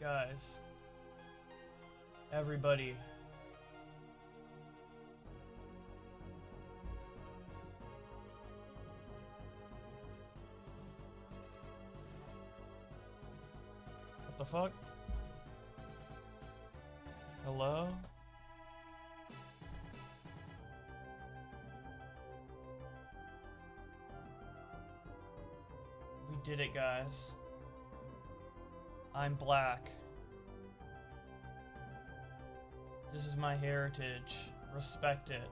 Guys. Everybody. What the fuck? Hello? We did it, guys. I'm black. This is my heritage. Respect it.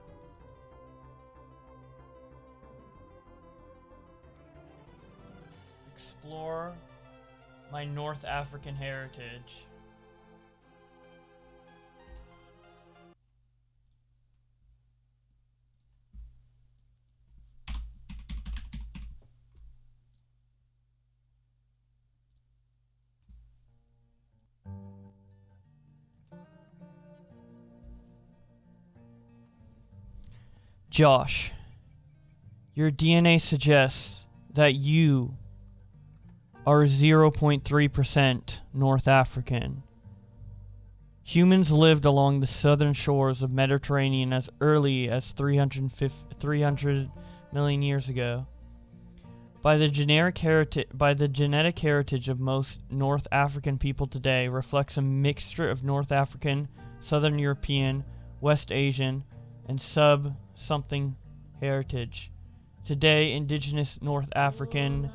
Explore my North African heritage. Josh, your DNA suggests that you are 0.3% North African. Humans lived along the southern shores of Mediterranean as early as 300 million years ago. By the genetic heritage of most North African people today reflects a mixture of North African, Southern European, West Asian, and sub-something heritage. Today, indigenous North African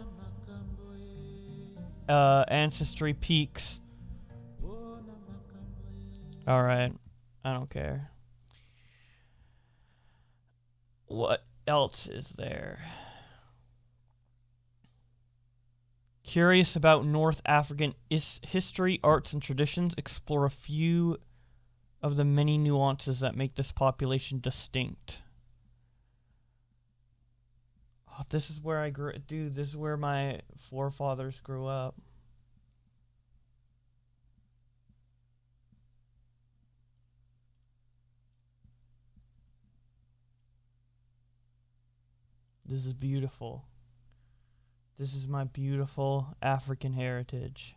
ancestry peaks. Alright, I don't care. What else is there? Curious about North African history, arts, and traditions, explore a few of the many nuances that make this population distinct. Oh, this is where I grew. Dude, this is where my forefathers grew up. This is beautiful. This is my beautiful African heritage.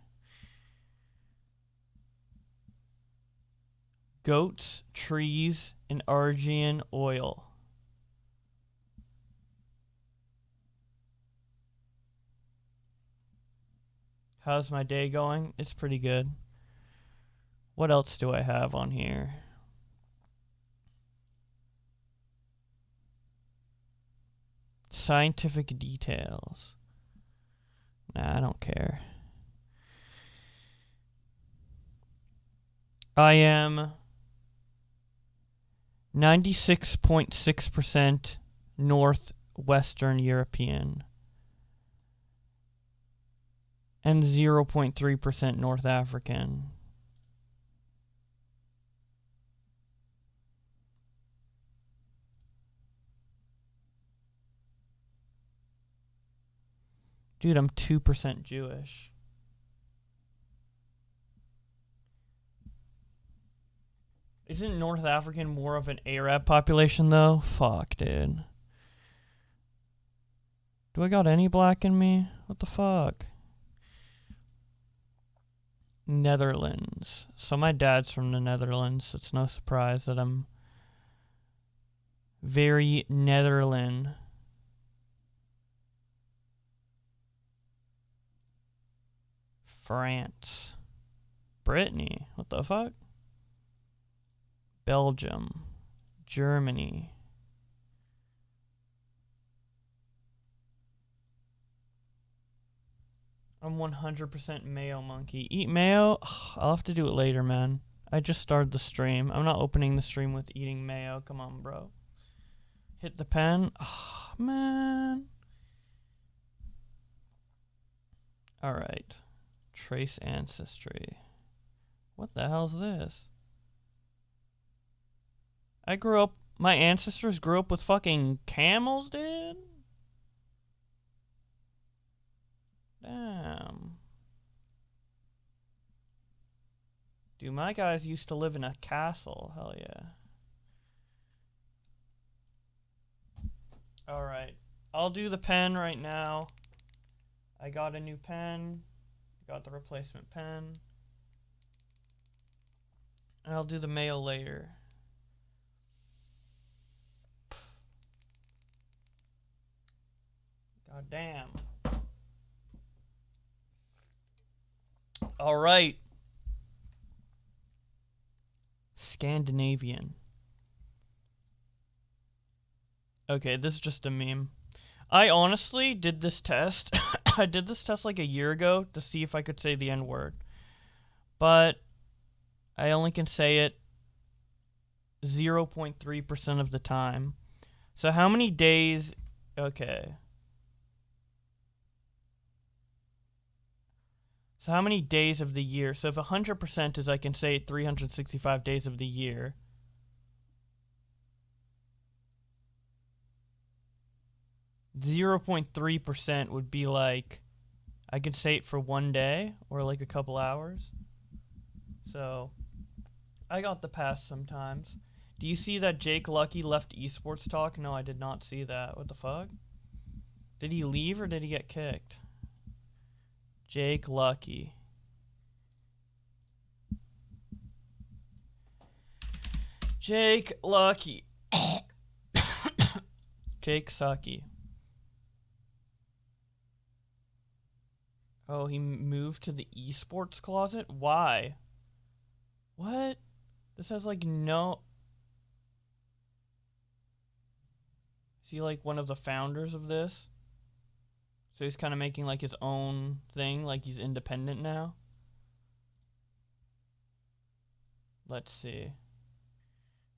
Goats, trees, and argan oil. How's my day going? It's pretty good. What else do I have on here? Scientific details. Nah, I don't care. I am 96.6% Northwestern European and 0.3% North African. Dude, I'm 2% Jewish. Isn't North African more of an Arab population, though? Fuck, dude. Do I got any black in me? What the fuck? Netherlands. So my dad's from the Netherlands, so it's no surprise that I'm very Netherland. France. Brittany. What the fuck? Belgium. Germany. I'm 100% mayo monkey. Eat mayo? Ugh, I'll have to do it later, man. I just started the stream. I'm not opening the stream with eating mayo. Come on, bro. Hit the pen. Oh, man. Alright. Trace ancestry. What the hell's this? My ancestors grew up with fucking camels, dude? Damn. Dude, my guys used to live in a castle. Hell yeah. Alright. I'll do the pen right now. I got a new pen. Got the replacement pen. I'll do the mail later. God damn. All right. Scandinavian. Okay, this is just a meme. I honestly did this test. I did this test like a year ago to see if I could say the N-word. But I only can say it 0.3% of the time. So how many days... Okay. So how many days of the year? So if 100% is I can say it 365 days of the year... 0.3% would be like, I could say it for one day or like a couple hours. So, I got the pass sometimes. Do you see that Jake Lucky left esports talk? No, I did not see that. What the fuck? Did he leave or did he get kicked? Jake Lucky. Jake Lucky. Jake Sucky. Oh, he moved to the esports closet? Why? What? This has like no... Is he like one of the founders of this? So he's kind of making like his own thing, like he's independent now? Let's see.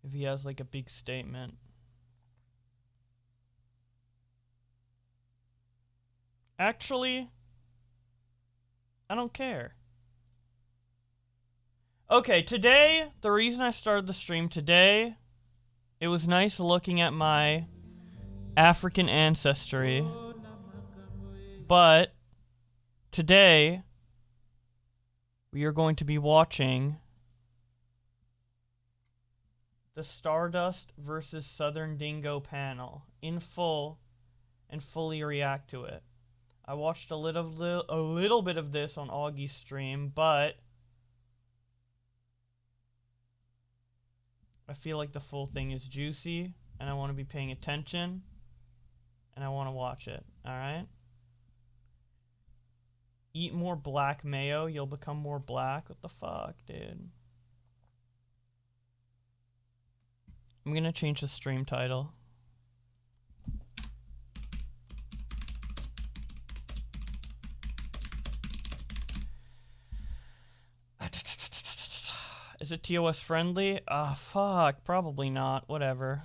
If he has like a big statement. Actually... I don't care. Okay, today, the reason I started the stream today, it was nice looking at my African ancestry. But today, we are going to be watching the Stardust versus Southern Dingo panel in full and fully react to it. I watched a little bit of this on Augie's stream, but I feel like the full thing is juicy, and I want to be paying attention, and I want to watch it, alright? Eat more black mayo, you'll become more black. What the fuck, dude? I'm gonna change the stream title. Is it TOS friendly? Fuck. Probably not. Whatever.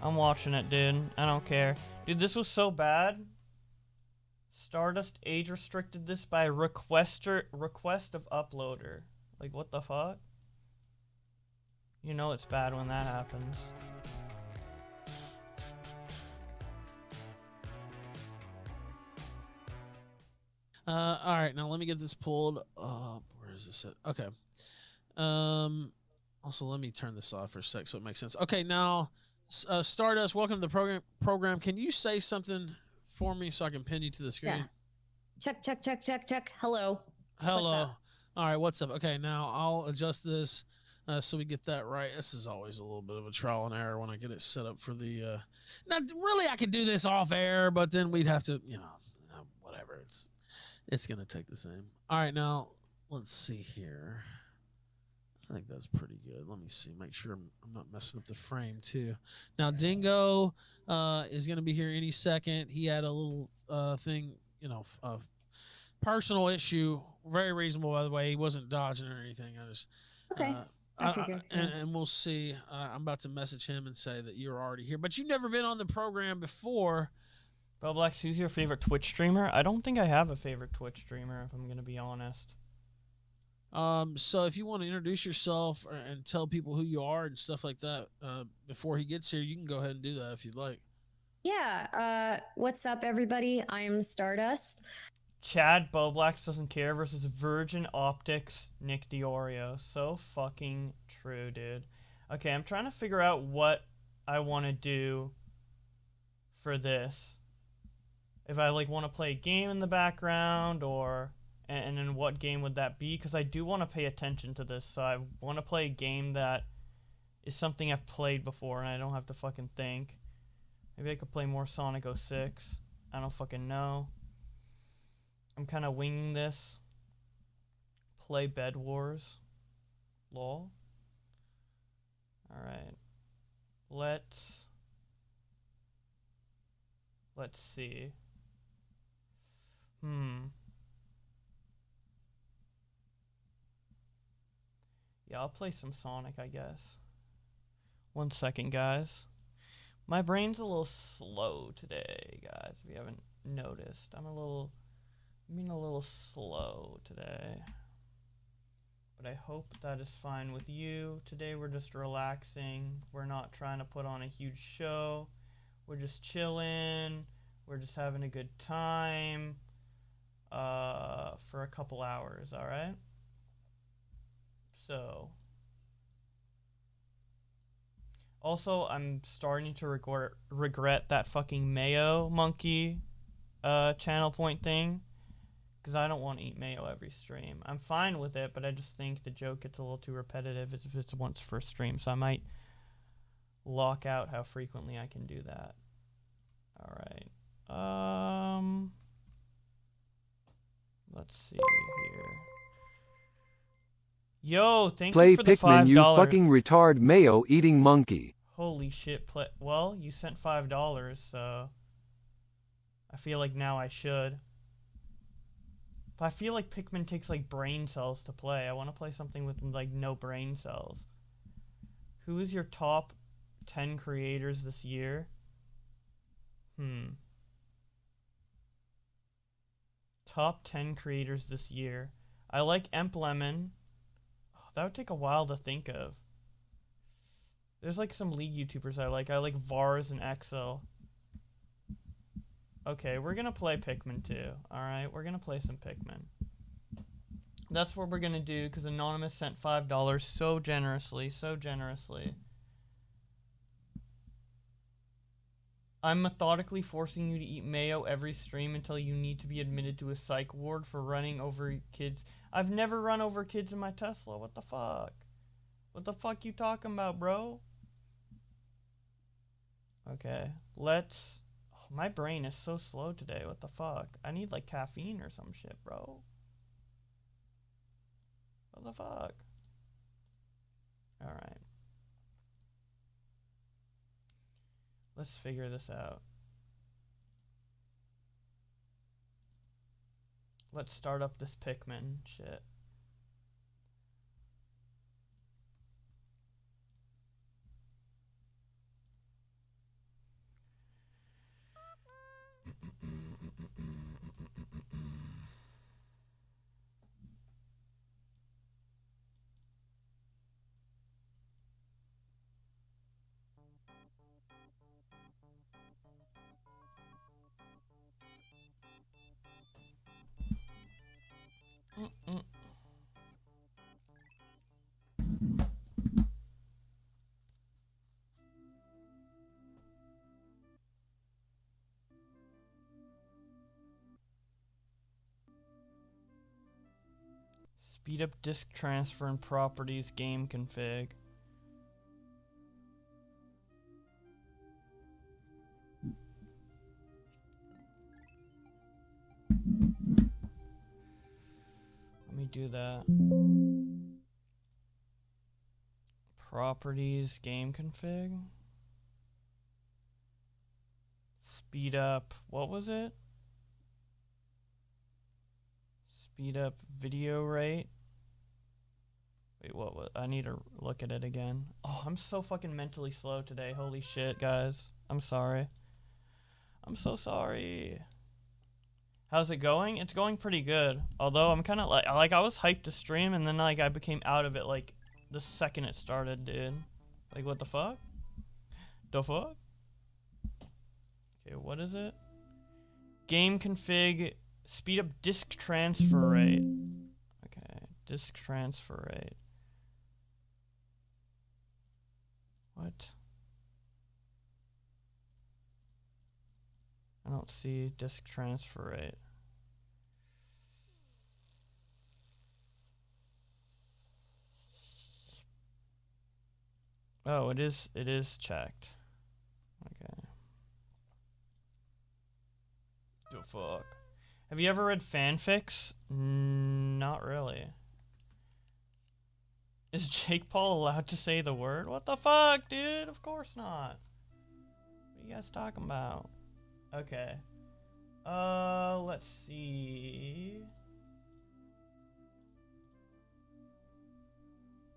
I'm watching it, dude. I don't care. Dude, this was so bad. Stardust age restricted this by request of uploader. Like, what the fuck? You know it's bad when that happens. Alright, now let me get this pulled up. Where is this at? Okay. Also, let me turn this off for a sec so it makes sense. Okay, now, Stardust, welcome to the program. Can you say something for me so I can pin you to the screen? Yeah. Check. Hello. Hello. All right, what's up? Okay, now I'll adjust this so we get that right. This is always a little bit of a trial and error when I get it set up for the... Now, really, I could do this off air, but then we'd have to, whatever. It's going to take the same. All right, now, let's see here. I think that's pretty good. Let me see. Make sure I'm not messing up the frame, too. Now, Dingo is going to be here any second. He had a little thing, personal issue. Very reasonable, by the way. He wasn't dodging or anything. I just... Okay. I figured. And we'll see. I'm about to message him and say that you're already here. But you've never been on the program before. Bublax, who's your favorite Twitch streamer? I don't think I have a favorite Twitch streamer, if I'm going to be honest. So if you want to introduce yourself and tell people who you are and stuff like that before he gets here, you can go ahead and do that if you'd like. Yeah. What's up, everybody? I'm Stardust. Chad Boblax doesn't care versus Virgin Optics Nick Diorio. So fucking true, dude. Okay, I'm trying to figure out what I want to do for this. If I like want to play a game in the background or And in what game would that be? Because I do want to pay attention to this. So I want to play a game that is something I've played before and I don't have to fucking think. Maybe I could play more Sonic 06. I don't fucking know. I'm kind of winging this. Play Bed Wars. Lol. Alright. Let's see. Yeah, I'll play some Sonic, I guess. 1 second, guys. My brain's a little slow today, guys, if you haven't noticed. I'm being a little slow today. But I hope that is fine with you. Today we're just relaxing. We're not trying to put on a huge show. We're just chilling. We're just having a good time for a couple hours, alright? So, also, I'm starting to regret that fucking mayo monkey channel point thing. Because I don't want to eat mayo every stream. I'm fine with it, but I just think the joke gets a little too repetitive if it's once per stream. So I might lock out how frequently I can do that. Alright. Let's see here. Yo, thank you for the Pikmin, $5. you fucking retard mayo eating monkey. Holy shit. Well, you sent $5, so I feel like now I should. But I feel like Pikmin takes like brain cells to play. I want to play something with like no brain cells. Who is your top 10 creators this year? Top 10 creators this year. I like Emp Lemon. Oh, that would take a while to think of. There's like some League YouTubers I like. I like Vars and Exo. Okay, we're gonna play Pikmin too. Alright, we're gonna play some Pikmin. That's what we're gonna do, because Anonymous sent $5 so generously, so generously. I'm methodically forcing you to eat mayo every stream until you need to be admitted to a psych ward for running over kids. I've never run over kids in my Tesla. What the fuck? What the fuck you talking about, bro? Okay, let's... Oh, my brain is so slow today. What the fuck? I need like caffeine or some shit, bro. What the fuck? Alright. Let's figure this out. Let's start up this Pikmin shit. Speed up disk transfer and properties game config. Let me do that. Properties game config. Speed up. What was it? Speed up video rate. Wait, what was... I need to look at it again. Oh, I'm so fucking mentally slow today. Holy shit, guys. I'm sorry. I'm so sorry. How's it going? It's going pretty good. Although I'm kind of like I was hyped to stream and then like I became out of it like the second it started, dude. Like what the fuck? The fuck? Okay, what is it? Game config, speed up disk transfer rate. Okay, disk transfer rate. What? I don't see disk transfer rate. Oh, it is checked. Okay. The fuck? Have you ever read fanfics? Not really. Is Jake Paul allowed to say the word? What the fuck, dude? Of course not. What are you guys talking about? Okay. Let's see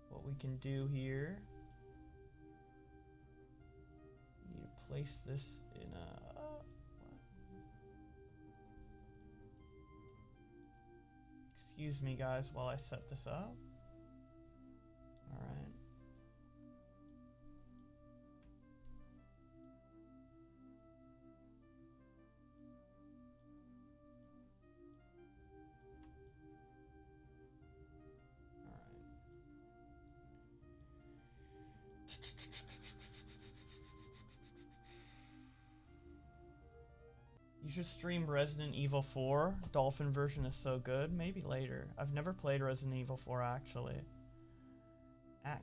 what we can do here. Need to place this in a... Excuse me, guys, while I set this up. Alright. You should stream Resident Evil 4. Dolphin version is so good. Maybe later. I've never played Resident Evil 4 actually. Okay,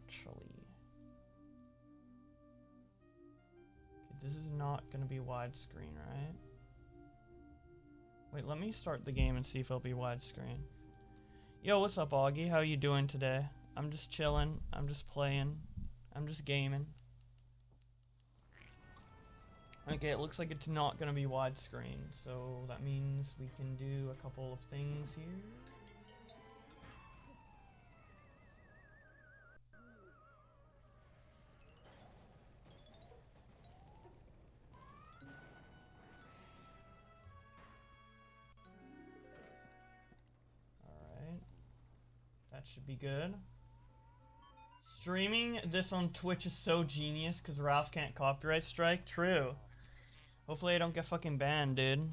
this is not gonna be widescreen, right? Wait, let me start the game and see if it'll be widescreen. Yo, what's up, Augie? How you doing today? I'm just chilling. I'm just playing. I'm just gaming. Okay, it looks like it's not gonna be widescreen, so that means we can do a couple of things here. Alright. That should be good. Streaming this on Twitch is so genius because Ralph can't copyright strike. True. Hopefully I don't get fucking banned, dude.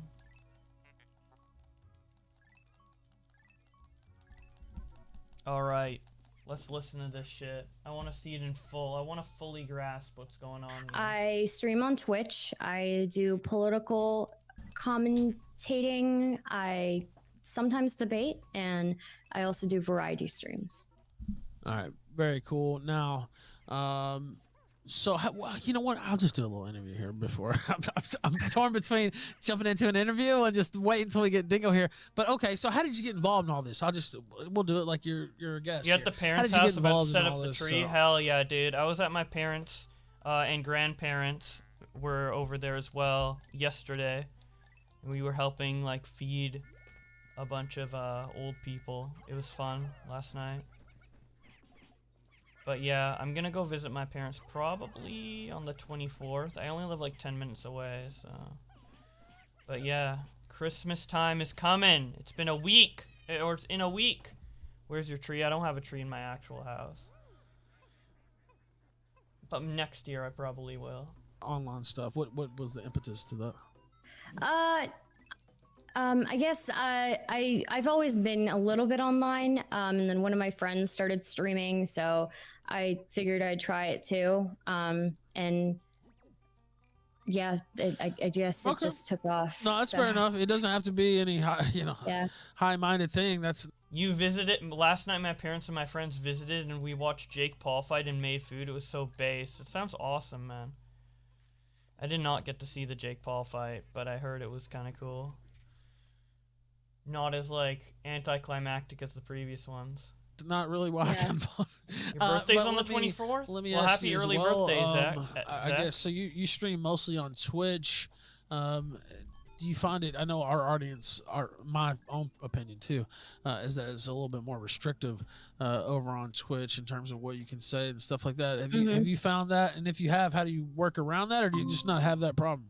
Alright. Let's listen to this shit. I want to see it in full. I want to fully grasp what's going on here. I stream on Twitch. I do political commentating. I sometimes debate, and I also do variety streams. All right, very cool. Now, so well, you know what? I'll just do a little interview here before I'm torn between jumping into an interview and just wait until we get Dingo here. But okay, so how did you get involved in all this? We'll do it like you're a guest. You at the parents' house about to set up the tree? So? Hell yeah, dude. I was at my parents' and grandparents were over there as well yesterday. We were helping like feed a bunch of old people. It was fun last night. But yeah, I'm gonna go visit my parents probably on the 24th. I only live like 10 minutes away, so. But yeah, Christmas time is coming. It's been a week, or it's in a week. Where's your tree? I don't have a tree in my actual house. But next year I probably will. Online stuff. What was the impetus to that? I guess I've always been a little bit online, and then one of my friends started streaming, so I figured I'd try it too. And yeah, I guess it just took off. No, that's fair enough. It doesn't have to be any high-minded thing. That's You visited last night. My parents and my friends visited, and we watched Jake Paul fight and made food. It was so base. It sounds awesome, man. I did not get to see the Jake Paul fight, but I heard it was kind of cool. Not as like anticlimactic as the previous ones. not really why I got involved. Your birthday's on the 24th? Let me well, ask happy you early as well, birthday, Zach. I guess so. You stream mostly on Twitch. Do you find it? I know our audience, my own opinion too, is that it's a little bit more restrictive over on Twitch in terms of what you can say and stuff like that. Have you found that? And if you have, how do you work around that, or do you just not have that problem?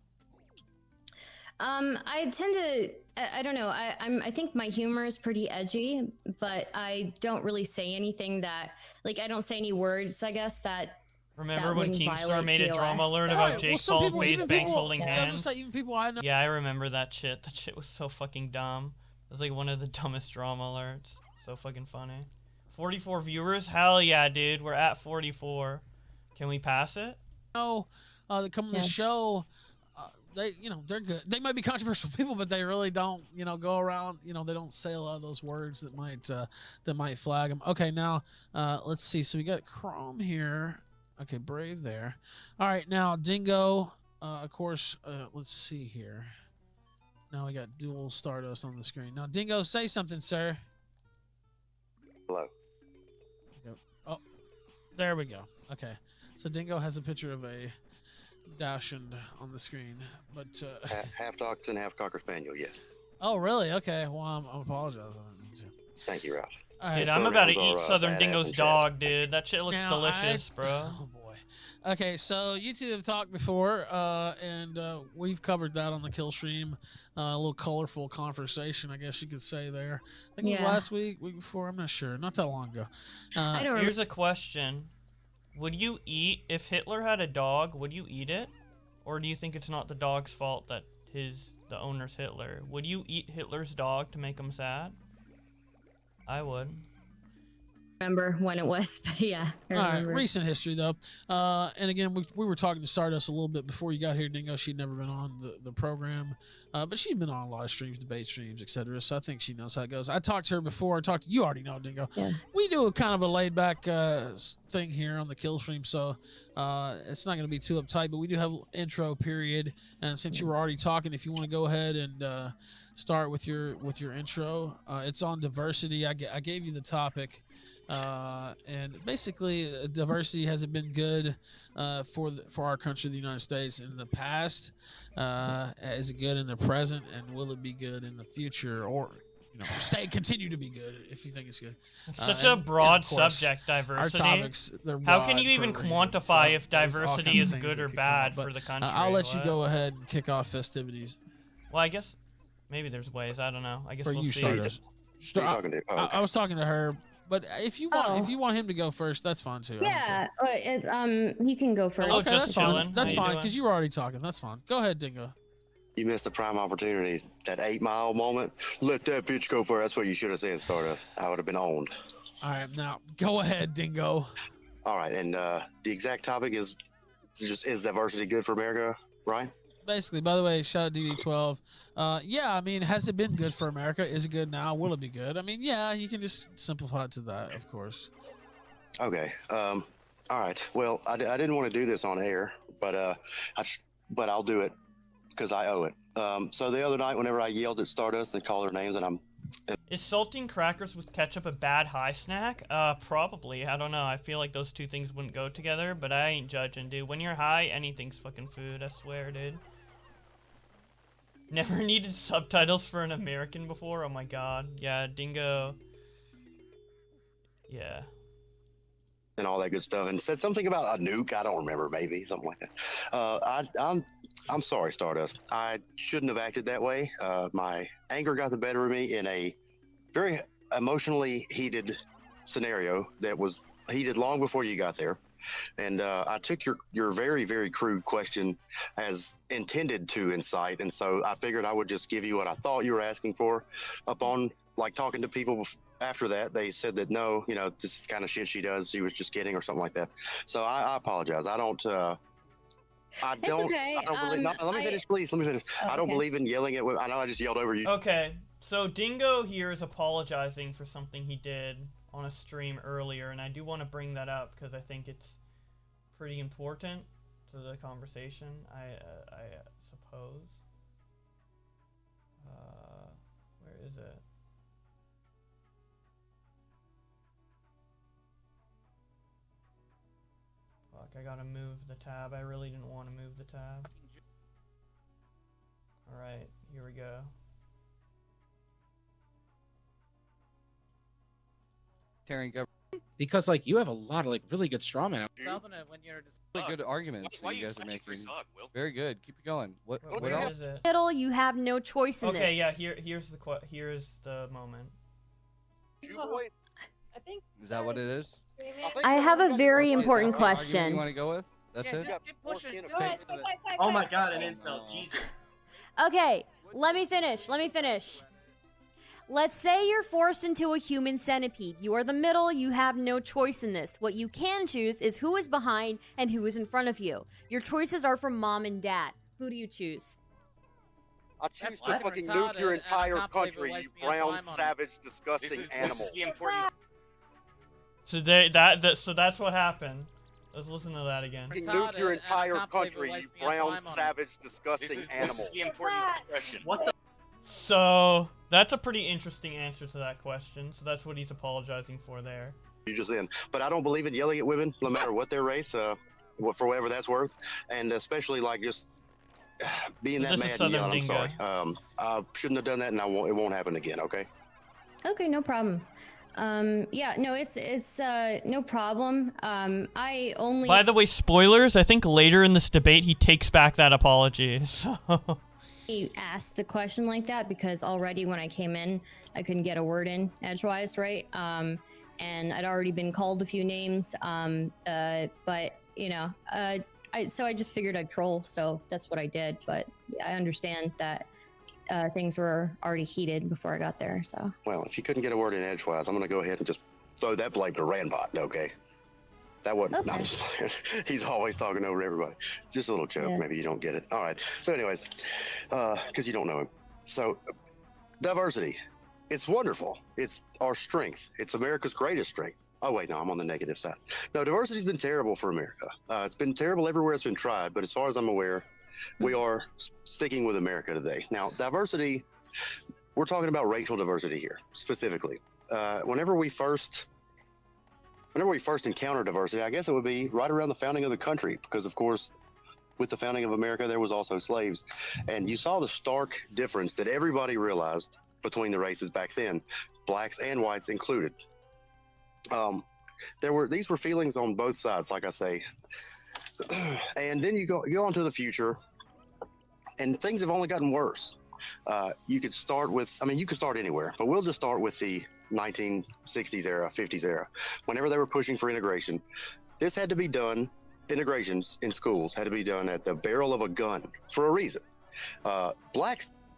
I tend to, I don't know. I think my humor is pretty edgy, but I don't really say anything that, like, I don't say any words, I guess, that. Remember when Keemstar made a drama alert about Jake Paul face banks holding hands? Even people I know. Yeah, I remember that shit. That shit was so fucking dumb. It was like one of the dumbest drama alerts. So fucking funny. 44 viewers? Hell yeah, dude. We're at 44. Can we pass it? No, they come on the show. They, they're good. They might be controversial people, but they really don't, go around. They don't say a lot of those words that might flag them. Okay, now let's see. So we got Chrome here. Okay, brave there. All right, now dingo. Of course. Let's see here. Now we got dual stardust on the screen. Now, dingo, say something, sir. Hello. Oh, there we go. Okay, so dingo has a picture of a dachshund on the screen, but Half dachshund, half cocker spaniel. Yes. oh, really? Okay. Well, I apologize. I didn't mean to. Thank you, Ralph. All right. Dude, I'm about to eat are, Southern badass Dingo's in chat. dog, dude. That shit looks Now, delicious, bro. Oh boy. Okay, so you two have talked before, and we've covered that on the kill stream. A little colorful conversation, I guess you could say there. I think it was Yeah. last week before. I'm not sure. Not that long ago. I don't Here's a question. Would you eat, if Hitler had a dog, would you eat it? Or do you think it's not the dog's fault that the owner's Hitler? Would you eat Hitler's dog to make him sad? I would. remember when it was, but yeah. I All right, remember. recent history though, and again we were talking to Stardust a little bit before you got here, Dingo. She'd never been on the program, but she'd been on a lot of streams, debate streams, etc. So I think she knows how it goes. I talked to her before. I talked to you already know, Dingo. Yeah. We do a kind of a laid back thing here on the kill stream, so it's not going to be too uptight. But we do have an intro period, and since you were already talking, if you want to go ahead and start with your intro, it's on diversity. I gave you the topic. And basically, diversity hasn't been good for our country, the United States, in the past. Is it good in the present, and will it be good in the future, or continue to be good if you think it's good? It's such a broad of course, subject, Our diversity. topics, they're How broad can you for even a reason, quantify so if there's all diversity kinds of is things good that or could come bad up, but, for the country? I'll let you What? go ahead and kick off festivities. Well, I guess maybe there's ways. I don't know. I guess For we'll you, see. Stardust. Who you talking to? Oh, I okay. was talking to her, but if you want him to go first, that's fine too. I don't care. Yeah, he can go first. Hello, Okay, just that's fine. chilling. That's How you fine doing? because you were already talking. That's fine. Go ahead, Dingo. You missed the prime opportunity. That 8 Mile moment. Let that bitch go for it. That's what you should have said, Stardust. I would have been owned. All right, now go ahead, Dingo. All right, and the exact topic is diversity good for America, right? Basically, by the way, shout out DD12. Yeah, I mean, has it been good for America? Is it good now? Will it be good? I mean, yeah, you can just simplify it to that, of course. Okay. All right. Well, I didn't want to do this on air, but I'll do it because I owe it. So the other night, whenever I yelled at Stardust and called her names, and Is saltine crackers with ketchup a bad high snack? Probably. I don't know. I feel like those two things wouldn't go together, but I ain't judging, dude. When you're high, anything's fucking food. I swear, dude. Never needed subtitles for an American before? Oh my god. Yeah, Dingo. Yeah. and all that good stuff, and said something about a nuke. I don't remember, maybe something like that. I'm sorry, Stardust. I shouldn't have acted that way. My anger got the better of me in a very emotionally heated scenario that was heated long before you got there. And I took your very, very crude question as intended to incite. And so I figured I would just give you what I thought you were asking for. Upon like talking to people after that, they said that no, this is kind of shit she does. She was just kidding or something like that. So I apologize. I don't. It's okay. I don't believe, no, let me finish, please. Let me finish. Oh, I don't okay. believe in yelling at women. I know I just yelled over you. Okay, so Dingo here is apologizing for something he did on a stream earlier, and I do want to bring that up because I think it's pretty important to the conversation, I suppose. Where is it? Fuck, I gotta move the tab. I really didn't want to move the tab. Alright, here we go. Because like you have a lot of like really good straw man. When you're just Really good arguments why that you you guys are fighting for making. Zug, Will? Very good. Keep it going. What Where else? is it? Middle, you have no choice in Okay, this. yeah, here's the moment. I think Is that what it is? I have a very Okay, important that's the argument question. You want to go with? That's Yeah, it? just keep pushing. Do Just it. get to the- Oh my god, an insult. Jesus. Okay, let me finish. Let's say you're forced into a human centipede. You are the middle, you have no choice in this. What you can choose is who is behind and who is in front of you. Your choices are from mom and dad. Who do you choose? I choose to That's fucking retarded, nuke your and I entire can't believe country, we're you wasting our brown, time on it. savage, disgusting This is animal. the important. So that's what happened. Let's listen to that again. You Retarded, nuke your and I entire can't believe country, we're you wasting our brown, time on it. savage, disgusting This animal. is the important question. What the? So that's a pretty interesting answer to that question. So that's what he's apologizing for there. You just in. But I don't believe in yelling at women, no matter what their race, for whatever that's worth, and especially like just being So that this is mad and Southern yelling. I'm Dingo. sorry. I shouldn't have done that, and it won't happen again. Okay. Okay, no problem. Yeah, no, it's no problem. I only. By the way, spoilers. I think later in this debate he takes back that apology. So. Asked a question like that because already when I came in, I couldn't get a word in edgewise, right? And I'd already been called a few names. But you know, so I just figured I'd troll, so that's what I did. But yeah, I understand that things were already heated before I got there. So. Well, if you couldn't get a word in edgewise, I'm going to go ahead and just throw that blame to Randbot. Okay. That wasn't. Okay. No, I'm just playing. He's always talking over everybody. It's just a little joke. Yeah. Maybe you don't get it. All right. So, anyways, because you don't know him. So, diversity. It's wonderful. It's our strength. It's America's greatest strength. Oh, wait, no, I'm on the negative side. No, diversity's been terrible for America. It's been terrible everywhere it's been tried, but as far as I'm aware, we are sticking with America today. Now, diversity, we're talking about racial diversity here, specifically. Whenever we first encountered diversity, I guess it would be right around the founding of the country, because, of course, with the founding of America, there was also slaves. And you saw the stark difference that everybody realized between the races back then, blacks and whites included. These were feelings on both sides, like I say. And then you go on to the future, and things have only gotten worse. You could start anywhere, but we'll just start with the 1960s era, 50s era. Whenever they were pushing for integration, this had to be done. Integrations in schools had to be done at the barrel of a gun for a reason.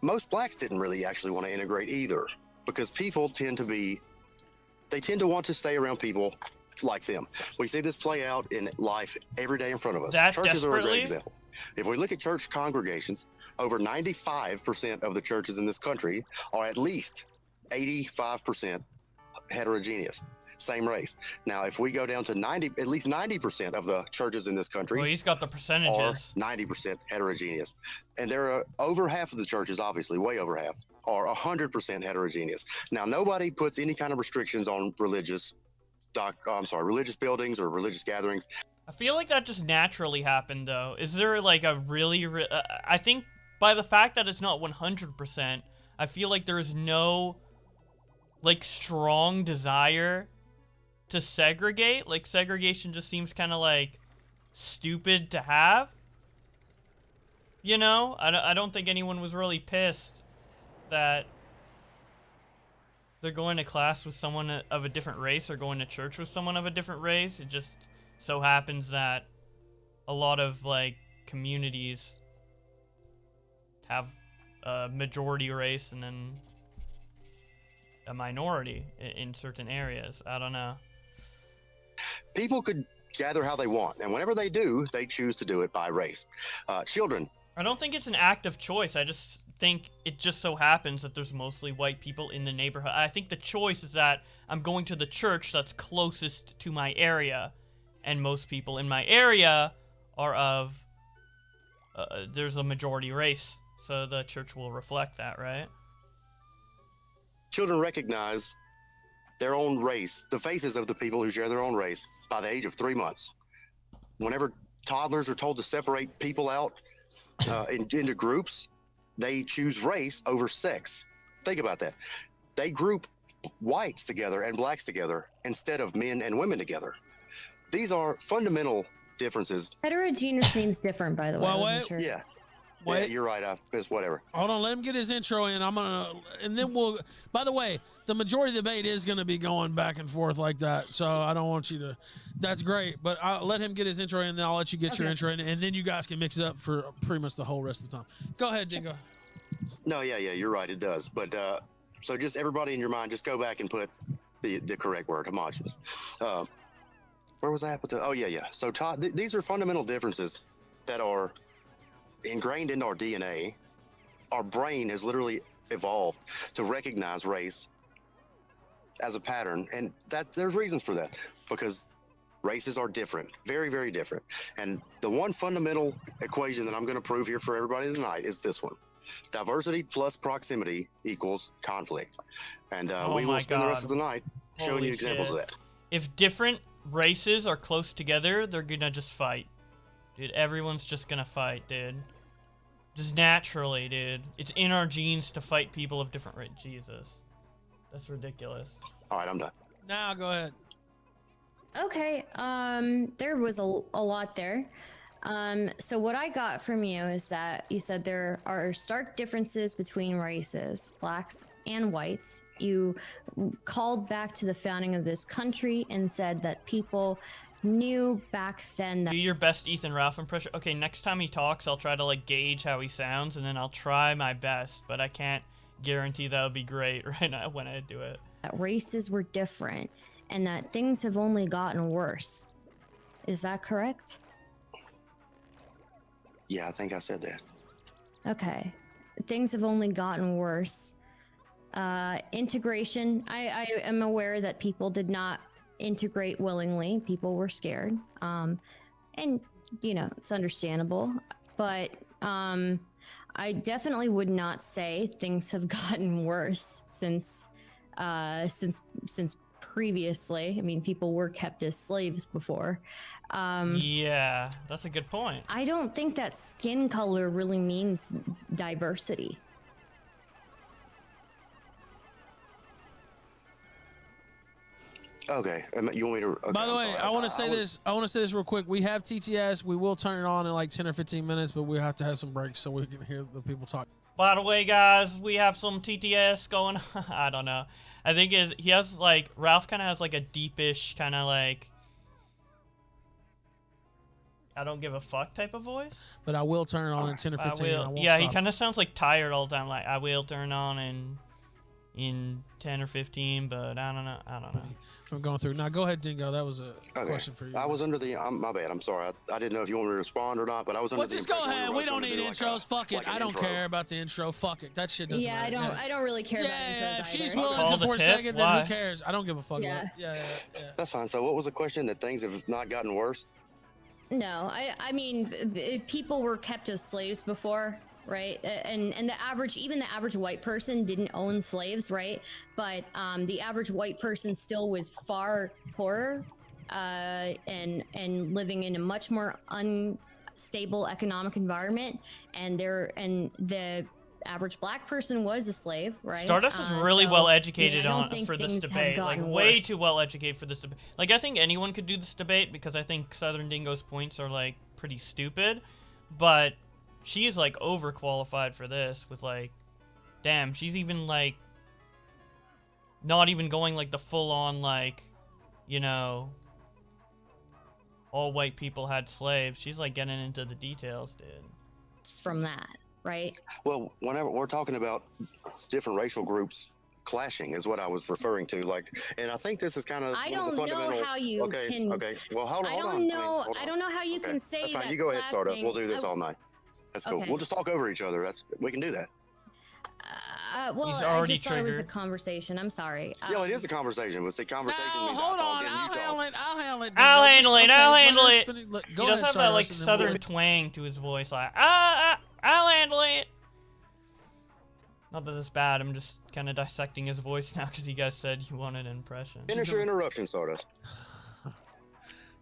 Most blacks didn't really actually want to integrate either, because people tend to want to stay around people like them. We see this play out in life every day in front of us. That Churches are a great desperately? example. If we look at church congregations, over 95% of the churches in this country are at least 85% heterogeneous, same race. Now, if we go down to at least 90% of the churches in this country Well, he's got the are percentages. 90% heterogeneous. And there are over half of the churches, obviously, way over half, are 100% heterogeneous. Now, nobody puts any kind of restrictions on religious buildings or religious gatherings. I feel like that just naturally happened, though. Is there like a really? I think by the fact that it's not 100%, I feel like there is no like strong desire to segregate. Like segregation just seems kind of like stupid to have. You know, I don't think anyone was really pissed that they're going to class with someone of a different race or going to church with someone of a different race. It just so happens that a lot of like communities have a majority race and then a minority in certain areas. I don't know. People could gather how they want, and whenever they do, they choose to do it by race. Children. I don't think it's an act of choice. I just think it just so happens that there's mostly white people in the neighborhood. I think the choice is that I'm going to the church that's closest to my area, and most people in my area are of there's a majority race, so the church will reflect that, right? Children recognize their own race, the faces of the people who share their own race, by the age of 3 months. Whenever toddlers are told to separate people out into groups, they choose race over sex. Think about that. They group whites together and blacks together instead of men and women together. These are fundamental differences. Heterogeneous means different, by the way. Well, I wasn't wait. sure. Yeah. Wait. Yeah, you're right. It's whatever. Hold on, let him get his intro in. And then we'll. By the way, the majority of the debate is going to be going back and forth like that. So I don't want you to. That's great, but I'll let him get his intro in, and then I'll let you get your intro in, and then you guys can mix it up for pretty much the whole rest of the time. Go ahead, Dingo. No, yeah, you're right. It does. But so just everybody in your mind, just go back and put the correct word, homogenous. Where was I at? Oh, yeah. So these are fundamental differences that are ingrained into our DNA. Our brain has literally evolved to recognize race as a pattern, and that there's reasons for that, because Races are different, very, very different. And the one fundamental equation that I'm going to prove here for everybody tonight is this one. Diversity plus proximity equals conflict. And Oh we will my spend the rest God. of the night showing Holy you examples shit. of that. If different races are close together, they're gonna just fight. Dude, everyone's just gonna fight, dude. Just naturally, dude. It's in our genes to fight people of different races. Jesus. That's ridiculous. All right, I'm done. Now go ahead. Okay, there was a lot there. So what I got from you is that you said there are stark differences between races, blacks and whites. You called back to the founding of this country and said that people knew back then that Do your best Ethan Ralph impression. Okay, next time he talks, I'll try to like gauge how he sounds, and then I'll try my best, but I can't guarantee that'll be great right now when I do it. races were different and that things have only gotten worse. Is that correct? Yeah, I think I said that. Okay. Things have only gotten worse. Integration. I am aware that people did not integrate willingly. People were scared. And, you know, it's understandable. But I definitely would not say things have gotten worse since previously. I mean, people were kept as slaves before. Yeah, that's a good point. I don't think that skin color really means diversity. Okay, you want me to? Okay, By the I'm way, sorry. I want to say was- this. I want to say this real quick. We have TTS. We will turn it on in like 10 or 15 minutes, but we have to have some breaks so we can hear the people talk. By the way, guys, we have some TTS going on. I don't know. I think he has like Ralph kind of has like a deepish kind of like I don't give a fuck type of voice. But I will turn it on in 10 or 15. And I won't Yeah, he stop. kind of sounds like tired all the time. Like I will turn on in 10 or 15, but I don't know. I'm going through. Now, go ahead, Dingo. That was a Okay. question for you. I was under the. my bad. I'm sorry. I didn't know if you want me to respond or not, but I was under Well, the just go impression ahead. were We both don't gonna need do like intros. Fuck it. like an I don't intro. care about the intro. Fuck it. That shit doesn't Yeah, matter. I don't really care about Yeah, intros if she's either. willing Call to the for a tip? second, then Why? who cares? I don't give a fuck. Yeah. About it. Yeah. That's fine. So, what was the question? That things have not gotten worse? No, I mean, people were kept as slaves before, right? And the average, even the average white person didn't own slaves, right? But the average white person still was far poorer, and living in a much more unstable economic environment. And the average black person was a slave, right? Stardust is really So, well educated I don't on think for this things have debate. Like gotten way worse. too well educated for this debate. Like I think anyone could do this debate because I think Southern Dingo's points are like pretty stupid, but she is like overqualified for this with like damn, she's even like not even going like the full on like, you know, all white people had slaves. She's like getting into the details, dude. From that, right? Well, whenever we're talking about different racial groups clashing, is what I was referring to. Like, and I think this is kind of I one of the don't know fundamental. how you okay, can. okay. Well, hold on. I hold don't on. know. hold I on. don't know how you Okay, can say that's fine. that. You go ahead, Stardust. We'll do this I- all night. That's cool. Okay. We'll just talk over each other. We can do that. Well, He's I already just thought it was a triggered. conversation. I'm sorry. Yeah, it is a conversation. It's a conversation. Now, means hold I talk on. and you I'll talk. handle it. I'll handle it. I'll Dingo. handle it, Okay, I'll let handle us it. finish- look, He go does ahead, have that like Stardust, and then we'll- southern twang to his voice, like I'll handle it. Not that it's bad. I'm just kind of dissecting his voice now because you guys said you wanted an impression. Finish your interruption, Stardust.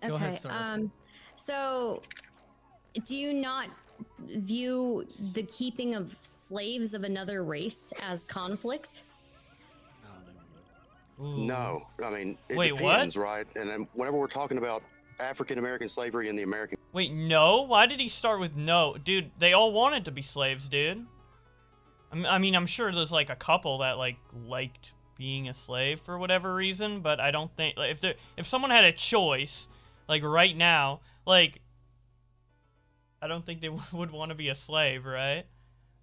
Go ahead, Okay. Stardust. So, do you not view the keeping of slaves of another race as conflict? Ooh. No, I mean it Wait, what? depends, right? And then whenever we're talking about African American slavery in the American, Wait, no? Why did he start with no? Dude, they all wanted to be slaves, dude. I mean, I'm sure there's like a couple that like liked being a slave for whatever reason, but I don't think like, if someone had a choice, like right now, like I don't think they would want to be a slave, right?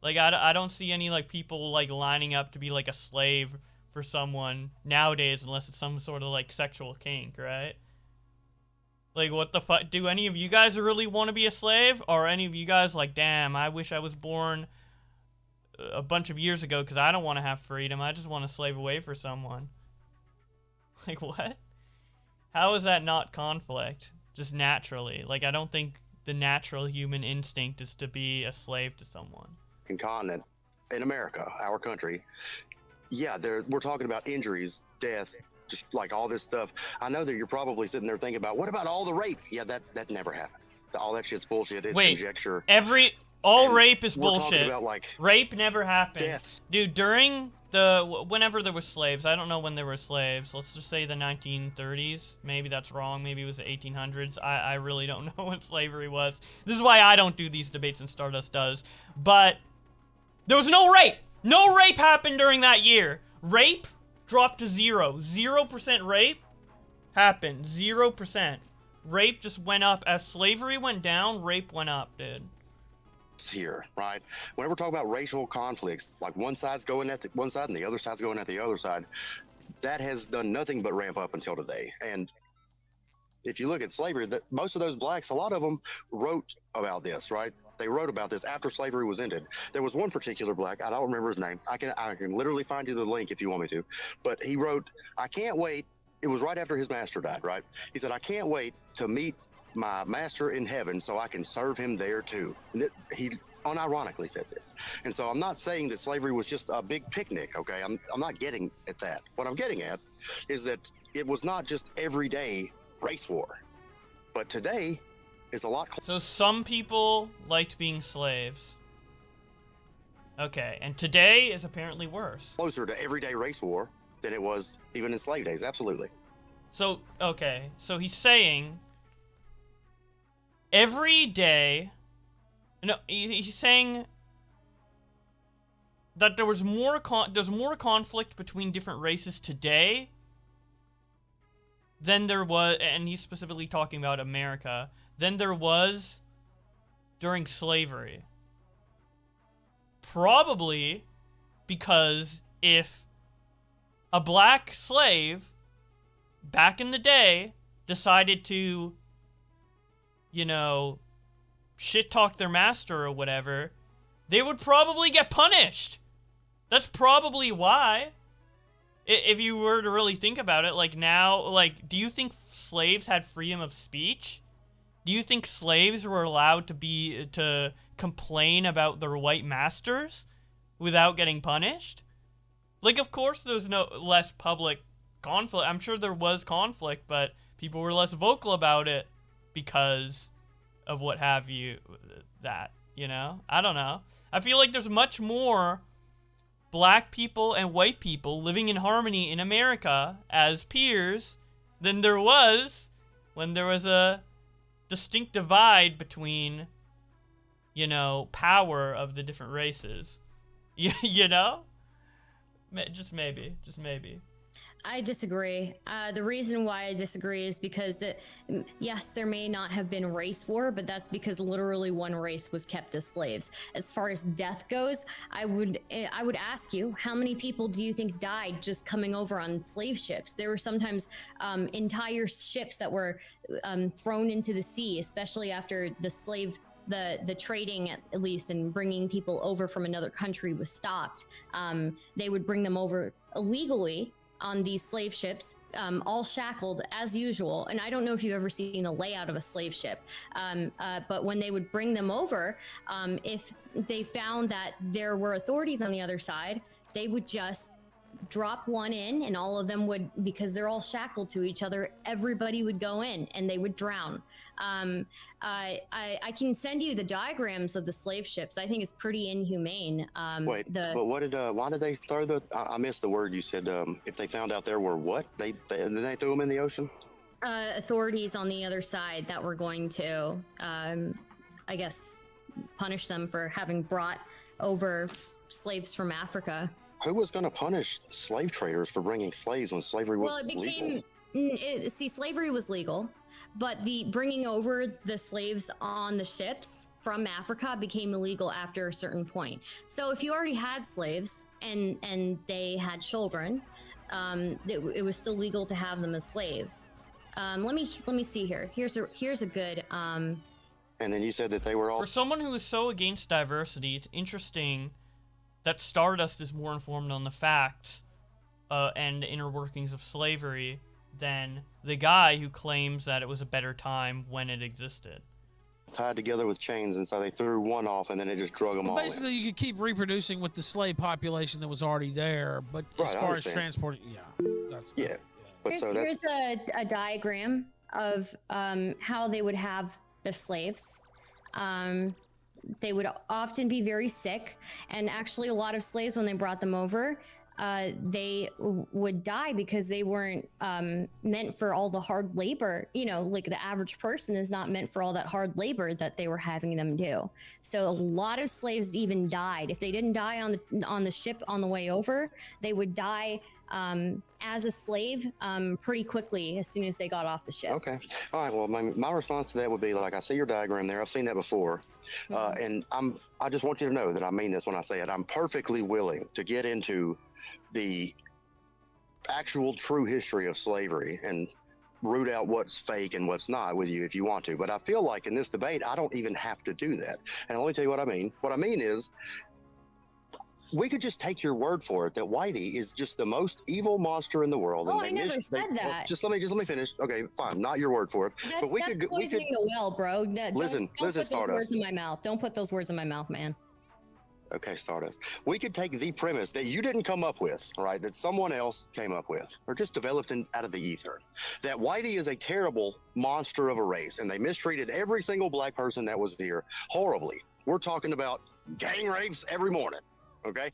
Like I don't see any like people like lining up to be like a slave for someone nowadays unless it's some sort of like sexual kink, right? Like what the fuck? Do any of you guys really want to be a slave? Or are any of you guys like, damn, I wish I was born a bunch of years ago because I don't want to have freedom. I just want to slave away for someone. Like what? How is that not conflict? Just naturally. Like, I don't think the natural human instinct is to be a slave to someone. Continent in America, our country. Yeah, we're talking about injuries, death, just like all this stuff. I know that you're probably sitting there thinking about, what about all the rape? Yeah, that never happened. All that shit's bullshit. It's conjecture. All And rape is we're bullshit. talking about, like, rape never happened. deaths. Dude, during whenever there were slaves, I don't know when there were slaves. Let's just say the 1930s. Maybe that's wrong. Maybe it was the 1800s. I really don't know when slavery was. This is why I don't do these debates and Stardust does. But there was no rape. No rape happened during that year. Rape dropped to 0. 0% rape happened. 0%. Rape just went up. As slavery went down, rape went up, dude. Here, right? Whenever we're talking about racial conflicts, like one side's going at one side and the other side's going at the other side, that has done nothing but ramp up until today. And if you look at slavery, most of those blacks, a lot of them wrote about this, right? They wrote about this after slavery was ended. There was one particular black, I don't remember his name. I can literally find you the link if you want me to. But he wrote, I can't wait. It was right after his master died, right? He said, I can't wait to meet my master in heaven so I can serve him there too. And he unironically said this. And so I'm not saying that slavery was just a big picnic, okay? I'm not getting at that. What I'm getting at is that it was not just everyday race war. But today is a lot So some people liked being slaves. Okay, and today is apparently worse. closer to everyday race war than it was even in slave days, absolutely. So, okay, so he's saying every day, no, he's saying that there was there's more conflict between different races today than there was, and he's specifically talking about America, than there was during slavery. Probably because if a black slave back in the day decided to, you know, shit talk their master or whatever, they would probably get punished. That's probably why. If you were to really think about it, like now, like, do you think slaves had freedom of speech? Do you think slaves were allowed to complain about their white masters without getting punished? Like, of course there's no less public conflict. I'm sure there was conflict, but people were less vocal about it because of what have you, that, you know? I don't know. I feel like there's much more black people and white people living in harmony in America as peers than there was when there was a distinct divide between, you know, power of the different races. You know? Just maybe. I disagree. The reason why I disagree is because, yes, there may not have been race war, but that's because literally one race was kept as slaves. As far as death goes, I would ask you, how many people do you think died just coming over on slave ships? There were sometimes entire ships that were thrown into the sea, especially after the trading at least and bringing people over from another country was stopped. They would bring them over illegally on these slave ships, all shackled as usual. And I don't know if you've ever seen the layout of a slave ship, but when they would bring them over, if they found that there were authorities on the other side, they would just drop one in, and all of them would, because they're all shackled to each other, everybody would go in and they would drown. I can send you the diagrams of the slave ships. I think it's pretty inhumane. Wait, but why did they throw I missed the word you said, if they found out there were what? They threw them in the ocean? Authorities on the other side that were going to, I guess, punish them for having brought over slaves from Africa. Who was going to punish slave traders for bringing slaves when slavery was legal? Slavery was legal, but the bringing over the slaves on the ships from Africa became illegal after a certain point. So if you already had slaves and they had children, it was still legal to have them as slaves. Let me see here. Here's a good. And then you said that they were all. For someone who is so against diversity, it's interesting that Stardust is more informed on the facts and inner workings of slavery than the guy who claims that it was a better time when it existed. Tied together with chains, and so they threw one off, and then it just drug them Well, all basically, in. you could keep reproducing with the slave population that was already there, but as Right, I far as understand. transporting, that's Yeah. But so Here's a diagram of how they would have the slaves. They would often be very sick, and actually a lot of slaves, when they brought them over, they would die because they weren't meant for all the hard labor. You know, like the average person is not meant for all that hard labor that they were having them do. So a lot of slaves even died. If they didn't die on the ship on the way over, they would die as a slave pretty quickly as soon as they got off the ship. Okay. All right. Well, my response to that would be like, I see your diagram there. I've seen that before. And I just want you to know that I mean this when I say it. I'm perfectly willing to get into the actual true history of slavery and root out what's fake and what's not with you if you want to. But I feel like in this debate, I don't even have to do that. And let me tell you what I mean. What I mean is, we could just take your word for it that Whitey is just the most evil monster in the world. Oh, I never said that. Well, just let me finish. Okay, fine. Not your word for it. That's, but we that's could poisoning the well, bro. No, listen, don't put those Stardust. words in my mouth. Don't put those words in my mouth, man. Okay, Stardust. We could take the premise that you didn't come up with, right? That someone else came up with, or just developed out of the ether. That Whitey is a terrible monster of a race, and they mistreated every single black person that was here horribly. We're talking about gang rapes every morning. Okay.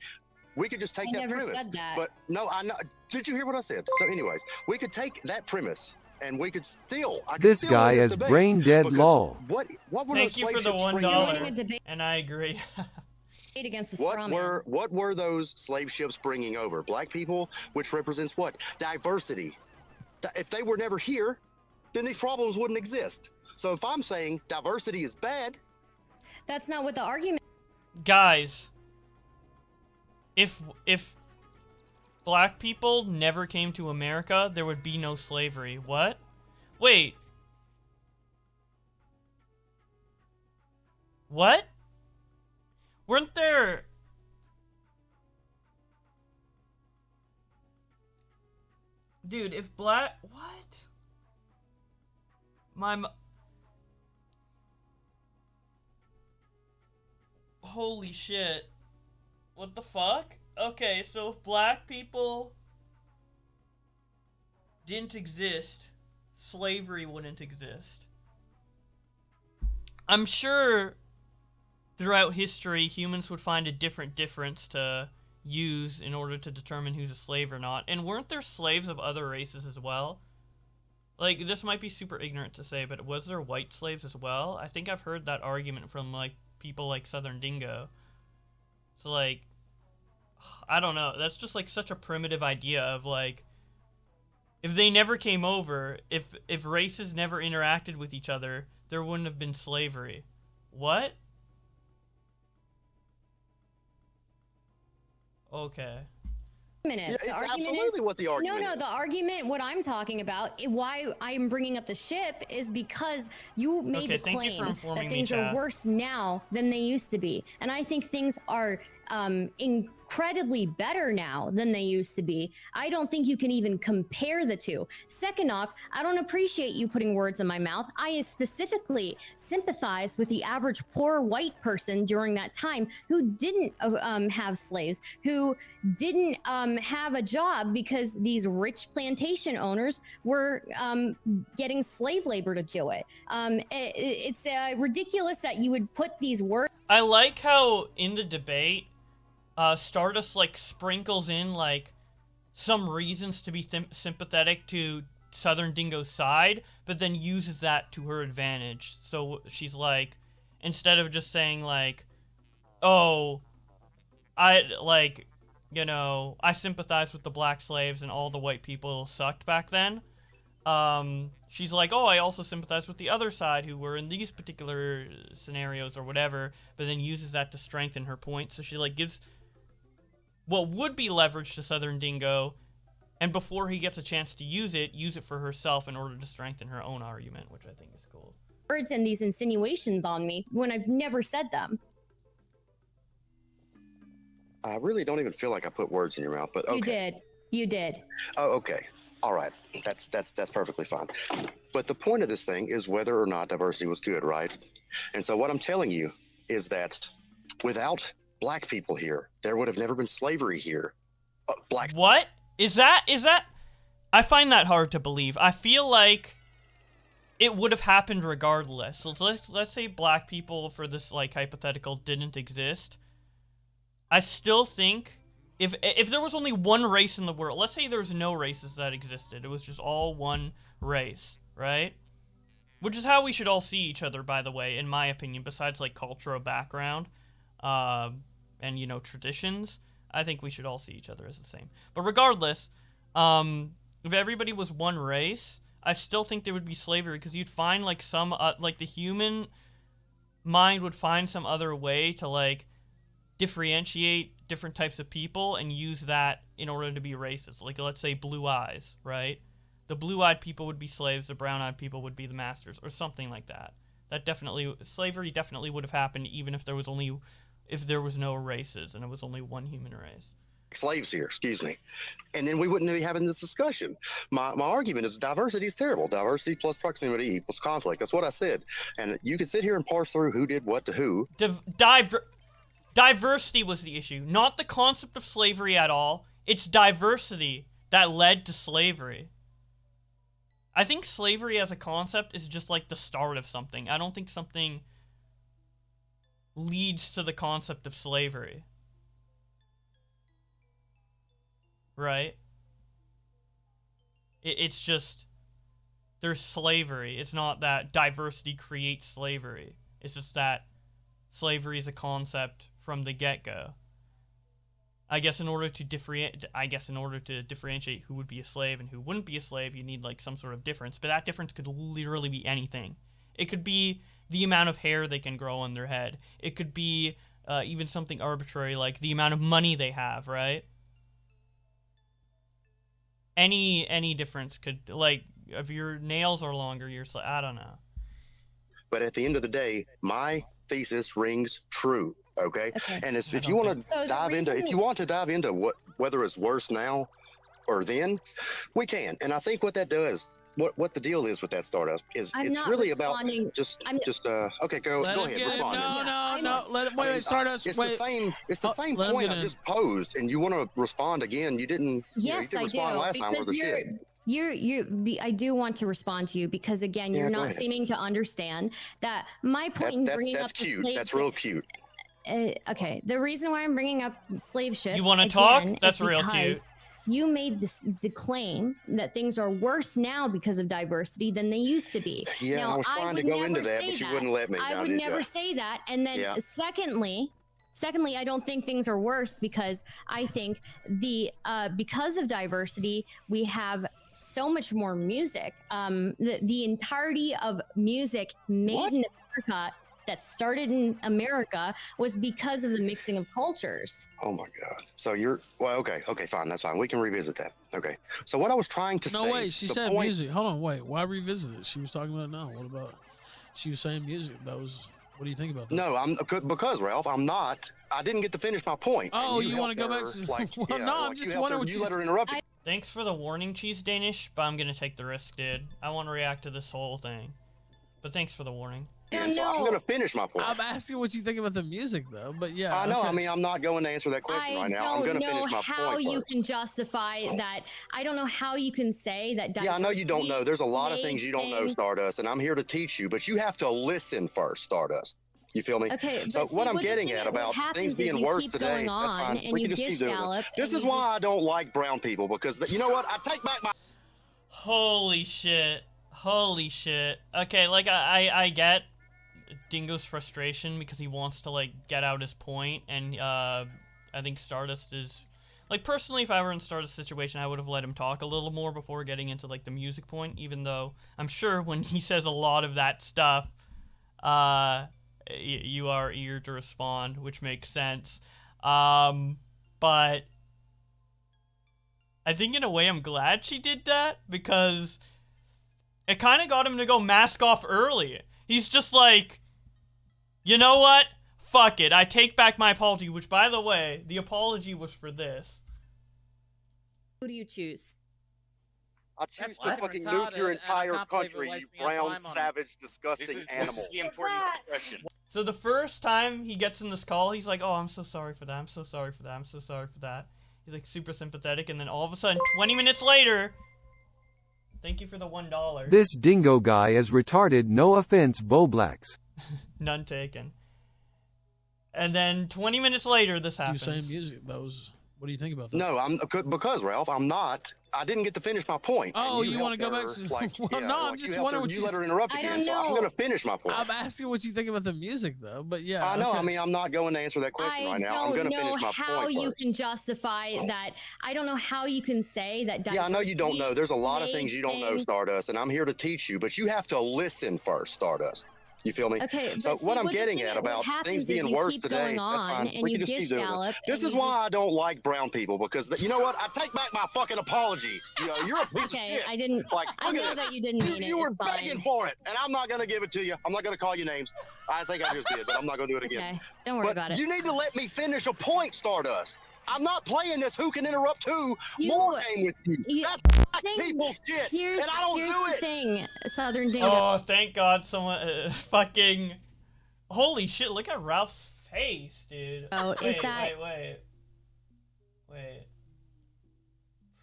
We could just take that premise. I never said that. But no, I know. Did you hear what I said? So, anyways, we could take that premise and we could still. This guy is brain dead law. What were Thank those you for slave the ships bringing $1, over? and I agree. Against the straw man. What were those slave ships bringing over? Black people, which represents what? Diversity. If they were never here, then these problems wouldn't exist. So if I'm saying diversity is bad, that's not what the argument. Guys, if black people never came to America, there would be no slavery. What? Wait. What? Weren't there... Dude, if black... What? Holy shit. What the fuck? Okay, so if black people didn't exist, slavery wouldn't exist. I'm sure throughout history, humans would find a different difference to use in order to determine who's a slave or not. And weren't there slaves of other races as well? Like, this might be super ignorant to say, but was there white slaves as well? I think I've heard that argument from, like, people like Southern Dingo. So, like, I don't know. That's just, like, such a primitive idea of, like, if they never came over, if races never interacted with each other, there wouldn't have been slavery. What? Okay. Yeah, it's absolutely what the argument No, is. the argument, what I'm talking about, why I'm bringing up the ship is because you made the claim that things are worse now than they used to be. And I think things are incredibly better now than they used to be. I don't think you can even compare the two. Second off, I don't appreciate you putting words in my mouth. I specifically sympathize with the average poor white person during that time who didn't have slaves, who didn't have a job because these rich plantation owners were getting slave labor to do it. It's ridiculous that you would put these words. I like how in the debate, Stardust, like, sprinkles in, like, some reasons to be sympathetic to Southern Dingo's side, but then uses that to her advantage. So she's like, instead of just saying, like, oh, I sympathize with the black slaves and all the white people sucked back then, she's like, oh, I also sympathize with the other side who were in these particular scenarios or whatever, but then uses that to strengthen her point. So she, like, gives what would be leverage to Southern Dingo, and before he gets a chance to use it for herself in order to strengthen her own argument, which I think is cool. Words and these insinuations on me when I've never said them. I really don't even feel like I put words in your mouth, but okay. You did. Oh, okay. All right, that's perfectly fine. But the point of this thing is whether or not diversity was good, right? And so what I'm telling you is that without black people here, there would have never been slavery here. Black. What? Is that? I find that hard to believe. I feel like it would have happened regardless. So let's say black people, for this like hypothetical, didn't exist. I still think if there was only one race in the world, let's say there was no races that existed, it was just all one race, right? Which is how we should all see each other, by the way, in my opinion, besides like cultural background, and you know, traditions. I think we should all see each other as the same. But regardless, if everybody was one race, I still think there would be slavery, because you'd find like some like the human mind would find some other way to like differentiate different types of people and use that in order to be racist. Like, let's say blue eyes, right? The blue-eyed people would be slaves, the brown-eyed people would be the masters, or something like that. Slavery definitely would have happened even if there was no races and it was only one human race. Slaves here, excuse me. And then we wouldn't be having this discussion. My argument is diversity is terrible. Diversity plus proximity equals conflict. That's what I said. And you can sit here and parse through who did what to who. Diversity was the issue, not the concept of slavery at all. It's diversity that led to slavery. I think slavery as a concept is just like the start of something. I don't think something leads to the concept of slavery. Right? It's just, there's slavery. It's not that diversity creates slavery. It's just that slavery is a concept from the get-go. I guess in order to differentiate who would be a slave and who wouldn't be a slave, you need like some sort of difference. But that difference could literally be anything. It could be the amount of hair they can grow on their head. It could be even something arbitrary like the amount of money they have, right? Any difference could, like, if your nails are longer, I don't know. But at the end of the day, my thesis rings true. Okay. And if you want to dive into whether it's worse now or then, we can. And I think what that does, what the deal is with that Stardust is it's really about okay, go ahead, respond. No, wait, Stardust. It's the same point I just posed, and you want to respond again. You didn't. Yes, you didn't respond last time with the shit. I do want to respond to you because again, you're not seeming to understand that my point in bringing up the slave That's real cute. Okay, the reason why I'm bringing up slave ships. You want to talk? That's real cute. You made the claim that things are worse now because of diversity than they used to be. Yeah, now, I was trying to go into that, but you wouldn't let me. I would never say that. And then secondly, I don't think things are worse because I think because of diversity, we have so much more music. The entirety of music made in America that started in America was because of the mixing of cultures. Oh my God. So okay, fine. That's fine. We can revisit that. Okay. So what I was trying to say. No, wait, she said music. Hold on, wait. Why revisit it? She was talking about it now. What about, she was saying music. What do you think about that? No, because Ralph, I didn't get to finish my point. Oh, you want to go back to, I'm just wondering what you let her interrupt. Thanks for the warning, Cheese Danish, but I'm going to take the risk, dude. I want to react to this whole thing. But thanks for the warning. So I'm going to finish my point. I'm asking what you think about the music, though. But yeah, I know. Okay. I mean, I'm not going to answer that question right now. I'm going to finish my point. I don't know how you can justify that. I don't know how you can say that. Yeah, I know you don't know. There's a lot of things you don't know, Stardust, and I'm here to teach you. But you have to listen first, Stardust. You feel me? Okay. So what I'm getting at about things being worse today, that's fine. We can just keep doing it. This is why I don't like brown people, because you know what? I take back my. Holy shit. Okay, like I get Dingo's frustration because he wants to like get out his point, and I think Stardust is like, personally, if I were in Stardust's situation, I would have let him talk a little more before getting into like the music point, even though I'm sure when he says a lot of that stuff, you are eager to respond, which makes sense. But I think in a way I'm glad she did that, because it kind of got him to go mask off early. He's just like, you know what? Fuck it. I take back my apology, which, by the way, the apology was for this. Who do you choose? I choose to fucking fucking retarded, nuke your and I entire can't believe country, we're you wasting our brown, time on it. savage, disgusting This animal. is the important question. So the first time he gets in this call, he's like, "Oh, I'm so sorry for that. I'm so sorry for that. I'm so sorry for that." He's like super sympathetic, and then all of a sudden, 20 minutes later, thank you for the $1. This dingo guy is retarded, no offense, Boblax. None taken. And then 20 minutes later, this You happens. saying music? Those. What do you think about that? No, because Ralph, I'm not. I didn't get to finish my point. Oh, and you want to go back helped to? her, like, Well, yeah, no, I'm like just you wondering helped what her, you. let her interrupt I again. don't So I'm know. going to finish my point. I'm asking what you think about the music, though. But yeah, I know. okay. I mean, I'm not going to answer that question I right now. I'm going don't to know finish my how point you first. can justify that. I don't know how you can say that. Yeah, I know you don't know. There's a lot of diversity things you don't know, thing- Stardust, and I'm here to teach you, but you have to listen first, Stardust. You feel me? Okay, So but see, what I'm the getting thing at that- what about happens things is being you worse keep today, going that's on fine. and We you can just keep doing gallop it. This and is you why just- I don't like brown people, because you know what? I take back my fucking apology. You know, you're a piece Okay, of shit. I didn't. Like, I look at know this. that you didn't mean it. You were It's fine. begging for it, and I'm not going to give it to you. I'm not going to call you names. I think I just did, but I'm not going to do it again. Okay, don't worry But about it. you need to let me finish a point, Stardust. I'm not playing this who can interrupt who You- more game with you. you- That's black think- people shit, Here's, and I don't here's do the it. thing, Southern Dingo. Oh, thank God someone fucking... Holy shit, look at Ralph's face, dude. Oh, is that- Wait.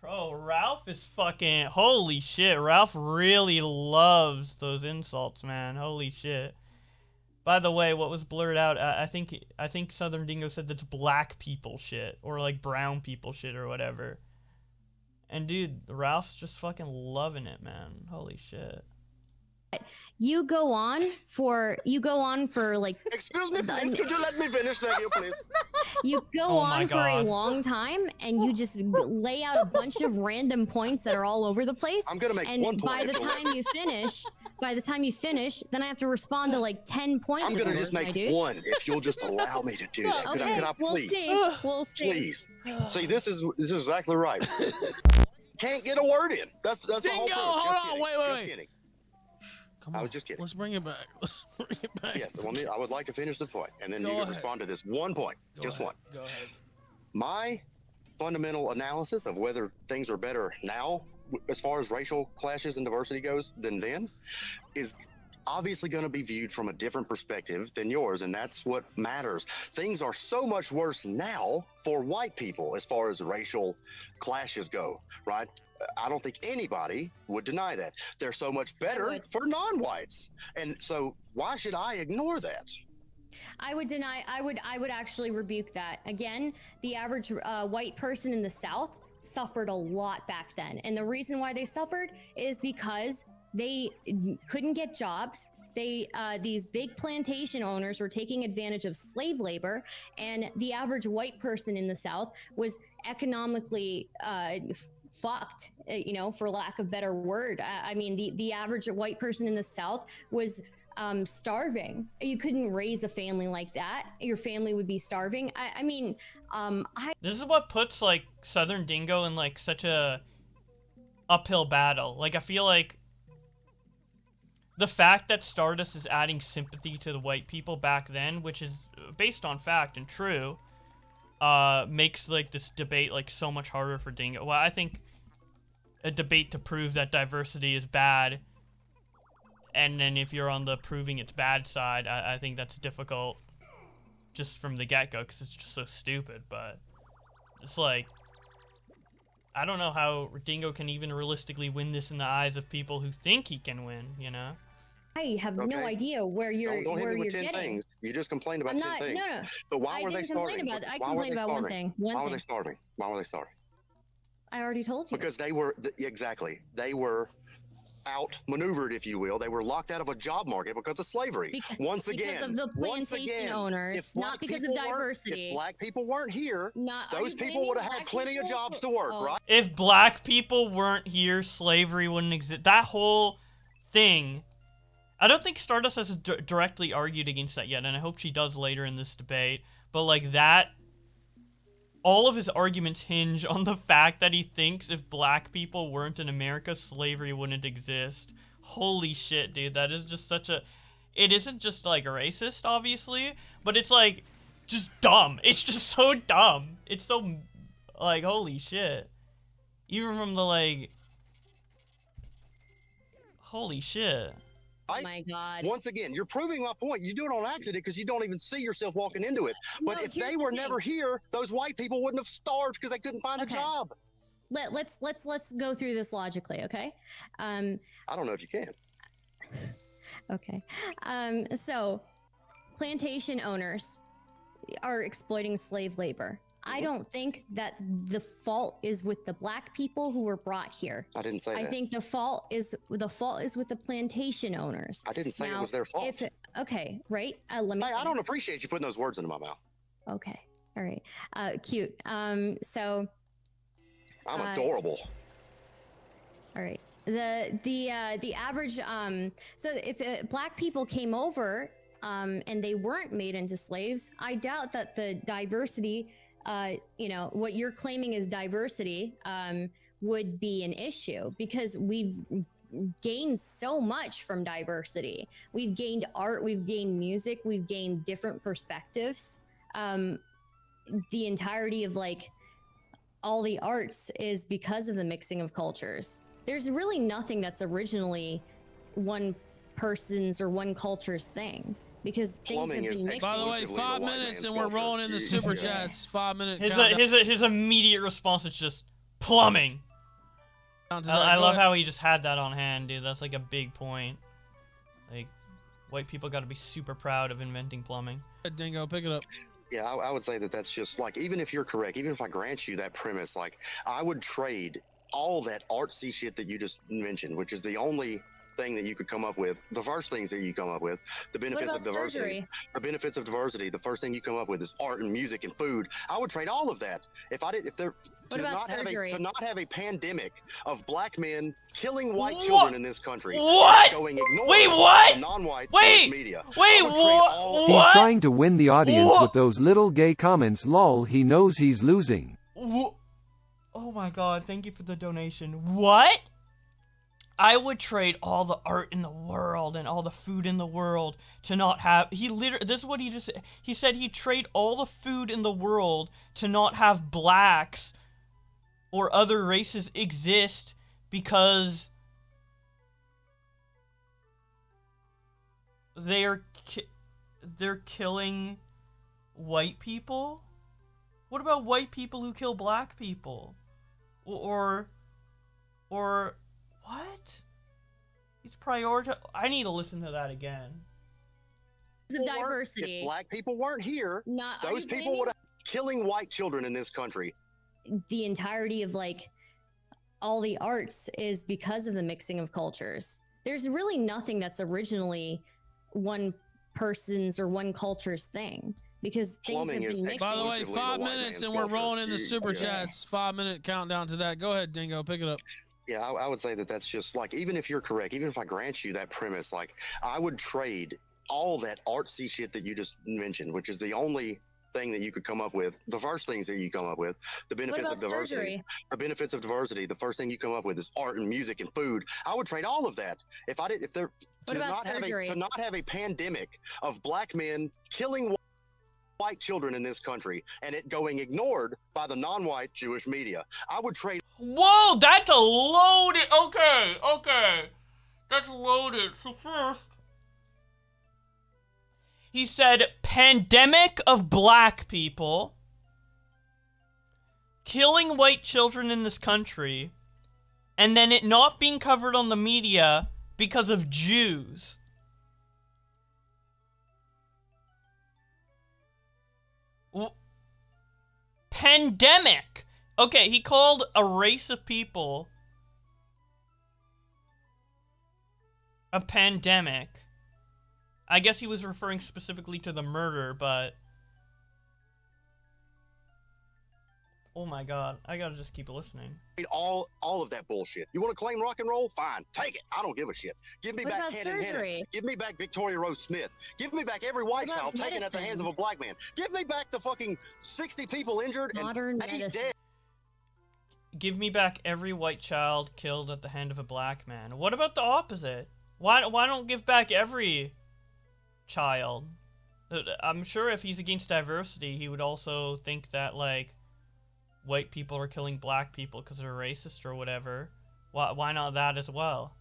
Bro, Ralph is fucking... Holy shit, Ralph really loves those insults, man. Holy shit. By the way, what was blurred out, I think Southern Dingo said that's black people shit, or like brown people shit or whatever. And dude, Ralph's just fucking loving it, man. Holy shit. You go on for like Excuse me, please. Could you let me finish? Thank you, please. you go Oh my on for a God. long time and you just lay out a bunch of random points that are all over the place. I'm gonna make and one point. by the if you'll let time you finish, then I have to respond to like 10 points. I'm of gonna yours, just my make dude. one if you'll just allow me to do that. Could Okay, I we'll please? see. We'll see. Please. See, this is exactly right. Can't get a word in. That's the whole Dingo, point. hold Just on, kidding. wait. Just kidding. Come I on, was just kidding. Let's bring it back. Let's bring it back. Yes, I would like to finish the point, and then Go you can ahead. respond to this one point. Go Just ahead. one. Go ahead. My fundamental analysis of whether things are better now, as far as racial clashes and diversity goes, than then, is obviously going to be viewed from a different perspective than yours, and that's what matters. Things are so much worse now for white people as far as racial clashes go, right? I don't think anybody would deny that. They're so much better would. for non-whites, and so why should I ignore that? I would deny. I would actually rebuke that. Again, the average white person in the South suffered a lot back then, and the reason why they suffered is because they couldn't get jobs. These big plantation owners were taking advantage of slave labor, and the average white person in the South was economically fucked, for lack of better word. I mean, the average white person in the South was starving. You couldn't raise a family like that. Your family would be starving. This is what puts like Southern Dingo in like such a uphill battle. Like I feel like the fact that Stardust is adding sympathy to the white people back then, which is based on fact and true, makes like this debate like so much harder for Dingo. Well, I think a debate to prove that diversity is bad, and then if you're on the proving it's bad side, I think that's difficult just from the get-go because it's just so stupid. But it's like, I don't know how Dingo can even realistically win this in the eyes of people who think he can win, you know? I have no Okay. idea where you're Don't hit where me you're with 10 getting. things. You just complained about I'm 10 not. things. No. But why I were they didn't complain starving? about it. I Why were complained they about one starving? thing. Why were they starving? Why were they starving? I already told you. Because they were exactly. They were outmaneuvered, if you will. They were locked out of a job market because of slavery. Once again, because of the plantation owners, if black not because of people weren't- diversity. If black people weren't here, Not, are those you people blaming would have had black plenty of people jobs for- to work, oh. right? If black people weren't here, slavery wouldn't exist. That whole thing, I don't think Stardust has directly argued against that yet, and I hope she does later in this debate. But like that, all of his arguments hinge on the fact that he thinks if black people weren't in America, slavery wouldn't exist. Holy shit, dude, that is just such a... It isn't just like racist, obviously, but it's like just dumb. It's just so dumb. It's so like, holy shit. Even from the like Holy shit. Oh my God. Once again, you're proving my point. You do it on accident because you don't even see yourself walking into it. But No, if here's they the were thing. never here, those white people wouldn't have starved because they couldn't find a Okay. job. Let's go through this logically, okay? I don't know if you can. Okay. So plantation owners are exploiting slave labor. I don't think that the fault is with the black people who were brought here. I didn't say I that. think the fault is with the plantation owners. I didn't say Now, it was their fault. Okay, right? Let me. Hey, I finish. don't appreciate you putting those words into my mouth. Okay, all right. Cute. So. I'm adorable. All right. The average. So if black people came over, and they weren't made into slaves, I doubt that the diversity. What you're claiming is diversity would be an issue because we've gained so much from diversity. We've gained art, we've gained music, we've gained different perspectives. The entirety of all the arts is because of the mixing of cultures. There's really nothing that's originally one person's or one culture's thing. Because things Plumbing have is been mixed. By the way, exclusively 5 the white minutes man's and we're culture. rolling in the super Yeah. chats. 5 minute His countdown his immediate response is just plumbing. to that. I Go love ahead. how he just had that on hand, dude. That's like a big point. Like, white people got to be super proud of inventing plumbing. Dingo, pick it up. Yeah, I would say that that's just even if you're correct, even if I grant you that premise, I would trade all that artsy shit that you just mentioned, which is the only thing that you could come up with. The first things that you come up with, the benefits about of diversity. surgery? The benefits of diversity. The first thing you come up with is art and music and food. I would trade all of that if there What about surgery? to not have a pandemic of black men killing white What? children in this country. What? Going ignored Wait, by what? the non-white Wait, Jewish media. wait, I would trade all- He's what? trying to win the audience What? with those little gay comments. Lol, he knows he's losing. Oh my god, thank you for the donation. What? I would trade all the art in the world and all the food in the world to not have. This is what he just said. He said he'd trade all the food in the world to not have blacks or other races exist because they're killing white people? What about white people who kill black people? Or what? He's prioritizing. I need to listen to that again. Of diversity. If black people weren't here, those people would have killing white children in this country. The entirety of all the arts is because of the mixing of cultures. There's really nothing that's originally one person's or one culture's thing because things Plumbing have is been mixed. By the way, exclusively 5 the white minutes man's and we're culture. rolling in the super Yeah. chats. 5 minute countdown to that. Go ahead, Dingo, pick it up. Yeah, I would say that that's just even if you're correct, even if I grant you that premise, I would trade all that artsy shit that you just mentioned, which is the only thing that you could come up with. The first things that you come up with, the benefits about of diversity. surgery? The benefits of diversity. The first thing you come up with is art and music and food. I would trade all of that if What about surgery? to not have a pandemic of black men killing white children in this country and it going ignored by the non-white Jewish media. I would trade. Whoa, that's a loaded. Okay. That's loaded. So first, he said pandemic of black people killing white children in this country, and then it not being covered on the media because of Jews. Pandemic. Okay, he called a race of people a pandemic. I guess he was referring specifically to the murder, but oh my god, I gotta just keep listening. All of that bullshit. You want to claim rock and roll? Fine, take it. I don't give a shit. Give me What back about Hannah and Hannah. surgery? Give me back Victoria Rose Smith. Give me back every white What about child taken at the hands medicine? of a black man. Give me back the fucking 60 people injured Modern and 8 medicine. dead. Give me back every white child killed at the hand of a black man. What about the opposite? Why don't give back every child? I'm sure if he's against diversity, he would also think that white people are killing black people because they're racist or whatever. Why not that as well?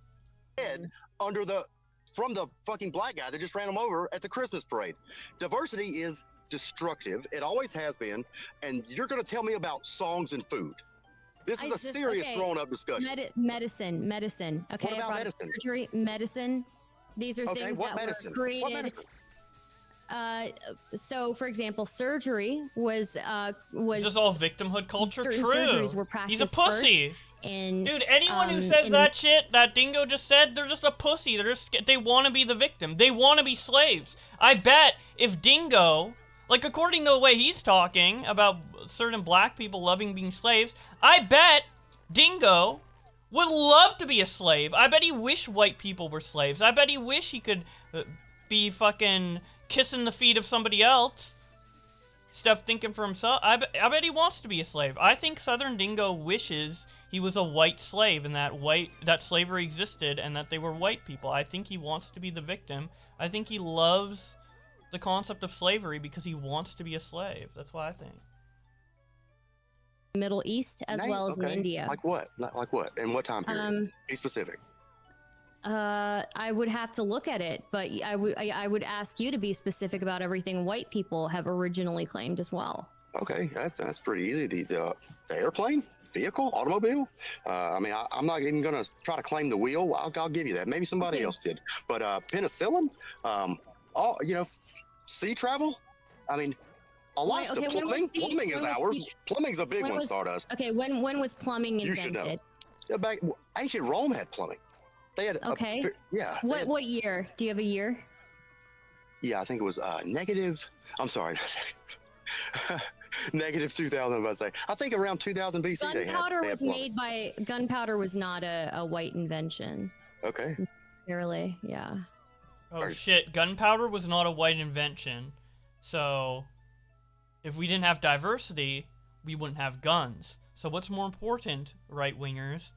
head under the from the fucking black guy that just ran him over at the Christmas parade. Diversity is destructive. It always has been. And you're going to tell me about songs and food. This is a serious grown-up discussion. Medicine. Okay, what about medicine? Surgery, medicine. These are things that were created. What medicine? So, for example, surgery was Is this all victimhood culture? certain True. surgeries were practiced He's a pussy. And dude, anyone who says that shit that Dingo just said, they're just a pussy. They want to be the victim. They want to be slaves. I bet if Dingo, like according to the way he's talking about certain black people loving being slaves, I bet Dingo would love to be a slave. I bet he wish white people were slaves. I bet he wish he could be fucking kissing the feet of somebody else. Stuff thinking for himself. I bet he wants to be a slave. I think Southern Dingo wishes he was a white slave and that slavery existed and that they were white people. I think he wants to be the victim. I think he loves the concept of slavery because he wants to be a slave. That's what I think. Middle East as well as in India. Like what? Like what? In what time period? Be specific. I would have to look at it, but I would ask you to be specific about everything white people have originally claimed as well. Okay, that's pretty easy. The airplane, vehicle, automobile. I mean, I'm not even gonna try to claim the wheel. I'll give you that. Maybe somebody else did. But penicillin, sea travel. I mean, a lot of plumbing. Plumbing is ours. Plumbing's a big one, Stardust. Okay, when was plumbing invented? You should know. Back ancient Rome had plumbing. They had yeah. What year? Do you have a year? Yeah, I think it was negative. I'm sorry, negative 2000. I'm about to say. I think around 2000 BC. Gunpowder was not a white invention. Okay. Really, yeah. Oh shit! Gunpowder was not a white invention, so if we didn't have diversity, we wouldn't have guns. So what's more important, right wingers?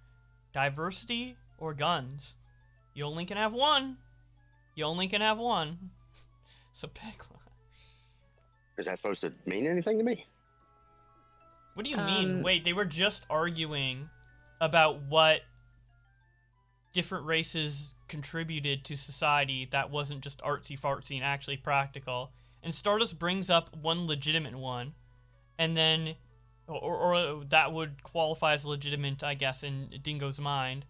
Diversity or guns? You only can have one. You only can have one. So pick one. Is that supposed to mean anything to me? What do you mean? Wait, they were just arguing about what different races contributed to society that wasn't just artsy-fartsy and actually practical. And Stardust brings up one legitimate one, and then, or that would qualify as legitimate, I guess, in Dingo's mind.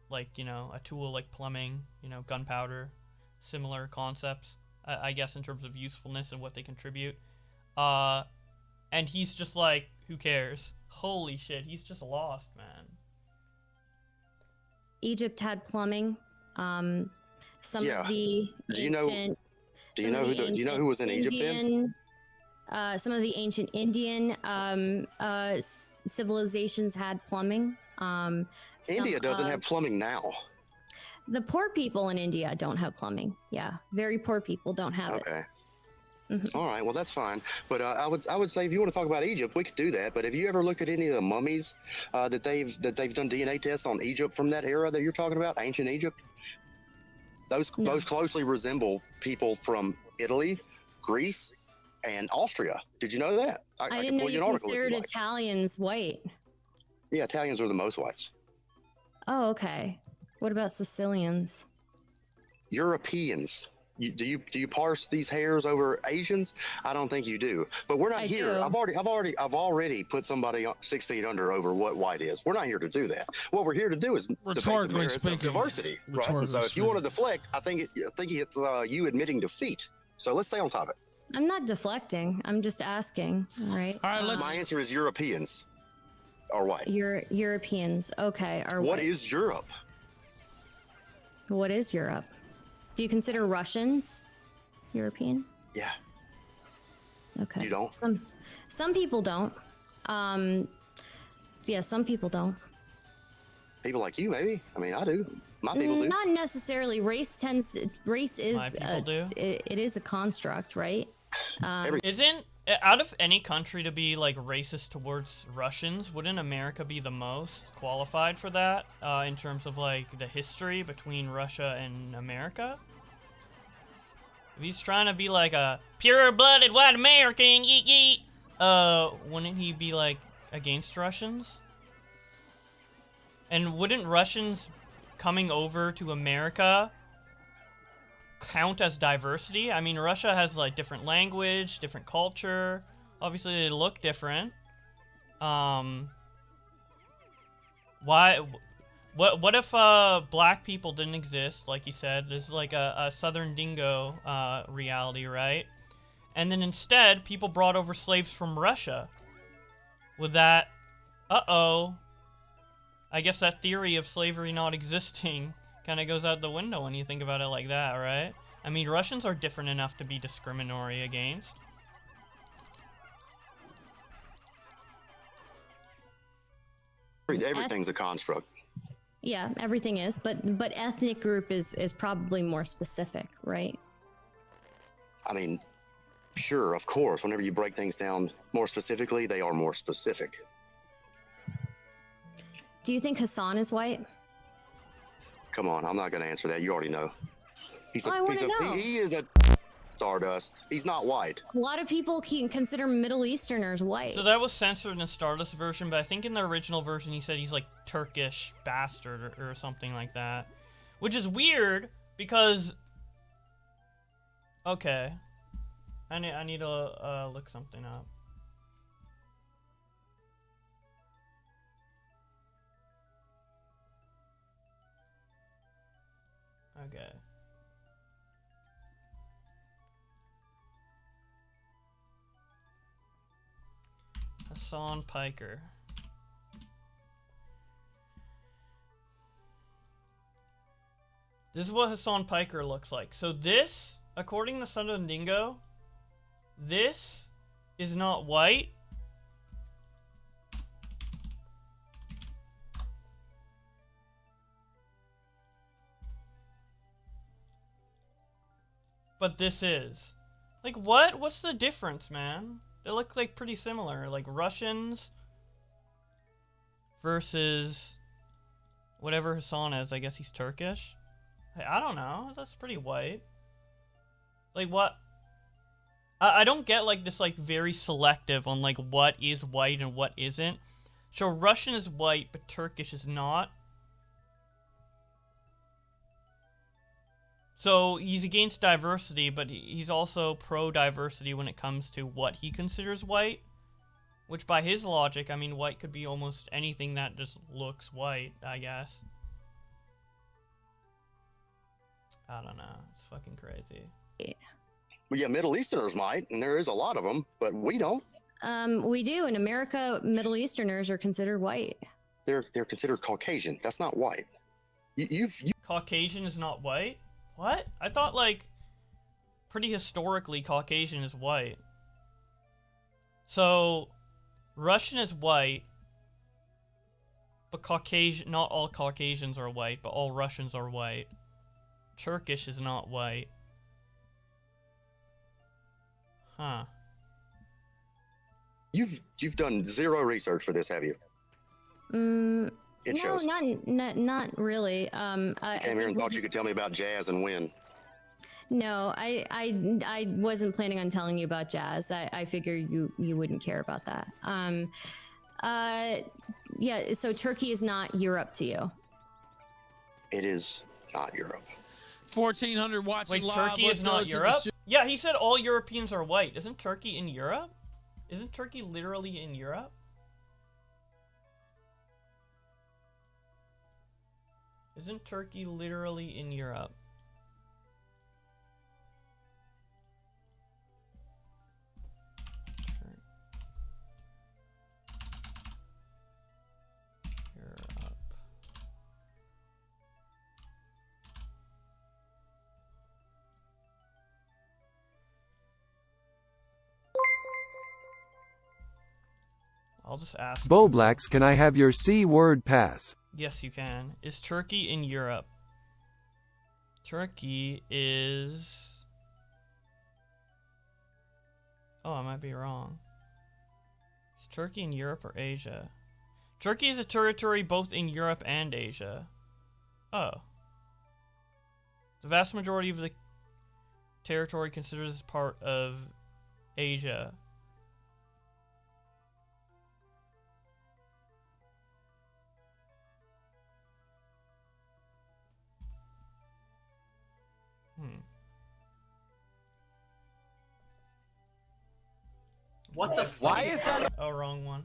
Like, a tool like plumbing, gunpowder, similar concepts, I guess, in terms of usefulness and what they contribute. And he's just like, who cares? Holy shit, he's just lost, man. Egypt had plumbing. Some of the do you know who was in Egypt then? Some of the ancient Indian civilizations had plumbing. India doesn't have plumbing now. The poor people in India don't have plumbing. Yeah, very poor people don't have it. Okay. Mm-hmm. All right, well that's fine. But I would say if you want to talk about Egypt, we could do that. But have you ever looked at any of the mummies that they've done DNA tests on Egypt from that era that you're talking about, ancient Egypt? Those closely resemble people from Italy, Greece, and Austria. Did you know that? I didn't know you considered Italians white. Yeah, Italians are the most whites. Oh, okay. What about Sicilians? Europeans. Do you parse these hairs over Asians? I don't think you do. But we're not here. Do. I've already put somebody 6 feet under over what white is. We're not here to do that. What we're here to do is debate the merits of diversity. Right? So if you want to deflect, I think it's you admitting defeat. So let's stay on topic. I'm not deflecting. I'm just asking. All right. My answer is Europeans are white. Europeans. Okay. Are white. What is Europe? What is Europe? Do you consider Russians European? Yeah. Okay. You don't? Some people don't. Yeah, some people don't. People like you, maybe. I mean, I do. My people do. Not necessarily. Race is My people do. It is a construct, right? Isn't out of any country to be like racist towards Russians, wouldn't America be the most qualified for that in terms of like the history between Russia and America? If he's trying to be like a pure-blooded white American, yeet yeet, wouldn't he be like against Russians? And wouldn't Russians coming over to America count as diversity? I mean, Russia has like different language, different culture. Obviously, they look different. Why? What if black people didn't exist? Like you said, this is like a southern dingo reality, right? And then instead, people brought over slaves from Russia. Would that? I guess that theory of slavery not existing kind of goes out the window when you think about it like that, right? I mean, Russians are different enough to be discriminatory against. Everything's a construct. Yeah, everything is, but ethnic group is probably more specific, right? I mean, sure, of course. Whenever you break things down more specifically, they are more specific. Do you think Hassan is white? Come on, I'm not going to answer that. You already know. I want to know. He is a stardust. He's not white. A lot of people can consider Middle Easterners white. So that was censored in the Stardust version, but I think in the original version he said he's like Turkish bastard or something like that. Which is weird because... Okay. I need to look something up. Okay. Hassan Piker. This is what Hassan Piker looks like. So this, according to Southern Dingo, this is not white. But this is. Like, what? What's the difference, man? They look, like, pretty similar. Like, Russians versus whatever Hassan is. I guess he's Turkish. Hey, I don't know. That's pretty white. Like, what? I don't get, like, this, like, very selective on, like, what is white and what isn't. So, Russian is white, but Turkish is not. So he's against diversity, but he's also pro-diversity when it comes to what he considers white. Which by his logic, I mean, white could be almost anything that just looks white, I guess. I don't know. It's fucking crazy. Well, yeah, Middle Easterners might, and there is a lot of them, but we don't. We do. In America, Middle Easterners are considered white. They're considered Caucasian. That's not white. Caucasian is not white? What? I thought, like, pretty historically, Caucasian is white. So, Russian is white, but Caucasian, not all Caucasians are white, but all Russians are white. Turkish is not white. Huh. You've done zero research for this, have you? It shows. Not really. I came here and thought you could tell me about jazz and when. No, I wasn't planning on telling you about jazz. I figured you wouldn't care about that. Yeah. So Turkey is not Europe to you. It is not Europe. 1,400 watching Wait, live. Turkey is not Europe? Yeah, he said all Europeans are white. Isn't Turkey in Europe? Isn't Turkey literally in Europe? Isn't Turkey literally in Europe? Europe. I'll just ask. Boblax, can I have your C-word pass? Yes, you can. Is Turkey in Europe? Turkey is... Oh, I might be wrong. Is Turkey in Europe or Asia? Turkey is a territory both in Europe and Asia. Oh. The vast majority of the territory considered as part of Asia. What the? Why is that? Oh, wrong one.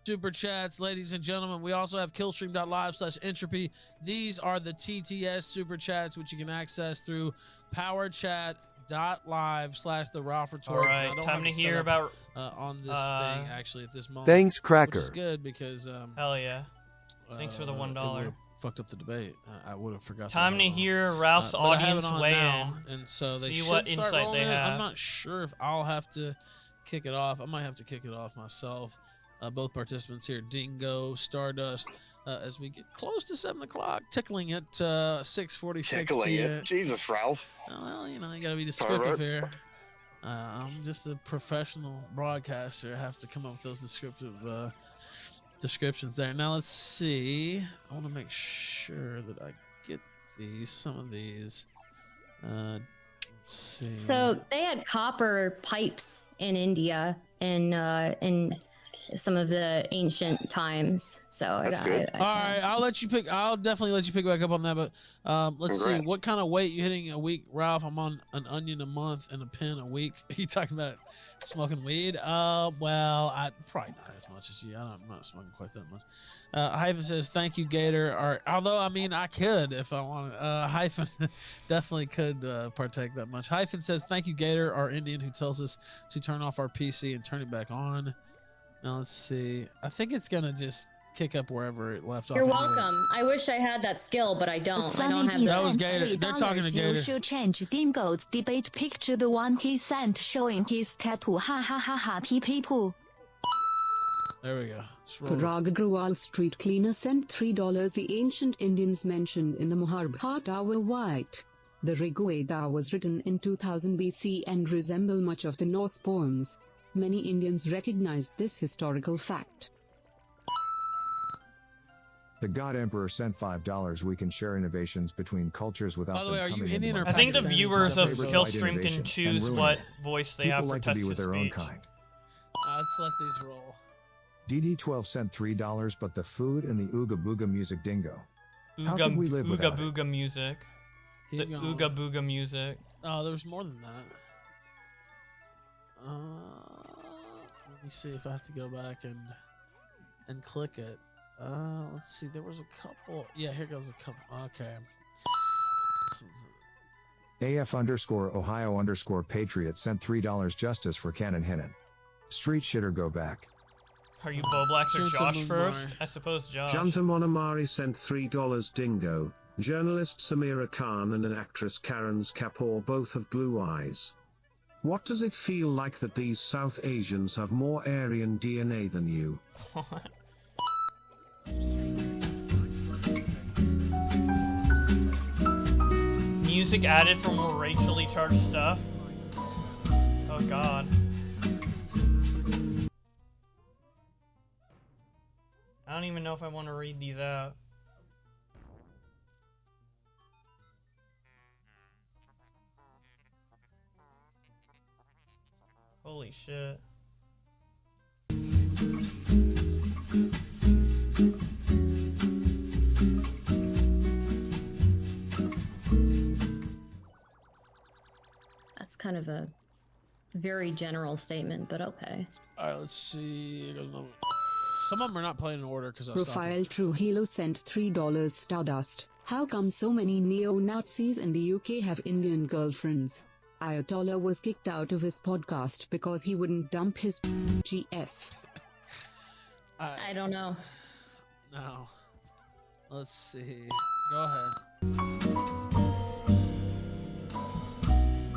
Super chats, ladies and gentlemen. We also have killstream.live/entropy. These are the TTS super chats, which you can access through powerchat.live/the Ralph Retort. All right, time to hear about on this thing actually at this moment. Thanks, Cracker. Which is good because hell yeah. Thanks for the $1. Fucked up the debate. I would have forgot. Time to hear Ralph's audience weigh in, and so they see should what start insight rolling they in. have. I'm not sure if I'll have to kick it off. I might have to kick it off myself. Both participants here, Dingo, Stardust, as we get close to 7 o'clock, tickling at 6:46 Tickling p.m. it. Jesus, Ralph. Well, you know, you gotta be descriptive here. I'm just a professional broadcaster. I have to come up with those descriptive descriptions there. Now let's see. I want to make sure that I get some of these. Let's see. So they had copper pipes in India in some of the ancient times. So That's good. All right, I'll let you pick. I'll definitely let you pick back up on that. But let's see. What kind of weight you hitting a week, Ralph? I'm on an onion a month and a pen a week. Are you talking about smoking weed? Well, I probably not as much as you. I'm not smoking quite that much. Hyphen says, "Thank you, Gator." Although I mean, I could if I wanted. Hyphen definitely could partake that much. Hyphen says, "Thank you, Gator," our Indian who tells us to turn off our PC and turn it back on. Now let's see. I think it's gonna just kick up wherever it left off. You're anyway. welcome. I wish I had that skill, but I don't. I don't have That was Gator. They're talking to Gator. You should change Dingo's debate picture, the one he sent showing his tattoo. Ha ha ha ha. People. There we go. Parag Agrawal street cleaner sent $3. The ancient Indians mentioned in the Mahabharata were white. The Rigveda was written in 2000 BC and resemble much of the Norse poems. Many Indians recognized this historical fact. The God Emperor sent $5. We can share innovations between cultures without By the way, them are you coming Indian into or my I think the country. viewers of Favorite Killstream innovation can and choose ruin what it. voice they People have for like to be text with to their own speech. kind. Let's let these roll. DD12 sent $3, but the food and the Ooga Booga music dingo. How Ooga, could we live ooga without it? booga music. The Keep going. ooga booga music. Oh, there was more than that. Let me see if I have to go back and click it. Let's see. There was a couple. Yeah, here goes a couple. Okay. This one's AF_Ohio_Patriot sent $3 justice for Cannon Hinnon. Street shitter go back. Are you Boblax or Shoot Josh some first? more. I suppose Josh. Janta Monamari sent $3. Dingo. Journalist Samira Khan and an actress Karen's Kapoor both have blue eyes. What does it feel like that these South Asians have more Aryan DNA than you? Music added for more racially charged stuff. Oh god. I don't even know if I want to read these out. Holy shit. That's kind of a very general statement, but okay. All right, let's see. Here goes another. Some of them are not playing in order because I stopped. Profile Trujillo sent $3. Stardust. How come so many neo-Nazis in the UK have Indian girlfriends? Ayatollah was kicked out of his podcast because he wouldn't dump his GF. I don't know. No. Let's see. Go ahead.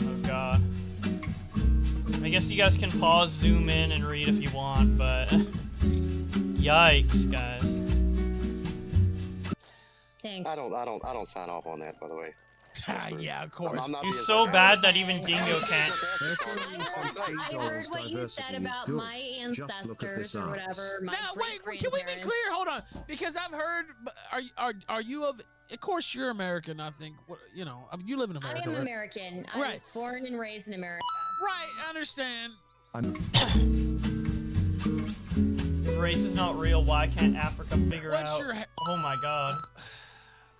Oh god. I guess you guys can pause, zoom in, and read if you want, but yikes, guys. Thanks. I don't sign off on that, by the way. Yeah, of course. I'm not You're being so sarcastic. bad that even Dingo can't. I heard what you said about my ancestors or whatever. My Now, wait, can we be clear? Hold on, because I've heard. Are you of course, you're American. I think. You know, I mean, you live in America. I am right? American. I Right. was born and raised in America. Right, I understand. If race is not real, why can't Africa figure What's out? your Oh my god.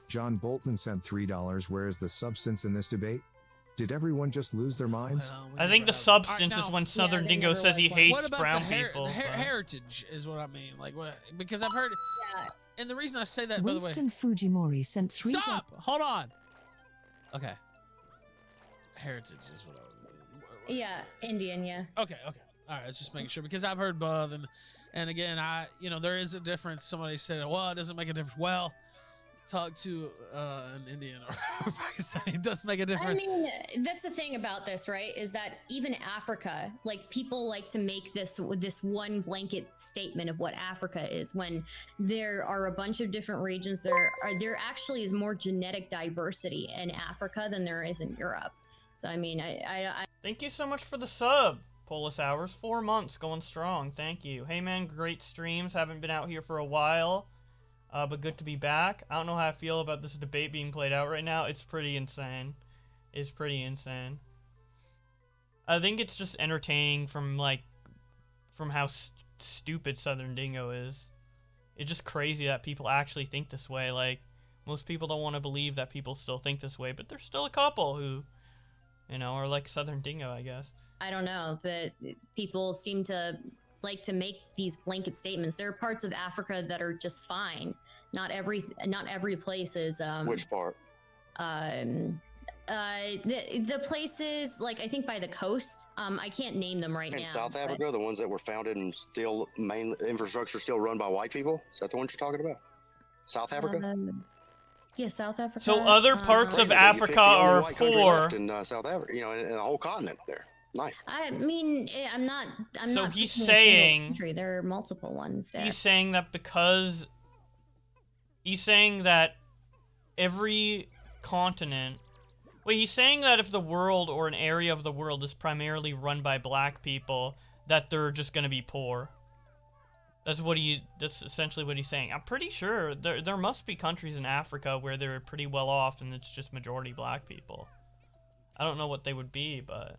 John Bolton sent $3. Where is the substance in this debate? Did everyone just lose their minds? Well, we I think never the have- substance All right, is now, when Southern there Dingo never says he was one. hates what about brown the, people. but- heritage is what I mean. Like, what? Because I've heard, Yeah. and the reason I say that, by the way, Winston Fujimori sent $3. stop. Hold on. Okay. Heritage is what I. Yeah, Indian, yeah. Okay. All right. Let's just making sure because I've heard both, and again, there is a difference. Somebody said, well, it doesn't make a difference. Well, talk to an Indian or Pakistani. It does make a I difference. mean, that's the thing about this, right? Is that even Africa, like people like to make this one blanket statement of what Africa is, when there are a bunch of different regions. There actually is more genetic diversity in Africa than there is in Europe. So I mean, I Thank you so much for the sub. Polis Hours, 4 months, going strong. Thank you. Hey man, great streams. Haven't been out here for a while, but good to be back. I don't know how I feel about this debate being played out right now. It's pretty insane. It's pretty insane. I think it's just entertaining from how stupid Southern Dingo is. It's just crazy that people actually think this way. Like, most people don't want to believe that people still think this way, but there's still a couple who, are like Southern Dingo, I guess. I don't know, that people seem to like to make these blanket statements. There are parts of Africa that are just fine. Not every place is. Which part? The places, like I think by the coast. I can't name them right In now. South but- Africa, the ones that were founded and still main infrastructure still run by white people. Is that the ones you're talking about? South Africa. Yeah, South Africa. So other parts of Crazy that you picked Africa the only are white country poor. left in South Africa, in the whole continent there. Nice. I mean, I'm not. So not he's picking a single saying- country. There are multiple ones there. He's saying that every continent. Wait, he's saying that if the world or an area of the world is primarily run by black people, that they're just gonna be poor. That's essentially what he's saying. I'm pretty sure there must be countries in Africa where they're pretty well off and it's just majority black people. I don't know what they would be, but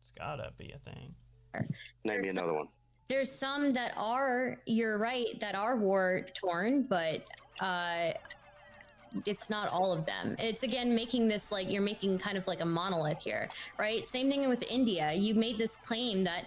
it's gotta be a thing. Name me another one. There's some that are. You're right. That are war torn, but it's not all of them. It's again making this like you're making kind of like a monolith here, right? Same thing with India. You made this claim that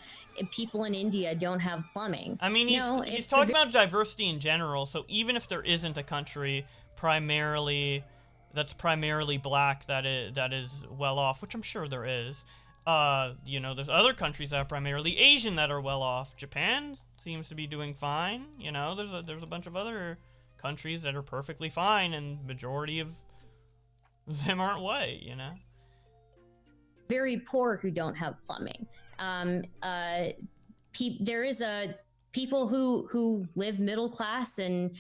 people in India don't have plumbing. I mean, he's talking about diversity in general. So even if there isn't a country that's primarily black that is well off, which I'm sure there is. There's other countries that are primarily Asian that are well off. Japan seems to be doing fine. There's a bunch of other countries that are perfectly fine, and majority of them aren't white. Very poor who don't have plumbing. There is a people who live middle class and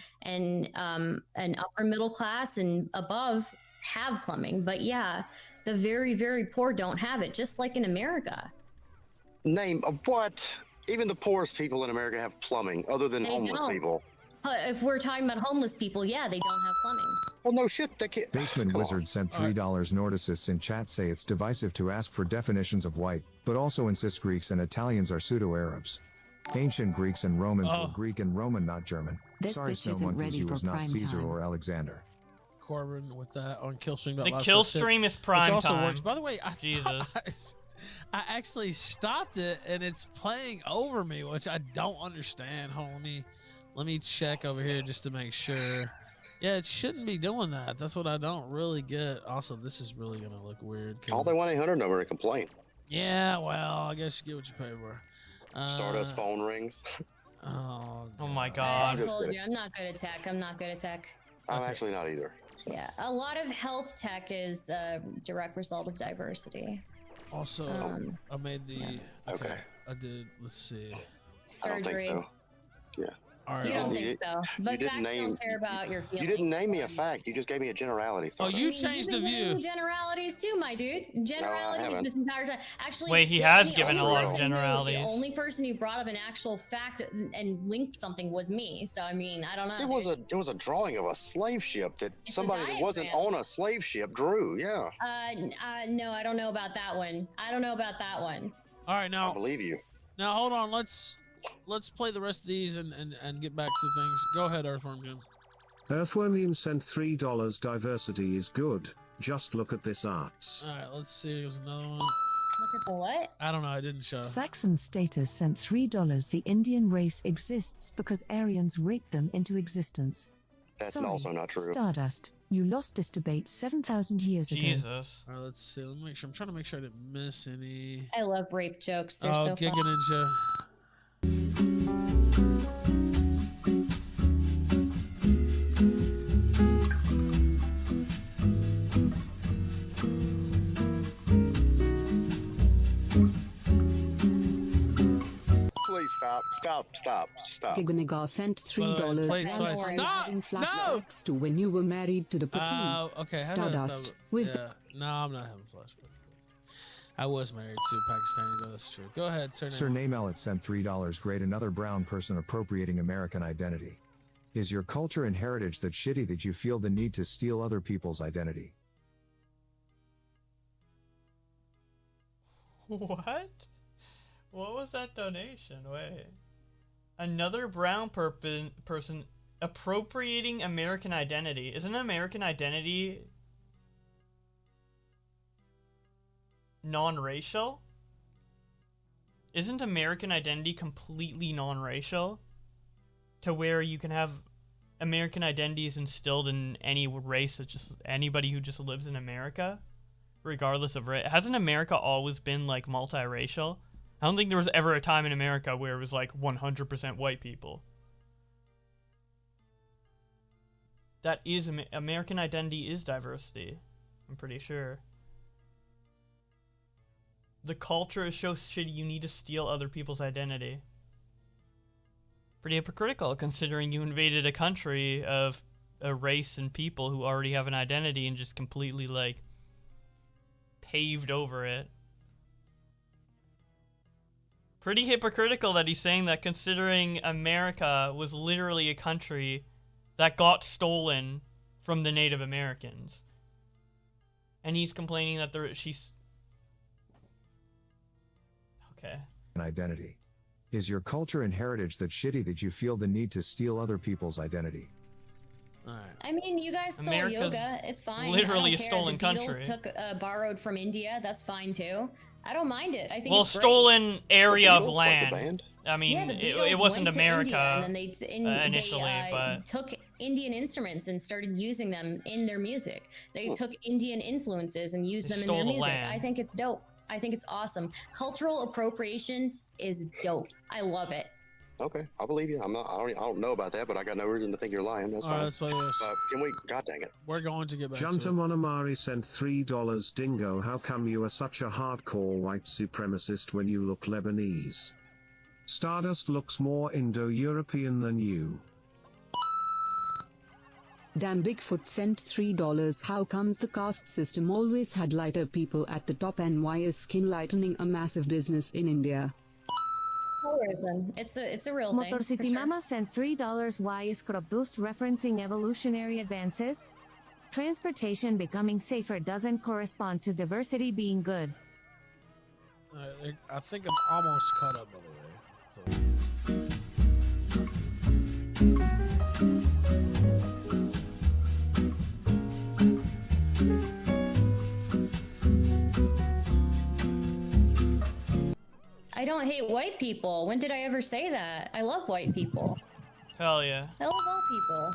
upper middle class and above have plumbing, but yeah, the very, very poor don't have it, just like in America. Name what? Even the poorest people in America have plumbing, other than They homeless don't. people. If we're talking about homeless people, yeah, they don't have plumbing. Well, no shit. They can't. Baseman Come Wizard on. sent $3. Nordicis in chat say it's divisive to ask for definitions of white, but also insist Greeks and Italians are pseudo-Arabs. Ancient Greeks and Romans were Greek and Roman, not German. This Sorry, bitch Snow isn't Monkeys, ready you for was not prime Caesar time. or Alexander. Corbin with that on Killstream. The kill stream is prime which also time. works. By the way, Jesus. I actually stopped it and it's playing over me, which I don't understand. Hold on, let me check over here just to make sure. Yeah, it shouldn't be doing that. That's what I don't really get. Also, this is really gonna look weird. Call the 1-800 number and complain. Yeah, well, I guess you get what you pay for. Stardust phone rings. Oh my I God. told you, I'm not good at tech. I'm actually not either. Yeah, a lot of health tech is a direct result of diversity. Also, I made the. Okay. I did. Let's see. Surgery. I don't think so. Yeah. All right. You don't think so, but you didn't facts name. don't care about your feelings. You didn't name me a fact. You just gave me a generality. Oh, you You've changed the been giving view. generalities too, my dude. Generalities haven't. this entire time. Actually, Wait, he the has only given a lot of person generalities. The only person who brought up an actual fact and linked something was me. So I mean, I don't know. It was a drawing of a slave ship that It's a somebody that wasn't diagram. on a slave ship drew. Yeah. No, I don't know about that one. All right, now. I believe you. Now hold on. Let's play the rest of these and get back to things. Go ahead, Earthworm Jim. Earthwormian sent $3. Diversity is good. Just look at this arts. All right, let's see. There's another one. Look at the what? I don't know. I didn't show. Saxon Status sent $3. The Indian race exists because Aryans raped them into existence. That's Sorry, also not true. Stardust, you lost this debate 7,000 years ago. Jesus. All right, let's see. Let me make sure. I'm trying to make sure I didn't miss any. I love rape jokes. They're Oh, so Giga fun. Ninja. Please stop. Giganaga sent $3. Play it twice. Stop! No! Flashbacks to when you were married to the Pikmin. Okay. How do I Stardust. stop it? With Yeah. No, I'm not having flashbacks. I was married to a Pakistani, though. That's true. Go ahead, surname. Surname Elliot sent $3. Great, another brown person appropriating American identity. Is your culture and heritage that shitty that you feel the need to steal other people's identity? What? What was that donation? Wait. Another brown person appropriating American identity. Isn't American identity non-racial? Isn't American identity completely non-racial? To where you can have American identities instilled in any race, it's just anybody who just lives in America, regardless of race. Hasn't America always been like multiracial? I don't think there was ever a time in America where it was like 100% white people. That is American identity is diversity. I'm pretty sure. The culture is so shitty you need to steal other people's identity. Pretty hypocritical considering you invaded a country of a race and people who already have an identity and just completely like paved over it. Pretty hypocritical that he's saying that considering America was literally a country that got stolen from the Native Americans. And he's complaining that she's... Okay. An identity. Is your culture and heritage that shitty that you feel the need to steal other people's identity? Alright. I mean, you guys stole America's yoga. It's fine. literally I a don't care. stolen the Beatles country. took borrowed from India. That's fine too. I don't mind it. I think Well, it's great. stolen area of Beatles, like the land. band? I mean, Yeah, the Beatles it wasn't went to America India, and then they initially, but took Indian instruments and started using them in their music. They Hmm. took Indian influences and used They them in stole their the music. land. I think it's dope. I think it's awesome. Cultural appropriation is dope. I love it. Okay, I believe you. I don't know about that, but I got no reason to think you're lying. That's All right, fine. let's play this. Can we? God dang it! We're going to get back Junta to it. Monomari sent $3. Dingo, how come you are such a hardcore white supremacist when you look Lebanese? Stardust looks more Indo-European than you. Damn Bigfoot sent $3. How comes the caste system always had lighter people at the top, and why is skin lightening a massive business in India? Colorism. It's a real thing. Motor for City sure. Mama sent $3. Why is crop dust referencing evolutionary advances? Transportation becoming safer doesn't correspond to diversity being good. I think I'm almost caught up, by the way. I don't hate white people. When did I ever say that? I love white people. hell yeah. I love all people.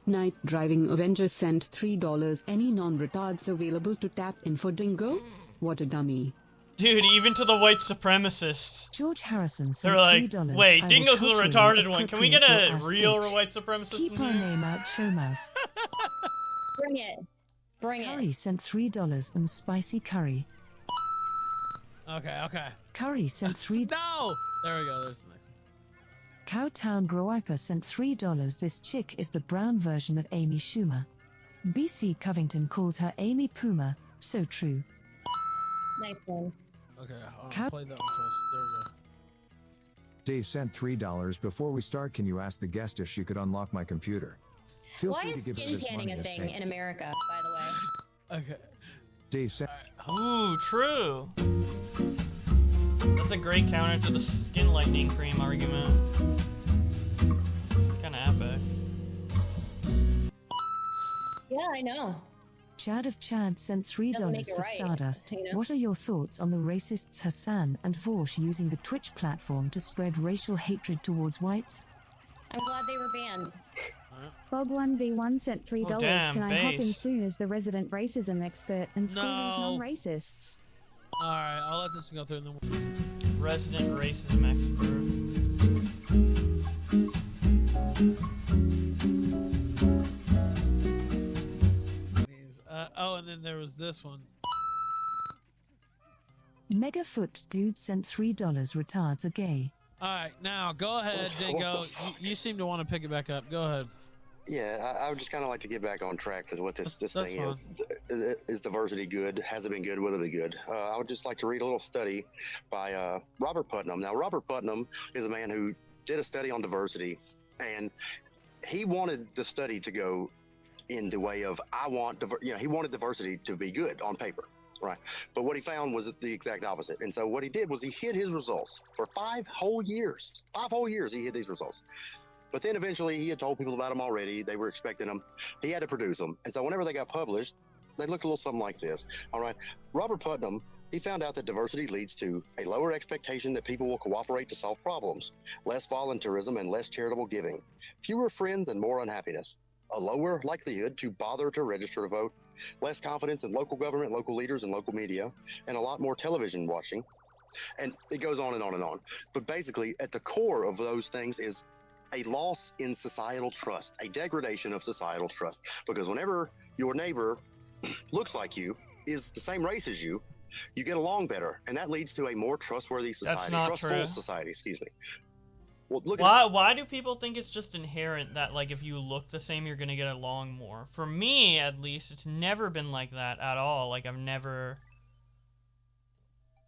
Night Driving Avenger sent $3. Any non-retards available to tap in for Dingo? What a dummy. Dude, even to the white supremacists. George Harrison sent They're like, $3. wait, I will Dingo's the culturally retarded one. Can we get appropriate a your ass real bitch. white supremacist Keep in her here? name out, showmouth. Bring it. Bring it. Curry sent $3. Spicy curry. Okay. Curry sent $3. No! There we go. There's the next one. Cowtown Growiper sent $3. This chick is the brown version of Amy Schumer. BC Covington calls her Amy Puma. So true. Nice one. Okay, I'll play that one twice. There we go. Dave sent $3. Before we start, can you ask the guest if she could unlock my computer? Feel Why free is to give us skin this tanning money a as thing payment. in America, by the way? Okay. Dave sent. Ooh, true. That's a great counter to the skin lightening cream argument. Kinda epic. Yeah, I know. Chad of Chad sent $3 Doesn't make it for right, Stardust. you know? What are your thoughts on the racists Hassan and Vorsh using the Twitch platform to spread racial hatred towards whites? I'm glad they were banned. Bob1v1 sent $3. Oh, damn, Can I hop in based. soon as the resident racism expert and school these No. non-racists? All right, I'll let this go through and then Resident racism expert. oh, and then there was this one. Megafoot Dude sent $3. Retards are gay. All right, now go ahead, Dingo. You seem to want to pick it back up. Go ahead. Yeah, I would just kind of like to get back on track with what this That's thing is. Is diversity good? Has it been good? Will it be good? I would just like to read a little study by Robert Putnam. Now, Robert Putnam is a man who did a study on diversity, and he wanted the study to go in the way of he wanted diversity to be good on paper. Right. But what he found was the exact opposite. And so what he did was he hid his results for 5 whole years. 5 whole years he hid these results. But then eventually he had told people about them already. They were expecting them. He had to produce them. And so whenever they got published, they looked a little something like this. All right. Robert Putnam, he found out that diversity leads to a lower expectation that people will cooperate to solve problems, less volunteerism and less charitable giving, fewer friends and more unhappiness, a lower likelihood to bother to register to vote, less confidence in local government, local leaders, and local media, and a lot more television watching. And it goes on and on and on. But basically, at the core of those things is a loss in societal trust, a degradation of societal trust. Because whenever your neighbor looks like you, is the same race as you, you get along better. And that leads to a more trustworthy society. That's not trustful true. society, excuse me. Well, look Why do people think it's just inherent that, like, if you look the same, you're gonna get along more? For me, at least, it's never been like that at all. Like, I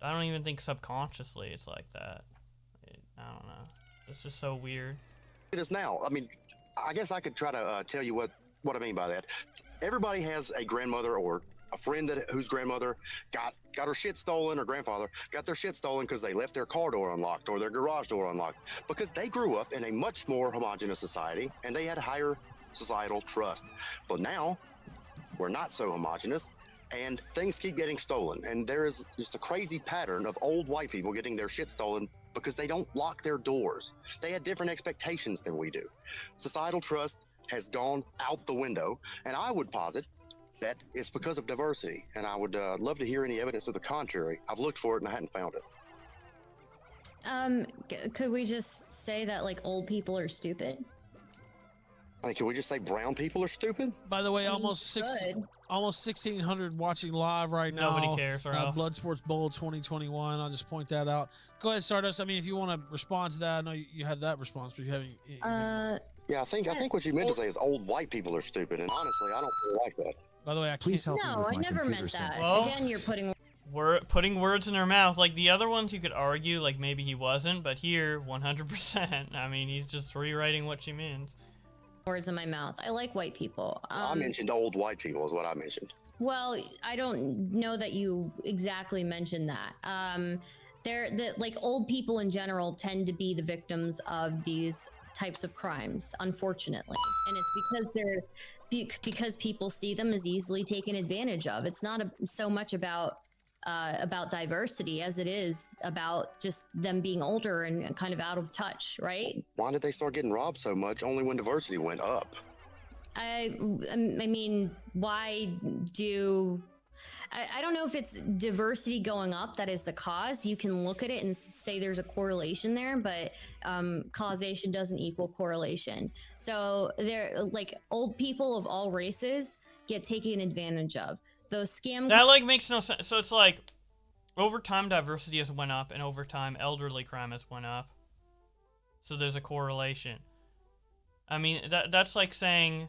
don't even think subconsciously it's like that. I don't know. It's just so weird. It is now. I mean, I guess I could try to tell you what I mean by that. Everybody has a grandmother or a friend whose grandmother got her shit stolen, or grandfather got their shit stolen because they left their car door unlocked or their garage door unlocked, because they grew up in a much more homogenous society and they had higher societal trust. But now we're not so homogenous and things keep getting stolen. And there is just a crazy pattern of old white people getting their shit stolen because they don't lock their doors. They had different expectations than we do. Societal trust has gone out the window, and I would posit that it's because of diversity, and I would love to hear any evidence of the contrary. I've looked for it and I hadn't found it. Could we just say that, like, old people are stupid? I mean, can we just say brown people are stupid? By the way, almost 1,600 watching live right now. Nobody cares, Ralph. Blood Sports Bowl 2021. I'll just point that out. Go ahead, Stardust. I mean, if you want to respond to that, I know you had that response, but you haven't. Yeah, I think what you meant to say is old white people are stupid, and honestly, I don't really like that. By the way, I Please help me No, with I my never computer meant that. sync. Well, Again, you're putting We're putting words in their mouth. Like, the other ones you could argue, like, maybe he wasn't, but here, 100%. I mean, he's just rewriting what she means. words in my mouth. I like white people. I mentioned old white people is what I mentioned. Well, I don't know that you exactly mentioned that. Like old people in general tend to be the victims of these types of crimes, unfortunately, and it's because people see them as easily taken advantage of. It's not so much about diversity as it is about just them being older and kind of out of touch, right? Why did they start getting robbed so much only when diversity went up? I mean, why do... I don't know if it's diversity going up that is the cause. You can look at it and say there's a correlation there, but causation doesn't equal correlation. So they're like old people of all races get taken advantage of. Those scam... That like makes no sense. So it's like over time diversity has went up and over time elderly crime has went up. So there's a correlation. I mean, that's like saying,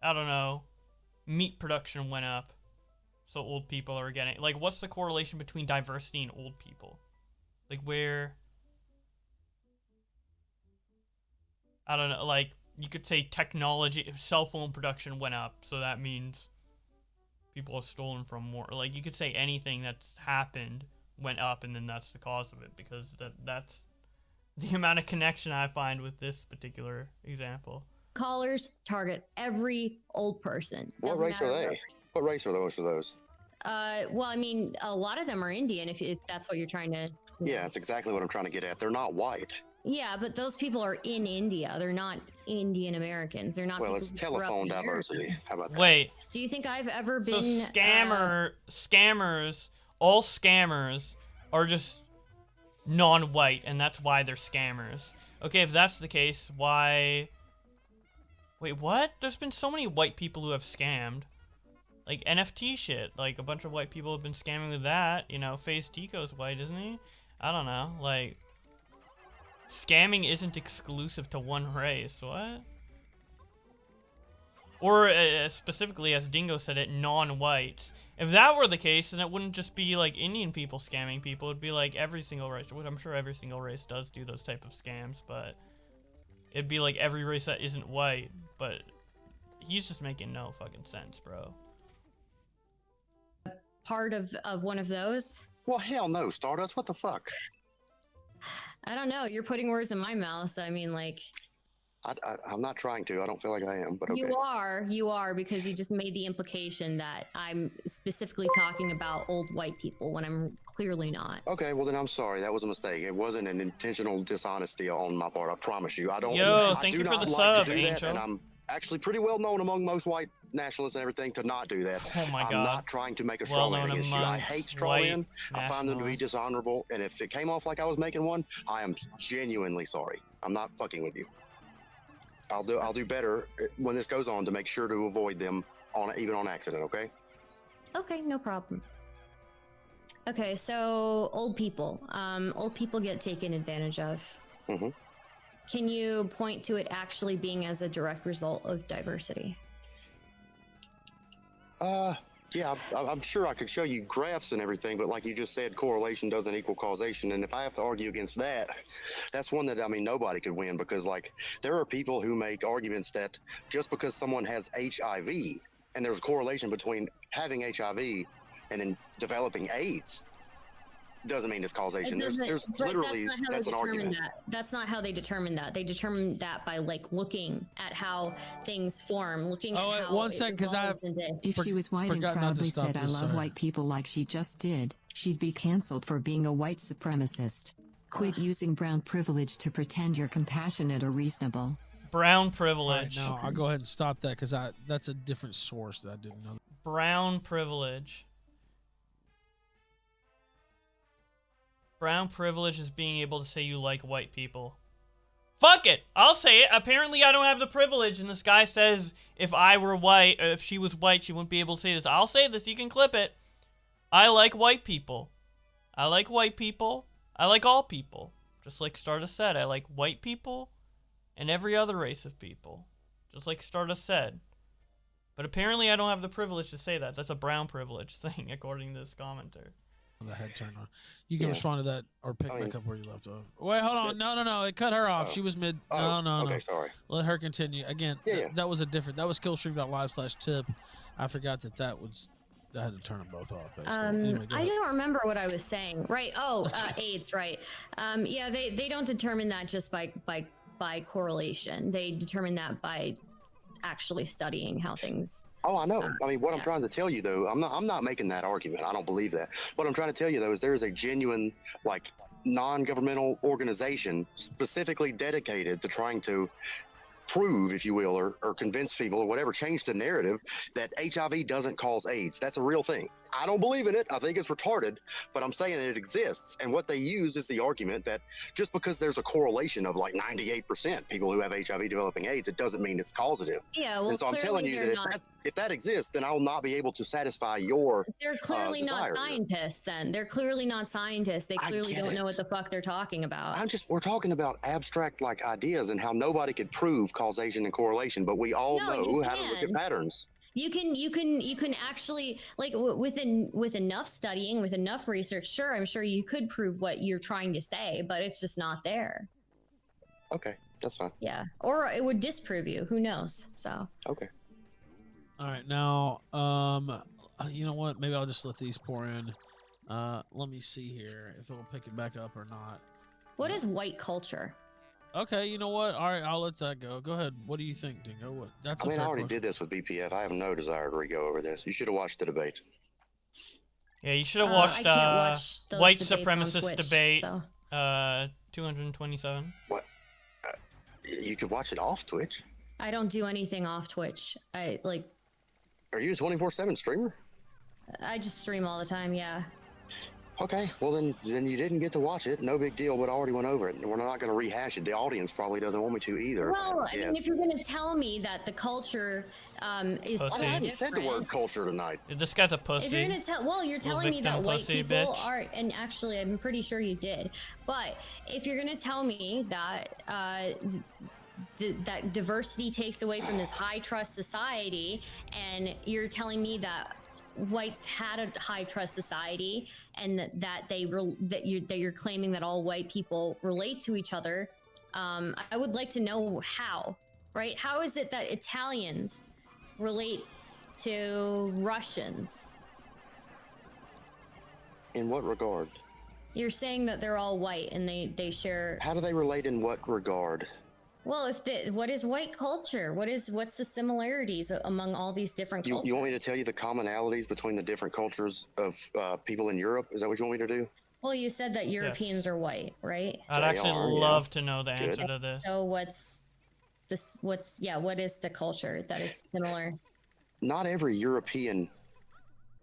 I don't know, meat production went up, so old people are getting... Like, what's the correlation between diversity and old people? Like, where... I don't know, like, you could say technology, cell phone production went up, so that means people have stolen from more. Like, you could say anything that's happened went up, and then that's the cause of it, because that's the amount of connection I find with this particular example. collars target every old person. What Doesn't race are matter they? What race are most of those? Well, I mean, a lot of them are Indian. If that's what you're trying to. Yeah, that's exactly what I'm trying to get at. They're not white. Yeah, but those people are in India. They're not Indian Americans. They're not. Well, people it's who grew up telephone in America. diversity. How about that? Wait. Do you think I've ever So been scammers, all scammers are just non-white, and that's why they're scammers. Okay, if that's the case, why? Wait, what? There's been so many white people who have scammed. Like NFT shit. Like a bunch of white people have been scamming with that. You know, FaZe Tico's white, isn't he? I don't know. Like, scamming isn't exclusive to one race. What? Or specifically, as Dingo said it, non-whites. If that were the case, then it wouldn't just be like Indian people scamming people. It'd be like every single race. Which I'm sure every single race does do those type of scams, but it'd be like every race that isn't white. But he's just making no fucking sense, bro. Part of one of those? Well, hell no, Stardust. What the fuck? I don't know. You're putting words in my mouth. So I mean, like. I'm not trying to. I don't feel like I am, but okay. You are, because you just made the implication that I'm specifically talking about old white people when I'm clearly not. Okay, well then I'm sorry. That was a mistake. It wasn't an intentional dishonesty on my part. I promise you. I don't. Yo, I thank do you for not the like sub, to do that, Angel. and I'm actually pretty well known among most white nationalists and everything to not do that. Oh my God. I'm not trying to make a straw man against you. I hate straw men. I find them to be dishonorable, and if it came off like I was making one, I am genuinely sorry. I'm not fucking with you. I'll do better when this goes on to make sure to avoid them even on accident, okay? Okay, no problem. Okay, so old people get taken advantage of. Mm-hmm. Can you point to it actually being as a direct result of diversity? Yeah, I'm sure I could show you graphs and everything, but like you just said, correlation doesn't equal causation. And if I have to argue against that, that's one that, I mean, nobody could win, because like there are people who make arguments that just because someone has HIV and there's a correlation between having HIV and then developing AIDS doesn't mean it's causation. There's literally, that's an argument. That's not how they determine that. They determine that by like looking at how things form, looking at how one second, because if she was white and proudly said I love white people like she just did, she'd be canceled for being a white supremacist. Quit using brown privilege to pretend you're compassionate or reasonable. Brown privilege. No, I'll go ahead and stop that, because that's a different source that I didn't know. Brown privilege. Brown privilege is being able to say you like white people. Fuck it! I'll say it. Apparently I don't have the privilege, and this guy says if I were white, if she was white, she wouldn't be able to say this. I'll say this. You can clip it. I like white people. I like white people. I like all people. Just like Stardust said, I like white people and every other race of people. Just like Stardust said. But apparently I don't have the privilege to say that. That's a brown privilege thing, according to this commenter. The head turned on. You can respond to that or pick back up where you left off. Wait, hold on. No. It cut her off. She was mid. No. Okay, sorry. Let her continue. Again, that was a different. That was killstream.live/tip. I forgot that was. I had to turn them both off. Anyway, I don't remember what I was saying. Right. Oh, AIDS. Right. Yeah. They don't determine that just by correlation. They determine that by actually studying how things. Oh, I know. I mean, what I'm trying to tell you, though, I'm not making that argument. I don't believe that. What I'm trying to tell you, though, is there is a genuine, like, non-governmental organization specifically dedicated to trying to prove, if you will, or convince people or whatever, change the narrative that HIV doesn't cause AIDS. That's a real thing. I don't believe in it. I think it's retarded, but I'm saying that it exists. And what they use is the argument that just because there's a correlation of like 98% people who have HIV developing AIDS, it doesn't mean it's causative. Yeah, well, and so I'm telling you that if that exists, then I will not be able to satisfy your They're clearly not desire. Scientists then. They're clearly not scientists. They clearly don't know what the fuck they're talking about. We're talking about abstract like ideas and how nobody could prove causation and correlation, but we all know how to look at patterns. You can actually, like, with enough studying, with enough research, sure, I'm sure you could prove what you're trying to say, but it's just not there. Okay, that's fine. Yeah, or it would disprove you. Who knows? So. Okay. All right, now, you know what? Maybe I'll just let these pour in. Let me see here if it'll pick it back up or not. What is white culture? Okay, you know what? All right, I'll let that go. Go ahead. What do you think, Dingo? What? That's I a mean, I fair already question. did this with BPF. I have no desire to re-go over this. You should have watched the debate. Yeah, you should have watched I can't watch those white debates on supremacist Twitch, debate. so. 227. What? You could watch it off Twitch. I don't do anything off Twitch. I like. Are you a 24/7 streamer? I just stream all the time. Yeah. Okay, well then you didn't get to watch it. No big deal, but I already went over it. We're not going to rehash it. The audience probably doesn't want me to either. Well, I mean, if you're going to tell me that the culture is Pussy. so I haven't different, said the word culture tonight. This guy's a pussy. if you're going to tell, well, you're telling me that victim white pussy, people bitch. are, and actually, I'm pretty sure you did. But if you're going to tell me that that diversity takes away from this high trust society, and you're telling me that whites had a high trust society, and that you're claiming that all white people relate to each other, I would like to know how, right? How is it that Italians relate to Russians? In what regard? You're saying that they're all white and they share. How do they relate in what regard? Well, what is white culture? What's the similarities among all these different cultures? You want me to tell you the commonalities between the different cultures of people in Europe? Is that what you want me to do? Well, you said that Europeans are white, right? I'd actually love to know the answer to this. So what is the culture that is similar? Not every European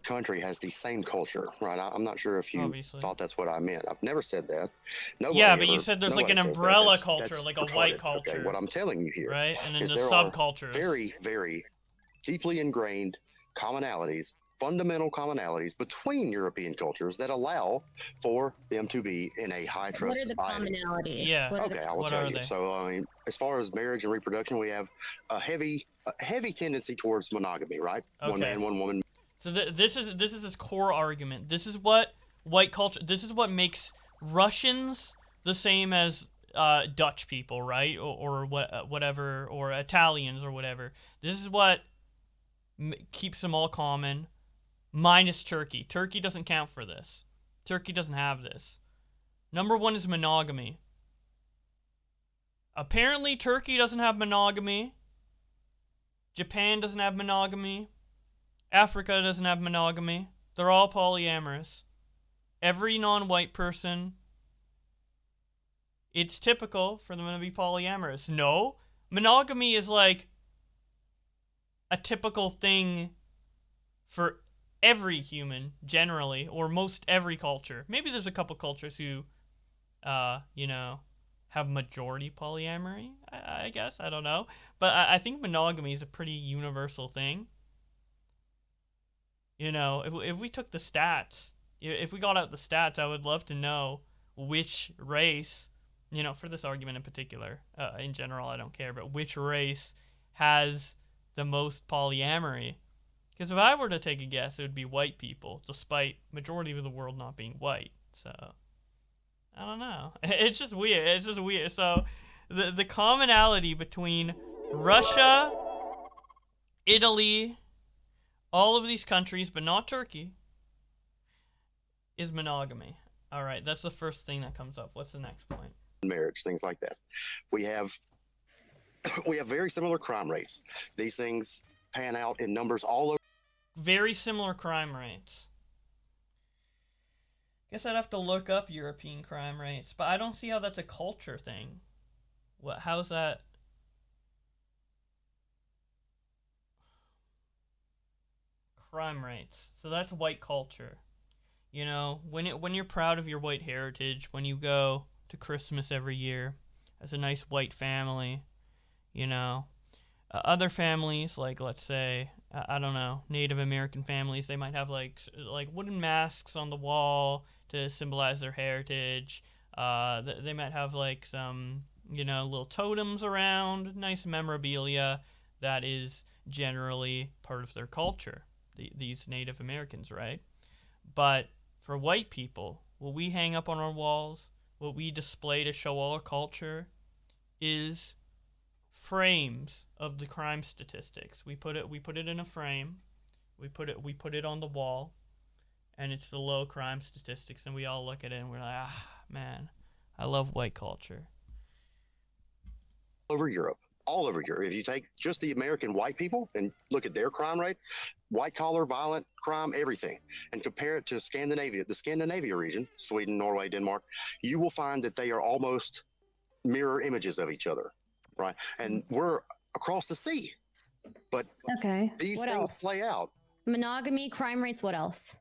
country has the same culture, right? I'm not sure if you thought that's what I meant. I've never said that. Yeah, but you said there's like an umbrella culture, like a white culture. Okay, what I'm telling you here, right? And then is the there subcultures. Are very, very deeply ingrained commonalities, fundamental commonalities between European cultures that allow for them to be in a high trust society. What are the commonalities? Yeah. Okay, I will tell you. So, I mean, as far as marriage and reproduction, we have a heavy tendency towards monogamy, right? Okay. One man, one woman. So this is his core argument. This is what white culture. This is what makes Russians the same as Dutch people, right? Or whatever, or Italians or whatever. This is what keeps them all common, minus Turkey. Turkey doesn't count for this. Turkey doesn't have this. Number one is monogamy. Apparently, Turkey doesn't have monogamy. Japan doesn't have monogamy. Africa doesn't have monogamy. They're all polyamorous. Every non-white person, it's typical for them to be polyamorous. No, monogamy is like a typical thing for every human, generally, or most every culture. Maybe there's a couple cultures who, have majority polyamory, I guess. I don't know. But I think monogamy is a pretty universal thing. You know, if we took the stats, if we got out the stats, I would love to know which race, for this argument in particular, in general, I don't care, but which race has the most polyamory. Because if I were to take a guess, it would be white people, despite majority of the world not being white. So, I don't know. It's just weird. So, the commonality between Russia, Italy, all of these countries, but not Turkey, is monogamy. All right, that's the first thing that comes up. What's the next point? Marriage, things like that. We have very similar crime rates. These things pan out in numbers all over. Very similar crime rates. Guess I'd have to look up European crime rates, but I don't see how that's a culture thing. How's that? Crime rates. So that's white culture. When you're proud of your white heritage, when you go to Christmas every year as a nice white family, other families, like let's say, I don't know, Native American families, they might have like wooden masks on the wall to symbolize their heritage. They might have like some, little totems around, nice memorabilia that is generally part of their culture. These Native Americans, right? But for white people, what we hang up on our walls, what we display to show all our culture, is frames of the crime statistics. We put it in a frame. We put it on the wall, and it's the low crime statistics, and we all look at it and we're like, man, I love white culture. over Europe, all over Europe. If you take just the American white people and look at their crime rate, white collar, violent crime, everything, and compare it to Scandinavia, the Scandinavia region, Sweden, Norway, Denmark, you will find that they are almost mirror images of each other, right? And we're across the sea, but Okay. these What things else? play out. Monogamy, crime rates. What else?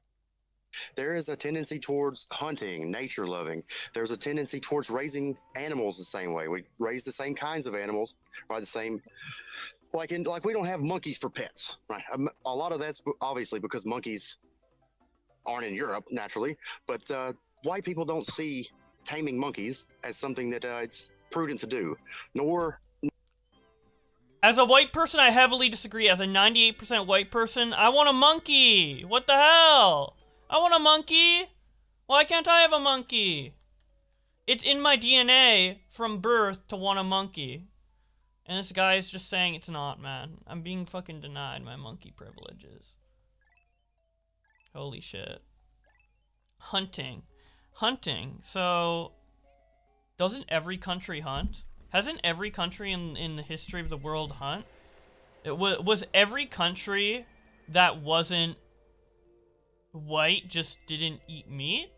There is a tendency towards hunting, nature loving. There's a tendency towards raising animals the same way. We raise the same kinds of animals, right? The same, like we don't have monkeys for pets, right? A lot of that's obviously because monkeys aren't in Europe naturally, but white people don't see taming monkeys as something that it's prudent to do, nor. As a white person, I heavily disagree. As a 98% white person, I want a monkey. What the hell? I want a monkey. Why can't I have a monkey? It's in my DNA from birth to want a monkey. And this guy is just saying it's not, man. I'm being fucking denied my monkey privileges. Holy shit. Hunting. Hunting. So, doesn't every country hunt? Hasn't every country in the history of the world hunt? Was every country that wasn't white just didn't eat meat?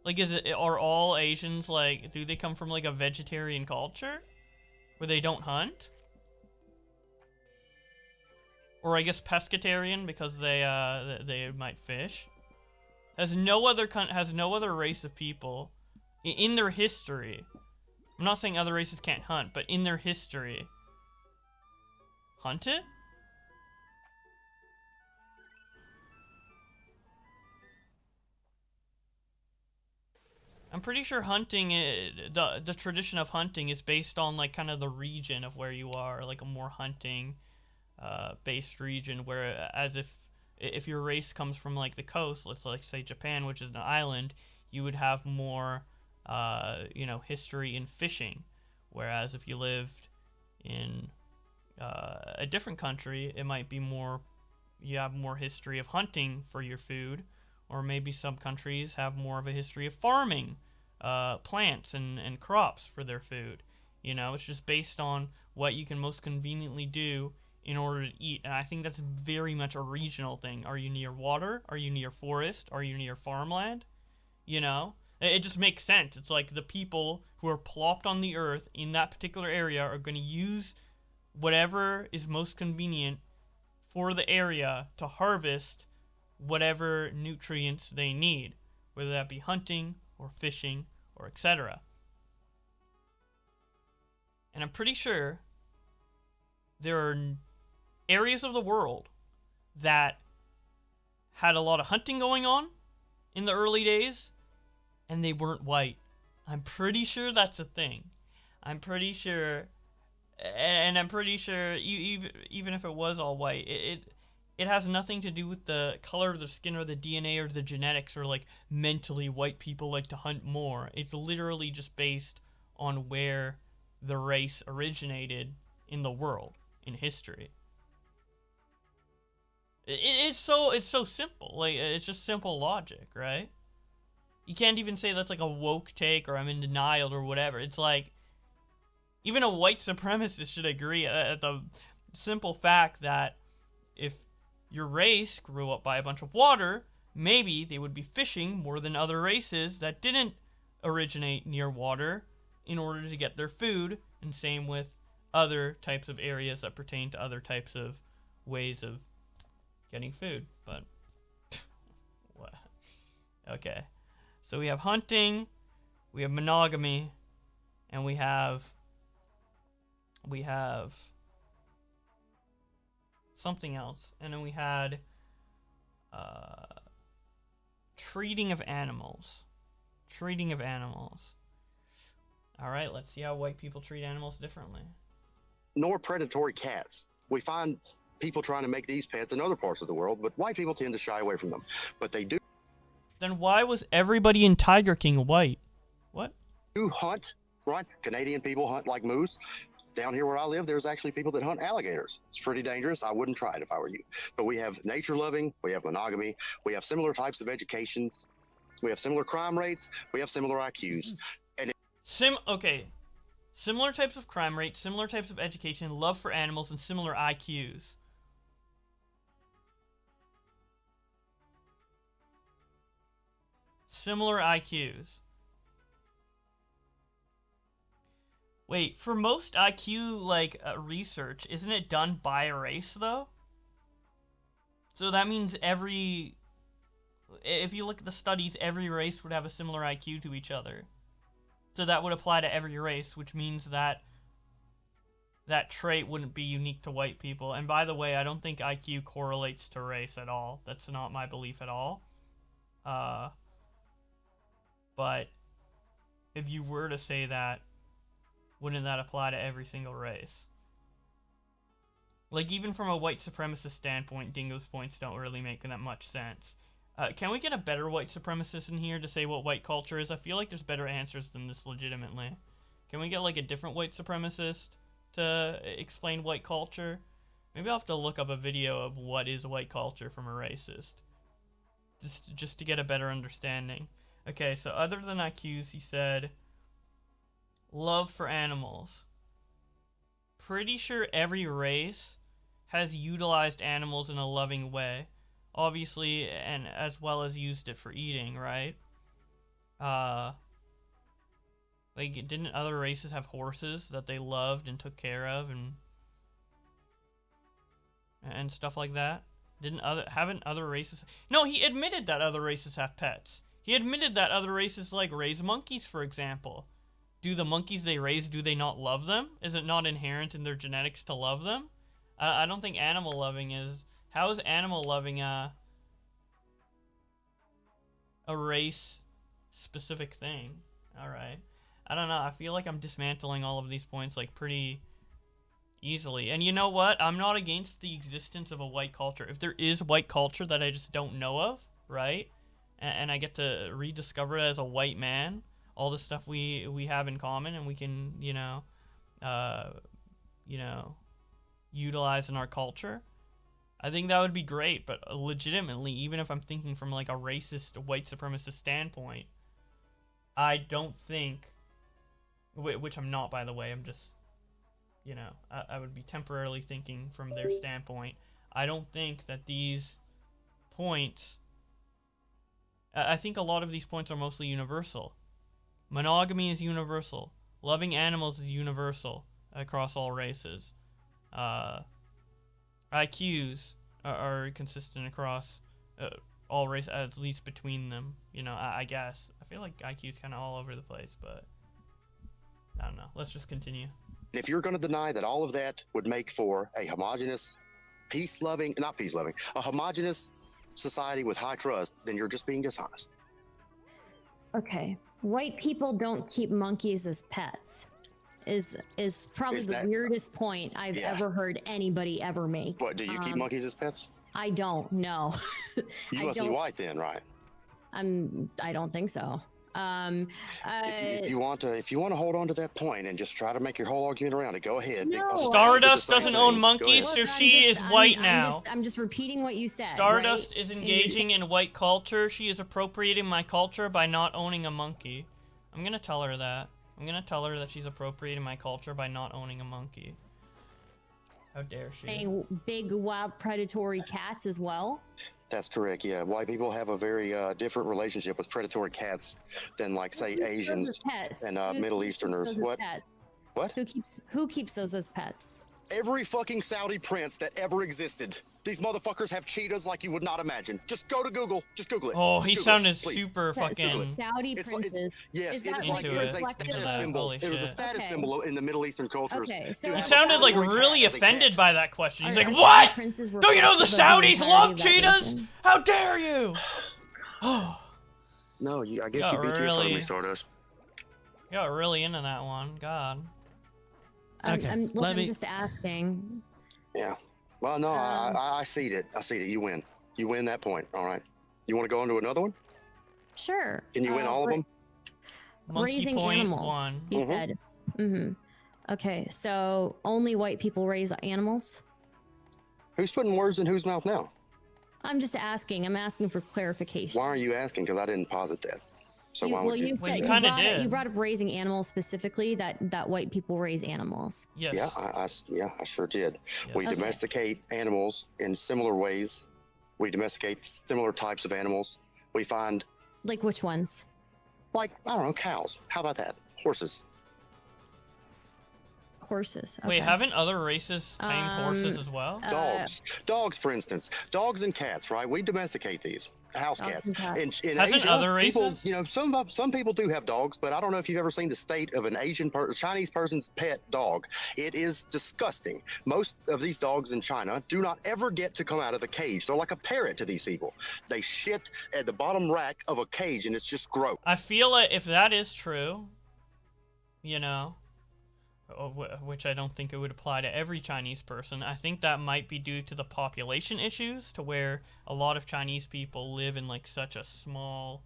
Like, are all Asians, like, do they come from, like, a vegetarian culture? Where they don't hunt? Or I guess pescatarian, because they might fish? Has no other race of people, in their history, I'm not saying other races can't hunt, but in their history, hunt it? I'm pretty sure hunting, the tradition of hunting is based on, like, kind of the region of where you are, like a more hunting based region, where as if your race comes from, like, the coast, let's like say Japan, which is an island, you would have more history in fishing, whereas if you lived in a different country, it might be you have more history of hunting for your food, or maybe some countries have more of a history of farming plants and crops for their food. You know, it's just based on what you can most conveniently do in order to eat. And I think that's very much a regional thing. Are you near water? Are you near forest? Are you near farmland? You know? It just makes sense. It's like the people who are plopped on the earth in that particular area are going to use whatever is most convenient for the area to harvest whatever nutrients they need, whether that be hunting or fishing or etc. And I'm pretty sure there are areas of the world that had a lot of hunting going on in the early days, and they weren't white. I'm pretty sure that's a thing. I'm pretty sure, and I'm pretty sure even if it was all white, it has nothing to do with the color of the skin or the DNA or the genetics, or like mentally white people like to hunt more. It's literally just based on where the race originated in the world, in history. It's so simple. Like, it's just simple logic, right? You can't even say that's like a woke take or I'm in denial or whatever. It's like, even a white supremacist should agree at the simple fact that if your race grew up by a bunch of water, maybe they would be fishing more than other races that didn't originate near water in order to get their food, and same with other types of areas that pertain to other types of ways of getting food. But what? Okay. So we have hunting, we have monogamy, and we have something else. And then we had treating of animals. Treating of animals. All right, let's see how white people treat animals differently. Nor predatory cats. We find people trying to make these pets in other parts of the world, but white people tend to shy away from them. But they do. Then why was everybody in Tiger King white? What? Do hunt, right? Canadian people hunt like moose. Down here where I live, there's actually people that hunt alligators. It's pretty dangerous. I wouldn't try it if I were you. But we have nature loving, we have monogamy, we have similar types of educations, we have similar crime rates, we have similar IQs. And okay. Similar types of crime rate, similar types of education, love for animals, and similar IQs. Similar IQs. Wait, for most IQ, like, research, isn't it done by a race, though? So that means if you look at the studies, every race would have a similar IQ to each other. So that would apply to every race, which means that that trait wouldn't be unique to white people. And by the way, I don't think IQ correlates to race at all. That's not my belief at all. But if you were to say that, wouldn't that apply to every single race? Like, even from a white supremacist standpoint, Dingo's points don't really make that much sense. Can we get a better white supremacist in here to say what white culture is? I feel like there's better answers than this legitimately. Can we get, like, a different white supremacist to explain white culture? Maybe I'll have to look up a video of what is white culture from a racist. Just to get a better understanding. Okay, so other than IQs, he said love for animals. Pretty sure every race has utilized animals in a loving way. Obviously, and as well as used it for eating, right? Like, didn't other races have horses that they loved and took care of and stuff like that? Haven't other races... No, he admitted that other races have pets. He admitted that other races, like, raise monkeys, for example. Do the monkeys they raise, do they not love them? Is it not inherent in their genetics to love them? I don't think animal loving is... How is animal loving a race-specific thing? Alright. I don't know, I feel like I'm dismantling all of these points, like, pretty easily. And you know what? I'm not against the existence of a white culture. If there is white culture that I just don't know of, right? And I get to rediscover it as a white man, all the stuff we have in common, and we can, utilize in our culture. I think that would be great, but legitimately, even if I'm thinking from like a racist, white supremacist standpoint, I don't think, which I'm not, by the way, I'm just, I would be temporarily thinking from their standpoint. I don't think that these points, I think a lot of these points are mostly universal. Monogamy is universal. Loving animals is universal across all races. IQs are consistent across all races, at least between them. I guess. I feel like IQ's kind of all over the place, but I don't know. Let's just continue. If you're going to deny that all of that would make for a homogenous, a homogenous society with high trust, then you're just being dishonest. Okay. White people don't keep monkeys as pets. Is probably the weirdest point I've ever heard anybody ever make. What, do you keep monkeys as pets? I don't know. You must be white then, right? I don't think so. If you want to hold on to that point and just try to make your whole argument around it, go ahead. No, Stardust doesn't own monkeys, so she is white now. I'm just repeating what you said. Stardust right? is engaging in white culture. She is appropriating my culture by not owning a monkey. I'm gonna tell her that. I'm gonna tell her that she's appropriating my culture by not owning a monkey. How dare she? Big, wild, predatory cats as well? That's correct, yeah. White people have a very different relationship with predatory cats than, like, say, Asians and Middle Easterners. What? What? Who keeps those as pets? Every fucking Saudi prince that ever existed. These motherfuckers have cheetahs like you would not imagine. Just go to Google. Just Google it. Oh, he sounded super fucking... Saudi princes. Yes, it is like a status symbol. It was a status symbol in the Middle Eastern cultures. Okay, so he sounded like really offended by that question. He's like, what? Don't you know the Saudis love cheetahs? How dare you? No, I guess you beat you in front of me, Stardust. You got really into that one. God. I'm just asking. Yeah. Well, no, I see it. I see it. You win. You win that point. All right. You want to go into another one? Sure. Can you win all of them? Raising animals. He said. Okay, so only white people raise animals? Who's putting words in whose mouth now? I'm just asking. I'm asking for clarification. Why are you asking? Because I didn't posit that. So why would you? Well, you kinda did. You brought up raising animals specifically. That white people raise animals. Yes. Yeah, I sure did. Yes. We Okay. domesticate animals in similar ways. We domesticate similar types of animals. We find, Like which ones? like, I don't know, cows. How about that? Horses. Horses. Wait, okay. haven't other races tamed horses as well? Dogs, for instance. Dogs and cats, right? We domesticate these. House Dogs cats. and cats. In Hasn't Asia, other people, races? you know, some people do have dogs, but I don't know if you've ever seen the state of an Chinese person's pet dog. It is disgusting. Most of these dogs in China do not ever get to come out of the cage. They're like a parrot to these people. They shit at the bottom rack of a cage, and it's just gross. I feel like if that is true, you know, which I don't think it would apply to every Chinese person, I think that might be due to the population issues, to where a lot of Chinese people live in like such a small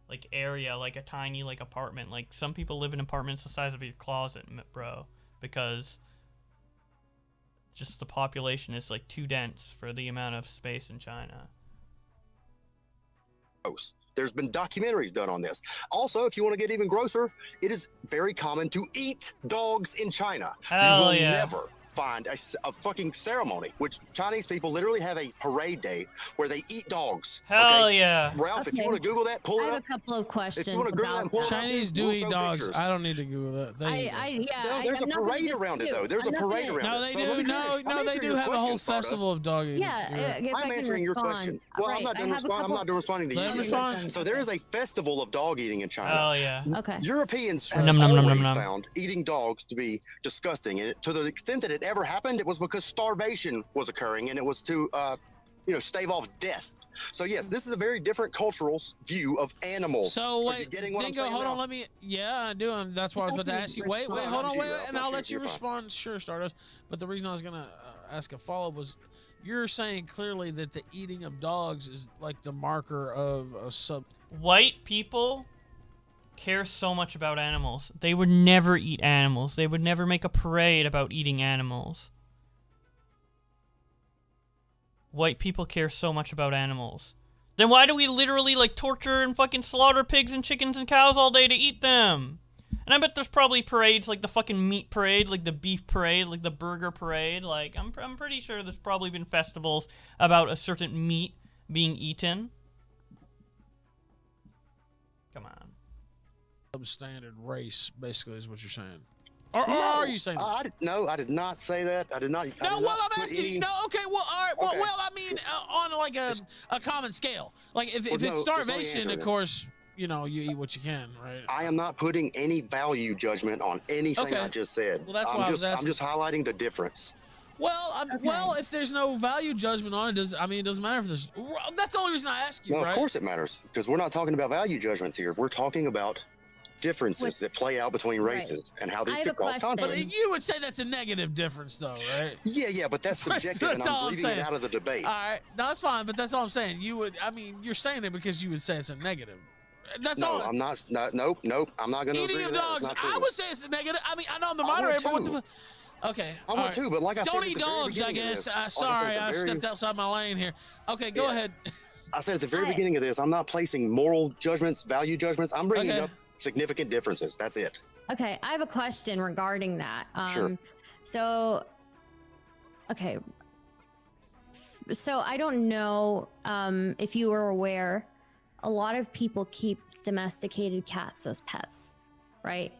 like area, like a tiny like apartment. Like some people live in apartments the size of your closet, bro, because just the population is like too dense for the amount of space in China. There's been documentaries done on this. Also, if you want to get even grosser, it is very common to eat dogs in China. Hell you will yeah. never find a fucking ceremony, which Chinese people literally have a parade day where they eat dogs. Hell yeah. Ralph, if you Okay. want to Google that, pull I it have up. a couple of questions If you want to Google that about and pull it that. up, Chinese do we'll eat show dogs. pictures. I don't need to Google that. They eat them. No, there's a parade around it, though. There's a parade around No, it. they So do. let me No, finish. no, I'm they answering do your have a whole question, Stardust. festival of dog eating. Yeah, You're right. if I I'm can answering your respond. question. Well, Right, I'm not I done have a responding. I'm couple- not done responding to Let you. him respond. So there is a festival of dog eating in China. Hell yeah. Okay. Europeans have Nom, nom, nom, always nom, nom. found eating dogs to be disgusting, and to the extent that it ever happened, it was because starvation was occurring, and it was to, stave off death. So yes, this is a very different cultural view of animals. So Are you wait, getting what I'm Dingo, saying, hold on. Ralph? Let me. Yeah, I do. That's what I was about to ask you. Wait, hold on, wait, and I'll let you respond. Sure, Stardust. But the reason I was gonna ask a follow-up was, you're saying clearly that the eating of dogs is like the marker of a sub. White people care so much about animals. They would never eat animals. They would never make a parade about eating animals. White people care so much about animals. Then why do we literally like torture and fucking slaughter pigs and chickens and cows all day to eat them? And I bet there's probably parades like the fucking meat parade, like the beef parade, like the burger parade. Like I'm pretty sure there's probably been festivals about a certain meat being eaten. Come on. Substandard race, basically, is what you're saying. Or are you saying that? No, I did not say that. I did not. No, well, I'm asking you. No, okay, well, all right. Well, Okay. well, I mean, on like a common scale. Like if Well, it's no, just let me starvation, answer of that. course, you know, you eat what you can, right? I am not putting any value judgment on anything Okay. I just said. Well, that's why I was I'm asking. just highlighting the difference. Well, well, if there's no value judgment on it, it doesn't matter if there's. That's the only reason I ask you, No, right? of course it matters, because we're not talking about value judgments here. We're talking about differences that play out between races and how these I have could a cause question. conflict. But you would say that's a negative difference, though, right? Yeah, but that's subjective, and That's all I'm I'm leaving it saying. out of the debate. All right, no, that's fine, but that's all I'm saying. You would, I mean, you're saying it because you would say it's a negative. That's No, all. I'm not. Nope. I'm not going to agree Eating to of that. dogs, It's not true. I would say it's a negative. I mean, I know I'm the I would moderator, but what the too. Okay. I all would right. too, but like I said Don't at eat the very dogs, I beginning of guess. this- like I said Sorry, at the I very- stepped outside my lane here. Okay, go Yeah. ahead. I said at the very beginning of this, I'm not placing moral judgments, value judgments. I'm bringing Okay. up significant differences. That's it. Okay, I have a question regarding that. Sure. So, okay. So I don't know if you were aware, a lot of people keep domesticated cats as pets, right?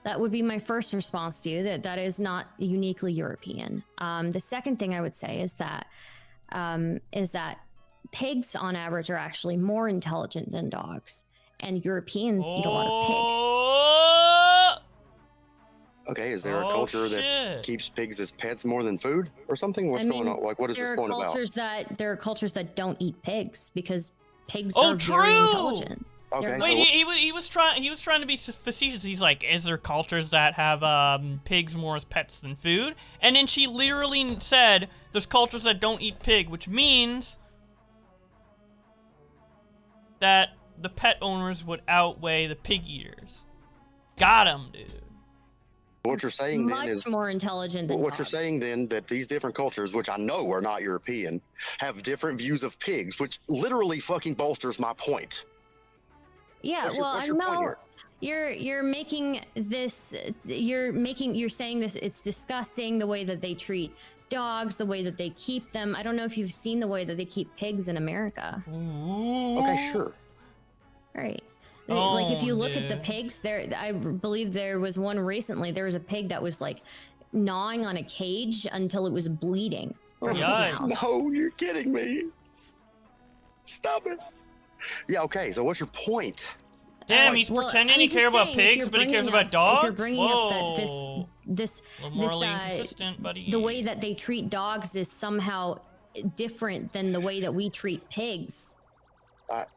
That would be my first response to you. That is not uniquely European. The second thing I would say is that pigs on average are actually more intelligent than dogs, and Europeans eat a lot of pig. Okay, is there a Oh, culture shit. that keeps pigs as pets more than food or something? What's going on? Like, what is this point about? There are cultures that don't eat pigs because pigs Oh, are very true! intelligent. Okay, Wait, he was trying to be facetious. He's like, is there cultures that have pigs more as pets than food? And then she literally said, there's cultures that don't eat pig, which means that the pet owners would outweigh the pig eaters. Got him, dude. What you're saying then is Much more intelligent than what you're dogs. saying then that these different cultures, which I know are not European, have different views of pigs, which literally fucking bolsters my point. Yeah, What's your point here? you're making this. You're saying this. It's disgusting the way that they treat dogs, the way that they keep them. I don't know if you've seen the way that they keep pigs in America. Okay, sure. Right. Oh, like if you look at the dude. pigs, I believe there was one recently. There was a pig that was like gnawing on a cage until it was bleeding from its mouth. No, you're kidding me. Stop it. Yeah, okay, so what's your point? Damn, he's pretending he cares about pigs, but he cares about dogs? If you're bringing Whoa. up that this A little morally inconsistent, buddy. the way that they treat dogs is somehow different than the way that we treat pigs. What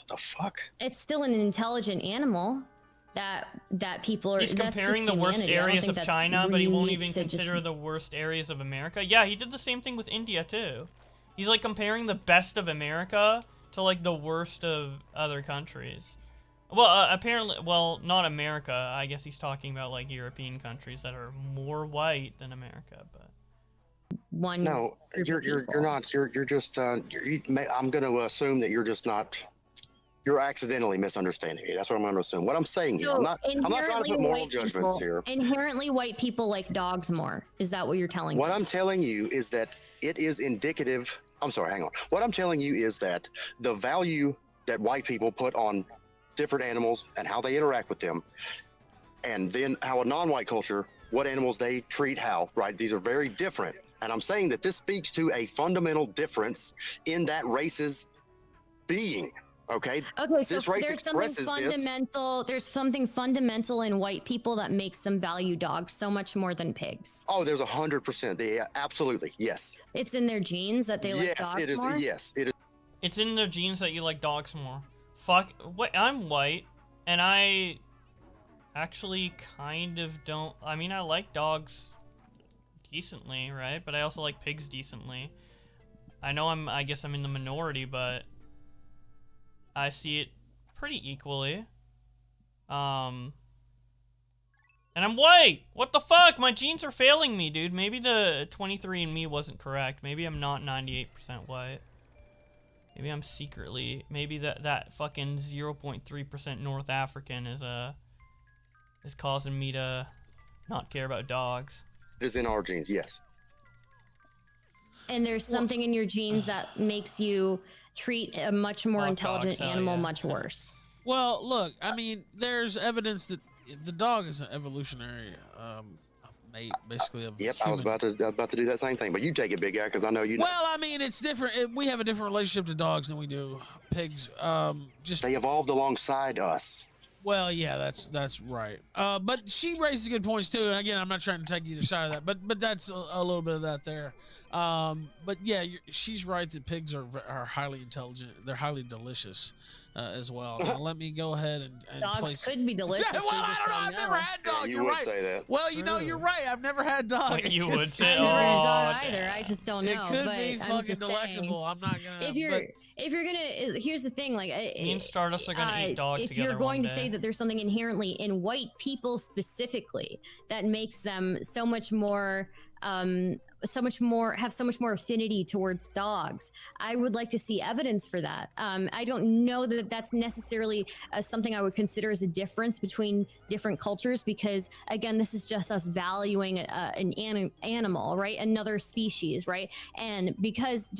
the fuck? It's still an intelligent animal that people are. He's comparing the worst areas of China, but he won't even consider the worst areas of America. Yeah, he did the same thing with India, too. He's, like, comparing the best of America to, like, the worst of other countries. Well, apparently, well, not America. I guess he's talking about, like, European countries that are more white than America, but... No, you're not. You're just. I'm going to assume that you're just not. You're accidentally misunderstanding me. That's what I'm going to assume. What I'm saying here, I'm not trying to put moral judgments here. Inherently, white people like dogs more. Is that what you're telling me? What I'm telling you is that it is indicative. I'm sorry, hang on. What I'm telling you is that the value that white people put on different animals and how they interact with them, and then how a non-white culture, what animals they treat how, right? These are very different. And I'm saying that this speaks to a fundamental difference in that race's being. Okay. Okay, so this race there's something expresses fundamental. There's something fundamental in white people that makes them value dogs so much more than pigs. Oh, there's 100%. Yeah, absolutely. Yes. It's in their genes that they like Yes, dogs it is. more. Yes, it is. It's in their genes that you like dogs more. Fuck. What? I'm white, and I actually kind of don't. I mean, I like dogs decently, right? But I also like pigs decently. I know I guess I'm in the minority, but I see it pretty equally. And I'm white! What the fuck? My genes are failing me, dude. Maybe the 23andMe wasn't correct. Maybe I'm not 98% white. Maybe I'm secretly... Maybe that fucking 0.3% North African is causing me to not care about dogs. It is in our genes, yes. And there's something in your genes that makes you treat a much more intelligent animal much worse. Well, look, I mean, there's evidence that the dog is an evolutionary mate, basically. Of Yep, I was about to do that same thing, but you take it, big guy, because I know you know. Well, I mean, it's different. We have a different relationship to dogs than we do pigs. They evolved alongside us. Well, yeah, that's right. But she raises good points too. And again, I'm not trying to take either side of that, but that's a little bit of that there. But yeah, she's right that pigs are highly intelligent. They're highly delicious as well. Now, let me go ahead and dogs place... could be delicious. Yeah, well, I don't know. I've never had dogs. Yeah, you you're would right. say that. Well, you know, you're right. I've never had dogs. Wait, you would say, I've never had a dog either. I just don't know. It could but be I'm fucking just delectable. saying, I'm not gonna. If you're gonna, here's the thing. Like, Me and Stardust are gonna eat dog if together you're going one to day. say that there's something inherently in white people specifically that makes them so much more have so much more affinity towards dogs, I would like to see evidence for that. I don't know that that's necessarily something I would consider as a difference between different cultures, because again, this is just us valuing an animal, right? Another species, right? And because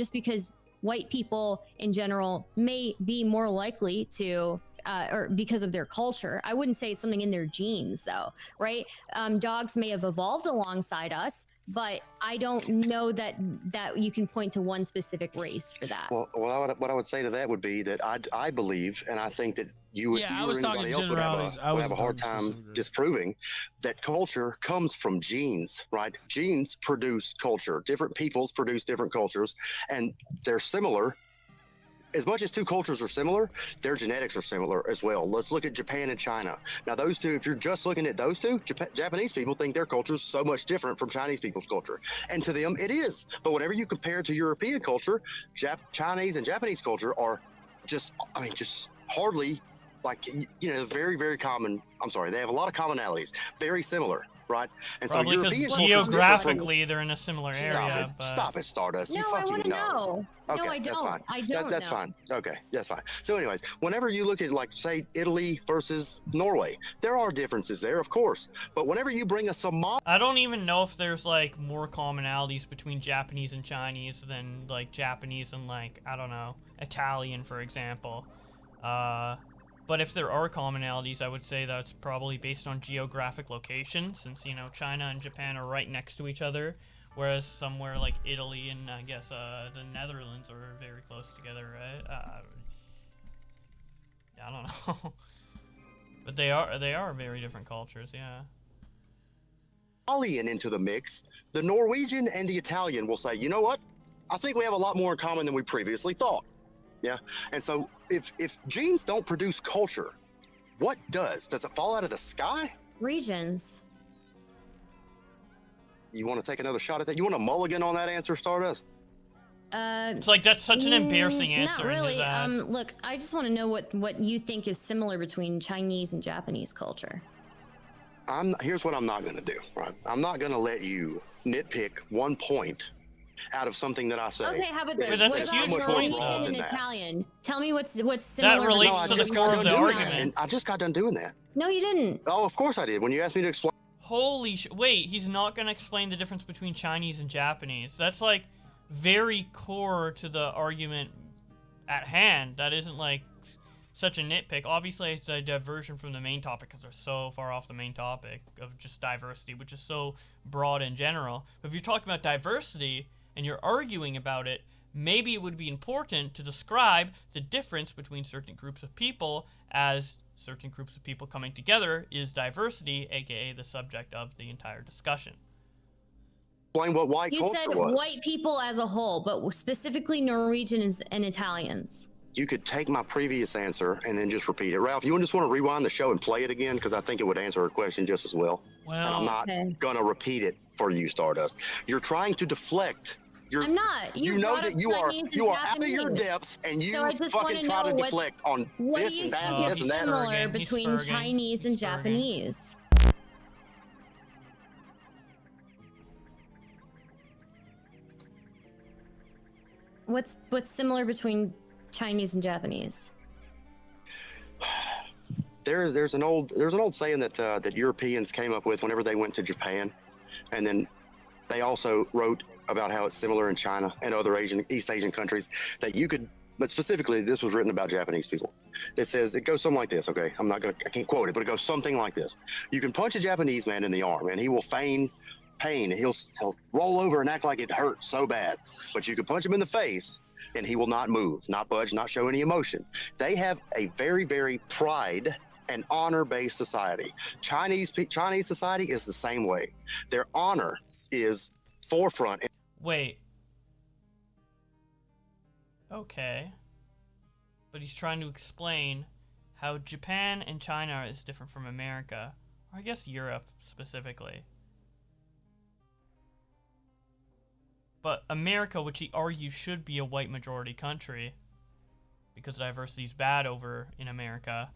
white people in general may be more likely to or because of their culture. I wouldn't say it's something in their genes though, right? Dogs may have evolved alongside us, but I don't know that you can point to one specific race for that. Well, what I would say to that would be that I believe, and I think that you would, Yeah, you I was or talking anybody else generalities. I would was have a hard talking time disproving that culture comes from genes, right? Genes produce culture. Different peoples produce different cultures, and they're similar. As much as two cultures are similar, their genetics are similar as well. Let's look at Japan and China. Now, those two, if you're just looking at those two, Japanese people think their culture is so much different from Chinese people's culture. And to them, it is. But whenever you compare it to European culture, Chinese and Japanese culture are just hardly, like, very, very common. I'm sorry, they have a lot of commonalities, very similar. right? And Probably so because European culture is different from- geographically they're in a similar area. Stop it, Stardust. No, you I fucking want to know. Okay, No, I that's don't. fine. I don't That's know. fine. Okay, that's fine. So, anyways, whenever you look at, like, say, Italy versus Norway, there are differences there, of course. But whenever you bring a Somali, I don't even know if there's like more commonalities between Japanese and Chinese than like Japanese and like, I don't know, Italian, for example. But if there are commonalities, I would say that's probably based on geographic location, since, you know, China and Japan are right next to each other, whereas somewhere like Italy and I guess the Netherlands are very close together, right? I don't know. But they are very different cultures, yeah. Italian into the mix, the Norwegian and the Italian will say, you know what? I think we have a lot more in common than we previously thought. Yeah. And so if genes don't produce culture, what does? Does it fall out of the sky? Regions. You want to take another shot at that? You want a mulligan on that answer, Stardust? It's like that's such an embarrassing answer. Not really. In his ass. Look, I just want to know what you think is similar between Chinese and Japanese culture. Here's what I'm not going to do, right? I'm not going to let you nitpick 1 point out of something that I say. Okay, how about this? But that's what a huge about point, Norwegian though. and Italian? Tell me what's similar. That relates No, to I the just core got of done the doing that, argument. and I just got done doing that. No, you didn't. Oh, of course I did. When you asked me to explain. Holy wait, he's not gonna explain the difference between Chinese and Japanese. That's like very core to the argument at hand. That isn't like such a nitpick. Obviously, it's a diversion from the main topic because they're so far off the main topic of just diversity, which is so broad in general. But if you're talking about diversity and you're arguing about it, maybe it would be important to describe the difference between certain groups of people, as certain groups of people coming together is diversity, aka the subject of the entire discussion. Explain what white You culture said was. white people as a whole, but specifically Norwegians and Italians. You could take my previous answer and then just repeat it. Ralph, you just want to rewind the show and play it again? Because I think it would answer her question just as well. Well, and I'm not going to repeat it for you, Stardust. You're trying to deflect. I'm not. You know that you are out of your depth, and you so I just fucking try to deflect on what this do you and that, think this is and that. similar between Chinese and Japanese? What's similar between Chinese and Japanese? There's an old saying that Europeans came up with whenever they went to Japan, and then they also wrote about how it's similar in China and other East Asian countries, that you could, but specifically this was written about Japanese people. It says, it goes something like this, okay? I can't quote it, but it goes something like this. You can punch a Japanese man in the arm and he will feign pain. He'll roll over and act like it hurts so bad, but you can punch him in the face and he will not move, not budge, not show any emotion. They have a very, very pride and honor-based society. Chinese society is the same way. Their honor is forefront. Wait. Okay. But he's trying to explain how Japan and China is different from America, or I guess Europe specifically. But America, which he argues should be a white majority country, because diversity is bad over in America,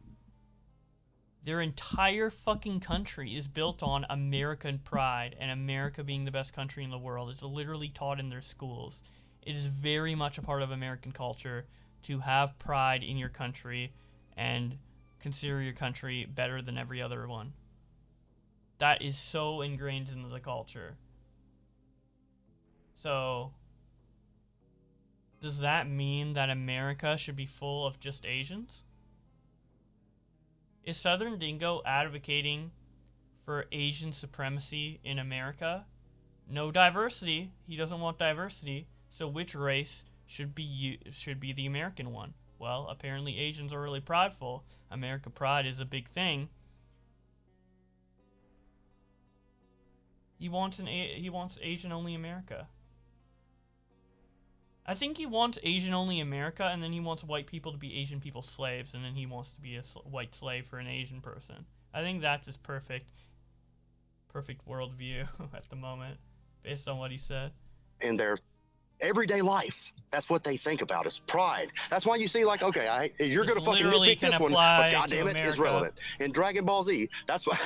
their entire fucking country is built on American pride, and America being the best country in the world is literally taught in their schools. It is very much a part of American culture to have pride in your country and consider your country better than every other one. That is so ingrained into the culture. So, does that mean that America should be full of just Asians? Is Southern Dingo advocating for Asian supremacy in America? No diversity. He doesn't want diversity. So which race should be the American one? Well, apparently Asians are really prideful. America pride is a big thing. He wants Asian only America. I think he wants Asian only America, and then he wants white people to be Asian people's slaves, and then he wants to be a white slave for an Asian person. I think that's his perfect worldview at the moment, based on what he said. In their everyday life, that's what they think about, is pride. That's why you see, like, okay, you're going to fucking nitpick this one, but goddamn it, it's relevant. In Dragon Ball Z, that's why.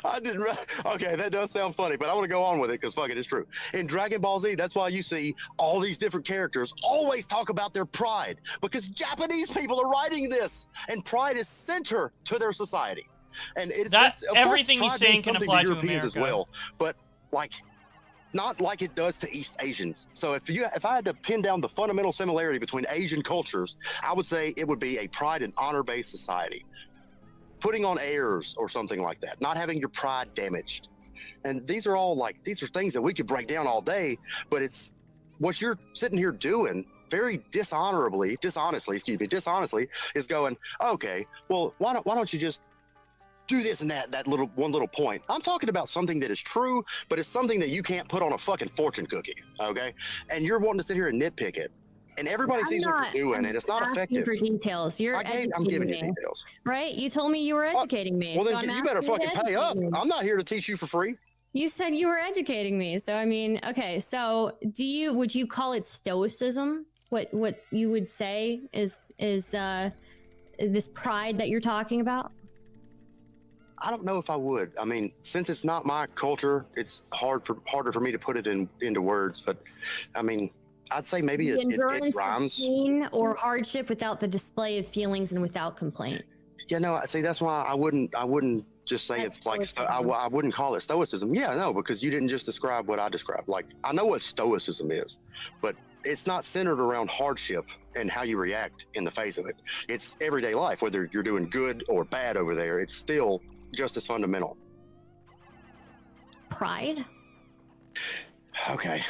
I didn't. Okay, that does sound funny, but I want to go on with it because fuck it, it's true. In Dragon Ball Z, that's why you see all these different characters always talk about their pride because Japanese people are writing this, and pride is center to their society. And it's of everything course, he's pride saying means can something apply to to Europeans as America. well, but like. Not like it does to East Asians. So if I had to pin down the fundamental similarity between Asian cultures, I would say it would be a pride and honor-based society. Putting on airs or something like that, not having your pride damaged. And these are things that we could break down all day, but it's what you're sitting here doing very dishonestly, is going, okay, well, why don't you just do this and that one little point. I'm talking about something that is true, but it's something that you can't put on a fucking fortune cookie, okay? And you're wanting to sit here and nitpick it. And everybody sees what you're doing, and it's not effective. For details. I'm giving you details. Right? You told me you were educating me. Well, so then you better fucking pay up. I'm not here to teach you for free. You said you were educating me. So, I mean, okay. So, would you call it stoicism? What you would say is this pride that you're talking about? I don't know if I would. I mean, since it's not my culture, it's harder for me to put it into words. But I mean, I'd say maybe it rhymes. Pain or hardship without the display of feelings and without complaint. Yeah, no. See, that's why I wouldn't just say it's like I wouldn't call it stoicism. Yeah, no, because you didn't just describe what I described. Like I know what stoicism is, but it's not centered around hardship and how you react in the face of it. It's everyday life, whether you're doing good or bad over there. It's still just as fundamental. Pride? Okay.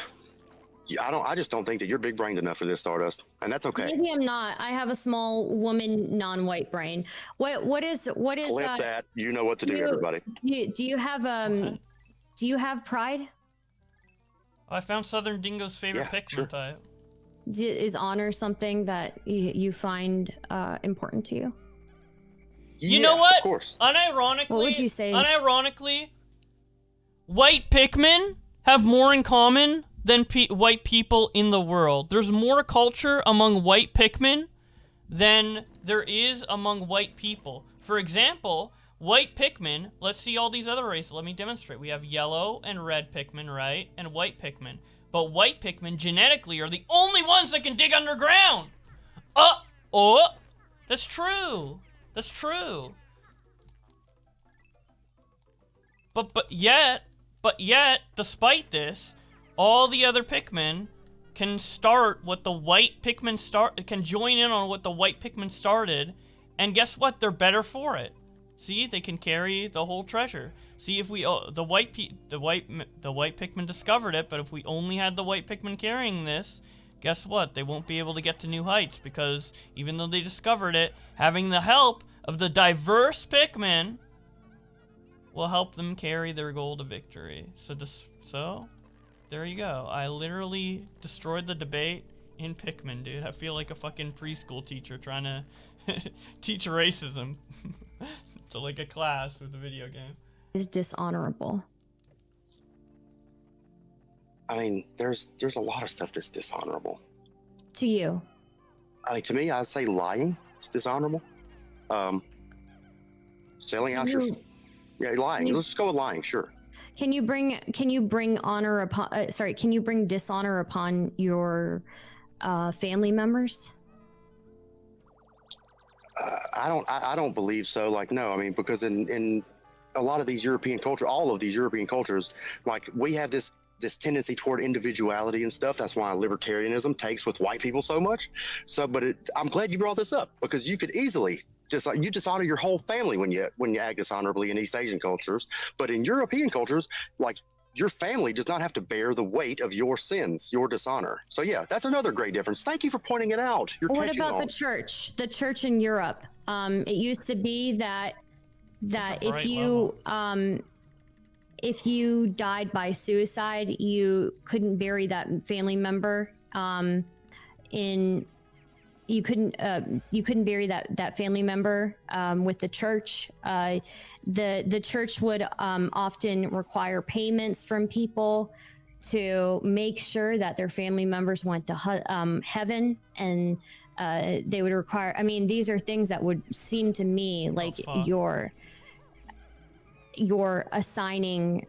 Yeah, I just don't think that you're big brained enough for this, Stardust. And that's okay. Maybe I'm not. I have a small woman non-white brain. What is Clip that. You know what to do, everybody. Do you have pride? I found Southern Dingo's favorite Pikmin type. Is honor something that you find important to you? You know what? Of course. Unironically, what would you say? Unironically, white Pikmin have more in common than white people in the world. There's more culture among white Pikmin than there is among white people. For example, white Pikmin, let's see all these other races. Let me demonstrate. We have yellow and red Pikmin, right? And white Pikmin. But white Pikmin genetically are the only ones that can dig underground. That's true. That's true. But yet, despite this, all the other Pikmin can start what the white Pikmin can join in on what the white Pikmin started, and guess what? They're better for it. See, they can carry the whole treasure. See, if we the white Pikmin discovered it, but if we only had the white Pikmin carrying this, guess what? They won't be able to get to new heights because even though they discovered it, having the help of the diverse Pikmin will help them carry their goal to victory. So there you go. I literally destroyed the debate in Pikmin, dude. I feel like a fucking preschool teacher trying to teach racism to like a class with a video game. Is dishonorable. I mean, there's a lot of stuff that's dishonorable. To you? I mean, to me, I'd say lying is dishonorable. Selling out your... Yeah, lying. Let's just go with lying, sure. Can you bring honor upon... can you bring dishonor upon your family members? I don't believe so. Like, no, I mean, because in a lot of these European cultures, all of these European cultures, like we have this tendency toward individuality and stuff. That's why libertarianism takes with white people so much. So, but I'm glad you brought this up because you could easily you dishonor your whole family when you act dishonorably in East Asian cultures. But in European cultures, like your family does not have to bear the weight of your sins, your dishonor. So yeah, that's another great difference. Thank you for pointing it out. What about the church? The church in Europe. It used to be that if you died by suicide, you couldn't bury that family member. You couldn't bury that family member with the church. The church would often require payments from people to make sure that their family members went to heaven, and they would require. I mean, these are things that would seem to me like you're assigning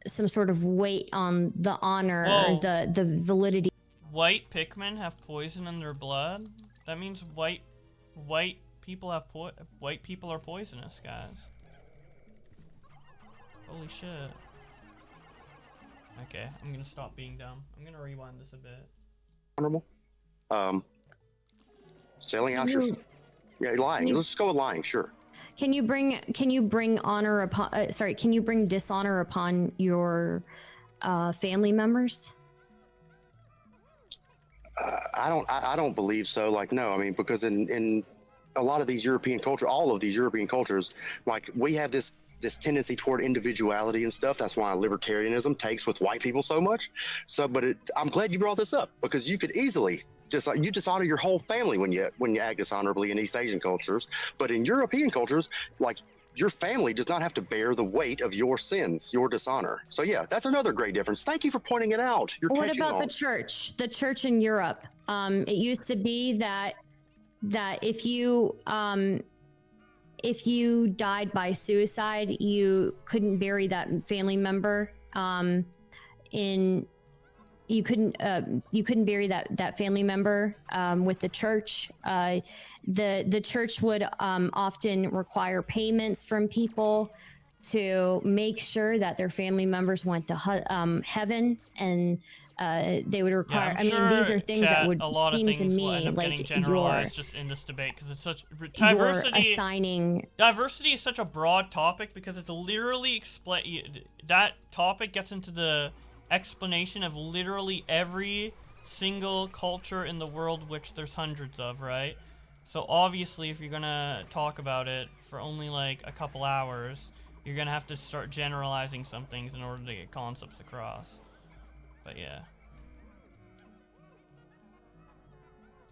some sort of weight on the honor or the validity. White Pikmin have poison in their blood? That means white people have white people are poisonous, guys. Holy shit. Okay, I'm gonna stop being dumb. I'm gonna rewind this a bit. Honorable. Selling out your... Yeah, lying. Let's just go with lying, sure. Can you bring honor upon can you bring dishonor upon your family members? I don't believe so. Like, no, I mean, because in a lot of these European culture, all of these European cultures, like, we have this tendency toward individuality and stuff. That's why libertarianism takes with white people so much. So, but I'm glad you brought this up, because you could easily you dishonor your whole family when you act dishonorably in East Asian cultures. But in European cultures, like, your family does not have to bear the weight of your sins, your dishonor. So yeah, that's another great difference. Thank you for pointing it out. What about the church? The church in Europe. It used to be that if you died by suicide, you couldn't bury that family member you couldn't bury that family member with the church. The church would often require payments from people to make sure that their family members went to heaven, and they would require. Yeah, I mean, these are things that would seem to me like generalized just in this debate, because it's such diversity. Diversity is such a broad topic, because it's literally that topic gets into the explanation of literally every single culture in the world, which there's hundreds of, right? So obviously, if you're gonna talk about it for only like a couple hours, you're gonna have to start generalizing some things in order to get concepts across. But yeah,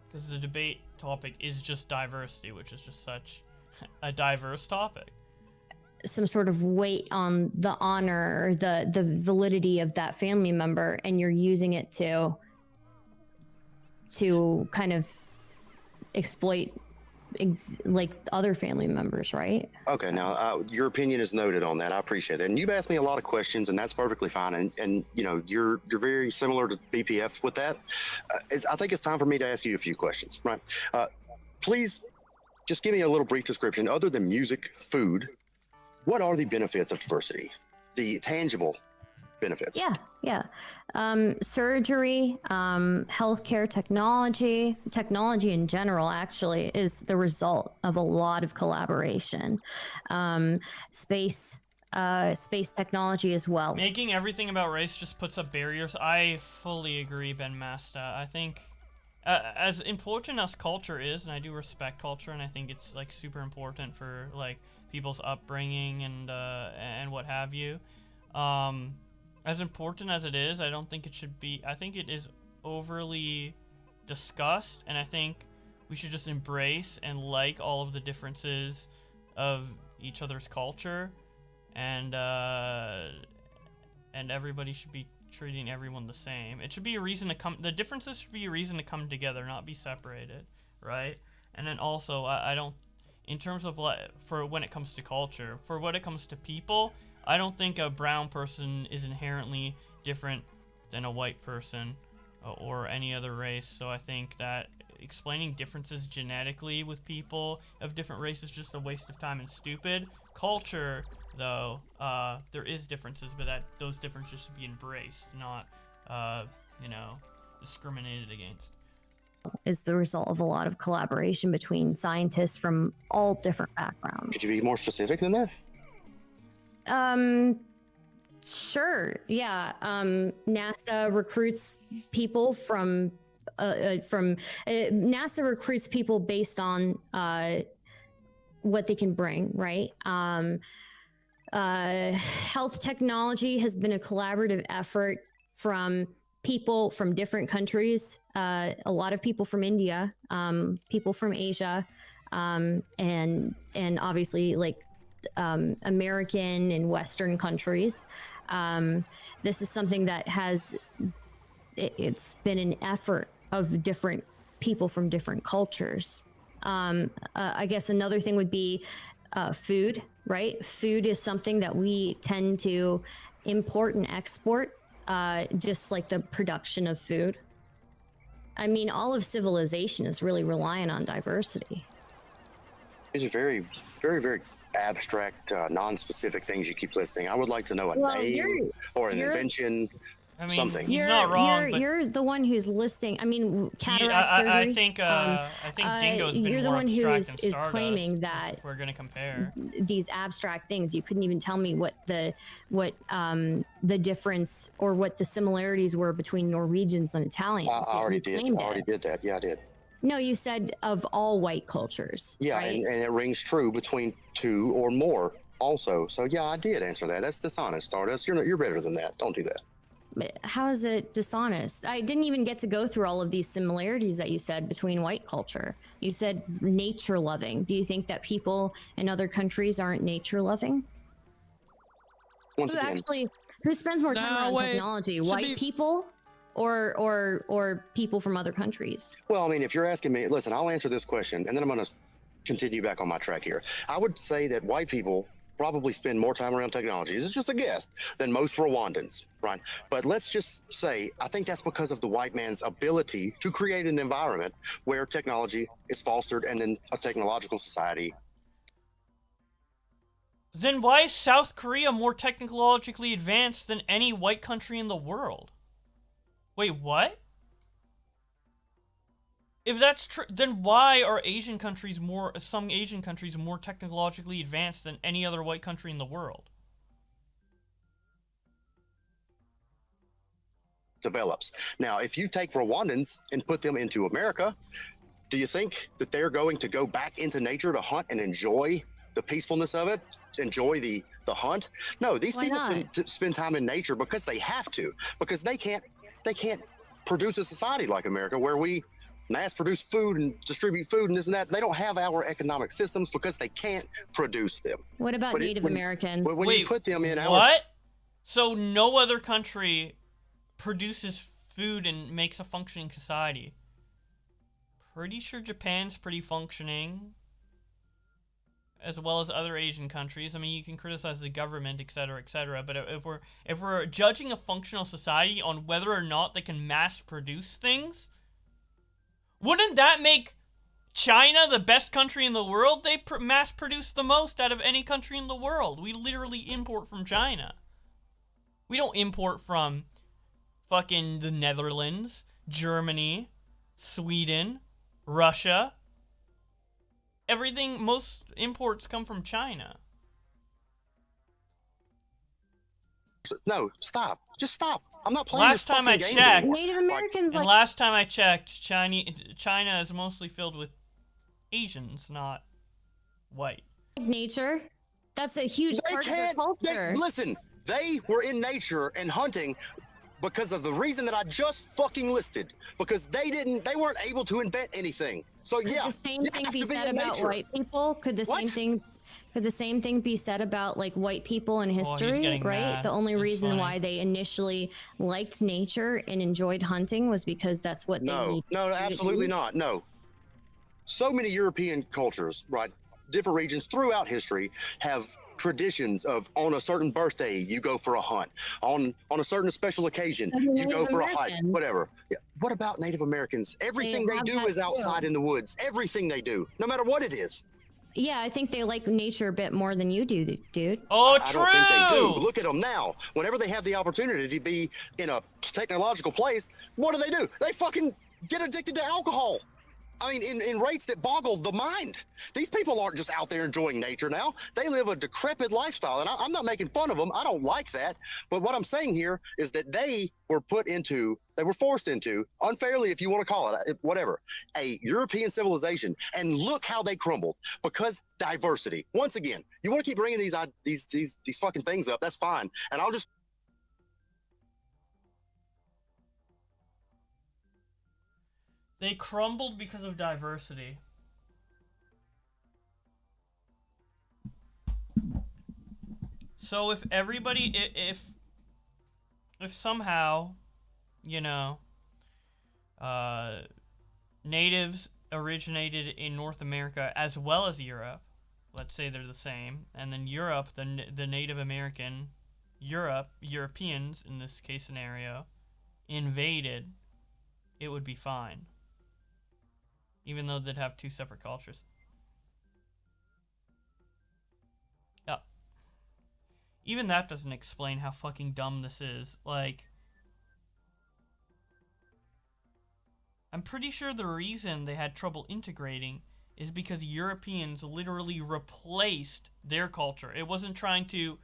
because the debate topic is just diversity, which is just such a diverse topic. Some sort of weight on the honor or the validity of that family member, and you're using it to kind of exploit like other family members, right? Okay, now your opinion is noted on that. I appreciate that, and you've asked me a lot of questions, and that's perfectly fine. And you know, you're very similar to BPF with that. I think it's time for me to ask you a few questions, right? Please, just give me a little brief description. Other than music, food, what are the benefits of diversity? The tangible benefits. Yeah. Surgery, healthcare technology in general actually is the result of a lot of collaboration. Space technology as well. Making everything about race just puts up barriers. I fully agree, Ben Masta. I think as important as culture is, and I do respect culture, and I think it's like super important for like people's upbringing and what have you. As important as it is, I don't think it should be. I think it is overly discussed, and I think we should just embrace and like all of the differences of each other's culture, and everybody should be treating everyone the same. It should be a reason to come. The differences should be a reason to come together, not be separated, right? And then also, I don't. In terms of for when it comes to culture, for when it comes to people, I don't think a brown person is inherently different than a white person or any other race. So I think that explaining differences genetically with people of different races is just a waste of time and stupid. Culture, though, there is differences, but those differences should be embraced, not, discriminated against. Is the result of a lot of collaboration between scientists from all different backgrounds. Could you be more specific than that? Sure. Yeah. NASA recruits people NASA recruits people based on what they can bring, right? Health technology has been a collaborative effort from people from different countries, a lot of people from India, people from Asia, and obviously like American and Western countries. This is something that it's been an effort of different people from different cultures. I guess another thing would be food, right? Food is something that we tend to import and export, just like the production of food. I mean, all of civilization is really relying on diversity. These are very, very, very abstract, non-specific things you keep listing. I would like to know a name or an invention. I mean, something. he's not wrong. You're the one who's listing. I mean, cataract surgery. I think Dingo's been you're the more one who abstract than is Stardust, claiming that if we're gonna compare these abstract things. You couldn't even tell me what the difference or what the similarities were between Norwegians and Italians. I already did. I already did that. Yeah, I did. No, you said of all white cultures. Yeah, right? and it rings true between two or more also. So yeah, I did answer that. That's dishonest, Stardust. You're better than that. Don't do that. How is it dishonest? I didn't even get to go through all of these similarities that you said between white culture. You said nature loving. Do you think that people in other countries aren't nature loving? Once again, who spends more time on technology? White people or people from other countries? Well, I mean, if you're asking me, listen, I'll answer this question and then I'm going to continue back on my track here. I would say that white people probably spend more time around technology. It's just a guess than most Rwandans, right? But let's just say, I think that's because of the white man's ability to create an environment where technology is fostered and then a technological society. Then why is South Korea more technologically advanced than any white country in the world? Wait, what? If that's true, then why are some Asian countries more technologically advanced than any other white country in the world? Develops. Now, if you take Rwandans and put them into America, do you think that they're going to go back into nature to hunt and enjoy the peacefulness of it? Enjoy the hunt? No, these people spend time in nature because they have to, because they can't produce a society like America where we mass produce food and distribute food and this and that. They don't have our economic systems because they can't produce them. What about Native Americans? When you put them in what? So no other country produces food and makes a functioning society. Pretty sure Japan's pretty functioning, as well as other Asian countries. I mean, you can criticize the government, etc., but if we're judging a functional society on whether or not they can mass produce things, wouldn't that make China the best country in the world? They mass produce the most out of any country in the world. We literally import from China. We don't import from fucking the Netherlands, Germany, Sweden, Russia. Most imports come from China. No, stop. Just stop. I'm not playing this fucking game anymore. Native Americans, last time I checked, China is mostly filled with Asians, not white. Nature. That's a huge part of their culture. Listen, they were in nature and hunting because of the reason that I just fucking listed. Because they weren't able to invent anything. So yeah, could the same thing be said about white people? Could the same thing be said about like white people in history, right? Mad. The only reason why they initially liked nature and enjoyed hunting was because that's what they needed. No, absolutely not. No. So many European cultures, right, different regions throughout history have traditions of on a certain birthday you go for a hunt, on a certain special occasion you go for a hike, whatever. Yeah. What about Native Americans? Everything they do is outside in the woods. Everything they do, no matter what it is. Yeah, I think they like nature a bit more than you do, dude. Oh, true. I don't think they do. Look at them now. Whenever they have the opportunity to be in a technological place, what do? They fucking get addicted to alcohol. I mean, in rates that boggle the mind. These people aren't just out there enjoying nature now. They live a decrepit lifestyle, and I'm not making fun of them. I don't like that. But what I'm saying here is that they were forced into, unfairly, if you want to call it, whatever, a European civilization. And look how they crumbled, because diversity. Once again, you want to keep bringing these fucking things up, that's fine. And I'll just... They crumbled because of diversity. So if everybody, if somehow, natives originated in North America as well as Europe, let's say they're the same, and then Europe, the Native American, Europeans in this case scenario, invaded, it would be fine. Even though they'd have two separate cultures. Yeah. Even that doesn't explain how fucking dumb this is. Like, I'm pretty sure the reason they had trouble integrating is because Europeans literally replaced their culture. It wasn't trying to...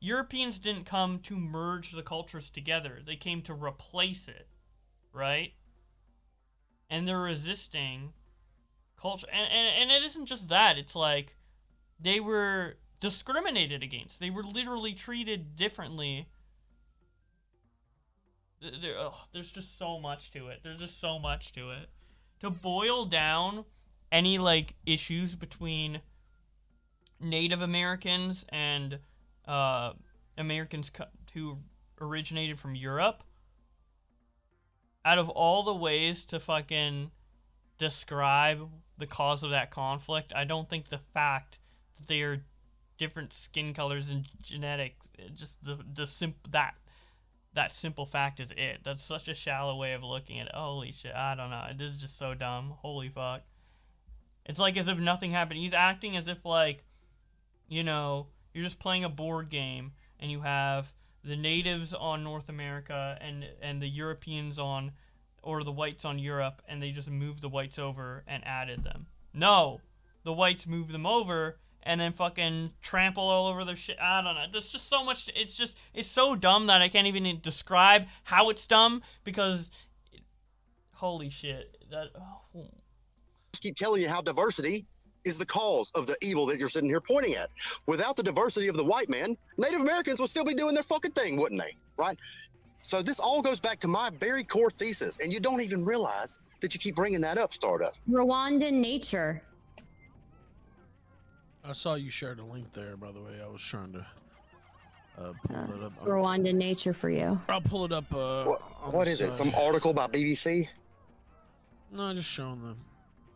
Europeans didn't come to merge the cultures together. They came to replace it. Right? And they're resisting culture. And it isn't just that. It's like they were discriminated against. They were literally treated differently. There's just so much to it. There's just so much to it. To boil down any, like, issues between Native Americans and Americans who originated from Europe, out of all the ways to fucking describe the cause of that conflict, I don't think the fact that they are different skin colors and genetics, just that simple fact is it. That's such a shallow way of looking at it. Holy shit, I don't know. This is just so dumb. Holy fuck. It's like as if nothing happened. He's acting as if, like, you know, you're just playing a board game and you have the natives on North America and the Europeans on, or the whites on Europe, and they just moved the whites over and added them. No! The whites moved them over and then fucking trample all over their shit. I don't know. There's just so much. It's so dumb that I can't even describe how it's dumb because, holy shit. Just keep telling you how diversity is the cause of the evil that you're sitting here pointing at. Without the diversity of the white man, Native Americans would still be doing their fucking thing, wouldn't they? Right? So this all goes back to my very core thesis, and you don't even realize that you keep bringing that up, Stardust. Rwandan nature. I saw you shared a link there, by the way. I was trying to pull that up. It's Rwandan nature for you. I'll pull it up. What is it? Some article by BBC? No, just showing the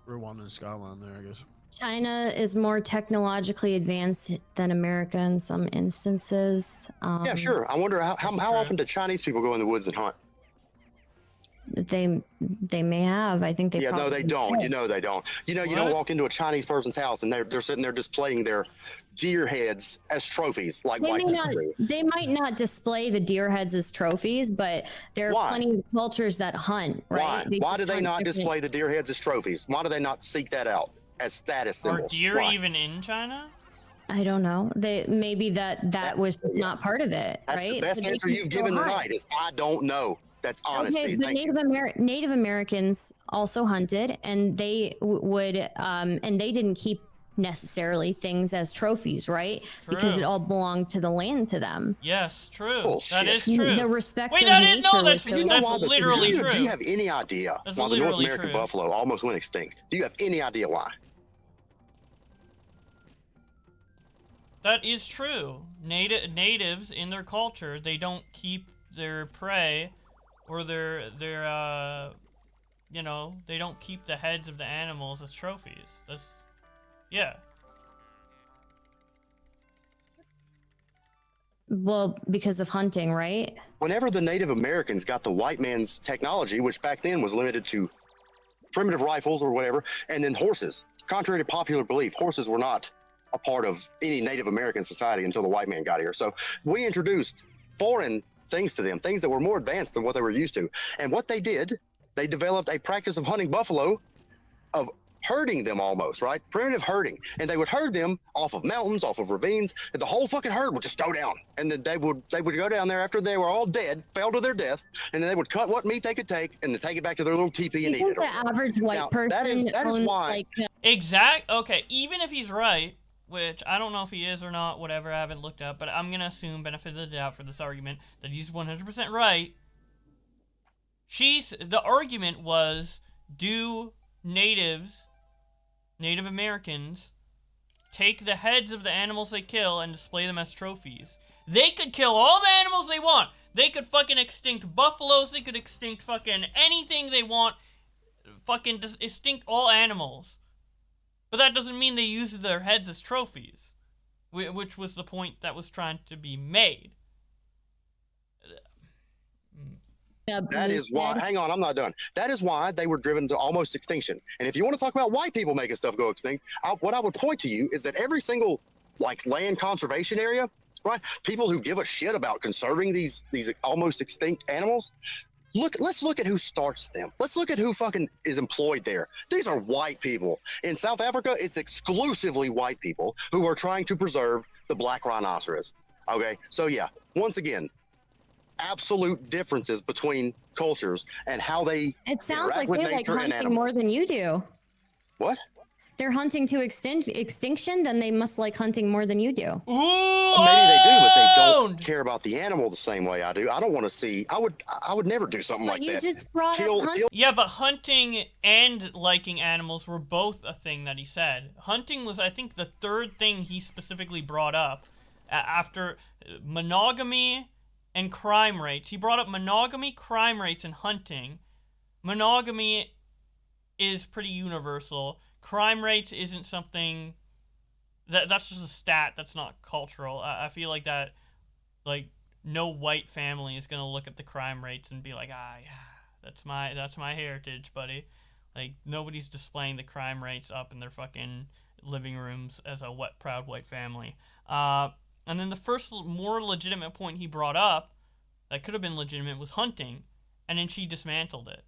Rwandan skyline there, I guess. China is more technologically advanced than America in some instances. Yeah, sure. I wonder how often do Chinese people go in the woods and hunt? They may have. I think they. Yeah, no, they don't. Did. You know, they don't. You know, you don't walk into a Chinese person's house and they're sitting there displaying their deer heads as trophies, like white people do. They might not display the deer heads as trophies, but there are plenty of cultures that hunt. Right? Why do they not display the deer heads as trophies? Why do they not seek that out as status symbols? Are deer even in China? I don't know. Maybe that was not part of it. That's right? the best answer you've given tonight. Is I don't know. That's honesty. Okay, the Native Americans also hunted, and they would, and they didn't keep necessarily things as trophies, right? True. Because it all belonged to the land to them. Yes, true. Bullshit. That is true. The respect. Wait, of I didn't know nature that's, was that's literally true. Do you have any idea why the North American buffalo almost went extinct? Do you have any idea why? That is true. Natives in their culture, they don't keep their prey or their you know, they don't keep the heads of the animals as trophies. That's, yeah. Well, because of hunting, right? Whenever the Native Americans got the white man's technology, which back then was limited to primitive rifles or whatever, and then horses. Contrary to popular belief, horses were not a part of any Native American society until the white man got here. So we introduced foreign things to them, things that were more advanced than what they were used to. And what they did, they developed a practice of hunting buffalo, of herding them almost, right? Primitive herding. And they would herd them off of mountains, off of ravines, and the whole fucking herd would just go down. And then they would go down there after they were all dead, fell to their death, and then they would cut what meat they could take and then take it back to their little teepee and eat it. The average white person that is owns, why. like, Okay, even if he's right, which I don't know if he is or not, whatever, I haven't looked up, but I'm going to assume, benefit of the doubt for this argument, that he's 100% right. The argument was, do Native Americans take the heads of the animals they kill and display them as trophies? They could kill all the animals they want. They could fucking extinct buffaloes. They could extinct fucking anything they want. Fucking extinct all animals. But that doesn't mean they use their heads as trophies, which was the point that was trying to be made. That is why, hang on, I'm not done. That is why they were driven to almost extinction. And if you want to talk about white people making stuff go extinct, what I would point to you is that every single like land conservation area, right? People who give a shit about conserving these almost extinct animals, let's look at who starts them. Let's look at who fucking is employed there. These are white people. In South Africa, it's exclusively white people who are trying to preserve the black rhinoceros. Okay, so yeah, once again, absolute differences between cultures and how they It sounds like with they like nature and hunting more than you do. What? They're hunting to extinction, then they must like hunting more than you do. Ooh, maybe they do, but they don't care about the animal the same way I do. I don't want to see. I would never do something But like you that. just brought up Yeah, but hunting and liking animals were both a thing that he said. Hunting was, I think, the third thing he specifically brought up after monogamy and crime rates. He brought up monogamy, crime rates, and hunting. Monogamy is pretty universal. Crime rates isn't something that's just a stat. That's not cultural. I feel like that, like, no white family is gonna look at the crime rates and be like, yeah, that's my heritage, buddy. Like, nobody's displaying the crime rates up in their fucking living rooms as a proud white family. And then the first more legitimate point he brought up that could have been legitimate was hunting, and then she dismantled it.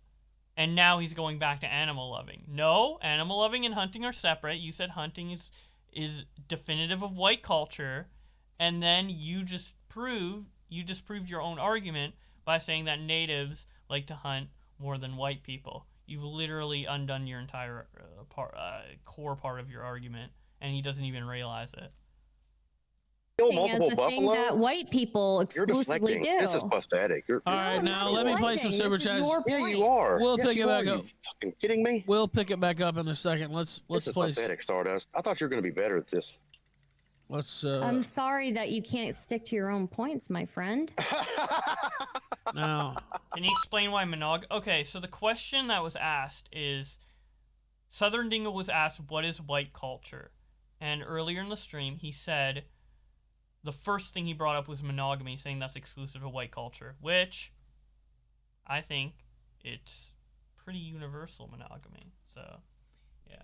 And now he's going back to animal loving. No, animal loving and hunting are separate. You said hunting is definitive of white culture, and then you disproved your own argument by saying that natives like to hunt more than white people. You've literally undone your entire core part of your argument, and he doesn't even realize it. Kill multiple the buffalo. thing that white people You're exclusively deflecting. do. This is pathetic. All right, now let me play some super chats. Yeah, you are. We'll Yes, pick it you back are. up. You fucking kidding me? We'll pick it back up in a second. Let's This is play. pathetic, Stardust. I thought you were going to be better at this. Let's. I'm sorry that you can't stick to your own points, my friend. Now, can you explain why Okay, so the question that was asked is, Southern Dingo was asked, what is white culture? And earlier in the stream, he said the first thing he brought up was monogamy, saying that's exclusive to white culture, which I think it's pretty universal monogamy. So, yeah.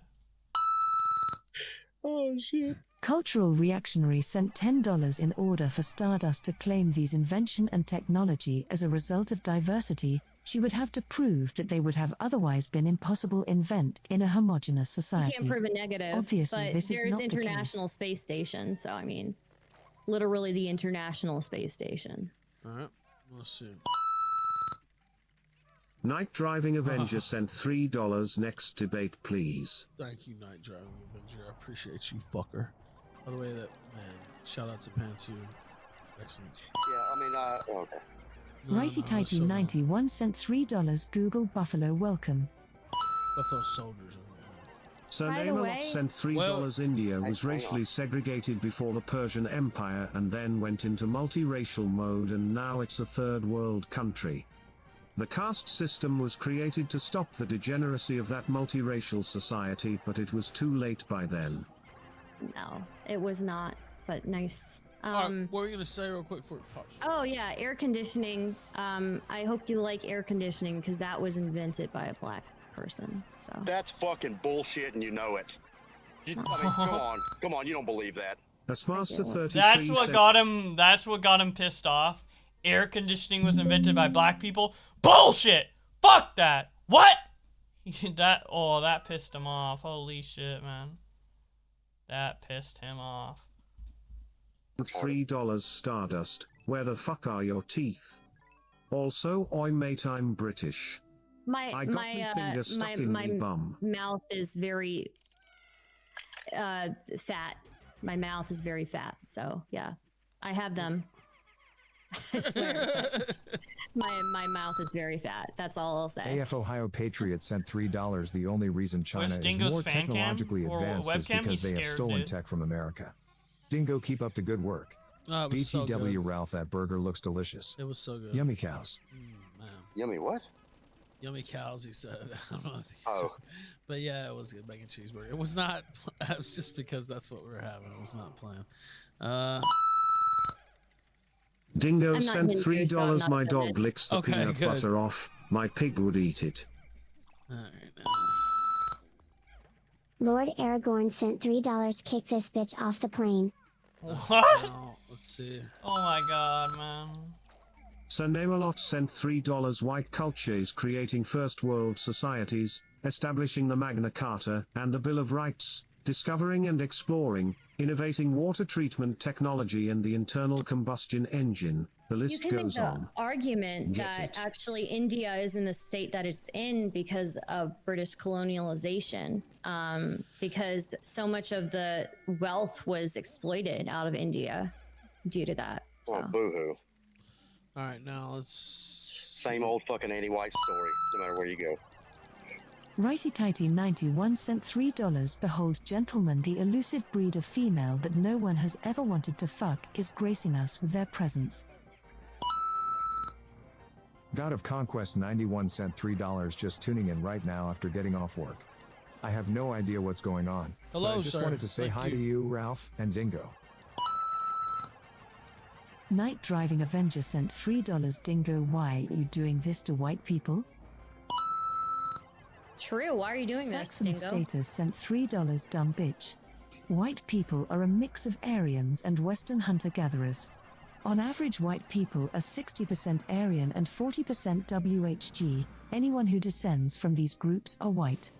Oh, shit. Cultural Reactionary sent $10 in order for Stardust to claim these invention and technology as a result of diversity. She would have to prove that they would have otherwise been impossible invent in a homogeneous society. You can't prove a negative. Obviously, but this is there's not the case. International Space Station, so I mean, literally the International Space Station. all right, let's see. Night Driving Avenger sent $3. Next debate, please. Thank you, Night Driving Avenger. I appreciate you, fucker. By the way, that man, shout out to Pantsu. Excellent. Yeah, I mean, okay. Righty Tighty 91 sent $3. Google Buffalo welcome. Buffalo soldiers. Sir By the way- Namelot sent $3. India was racially segregated before the Persian Empire and then went into multiracial mode, and now it's a third world country. The caste system was created to stop the degeneracy of that multiracial society, but it was too late by then. No, it was not, but nice. All right, what were you gonna say real quick for pops? Oh yeah, air conditioning. I hope you like air conditioning because that was invented by a black person. So That's fucking bullshit, and you know it. I mean, come on, you don't believe that. That's Master 33. That's what got him. That's what got him pissed off. Air conditioning was invented by black people. Bullshit. Fuck that. What? that pissed him off. Holy shit, man. That pissed him off. $3 Stardust. Where the fuck are your teeth? Also, oi mate, I'm British. I got me finger stuck in me bum. mouth is very fat. My mouth is very fat, so yeah, I have them. I swear. My mouth is very fat. That's all I'll say. AF Ohio Patriot sent $3. The only reason China is Dingo's more fan cam technologically or advanced is webcam? because He's they have scared, stolen dude. tech from America. Dingo, keep up the good work. Oh, it was so BTW good. Ralph, that burger looks delicious. It was so good. Yummy cows. Man. Yummy what? Yummy cows, he said. I don't know if he's Oh. but yeah, it was a bacon cheeseburger. It was not. It was just because that's what we were having. It was not planned. Dingo I'm not sent Hindu, so I'm $3. not My offended. dog licks the Okay, peanut good. butter off. My pig would eat it. All right, Lord Aragorn sent $3. Kick this bitch off the plane. What? now, let's see. Oh my god, man. Sandemalot sent $3. White culture is creating first world societies, establishing the Magna Carta and the Bill of Rights, discovering and exploring, innovating water treatment technology and the internal combustion engine. The You list can make goes the on. argument Get that it. actually India is in the state that it's in because of British colonialization, because so much of the wealth was exploited out of India due to that. So. Well, boo-hoo. All right, now let's. Same old fucking anti-white story, no matter where you go. Righty Tighty 91 sent $3. Behold, gentlemen, the elusive breed of female that no one has ever wanted to fuck is gracing us with their presence. God of Conquest 91 sent $3 just tuning in right now after getting off work. I have no idea what's going on. Hello, but I just sir. wanted to say Thank hi to you, Ralph, and Dingo. Night Driving Avenger sent $3. Dingo, why are you doing this to white people? True. Why are you doing Saxon this, Dingo? Status sent $3. Dumb bitch. White people are a mix of Aryans and Western hunter-gatherers. On average, white people are 60% Aryan and 40% WHG. Anyone who descends from these groups are white.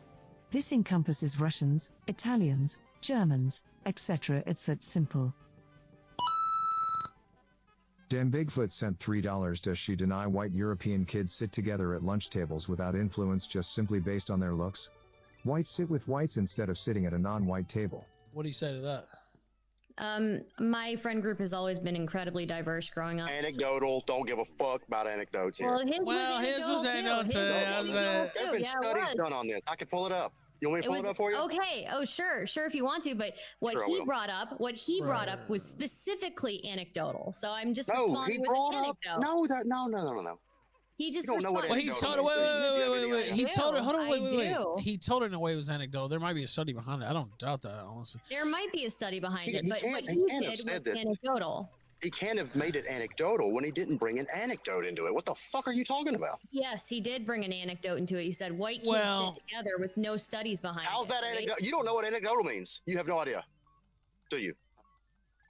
This encompasses Russians, Italians, Germans, etc. It's that simple. Dan Bigfoot sent $3. Does she deny white European kids sit together at lunch tables without influence just simply based on their looks? Whites sit with whites instead of sitting at a non-white table. What do you say to that? My friend group has always been incredibly diverse growing up. Anecdotal. Don't give a fuck about anecdotes here. Well, his was anecdotal too. There have been Yeah, it studies was. done on this. I could pull it up. You want me to pull it up for you? Okay. Oh, sure if you want to. But what Sure I he will. brought up, was specifically anecdotal. So I'm just No, responding he with brought an up. anecdote. No. He just You don't know what responded. Well, he anecdotal told means. wait. He told it. Hold on, I wait. do. He told it in a way it was anecdotal. There might be a study behind it. I don't doubt that, honestly. There might be a study behind it, but what he he can't have did said was that. anecdotal. He can't have made it anecdotal when he didn't bring an anecdote into it. What the fuck are you talking about? Yes, he did bring an anecdote into it. He said white kids Well- sit together with no studies behind How's it. that right? anecdotal? You don't know what anecdotal means. You have no idea, do you?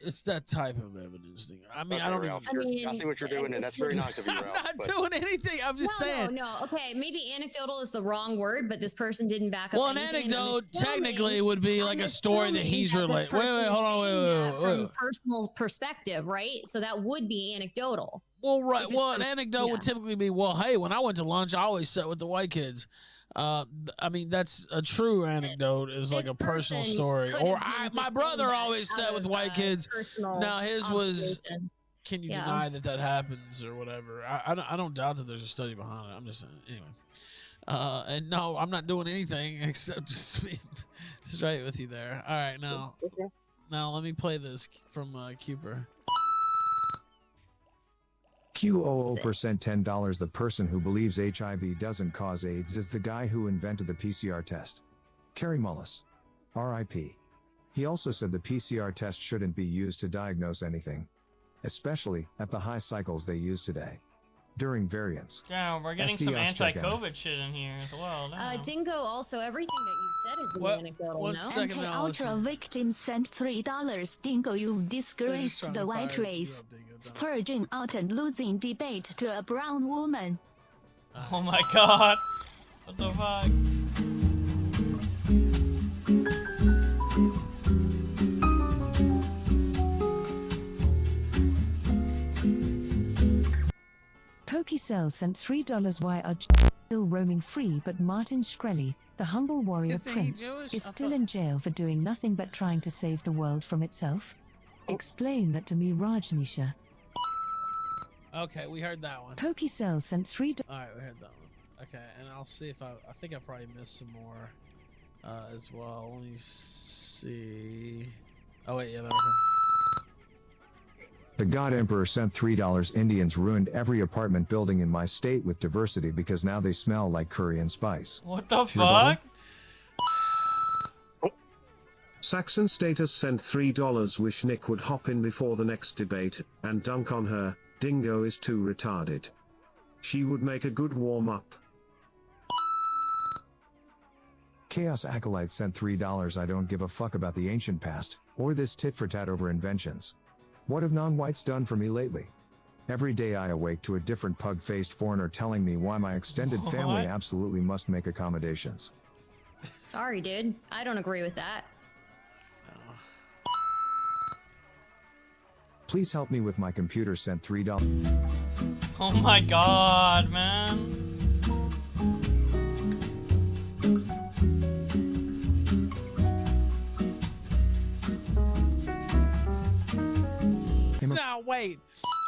It's that type of evidence thing. I mean, Okay, I don't Ralph, even. I see what you're doing, and that's very nice of you, I'm Ralph. not but- doing anything. I'm just saying. No. Okay, maybe anecdotal is the wrong word, but this person didn't back up. Well, an anything, and I'm anecdote assuming- technically would be like I'm a story that assuming he's that this related. Wait, person hold on, is saying that wait. From personal perspective, right? So that would be anecdotal. Well, right. If it's Well, an from- anecdote would typically be, well, hey, when I went to lunch, I always sat with the white kids. I mean, that's a true anecdote. Is like a personal person story. could Or have been my just brother saying that always out sat with of, white kids. personal Now his was. observation. Can you Yeah. deny that happens or whatever? I don't doubt that there's a study behind it. I'm just saying. Anyway. And no, I'm not doing anything except just being straight with you there. All right, now let me play this from Cooper. QOO% $10. The person who believes HIV doesn't cause AIDS is the guy who invented the PCR test. Kerry Mullis. RIP. He also said the PCR test shouldn't be used to diagnose anything, especially at the high cycles they use today. During variants. Yeah, we're getting STI some check in. anti-COVID shit in here as well. damn. Dingo, also everything that you've said has been anecdotal. one no? second now, Ultra victim sent $3. Dingo, you've disgraced the white race. Spurging out and losing debate to a brown woman. Oh my god. What the fuck? Pokecell sent $3. Why are still roaming free, but Martin Shkreli, the humble warrior Is he prince, Jewish? is I still thought- in jail for doing nothing but trying to save the world from itself? Explain that to me, Rajnisha. Okay, we heard that one. Pokecell sent $3. All right, we heard that one. Okay, and I'll see if I think I probably missed some more as well. Let me see. Oh wait, yeah, that was The God Emperor sent $3. Indians ruined every apartment building in my state with diversity because now they smell like curry and spice. What the Rebuttal? fuck? Saxon Status sent $3. Wish Nick would hop in before the next debate and dunk on her. Dingo is too retarded. She would make a good warm-up. Chaos Acolyte sent $3. I don't give a fuck about the ancient past, or this tit-for-tat over inventions. What have non-whites done for me lately? Every day I awake to a different pug-faced foreigner telling me why my extended family absolutely must make accommodations. Sorry, dude. I don't agree with that. Please help me with my computer sent $3. Oh my god, man. Now wait,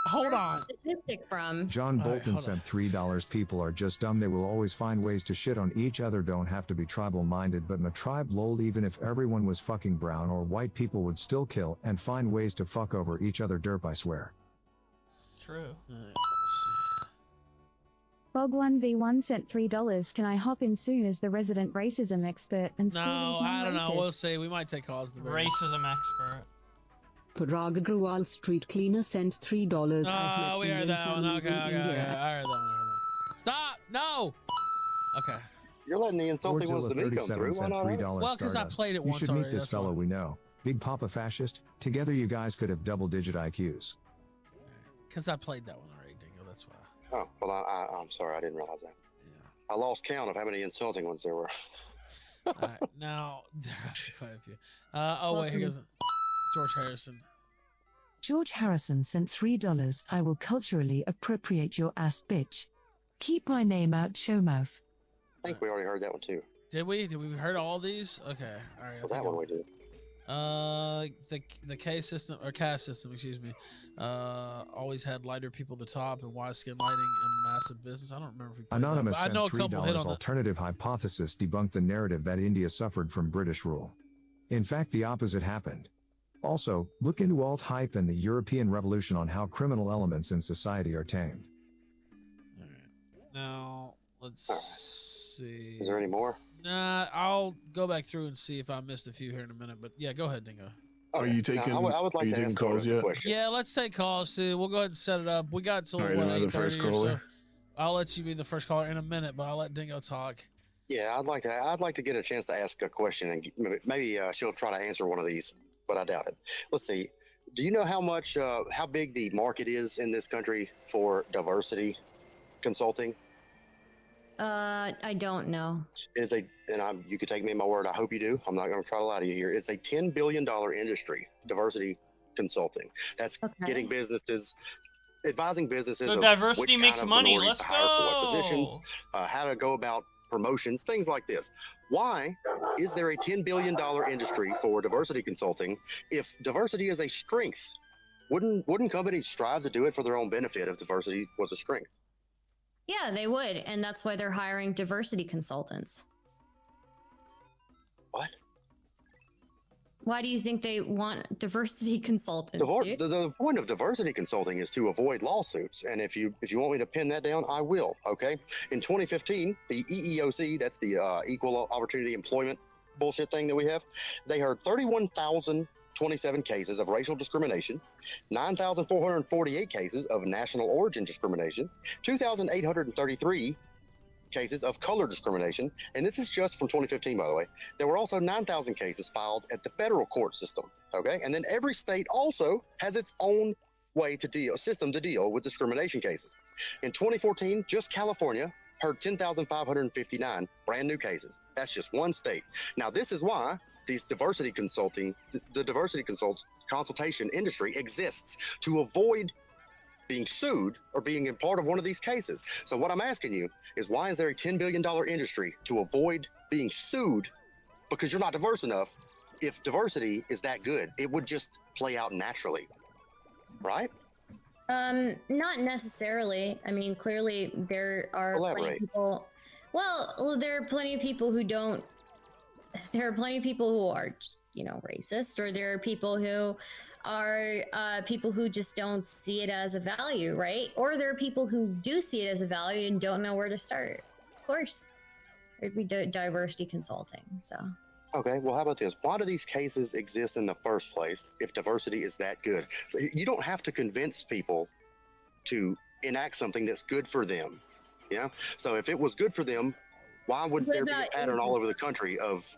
hold on. Statistic from John Bolton sent $3. People are just dumb. They will always find ways to shit on each other. Don't have to be tribal minded, but in the tribe lol, even if everyone was fucking brown or white, people would still kill and find ways to fuck over each other. Derp, I swear. True. Bog1v1 sent $3. Can I hop in soon as the resident racism expert and No, school these I don't know. We'll non-racists? see. We might take calls. The Racism expert. Parag Agrawal Street Cleaner sent $3. Oh, we heard that one. Okay, I heard that one. Stop! No! Okay. You're letting the insulting ones to me come Godzilla37 through. Why sent not? $3. Well, 'cause I Stardust. played it You once should already, meet this that's fellow why. we know. Big Papa Fascist. Together you guys could have double-digit IQs. Because I played that one already, Dingo. That's why. Oh, well, I'm sorry. I didn't realize that. I lost count of how many insulting ones there were. All right, now there are quite a few. Oh wait, here goes George Harrison. George Harrison sent $3. I will culturally appropriate your ass, bitch. Keep my name out, showmouth. I think we already heard that one too. Did we? Did we heard all these? Okay. All right. Well, that one we did. The K system or caste system, excuse me, always had lighter people at the top and wide skin lighting and massive business. I don't remember if we played Anonymous that, sent but I know a couple hit $3. on that. Alternative hypothesis debunked the narrative that India suffered from British rule. In fact, the opposite happened. Also, look into alt-hype and the European Revolution on how criminal elements in society are tamed. Now let's see. Is there any more? Nah, I'll go back through and see if I missed a few here in a minute. But yeah, go ahead, Dingo. Are you taking? I would like are you to taking ask calls yet? Yeah, let's take calls too. We'll go ahead and set it up. We got till All right, what, am I the first 8:30 or caller? so. I'll let you be the first caller in a minute, but I'll let Dingo talk. Yeah, I'd like to get a chance to ask a question, and maybe she'll try to answer one of these, but I doubt it. Let's see. Do you know how big the market is in this country for diversity consulting? I don't know. It is you could take me at my word. I hope you do. I'm not going to try to lie to you here. It's a $10 billion industry, diversity consulting. That's getting businesses, advising businesses. The of diversity which makes kind of money. minorities Let's to hire for what go. positions, how to go about promotions, things like this. Why is there a $10 billion industry for diversity consulting if diversity is a strength? Wouldn't companies strive to do it for their own benefit if diversity was a strength? Yeah, they would, and that's why they're hiring diversity consultants. What? Why do you think they want diversity consultants? Dude? The point of diversity consulting is to avoid lawsuits, and if you want me to pin that down, I will. Okay. In 2015, the EEOC, that's the Equal Opportunity Employment bullshit thing that we have, they heard 31,027 cases of racial discrimination, 9,448 cases of national origin discrimination, 2,833 cases of color discrimination, and this is just from 2015, by the way. There were also 9,000 cases filed at the federal court system. Okay, and then every state also has its own system to deal with discrimination cases. In 2014, just California heard 10,559 brand new cases. That's just one state. Now, this is why these diversity consulting, the diversity consultation industry exists, to avoid being sued or being in part of one of these cases. So what I'm asking you is, why is there a $10 billion industry to avoid being sued because you're not diverse enough? If diversity is that good, it would just play out naturally, right? Not necessarily. I mean, clearly there are plenty of people. Well, there are plenty of people who don't. There are plenty of people who are just, racist, or there are people who are people who just don't see it as a value, right? Or there are people who do see it as a value and don't know where to start. Of course, there'd be diversity consulting. So. Okay, well, how about this? Why do these cases exist in the first place if diversity is that good? You don't have to convince people to enact something that's good for them. Yeah. So if it was good for them, why would there be a pattern all over the country of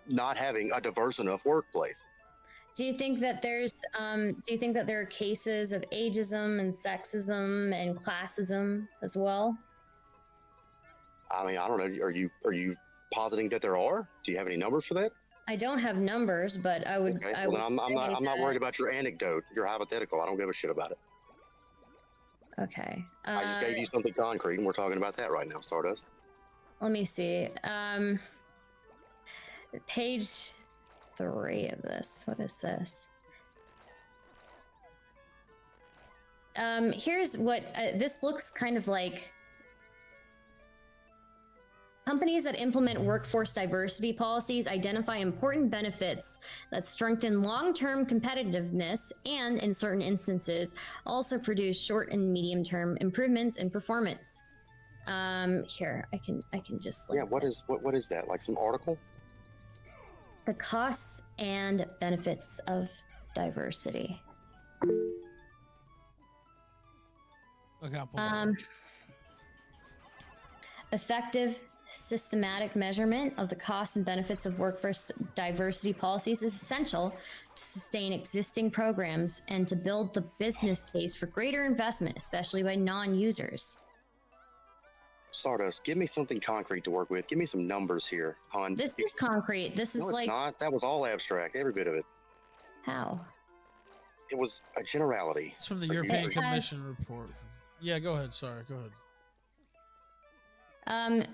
not having a diverse enough workplace? Do you think that there are cases of ageism and sexism and classism as well? I mean, I don't know. Are you positing that there are? Do you have any numbers for that? I don't have numbers, but I would. Okay. I Well, would then I'm not say worried about your anecdote. Your hypothetical. I don't give a shit about it. Okay. I just gave you something concrete, and we're talking about that right now, Stardust. Let me see. Page 3 of this. What is this? Here's what this looks kind of like. Companies that implement workforce diversity policies identify important benefits that strengthen long-term competitiveness and, in certain instances, also produce short and medium-term improvements in performance. Here, I can just. Yeah. What is that? Like some article? The costs and benefits of diversity. Okay, I'll pull that up. Effective systematic measurement of the costs and benefits of workforce diversity policies is essential to sustain existing programs and to build the business case for greater investment, especially by non-users. Stardust, give me something concrete to work with. Give me some numbers here, hon. This is concrete. This is No, it's like not. That was all abstract. Every bit of it. how? It was a generality. It's from the European Commission report. Yeah, go ahead. Sorry, go ahead.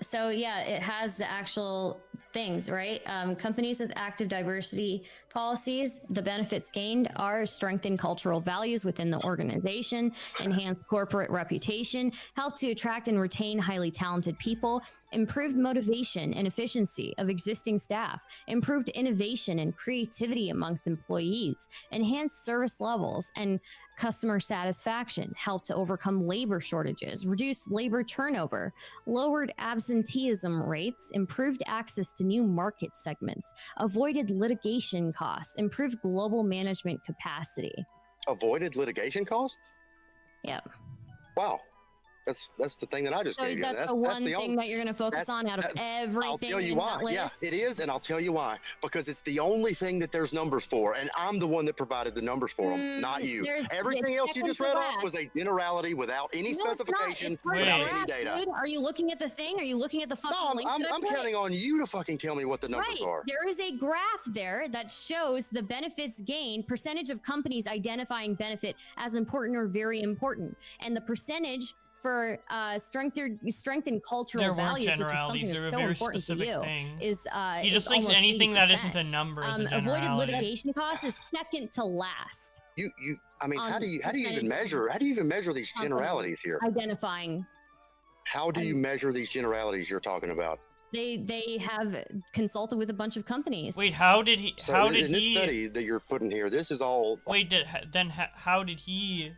So yeah, it has the actual things, right? Companies with active diversity policies, the benefits gained are strengthen cultural values within the organization, enhance corporate reputation, help to attract and retain highly talented people, improved motivation and efficiency of existing staff, improved innovation and creativity amongst employees, enhanced service levels and customer satisfaction, helped to overcome labor shortages, reduce labor turnover, lowered absenteeism rates, improved access to new market segments, avoided litigation costs, improved global management capacity. Avoided litigation costs? Yep. Wow. That's the thing that I just So gave you. that's the one thing that you're going to focus on out of everything. I'll tell you in why. that list? Yeah, it is, and I'll tell you why. Because it's the only thing that there's numbers for, and I'm the one that provided the numbers for them, not you. Everything else you just read off was a generality without any specification, without any data. Dude, are you looking at the thing? Are you looking at the fucking link? I'm counting on you to fucking tell me what the numbers are. There is a graph there that shows the benefits gained, percentage of companies identifying benefit as important or very important, and the percentage for strengthen cultural values, which is something that's so important to you, is he just thinks anything 80%. That isn't a number is a generality. Avoided litigation costs is second to last. I mean, how do you even measure these generalities here? Identifying. How do you measure these generalities you're talking about? They have consulted with a bunch of companies. Wait, how did he? So in this study that you're putting here, this is all. Wait, how did he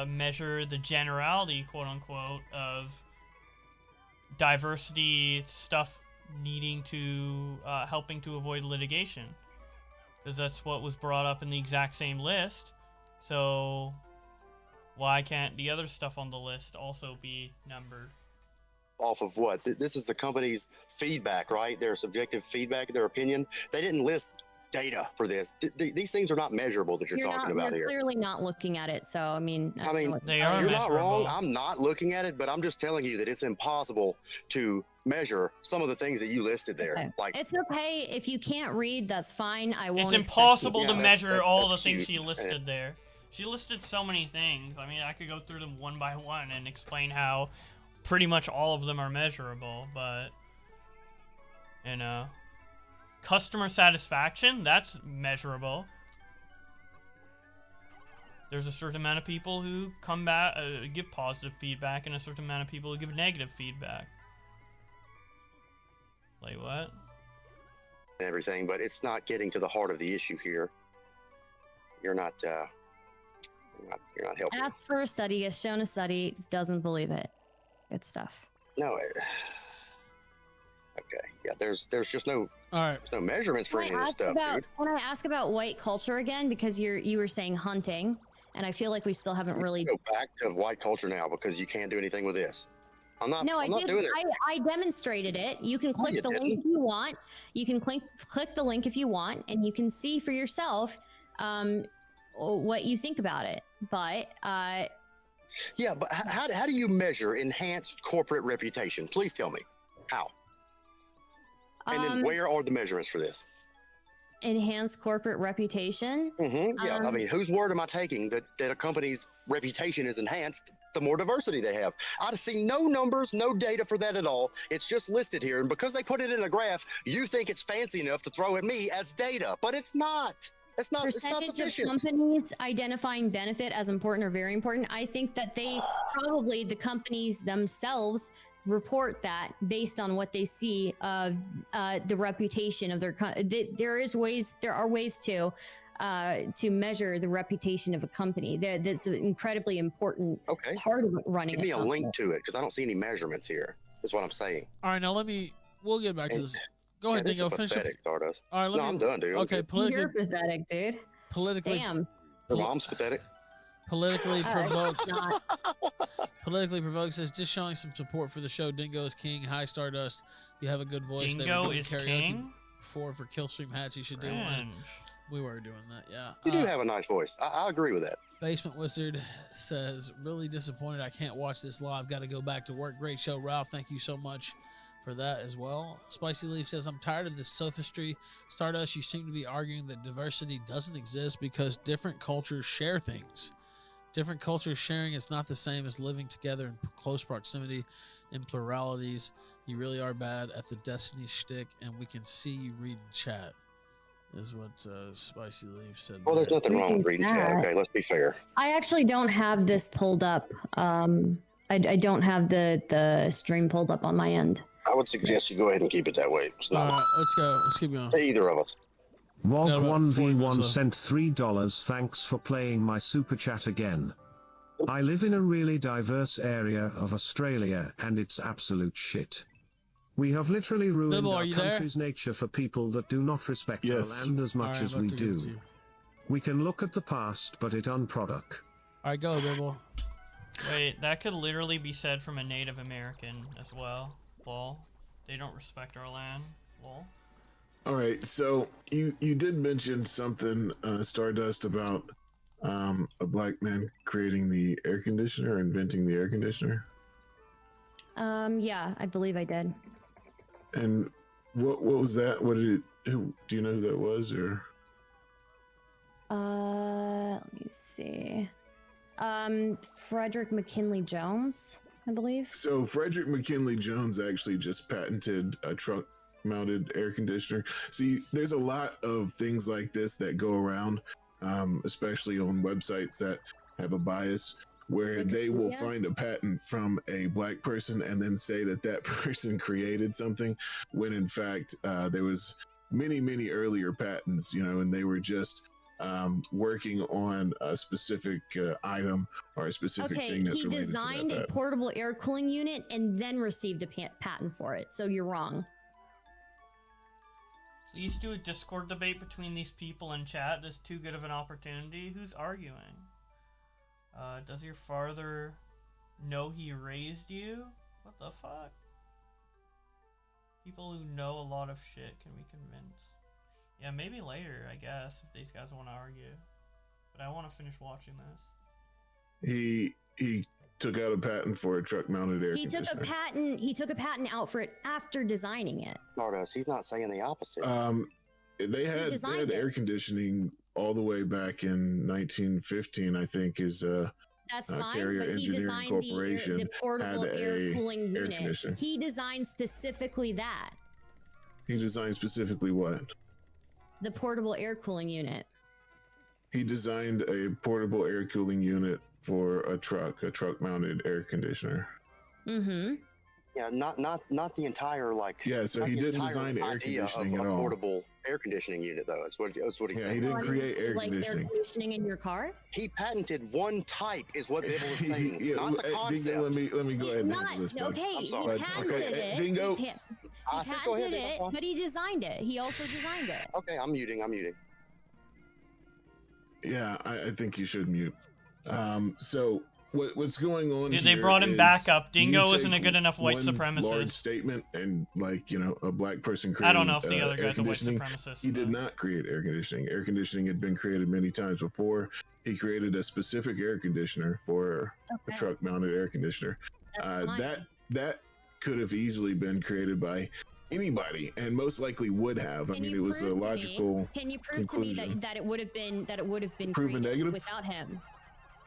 measure the generality, quote unquote, of diversity stuff needing to helping to avoid litigation? Because that's what was brought up in the exact same list. So why can't the other stuff on the list also be numbered? Off of what? This is the company's feedback, right? Their subjective feedback, their opinion. They didn't list data for this. These things are not measurable that you're talking about here. You're clearly not looking at it, so I mean, they are you're measurable. Not wrong. I'm not looking at it, but I'm just telling you that it's impossible to measure some of the things that you listed there. Okay. Like, it's okay if you can't read. That's fine. I won't. It's impossible to measure all the things she listed there. She listed so many things. I mean, I could go through them one by one and explain how pretty much all of them are measurable, but you know. Customer satisfaction, that's measurable. There's a certain amount of people who come back, give positive feedback, and a certain amount of people who give negative feedback. Like what? Everything, but it's not getting to the heart of the issue here. you're not helping. Asked for a study, has shown a study, doesn't believe it. Good stuff. No. Okay. Yeah. There's just no. All right. There's no measurements for any of this stuff, dude. Can I ask about white culture again? Because you were saying hunting, and I feel like we still haven't really Go back to white culture now because you can't do anything with this. I'm not doing it. I demonstrated it. You can click the link if you want. You can click the link if you want, and you can see for yourself what you think about it. But yeah, but how do you measure enhanced corporate reputation? Please tell me how. And then where are the measurements for this? Enhanced corporate reputation. Yeah, I mean, whose word am I taking that a company's reputation is enhanced the more diversity they have? I've seen no numbers, no data for that at all. It's just listed here. And because they put it in a graph, you think it's fancy enough to throw at me as data, but it's not. It's not Percentage sufficient. of companies identifying benefit as important or very important. I think that they probably, the companies themselves, report that based on what they see of the reputation of their there are ways to measure the reputation of a company. That's an incredibly important part of running. Give me a link to it because I don't see any measurements here. That's what I'm saying. All right, now we'll get back to this. Go ahead, Dingo. Finish up. Stardust. All right, I'm done, dude. Okay, You're pathetic, dude. Politically, damn. Your mom's pathetic. Politically provoked. Not. Politically provoked says just showing some support for the show. Dingo is king. Hi, Stardust. You have a good voice. Dingo is king. For Killstream Hats, you should do one. We were doing that, yeah. You do have a nice voice. I agree with that. Basement Wizard says, really disappointed I can't watch this live. Got to go back to work. Great show, Ralph. Thank you so much for that as well. Spicy Leaf says, I'm tired of this sophistry. Stardust, you seem to be arguing that diversity doesn't exist because different cultures share things. Different cultures sharing is not the same as living together in close proximity in pluralities. You really are bad at the Destiny shtick, and we can see you read chat, is what Spicy Leaf said. Well, there's nothing wrong with reading chat. Okay, let's be fair. I actually don't have this pulled up. I don't have the stream pulled up on my end. I would suggest you go ahead and keep it that way. It's not. All right, let's go. Let's keep going. Either of us. Wog1v1 sent $3. Thanks for playing my super chat again. I live in a really diverse area of Australia and it's absolute shit. We have literally ruined Bibble, our country's nature for people that do not respect our land as much as we do. We can look at the past, but it unproduct. All right, go, Bibble. Wait, that could literally be said from a Native American as well. Lol. They don't respect our land. Lol. All right, so you did mention something, Stardust, about a black man creating the air conditioner, inventing the air conditioner. Yeah, I believe I did. And what was that? What did it? Do you know who that was, or? Let me see. Frederick McKinley Jones, I believe. So Frederick McKinley Jones actually just patented a truck mounted air conditioner. See, there's a lot of things like this that go around, especially on websites that have a bias, where they will find a patent from a black person and then say that person created something, when in fact there was many earlier patents, and they were just working on a specific item or a specific thing that's related to that. He designed a portable air cooling unit and then received a patent for it, so you're wrong. Please do a Discord debate between these people in chat. This is too good of an opportunity. Who's arguing? Does your father know he raised you? What the fuck? People who know a lot of shit can be convinced. Yeah, maybe later, I guess, if these guys want to argue. But I want to finish watching this. He took out a patent for a truck-mounted air conditioner. He took a patent out for it after designing it. Stardust, he's not saying the opposite. They had air conditioning all the way back in 1915, I think, is that's fine, Carrier but he Engineering designed Corporation the portable had air cooling air unit. conditioner. He designed specifically that. He designed specifically what? The portable air cooling unit. He designed a portable air cooling unit for a truck mounted air conditioner. Mm-hmm. Yeah, not the entire like. Yeah, so not he the didn't entire design air idea conditioning of at a all. portable air conditioning unit, though. That's what he's Yeah, saying. he didn't create air like conditioning. air conditioning in your car? He patented one type, is what Bibble is saying, not the concept. Dingo, let me go ahead and Not handle this, bud. okay. I'm He sorry. patented it. Dingo. He patented it, but he designed it. He also designed it. Okay, I'm muting. Yeah, I think you should mute. So what's going on? Dude, they brought him back up. Dingo isn't a good enough white supremacist. Large statement and a black person created. I don't know if the other guy's a white conditioning. supremacist. He did not create air conditioning. Air conditioning had been created many times before. He created a specific air conditioner for a truck-mounted air conditioner. That could have easily been created by anybody, and most likely would have. I mean, it was a logical. Can you prove conclusion. to me that it would have been Prove a negative without him?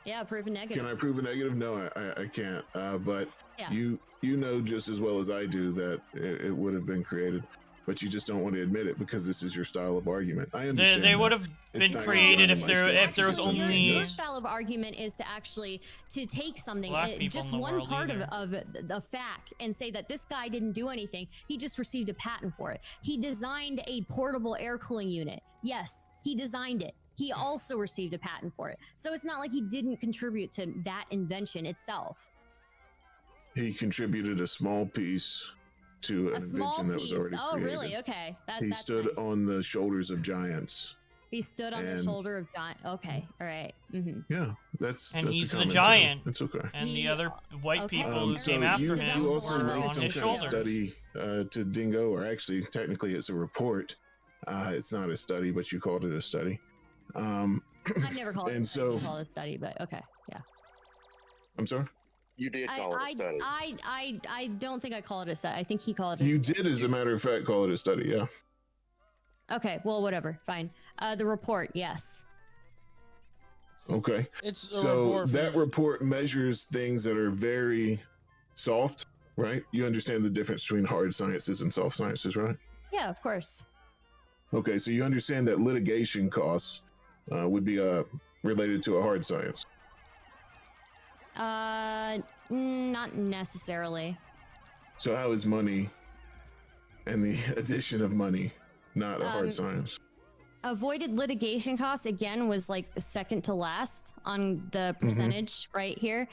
Yeah, prove a negative. Can I prove a negative? No, I can't. But Yeah. you know just as well as I do that it would have been created, but you just don't want to admit it because this is your style of argument. I understand. They would have been created if there was only. Your style of argument is to actually take something, just one part of a fact, and say that this guy didn't do anything. He just received a patent for it. He designed a portable air cooling unit. Yes, he designed it. He also received a patent for it. So it's not like he didn't contribute to that invention itself. He contributed a small piece to an invention that was already created. Oh, really? Okay. He stood nice. on the shoulders of giants. He stood on the shoulder of giant. Okay, all right. Mm-hmm. Yeah, that's he's a the common giant. term. It's okay. And the other white people who so came after him you also were made on some his kind of shoulders. study to Dingo, or actually, technically, it's a report. It's not a study, but you called it a study. I've never called it a study, but okay, yeah. I'm sorry? You did call it a study. I don't think I call it a study. I think he called it. You did, as a matter of fact, call it a study. Yeah. Okay, well, whatever, fine. The report, yes. Okay. That report measures things that are very soft, right? You understand the difference between hard sciences and soft sciences, right? Yeah, of course. Okay, so you understand that litigation costs would be related to a hard science. Not necessarily. So how is money and the addition of money not a hard science? Avoided litigation costs, again, was like second to last on the percentage right here.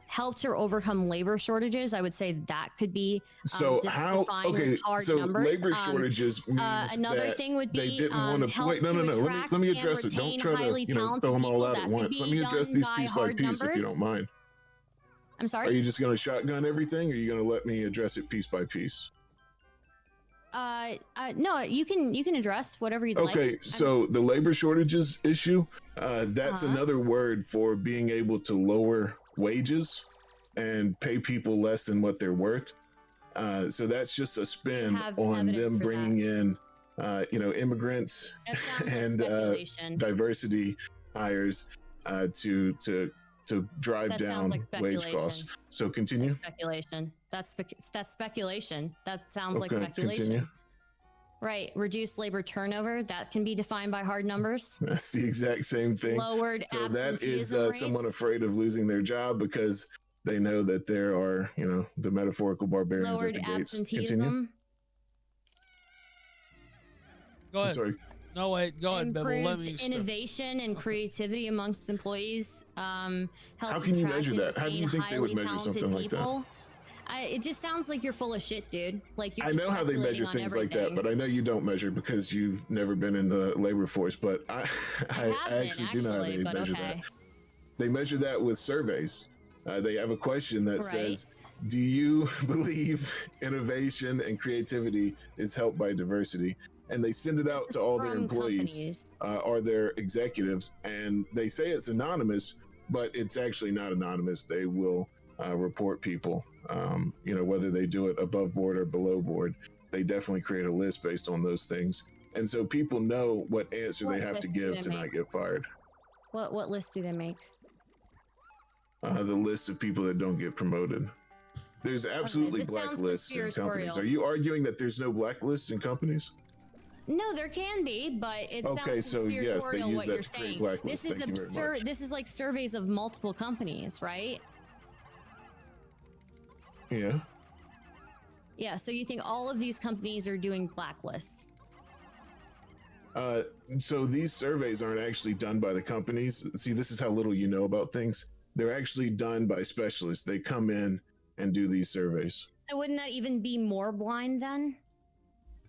Helped her overcome labor shortages. I would say that could be so how okay hard so numbers. labor shortages means another that thing would be they didn't want to wait. No, let me address it. Don't try to throw them all out at once. Let me address these piece by piece if you don't mind. I'm sorry. Are you just going to shotgun everything, or are you going to let me address it piece by piece? No, you can address whatever you'd like. Okay, so the labor shortages issue, that's another word for being able to lower wages and pay people less than what they're worth. So that's just a spin on them bringing in, immigrants and diversity hires to drive down wage costs. So continue. That's speculation. That's speculation. That sounds like speculation. Continue. Right. Reduced labor turnover. That can be defined by hard numbers. That's the exact same thing. Lowered so that is rates. someone afraid of losing their job because they know that there are, the metaphorical barbarians Lowered at the gates. absenteeism. Continue. Go ahead. I'm sorry. No, wait. Go ahead, Bibble. Let me innovation and creativity amongst employees. How can you measure that? How do you think they would measure something like that? It just sounds like you're full of shit, dude. Like you're I know how they measure things like that, but I know you don't measure because you've never been in the labor force. But I actually do know how they measure that. They measure that with surveys. They have a question that says, "Do you believe innovation and creativity is helped by diversity?" And they send it out to all their employees or their executives, and they say it's anonymous, but it's actually not anonymous. They will report people, whether they do it above board or below board. They definitely create a list based on those things. And so people know what answer they have to give to not get fired. What list do they make? The list of people that don't get promoted. There's absolutely blacklists in companies. Are you arguing that there's no blacklists in companies? No, there can be, but it sounds yes, they use what that you're to create saying. blacklists. This is Thank you very absurd. much. This is like surveys of multiple companies, right? Yeah. Yeah, so you think all of these companies are doing blacklists? So these surveys aren't actually done by the companies. See, this is how little you know about things. They're actually done by specialists. They come in and do these surveys. So wouldn't that even be more blind then?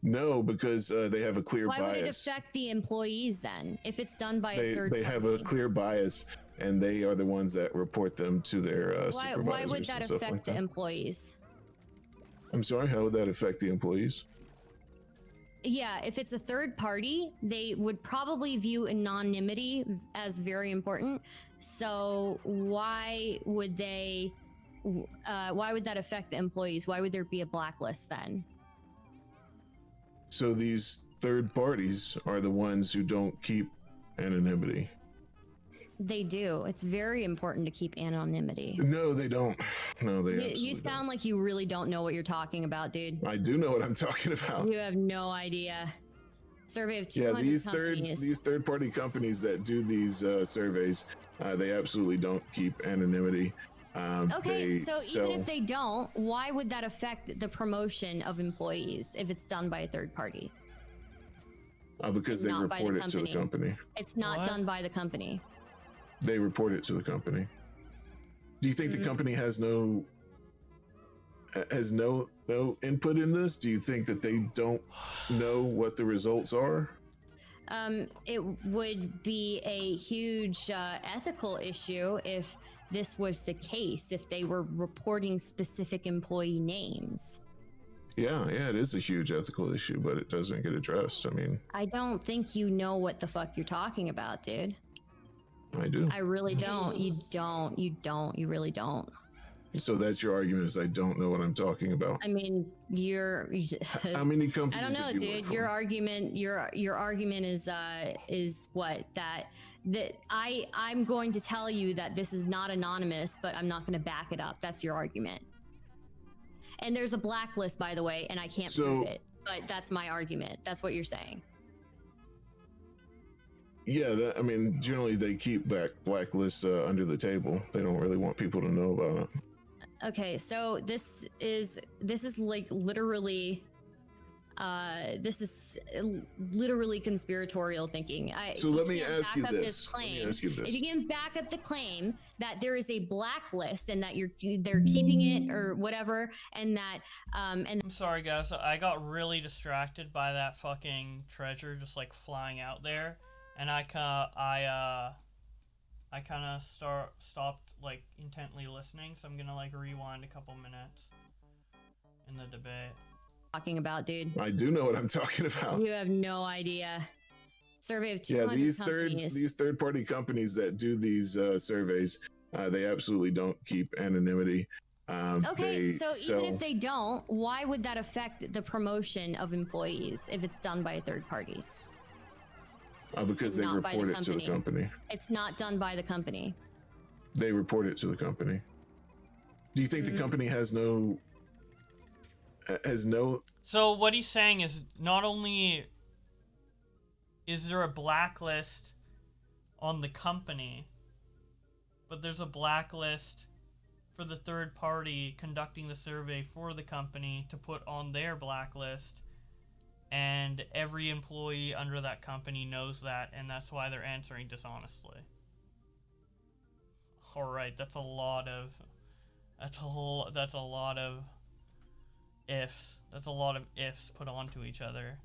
No, because they have a clear bias. Why would it affect the employees then if it's done by a third They party? have a clear bias, and they are the ones that report them to their supervisors. Why would that and stuff affect like the that. employees? I'm sorry, how would that affect the employees? Yeah, if it's a third party, they would probably view anonymity as very important. So why would they? Why would that affect the employees? Why would there be a blacklist then? So these third parties are the ones who don't keep anonymity. They do. It's very important to keep anonymity. No, they don't. No, they absolutely You sound like you really don't know what you're talking about, dude. don't. I do know what I'm talking about. You have no idea. Survey of 200 these third party companies that do these surveys, they absolutely don't keep anonymity. Okay, so even if they don't, why would that affect the promotion of employees if it's done by a third party? Because they Not by report it to the company. It's not done by the company. They report it to the company. Do you think the company has no input in this? Do you think that they don't know what the results are? It would be a huge ethical issue if this was the case, if they were reporting specific employee names. Yeah, it is a huge ethical issue, but it doesn't get addressed. I mean, I don't think you know what the fuck you're talking about, dude. I do. I really don't. You don't. You don't. You really don't. So that's your argument, is I don't know what I'm talking about. I mean, How many companies? I don't know, have you dude. worked for? Your argument is what that I'm going to tell you that this is not anonymous, but I'm not going to back it up. That's your argument. And there's a blacklist, by the way, and I can't prove it. But that's my argument. That's what you're saying. Yeah, I mean, generally they keep blacklists under the table. They don't really want people to know about it. Okay, so this is like literally conspiratorial thinking. So let me ask you this. If you can back up the claim that there is a blacklist and that they're keeping it or whatever, and that and I'm sorry guys, I got really distracted by that fucking treasure just like flying out there, and I kind of stopped like intently listening, so I'm gonna like rewind a couple minutes in the debate. Talking about, dude. I do know what I'm talking about. You have no idea. Survey of 200 companies. These third party companies that do these surveys, they absolutely don't keep anonymity. Okay, so even if they don't, why would that affect the promotion of employees if it's done by a third party? Because they report it to the company. It's not done by the company. They report it to the company. Do you think the company has no? So what he's saying is, not only is there a blacklist on the company, but there's a blacklist for the third party conducting the survey for the company to put on their blacklist. And every employee under that company knows that, and that's why they're answering dishonestly. All right, that's a lot of ifs. That's a lot of ifs put onto each other.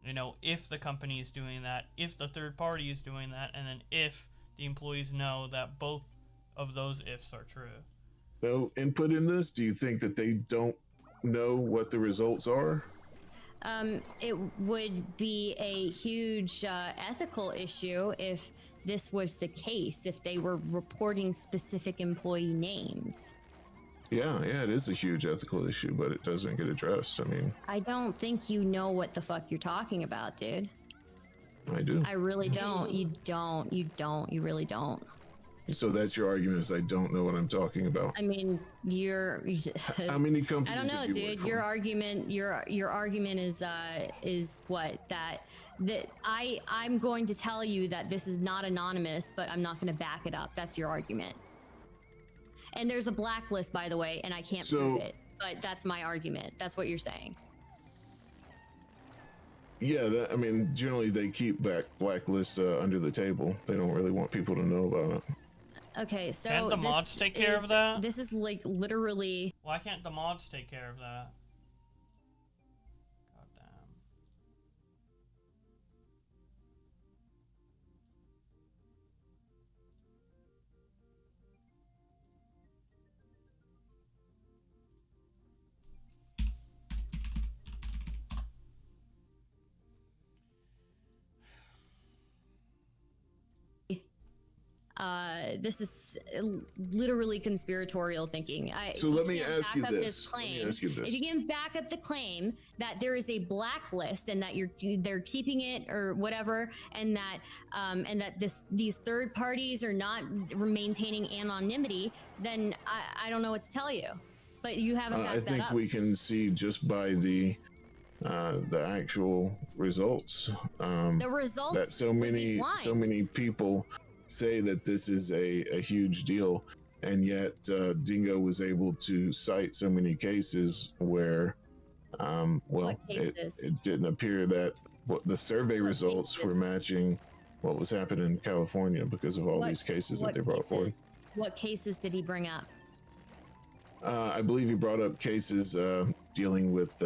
You know, if the company is doing that, if the third party is doing that, and then if the employees know that both of those ifs are true. No input in this? Do you think that they don't know what the results are? It would be a huge ethical issue if this was the case, if they were reporting specific employee names. Yeah, it is a huge ethical issue, but it doesn't get addressed. I mean, I don't think you know what the fuck you're talking about, dude. I do. I really don't. You don't. You don't. You really don't. So that's your argument, is I don't know what I'm talking about. I mean, How many companies? I don't know, have you dude. worked for? Your argument is what that I'm going to tell you that this is not anonymous, but I'm not going to back it up. That's your argument. And there's a blacklist, by the way, and I can't prove it. but that's my argument. That's what you're saying. Yeah, I mean, generally they keep blacklists under the table. They don't really want people to know about it. Okay, so can't the mods take care of that? This is like literally. Why can't the mods take care of that? God damn. This is literally conspiratorial thinking. So let me ask you this. If you can back up the claim that there is a blacklist and that they're keeping it or whatever, and that these third parties are not maintaining anonymity, then I don't know what to tell you. But you haven't backed that up. I think we can see just by the actual results. The results that so many people say that this is a huge deal, and yet Dingo was able to cite so many cases where it didn't appear that the survey results were matching what was happening in California because of all these cases that they brought forward. What cases did he bring up? I believe he brought up cases dealing with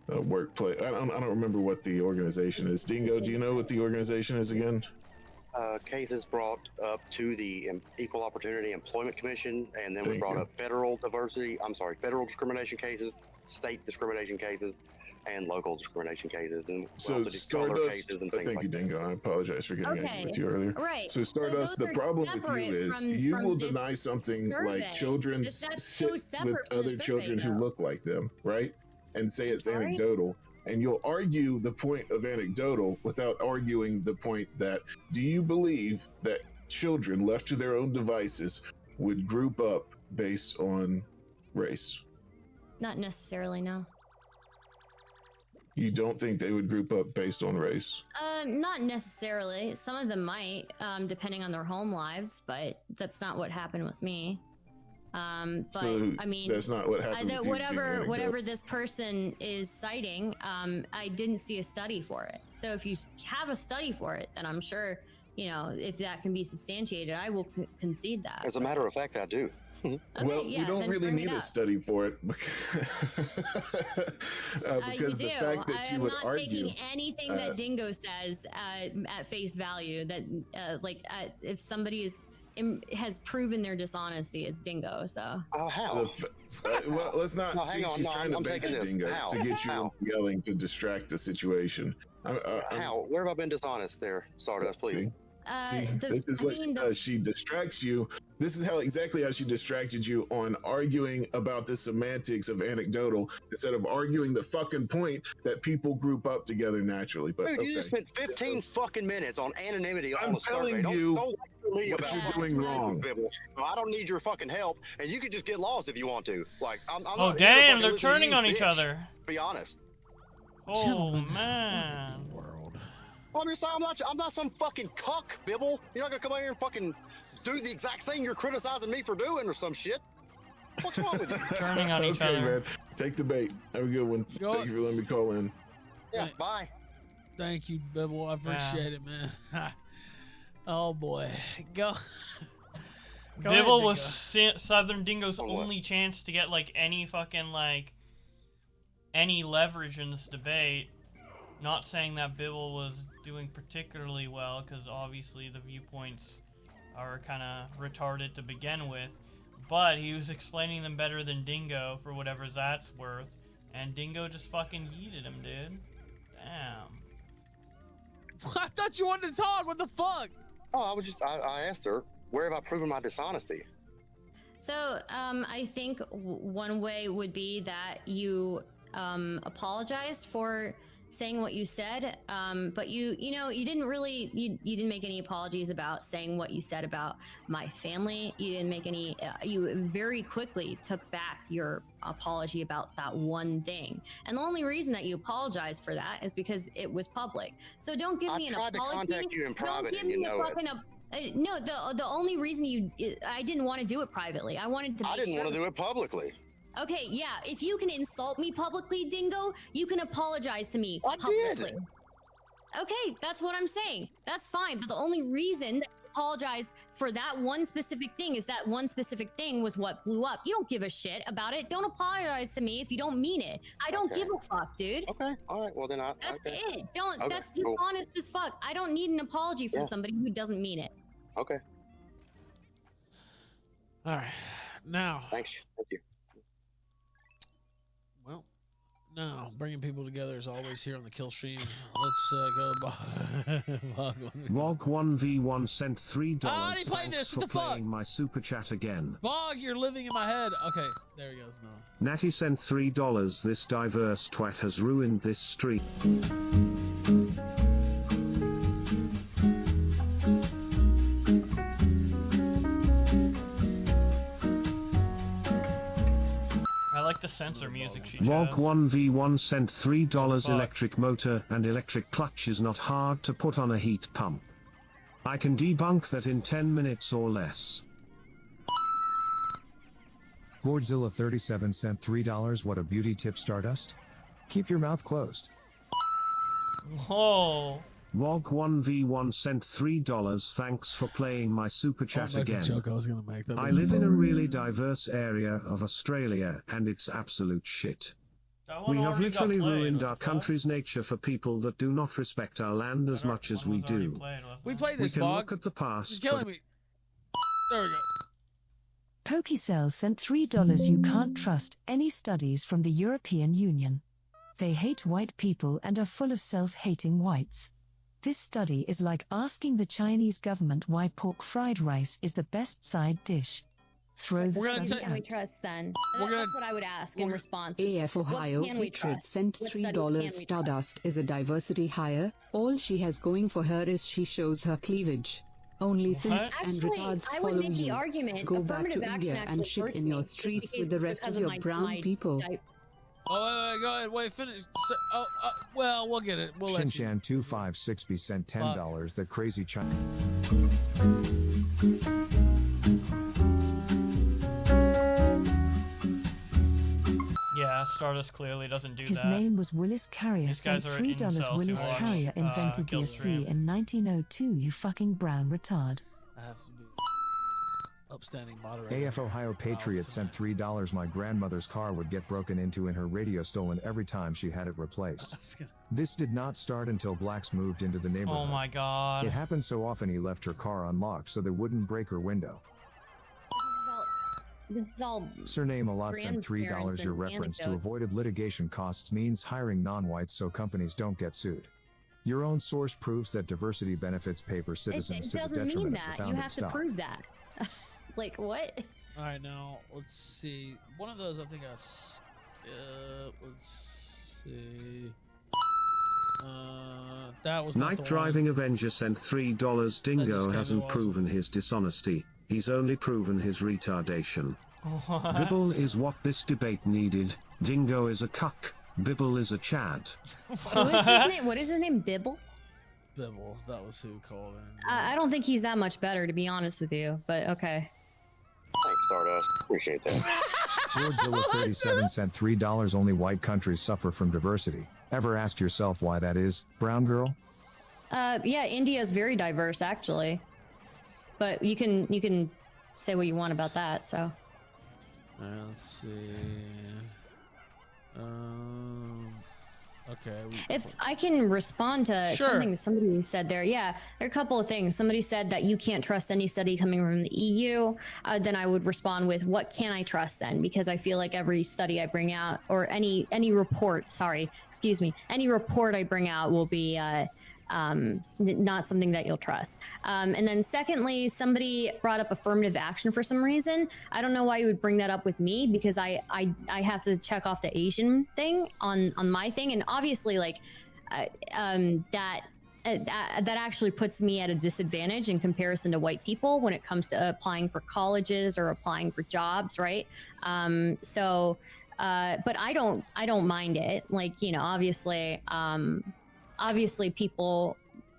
workplace. I don't remember what the organization is. Dingo, do you know what the organization is again? Cases brought up to the Equal Opportunity Employment Commission, and then we brought up federal discrimination cases, state discrimination cases, and local discrimination cases, and so Stardust. Cases and things Thank you, Dingo. I apologize for getting angry with you earlier. Right. So Stardust, the problem with you is you will deny something like children sit with other children who look like them, right? And say it's anecdotal. And you'll argue the point of anecdotal without arguing the point that, do you believe that children left to their own devices would group up based on race? Not necessarily, no. You don't think they would group up based on race? Not necessarily. Some of them might, depending on their home lives, but that's not what happened with me. But so I mean, that's not what happened. Whatever this person is citing, I didn't see a study for it. So if you have a study for it, then I'm sure, if that can be substantiated, I will concede that. As a matter of fact, I do. Okay, well, you don't really need a study for it because the fact that you would argue. I'm not taking anything that Dingo says at face value. That if somebody has proven their dishonesty, it's Dingo. So how? Well, let's not. Hang on. She's trying to bait you, Dingo, to get you yelling to distract the situation. How? Where have I been dishonest there, Stardust? Please. This is what she does. She distracts you. This is exactly how she distracted you on arguing about the semantics of anecdotal instead of arguing the fucking point that people group up together naturally. But dude, you just spent 15 fucking minutes on anonymity. I'm telling you don't me what about you're doing wrong. I don't need your fucking help, and you could just get lost if you want to. Like, I'm oh not damn, they're turning on each other. Be honest. Oh man. I'm just saying, I'm not some fucking cuck, Bibble. You're not gonna come out here and fucking do the exact thing you're criticizing me for doing or some shit. What's wrong with you? Turning on each other. Man. Take the bait. Have a good one. Thank you for letting me call in. Yeah, bye. Thank you, Bibble. I appreciate it, man. Oh boy, go. Bibble was Southern Dingo's only chance to get any fucking any leverage in this debate. Not saying that Bibble was doing particularly well, because obviously the viewpoints are kind of retarded to begin with, but he was explaining them better than Dingo for whatever that's worth, and Dingo just fucking yeeted him, dude. Damn. I thought you wanted to talk. What the fuck? Oh, I asked her, where have I proven my dishonesty? So, I think one way would be that you apologize for saying what you said, but you didn't really, you didn't make any apologies about saying what you said about my family. You didn't make any, you very quickly took back your apology about that one thing. And the only reason that you apologized for that is because it was public. So don't give me an apology. I tried to contact you in private and you know it. No, the only reason I didn't want to do it privately. I wanted to make I didn't want to do it publicly. Okay, yeah, if you can insult me publicly, Dingo, you can apologize to me I publicly. did. Okay, that's what I'm saying. That's fine, but the only reason that you apologize for that one specific thing is that one specific thing was what blew up. You don't give a shit about it. Don't apologize to me if you don't mean it. I don't Okay. give a fuck, dude. Okay, all right. Well, then That's okay. it. Don't. Okay, That's cool. dishonest as fuck. I don't need an apology from Yeah. somebody who doesn't mean it. Okay. All right. Now. Thanks. Thank you. Well, now bringing people together is always here on the kill stream. Let's go. Wog 1v1 sent $3. I already played Thanks this. for What the fuck? playing my super chat again. Bog, you're living in my head. Okay, there he goes. No. Natty sent $3. This diverse twat has ruined this stream. I like the sensor music she Vog chose. 1v1 sent $3. Fuck. Electric motor and electric clutch is not hard to put on a heat pump. I can debunk that in 10 minutes or less. Gourdzilla37 sent $3. What a beauty tip, Stardust. Keep your mouth closed. Whoa. Wog 1v1 sent $3. Thanks for playing my super chat I'll make a again. joke I was gonna make. I live in a really diverse area of Australia and it's absolute shit. We have literally ruined our country's nature for people that do not respect our land as much as we do. We played We this, can Bog. look at the past. She's killing but me. There we go. Pokecell sent $3. You can't trust any studies from the European Union. They hate white people and are full of self-hating whites. This study is like asking the Chinese government why pork fried rice is the best side dish. Throw the What study can we out. trust then? We're gonna- That's what I would ask in response. AF Ohio What can we Patriot trust? sent What studies $3. can we Stardust is a diversity hire. All she has going for her is she shows her cleavage. Only simps and Actually, retards I would follow make the you. argument Go back affirmative to action India actually and shit hurts in me, your just streets because- with the rest because of your my brown people. Oh, go ahead. Wait, finish. Well, we'll get it. We'll let you. Shinshan256B sent $10. That crazy China. Yeah, Stardust clearly doesn't do His that. name was Willis Carrier. These Sent guys are $3. incels who Willis watch, Carrier invented the kill AC stream. in 1902. You fucking brown retard. I have to be upstanding moderator. AF Ohio Patriot sent $3. My grandmother's car would get broken into and her radio stolen every time she had it replaced. This did not start until blacks moved into the neighborhood. Oh my god. It happened so often he left her car unlocked so they wouldn't break her window. This is all. Surname a lot sent $3. grandparents Your and reference to anecdotes. avoided litigation costs means hiring non-whites so companies don't get sued. Your own source proves that diversity benefits paper citizens It to the doesn't detriment mean of that. the You founded have to stock. prove that. Like what? All right, now let's see. One of those I think I skipped. Let's see. That was not Night the Driving Avenger sent $3. Dingo just kinda hasn't was. proven his dishonesty. He's only proven his retardation. What? Bibble is what this debate needed. Dingo is a cuck. Bibble is a chad. What is his name? What is his name? Bibble? Bibble. That was who called in. I don't think he's that much better, to be honest with you. But okay. Thanks, Stardust. Appreciate that. Gourdzilla37 sent $3. Only white countries suffer from diversity. Ever ask yourself why that is, brown girl? Yeah, India is very diverse, actually. But you can say what you want about that. So. Let's see. Okay. If I can respond to Sure. something somebody said there, yeah, there are a couple of things. Somebody said that you can't trust any study coming from the EU. Then I would respond with, what can I trust then? Because I feel like every study I bring out, or any report, any report I bring out will be not something that you'll trust. And then secondly, somebody brought up affirmative action for some reason. I don't know why you would bring that up with me, because I have to check off the Asian thing on my thing, and obviously like that actually puts me at a disadvantage in comparison to white people when it comes to applying for colleges or applying for jobs, right? But I don't mind it. Like, you know, obviously people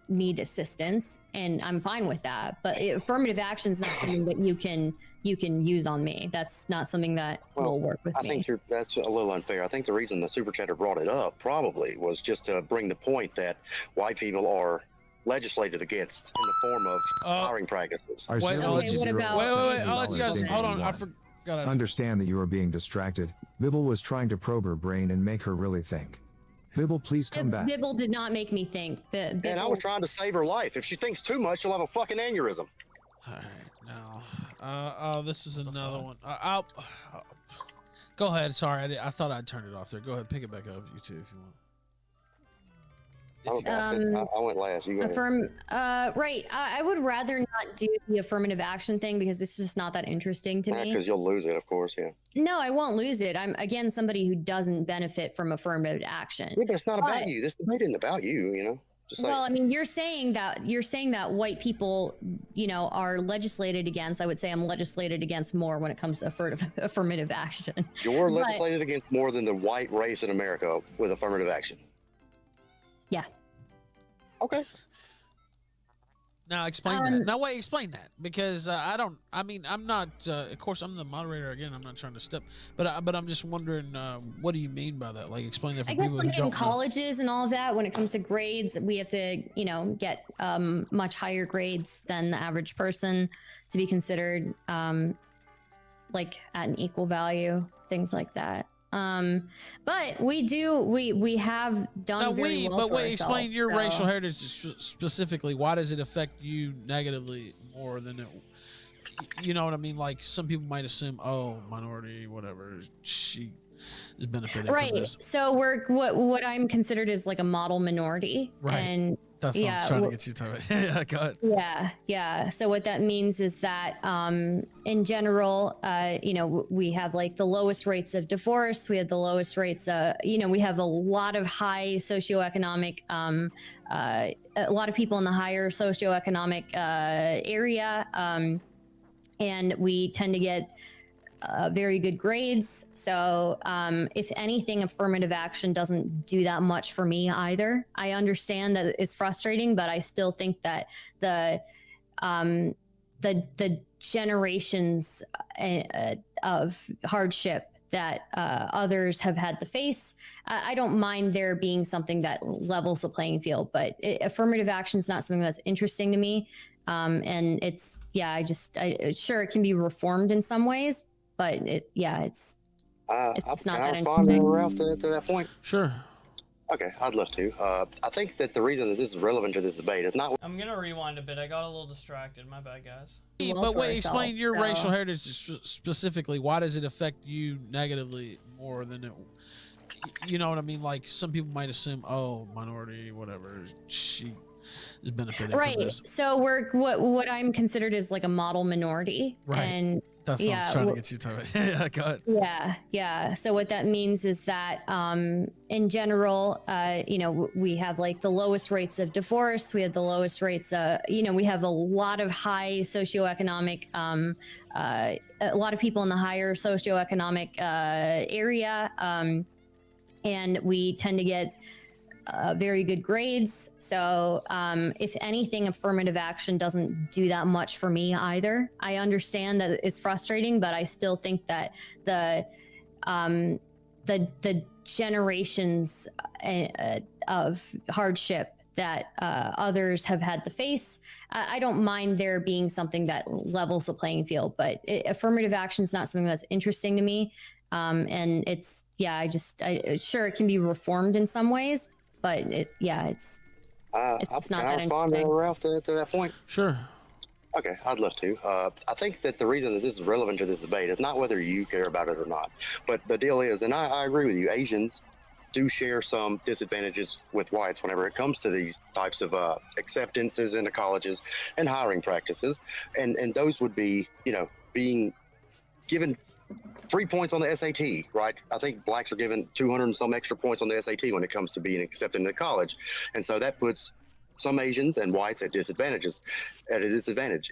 need assistance, and I'm fine with that, but affirmative action is not something that you can you can use on me. That's not something that will work with I me. think that's a little unfair. I think the reason the super chatter brought it up probably was just to bring the point that white people are legislated against in the form of hiring practices. Our Okay, zero what zero about- Wait, cents I'll let you guys. $8 Hold on, I one. forgot. Understand that you are being distracted. Bibble was trying to probe her brain and make her really think. Bibble, please come back. Bibble did not make me think. And I was trying to save her life. If she thinks too much, she'll have a fucking aneurysm. All right, now, this is another one. I'll go ahead. Sorry, I thought I'd turn it off there. Go ahead, pick it back up, you two, if you want. Okay, I went last. You go ahead. Right. I would rather not do the affirmative action thing because it's just not that interesting to me. Because you'll lose it, of course. Yeah. No, I won't lose it. I'm again somebody who doesn't benefit from affirmative action. Yeah, but it's not about you. This debate isn't about you. You know. Well, I mean, you're saying that white people, are legislated against. I would say I'm legislated against more when it comes to affirmative action. You're legislated against more than the white race in America with affirmative action. Yeah. Okay. Now explain that. Now wait, explain that because I'm not. Of course, I'm the moderator again. I'm not trying to step, but I'm just wondering, what do you mean by that? Like, explain that for I guess people who like in don't know. colleges and all of that, when it comes to grades, we have to, get much higher grades than the average person to be considered like at an equal value, things like that. But we have done very well for ourselves, explain your so. racial heritage specifically. Why does it affect you negatively more than it? You know what I mean? Like some people might assume, oh, minority, whatever. She is benefiting from Right. this. So what I'm considered is like a model minority, Right. And That's what I was trying to get you to it. Yeah, go ahead. Yeah. So what that means is that, in general, we have like the lowest rates of divorce. We have the lowest rates. We have a lot of high socioeconomic, a lot of people in the higher socioeconomic area, and we tend to get very good grades. So if anything, affirmative action doesn't do that much for me either. I understand that it's frustrating, but I still think that the generations of hardship that others have had to face, I don't mind there being something that levels the playing field, but affirmative action is not something that's interesting to me. And it's, sure, it can be reformed in some ways, but it's not that interesting. Ralph, to that point? Sure. Okay, I'd love to. I think that the reason that this is relevant to this debate is not. I'm gonna rewind a bit. I got a little distracted. My bad, guys. But wait, explain your racial heritage specifically. Why does it affect you negatively more than it? You know what I mean? Like some people might assume, oh, minority, whatever. She is benefiting from this. So what I'm considered is like a model minority, right? And that's what I was trying to get you to it. Yeah, go ahead. Yeah. So what that means is that, in general, we have like the lowest rates of divorce. We have the lowest rates. We have a lot of high socioeconomic, a lot of people in the higher socioeconomic area, and we tend to get very good grades. So if anything, affirmative action doesn't do that much for me either. I understand that it's frustrating, but I still think that the generations of hardship that others have had to face, I don't mind there being something that levels the playing field, but affirmative action is not something that's interesting to me. And it's, sure, it can be reformed in some ways, but it's not that interesting. Ralph, to that point? Sure. Okay, I'd love to. I think that the reason that this is relevant to this debate is not whether you care about it or not, but the deal is, and I agree with you, Asians do share some disadvantages with whites whenever it comes to these types of acceptances into colleges and hiring practices, and those would be, being given 3 points on the SAT, right? I think blacks are given 200 and some extra points on the SAT when it comes to being accepted into college. And so that puts some Asians and whites at a disadvantage.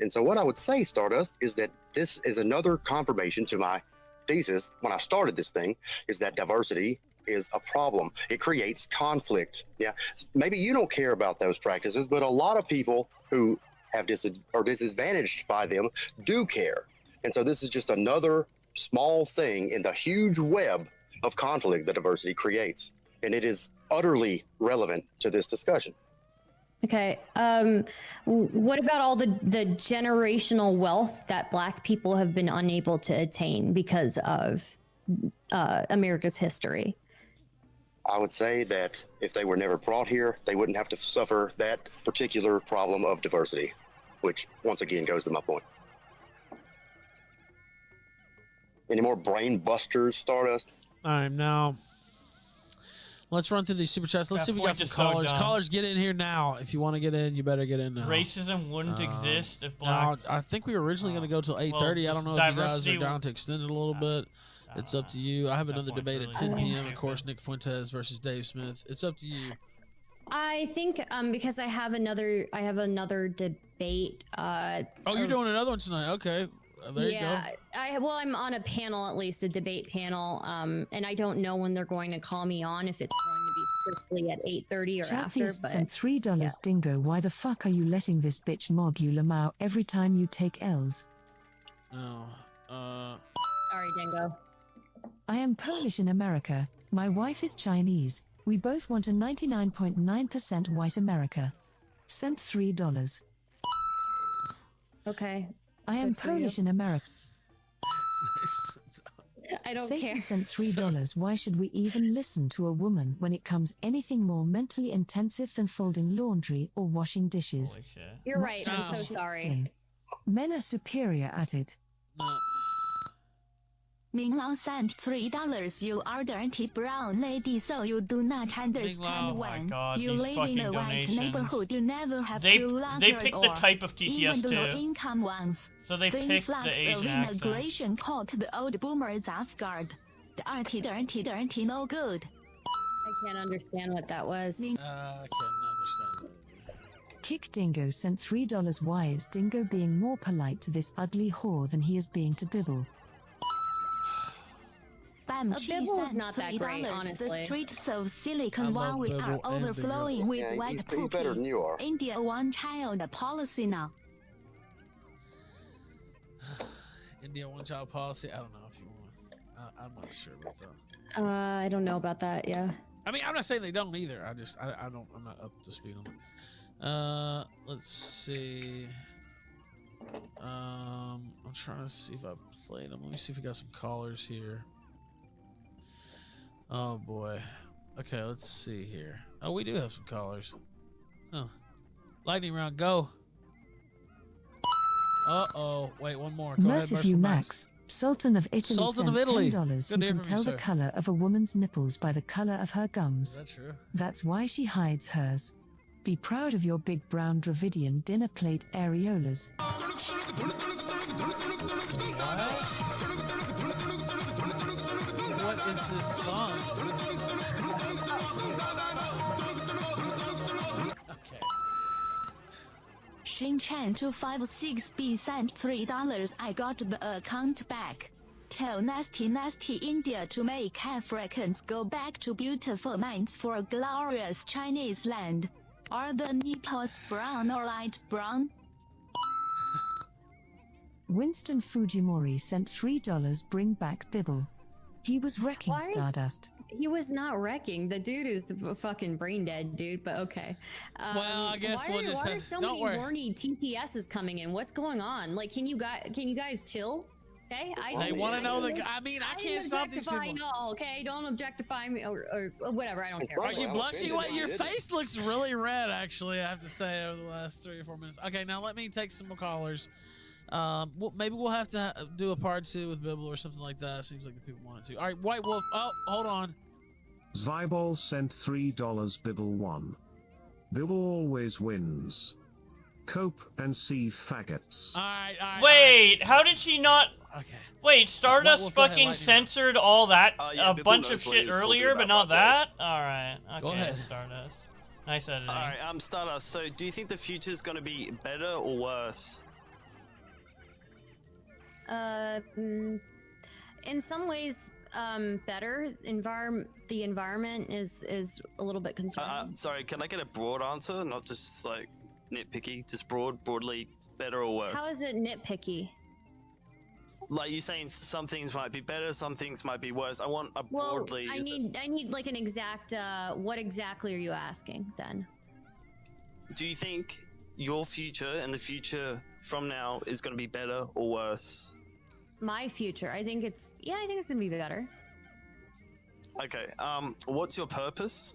And so what I would say, Stardust, is that this is another confirmation to my thesis when I started this thing, is that diversity is a problem. It creates conflict. Yeah. Maybe you don't care about those practices, but a lot of people who are disadvantaged by them do care. And so this is just another small thing in the huge web of conflict that diversity creates. And it is utterly relevant to this discussion. Okay. What about all the generational wealth that Black people have been unable to attain because of America's history? I would say that if they were never brought here, they wouldn't have to suffer that particular problem of diversity, which once again goes to my point. Any more brain busters, Stardust? All right, now let's run through these super chats. Let's see if we got some callers. Callers, get in here now. If you want to get in, you better get in now. Racism wouldn't exist if Now, Black. I think we were originally going to go till 8:30. I don't know if you guys are down to extend it a little bit. It's up to you. I have another debate at 10 p.m. Of course, Nick Fuentes versus Dave Smith. It's up to you. I think because I have another debate. Oh, you're doing another one tonight? Okay. There you go. I'm on a panel, at least a debate panel, and I don't know when they're going to call me on, if it's going to be strictly at 8:30 or after. Chattheists But and $3 Dingo, why the fuck are you letting this bitch mog you Lamau every time you take L's? No. Sorry, Dingo. I am Polish in America. My wife is Chinese. We both want a 99.9% white America. Sent $3. Okay. I am Good for Polish you. in America. I don't Satan care. sent $3. Why should we even listen to a woman when it comes anything more mentally intensive than folding laundry or washing dishes? Holy shit. You're right. I'm so sorry. Skin. Men are superior at it. Ming Lao sent $3. You are dirty brown lady, so you do not understand when you these live in fucking a white donations. neighborhood. You never have They to lock pick your the door, type of TTS even the too. low-income ones. So they Three pick the flags Asian of accent. immigration caught the old boomers off guard. Dirty, no good. I can't understand what that was. I can't understand that. Kick Dingo sent $3. Why is Dingo being more polite to this ugly whore than he is being to Bibble? Bam, Bibble is not that great, honestly. The streets of Silicon I love Valley are Bibble and overflowing Dingo. with Yeah, white he's poopy. better than you are. India one-child policy now. India one-child policy. I don't know if you want. I'm not sure about that. I don't know about that. Yeah. I mean, I'm not saying they don't either. I don't. I'm not up to speed on it. Let's see. I'm trying to see if I played them. Let me see if we got some callers here. Oh boy. Okay, let's see here. Oh, we do have some callers. Oh, lightning round, go. Uh-oh. Wait, one more. Go ahead, Merciful Max, Sultan of Italy Sultan of sent Italy. $10. Good You to hear can from tell you, the sir. color of a woman's nipples by the color of her gums. Is that true? That's why she hides hers. Be proud of your big brown Dravidian dinner plate areolas. What is this song? Okay. Shin Chan 256B sent $3. I got the account back. Tell nasty India to make Africans go back to beautiful minds for a glorious Chinese land. Are the nipples brown or light brown? Winston Fujimori sent $3. Bring back Bibble. He was wrecking Why? Stardust. He was not wrecking. The dude is fucking brain dead, dude. But okay. Well, I guess why we'll just why have- are so don't many worry. horny TTSs coming in? What's going on? Like, can you guys chill? Okay. They want to know the. I mean, I can't stop these people. Y'all, okay, don't objectify me or whatever. I don't care. Are you blushing? What? Your face looks really red, actually, I have to say, over the last 3 or 4 minutes. Okay, now let me take some more callers. Maybe we'll have to do a part 2 with Bibble or something like that. Seems like the people want it to. All right, White Wolf. Oh, hold on. Zvyball sent $3. Bibble 1. Bibble always wins. Cope and see faggots. All right. Wait, how did she not? Okay. Wait, Stardust Wolf, go ahead, fucking lightning censored all that yeah, a Bibble bunch of knows what shit he was talking earlier, but not about, by that. All right. Okay, Go ahead. Stardust. Nice editing. All right, Stardust. So, do you think the future's going to be better or worse? In some ways, better. The environment is a little bit concerning. Sorry, can I get a broad answer, not just like nitpicky? Just broadly better or worse? How is it nitpicky? Like you're saying, some things might be better, some things might be worse. I want a broadly. I need like an exact. What exactly are you asking then? Do you think your future and the future from now is going to be better or worse? My future, I think it's gonna be better. Okay. What's your purpose?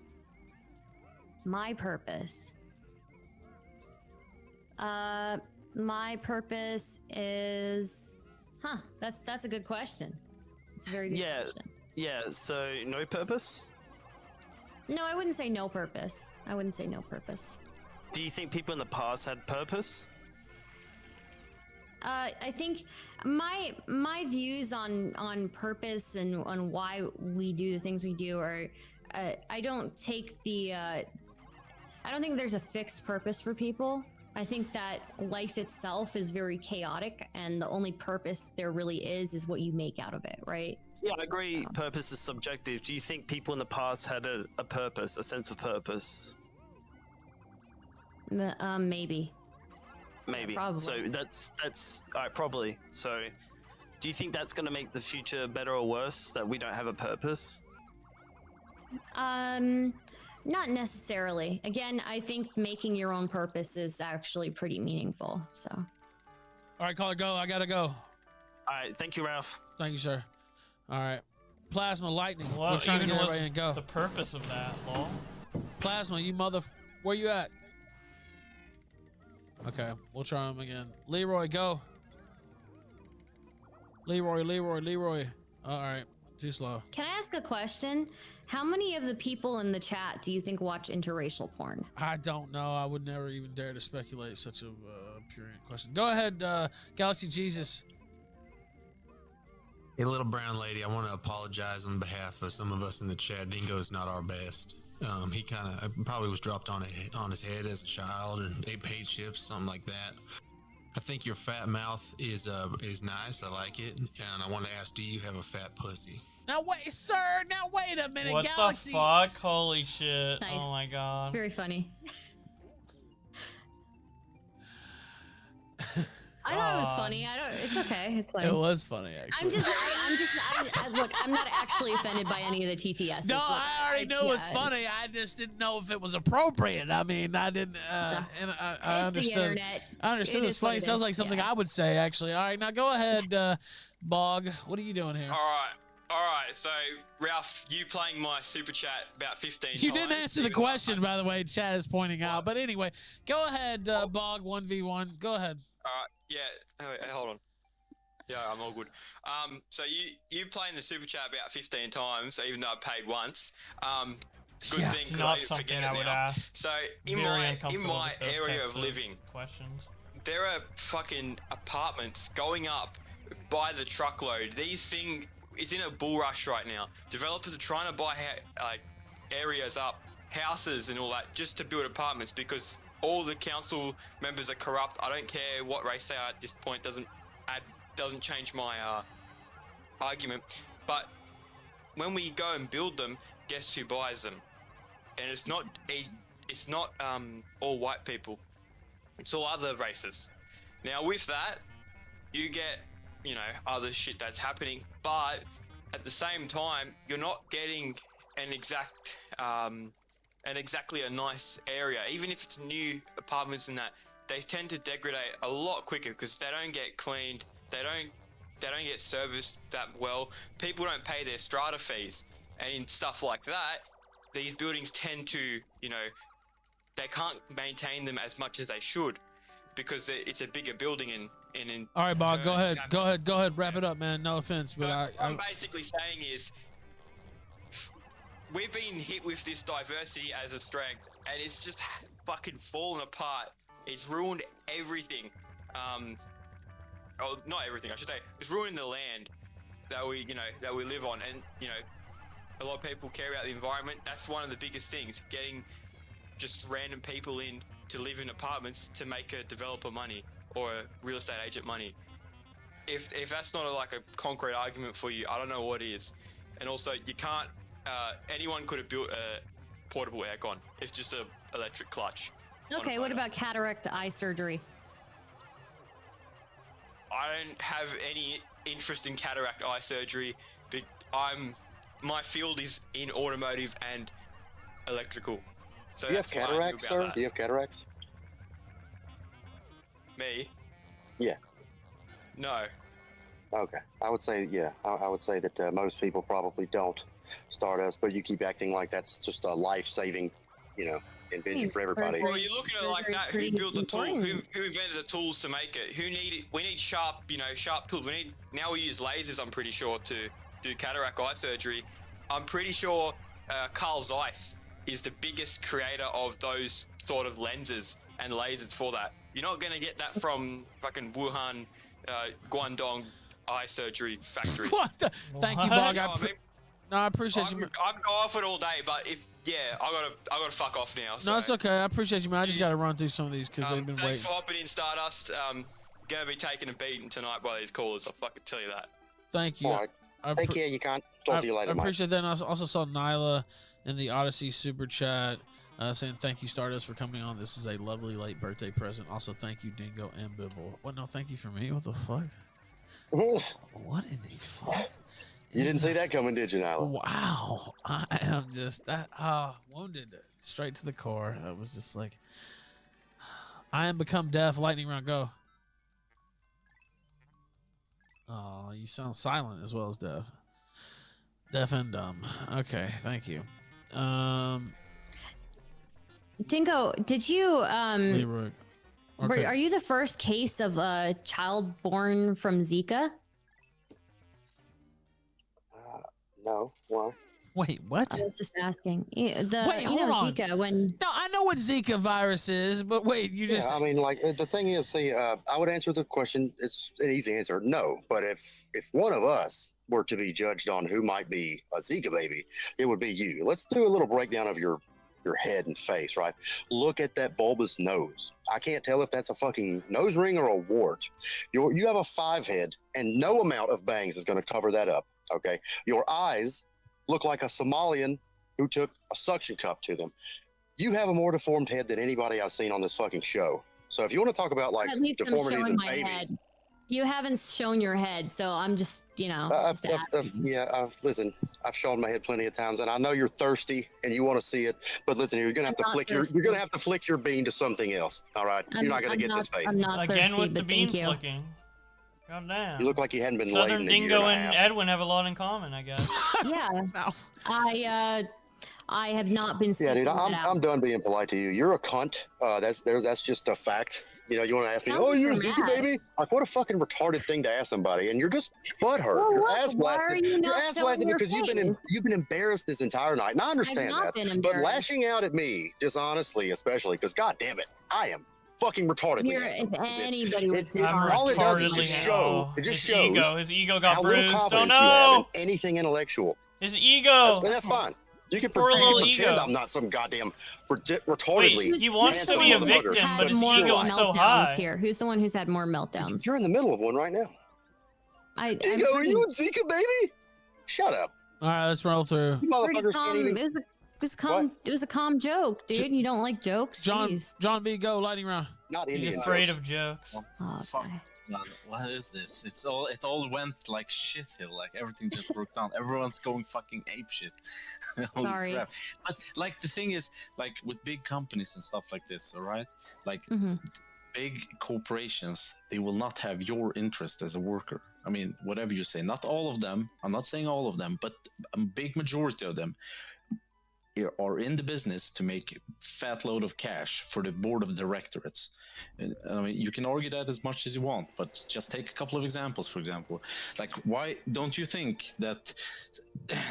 My purpose. My purpose is, that's a good question. It's a very good question. Yeah. So no purpose? No, I wouldn't say no purpose. I wouldn't say no purpose. Do you think people in the past had purpose? I think my views on purpose and on why we do the things we do are, I don't think there's a fixed purpose for people. I think that life itself is very chaotic, and the only purpose there really is what you make out of it, right? Yeah, I agree. Purpose is subjective. Do you think people in the past had a purpose, a sense of purpose? Maybe. Maybe. Probably. So that's all right. Probably. So, do you think that's going to make the future better or worse that we don't have a purpose? Not necessarily. Again, I think making your own purpose is actually pretty meaningful. So. All right, caller, go. I gotta go. All right. Thank you, Ralph. Thank you, sir. All right. Plasma lightning. Well, We're trying to even get what's everybody to go. the purpose of that, lol? Plasma, you where you at? Okay, we'll try him again. Leroy, go. Leroy. All right, too slow. Can I ask a question? How many of the people in the chat do you think watch interracial porn? I don't know. I would never even dare to speculate such a purient question. Go ahead, Galaxy Jesus. Hey, little brown lady, I want to apologize on behalf of some of us in the chat. Dingo's not our best. He kind of probably was dropped on his head as a child and ate paint chips, something like that. I think your fat mouth is nice. I like it, and I want to ask, do you have a fat pussy? Now wait, sir. Now wait a minute, What Galaxy. the fuck? Holy shit! Nice. Oh my god. Very funny. I thought it was funny. It's okay. It's like It was funny, actually. Look, I'm not actually offended by any of the TTS. No, I already knew it was funny. I just didn't know if it was appropriate. I mean, I didn't. And I It's the understood. internet. I understood It it's is what funny. it Sounds is, like something yeah. I would say, actually. All right, now go ahead, Bog. What are you doing here? All right. So, Ralph, you playing my super chat about 15 times. You didn't answer the question, by the way. Chat is pointing out. But anyway, go ahead, Bog. 1v1. Go ahead. All right. Yeah. Hey, hold on. Yeah, I'm all good. So you playing the super chat about 15 times, even though I paid once. Good Yeah, thing, it's 'cause not I something forget I it would now. ask. So in Very my uncomfortable with those area types of living, questions. there are fucking apartments going up by the truckload. These thing is in a bull rush right now. Developers are trying to buy areas up, houses and all that, just to build apartments because all the council members are corrupt. I don't care what race they are at this point. Doesn't change my argument. But when we go and build them, guess who buys them? And it's not all white people. It's all other races. Now with that, you get other shit that's happening, but at the same time, you're not getting exactly a nice area. Even if it's new apartments and that, they tend to degrade a lot quicker because they don't get cleaned, they don't get serviced that well. People don't pay their strata fees and stuff like that. These buildings tend to, they can't maintain them as much as they should because it's a bigger building and in All right, Bog. Go ahead. Wrap it up, man. No offense, but what I'm basically saying is we've been hit with this diversity as a strength, and it's just fucking fallen apart. It's ruined everything. Not everything, I should say. It's ruining the land that we live on, and a lot of people care about the environment. That's one of the biggest things. Getting just random people in to live in apartments to make a developer money or a real estate agent money. If that's not a concrete argument for you, I don't know what is. And also, you can't. Anyone could have built a portable aircon. It's just a electric clutch. Okay, what about cataract eye surgery? I don't have any interest in cataract eye surgery. My field is in automotive and electrical. So Do you have that's why I knew cataracts, about sir? that. Do you have cataracts? Me? Yeah. No. Okay. I would say, yeah. I would say that most people probably don't, Stardust, but you keep acting like that's just a life-saving, invention for everybody. Well, you look at it like that. Who built the tool? Who invented the tools to make it? We need sharp tools. Now we use lasers. I'm pretty sure to do cataract eye surgery. I'm pretty sure Carl Zeiss is the biggest creator of those sort of lenses and lasers for that. You're not gonna get that from fucking Wuhan, Guangdong eye surgery factory. What? Thank you, Bog. I appreciate you. I'd go off it all day, but I gotta fuck off now. So. No, it's okay. I appreciate you, man. I just got to run through some of these because they've been Thanks waiting. for hopping in, Stardust. Gonna be taking a beating tonight by these callers. I'll fucking tell you that. Thank you. All right. Take care. You can't talk to you later. I appreciate that. And I also saw Nyla in the Odyssey super chat saying thank you, Stardust, for coming on. This is a lovely late birthday present. Also, thank you, Dingo and Bibble. What? No, thank you for me. What the fuck? What in the fuck? You didn't see that coming, did you, Nyla? Wow. I am just wounded straight to the core. That was just like, I am become deaf. Lightning round, go. Oh, you sound silent as well as deaf. Deaf and dumb. Okay, thank you. Dingo, did you Leroy. Okay. are you the first case of a child born from Zika? No. Why? Wait, what? I was just asking. Wait, hold on. Zika, when... No, I know what Zika virus is, but wait, you just... Yeah, I mean, like, the thing is, see, I would answer the question, it's an easy answer, no. But if one of us were to be judged on who might be a Zika baby, it would be you. Let's do a little breakdown of your head and face, right? Look at that bulbous nose. I can't tell if that's a fucking nose ring or a wart. You have a 5 head, and no amount of bangs is going to cover that up, okay? Your eyes look like a Somalian who took a suction cup to them. You have a more deformed head than anybody I've seen on this fucking show. So if you want to talk about like At least deformities I'm in showing my babies, head. You haven't shown your head, so I'm just, listen, I've shown my head plenty of times, and I know you're thirsty and you want to see it. But listen, you're gonna have to flick your bean to something else. All right, you're not gonna get this face I'm not again thirsty, with the but bean thank you. flicking. God damn. You look like you hadn't been Southern laid in a year Dingo and a and half. Edwin have a lot in common, I guess. Yeah. I have not been. Yeah, dude, I'm done being polite to you. You're a cunt. That's just a fact. You want to ask me, oh, you're a Zika baby? Like, what a fucking retarded thing to ask somebody. And you're just butthurt. Well, You're what? ass Why are blasted. you not You're ass showing blasted your because you've been embarrassed this entire night. And I understand not that. been But embarrassed. lashing out at me, dishonestly, especially, because god damn it, I am fucking retardedly handsome. If anybody was all it does is just show. It just shows. His ego got how little bruised. Oh confidence you have no! in anything intellectual. His ego. That's fine. You can Poor little pretend ego. I'm not some goddamn retardedly. Wait, he wants to be a victim, but his ego is so high. Here, who's the one who's had more meltdowns? You're in the middle of one right now. Dingo, are you a Zika baby? Shut up. All right, let's roll through. You motherfuckers can't even. It was a calm joke, dude. You don't like jokes? John B, go lightning round. Not He's Indian afraid jokes. of jokes. Fuck. Man, what is this? It all went like shit here. Like everything just broke down. Everyone's going fucking ape shit. Holy Sorry. crap. But like the thing is, like with big companies and stuff like this, all right? Like big corporations, they will not have your interest as a worker. I mean, whatever you say, not all of them. I'm not saying all of them, but a big majority of them are in the business to make fat load of cash for the board of directorates. I mean, you can argue that as much as you want, but just take a couple of examples. For example, like, why don't you think that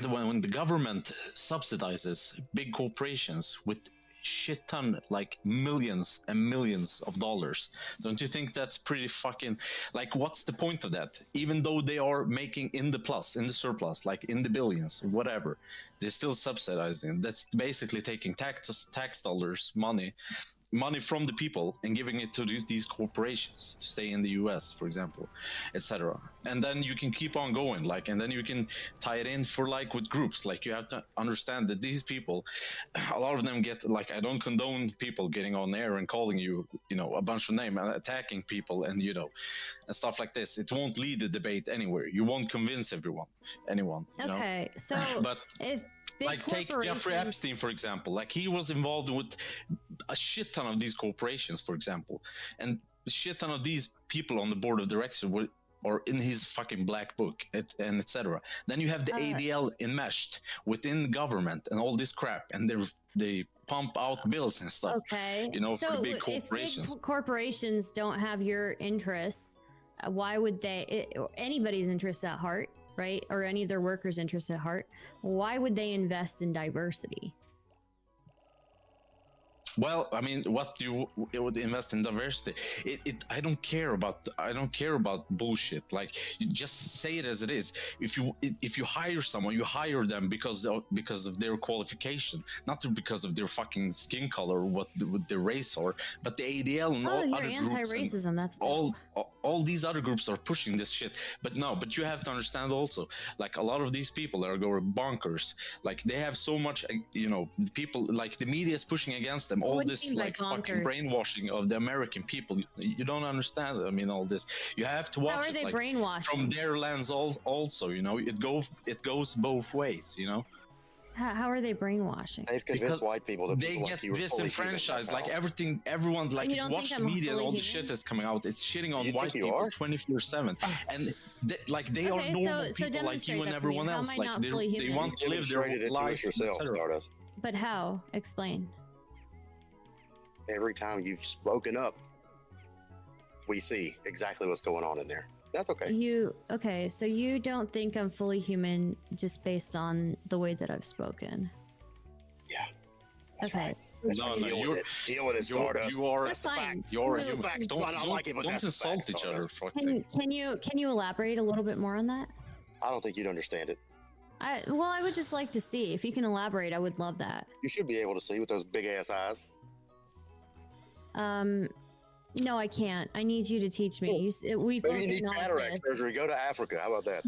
when the government subsidizes big corporations with shit ton, like millions and millions of dollars, don't you think that's pretty fucking, like, what's the point of that? Even though they are making in the surplus, like in the billions, whatever, they're still subsidizing. That's basically taking tax dollars, money, money from the people and giving it to these corporations to stay in the US, for example, etc. And then you can keep on going, like, and then you can tie it in for like with groups. Like, you have to understand that these people, a lot of them get, like, I don't condone people getting on air and calling you, you know, a bunch of names and attacking people and, you know, and stuff like this. It won't lead the debate anywhere. You won't convince anyone. You Okay, know? so but if big like, take Jeffrey Epstein, for example. Like, he was involved with a shit ton of these corporations, for example, and a shit ton of these people on the board of directors were, or in his fucking black book, and etc. Then you have the ADL enmeshed within government and all this crap, and they pump out bills and stuff. Okay, you know, so for the big corporations. if big corporations don't have your interests, why would anybody's interests at heart, right, or any of their workers' interests at heart, why would they invest in diversity? Well, I mean, it would invest in diversity. I don't care about bullshit. Like, you just say it as it is. If you hire someone, you hire them because of their qualification, not because of their fucking skin color or what their race are. But the ADL and all other groups, anti-racism. That's all these other groups are pushing this shit. But you have to understand also, like, a lot of these people are going bonkers. Like, they have so much, you know, people, like, the media is pushing against them. All this, like, fucking brainwashing of the American people. You don't understand. I mean, all this. You have to watch. How are they like, brainwashing? from their lens also, you know, it goes both ways, you know. How are they brainwashing? They've convinced white people that they get disenfranchised. Like, everyone, like, if you watch the media and all the shit that's coming out, it's shitting on white people 24/7, and they are normal people like you and everyone else. Like, they want to live their life. But how? Explain. Every time you've spoken up, we see exactly what's going on in there. That's okay. So you don't think I'm fully human just based on the way that I've spoken? Yeah. Okay. No, deal with it, Stardust. You are. That's the fact. You're That's the fact. Don't insult each other. Can you elaborate a little bit more on that? I don't think you'd understand it. I would just like to see. If you can elaborate, I would love that. You should be able to see with those big ass eyes. No, I can't. I need you to teach me. We've Maybe you need cataract surgery. Go to Africa. How about that?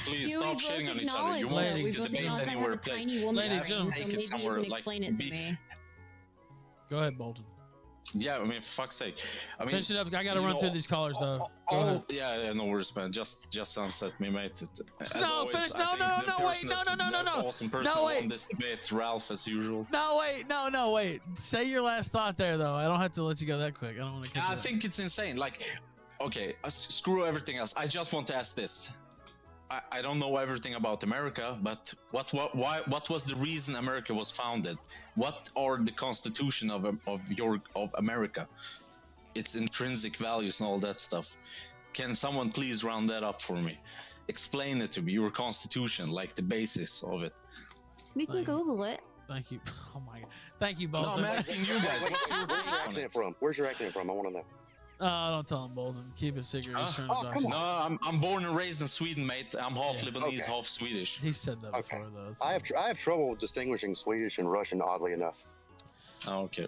Please stop shitting on each other. You won't take the debate anywhere. Ladies and gentlemen, so maybe you can explain it to me. Go ahead, Bolton. Yeah, I mean, for fuck's sake. I mean, finish it up. I gotta run through these callers though. Yeah, no worries, man. Just sunset me, mate. No, finish. No, wait. No. Awesome person on this debate, Ralph, as usual. No, wait. Say your last thought there, though. I don't have to let you go that quick. I don't want to catch you. I think it's insane. Like, okay, screw everything else. I just want to ask this. I don't know everything about America, but what was the reason America was founded? What are the constitution of America? Its intrinsic values and all that stuff. Can someone please round that up for me? Explain it to me. Your constitution, like the basis of it. We can Google it. Thank you. Oh my God. Thank you, Bolton. No, I'm asking you guys. Where's your accent from? Where's your accent from? I want to know. Don't tell him, Bolton. Keep it secret. He's trying to No, I'm born and raised in Sweden, mate. I'm half Lebanese, half Swedish. He said that before, though. I have trouble distinguishing Swedish and Russian, oddly enough. Oh, okay.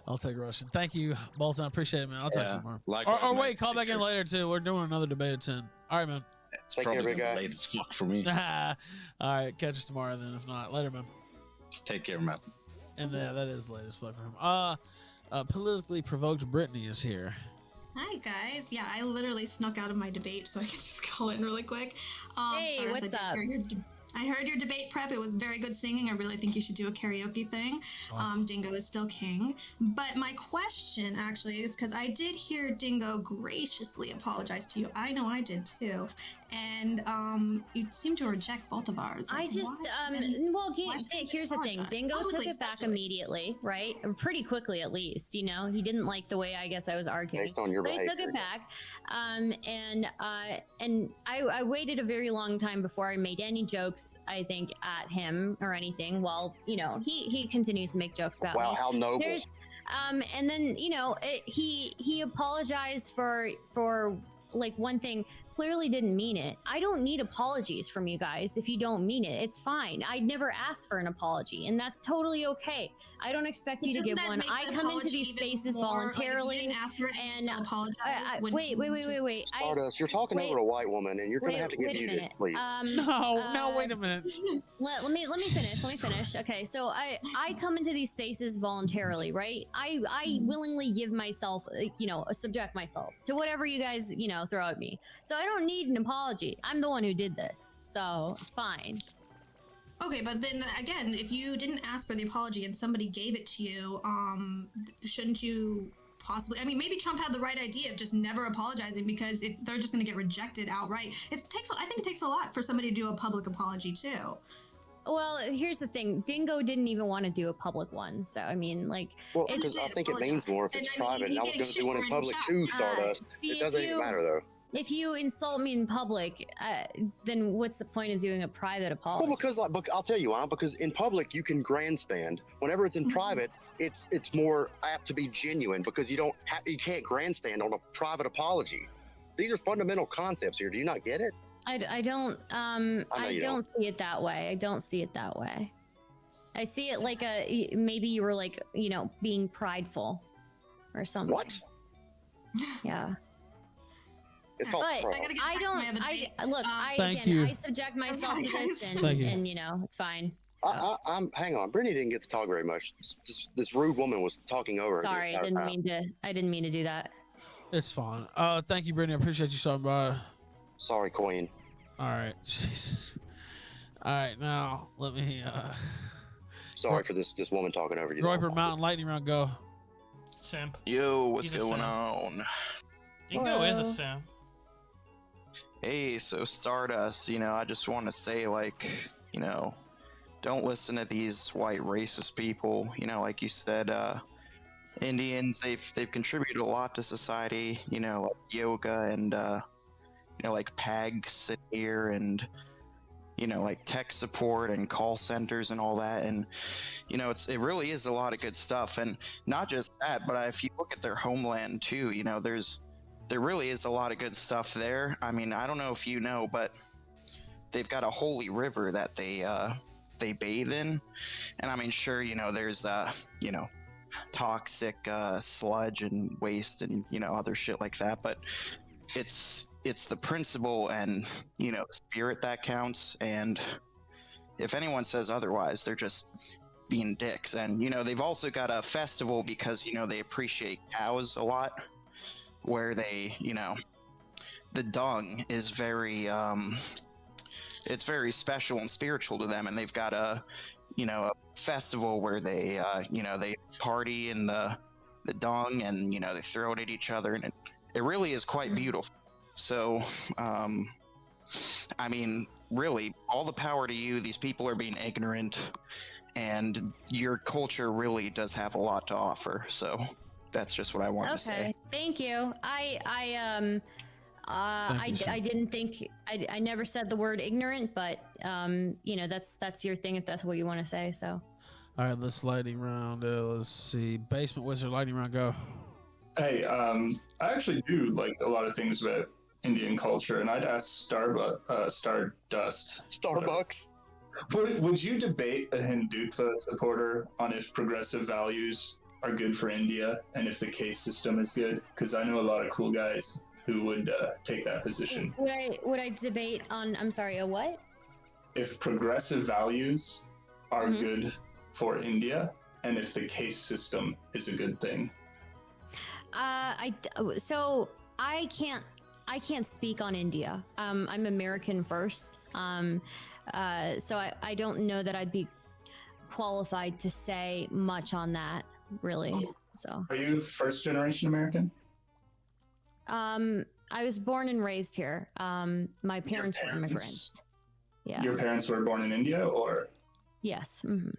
I'll take Russian. Thank you, Bolton. I appreciate it, man. I'll talk to you tomorrow. Likewise, or wait, call back in later, too. We're doing another debate at 10. All right, man. It's probably late as fuck for me. All right, catch us tomorrow then. If not, later, man. Take care, man. And that is late as fuck for him. Politically provoked Brittany is here. Hi guys. Yeah, I literally snuck out of my debate so I could just call in really quick. Hey, Cyrus, what's up? I heard your debate prep. It was very good singing. I really think you should do a karaoke thing. Dingo is still king. But my question actually is because I did hear Dingo graciously apologize to you. I know I did too. And you seemed to reject both of ours. Like, here's the thing. Dingo took it back immediately, right? Pretty quickly, at least. You know, he didn't like the way I guess I was arguing. Based on your behavior. He took it back. And I waited a very long time before I made any jokes, I think, at him or anything. Well, you know, he continues to make jokes about me. Wow, how noble. And then, you know, he apologized for like one thing clearly didn't mean it. I don't need apologies from you guys if you don't mean it. It's fine. I'd never asked for an apology, and that's totally okay. I don't expect you to give one. I come into these spaces voluntarily, and wait. Stardust, you're talking over a white woman, and you're gonna have to get muted, please. No, wait a minute. Let me finish. Okay, so I come into these spaces voluntarily, right? I willingly give myself, subject myself to whatever you guys, throw at me. So I don't need an apology. I'm the one who did this, so it's fine. Okay, but then again, if you didn't ask for the apology and somebody gave it to you, shouldn't you possibly? I mean, maybe Trump had the right idea of just never apologizing, because if they're just going to get rejected outright, I think it takes a lot for somebody to do a public apology too. Well, here's the thing. Dingo didn't even want to do a public one, so I mean, like. Well, because I think it means more if it's private. And I was going to do one in public too, Stardust. It doesn't even matter though. If you insult me in public, then what's the point of doing a private apology? Well, because I'll tell you why. Because in public you can grandstand. Whenever it's in private, it's more apt to be genuine, because you can't grandstand on a private apology. These are fundamental concepts here. Do you not get it? I don't see it that way. I don't see it that way. I see it like maybe you were like, being prideful or something. What? Yeah. It's called I subject myself to this, and it's fine. So. Hang on. Brittany didn't get to talk very much. This rude woman was talking over. Sorry, I didn't mean to do that. It's fine. Thank you, Brittany. I appreciate you stopping by. Sorry, Queen. All right. Jesus. All right, now let me. Sorry for this woman talking over you. Groiper Mountain Lightning Round, go. Simp. Yo, what's going on? Dingo is a simp. Hey, so Stardust, I just want to say, don't listen to these white racist people. Like you said, Indians, they've contributed a lot to society, like yoga and, like PAG sit here and, like tech support and call centers and all that. And, it really is a lot of good stuff. And not just that, but if you look at their homeland too, there really is a lot of good stuff there. I mean, I don't know if you know, but they've got a holy river that they bathe in. And I mean, sure, there's, toxic sludge and waste and, other shit like that. But it's the principle and, spirit that counts. And if anyone says otherwise, they're just being dicks. And, they've also got a festival because, they appreciate cows a lot, where they, the dung is very, it's very special and spiritual to them, and they've got a festival where they, they party in the dung, and they throw it at each other, and it really is quite beautiful. So, I mean, really, all the power to you. These people are being ignorant, and your culture really does have a lot to offer. So. That's just what I wanted to say. Okay, thank you. I didn't think I never said the word ignorant, but that's your thing if that's what you want to say. So. All right, let's lightning round. Let's see, Basement Wizard lightning round, go. Hey, I actually do like a lot of things about Indian culture, and I'd ask Stardust. Starbucks. Would you debate a Hindutva supporter on if progressive values are good for India and if the caste system is good? Because I know a lot of cool guys who would take that position. Would I debate on? I'm sorry, a what? If progressive values are good for India and if the caste system is a good thing. I can't speak on India. I'm American first. So I don't know that I'd be qualified to say much on that. Really. So are you first generation American? I was born and raised here. My parents were immigrants. Yeah. Your parents were born in India, or? Yes. Mm-hmm.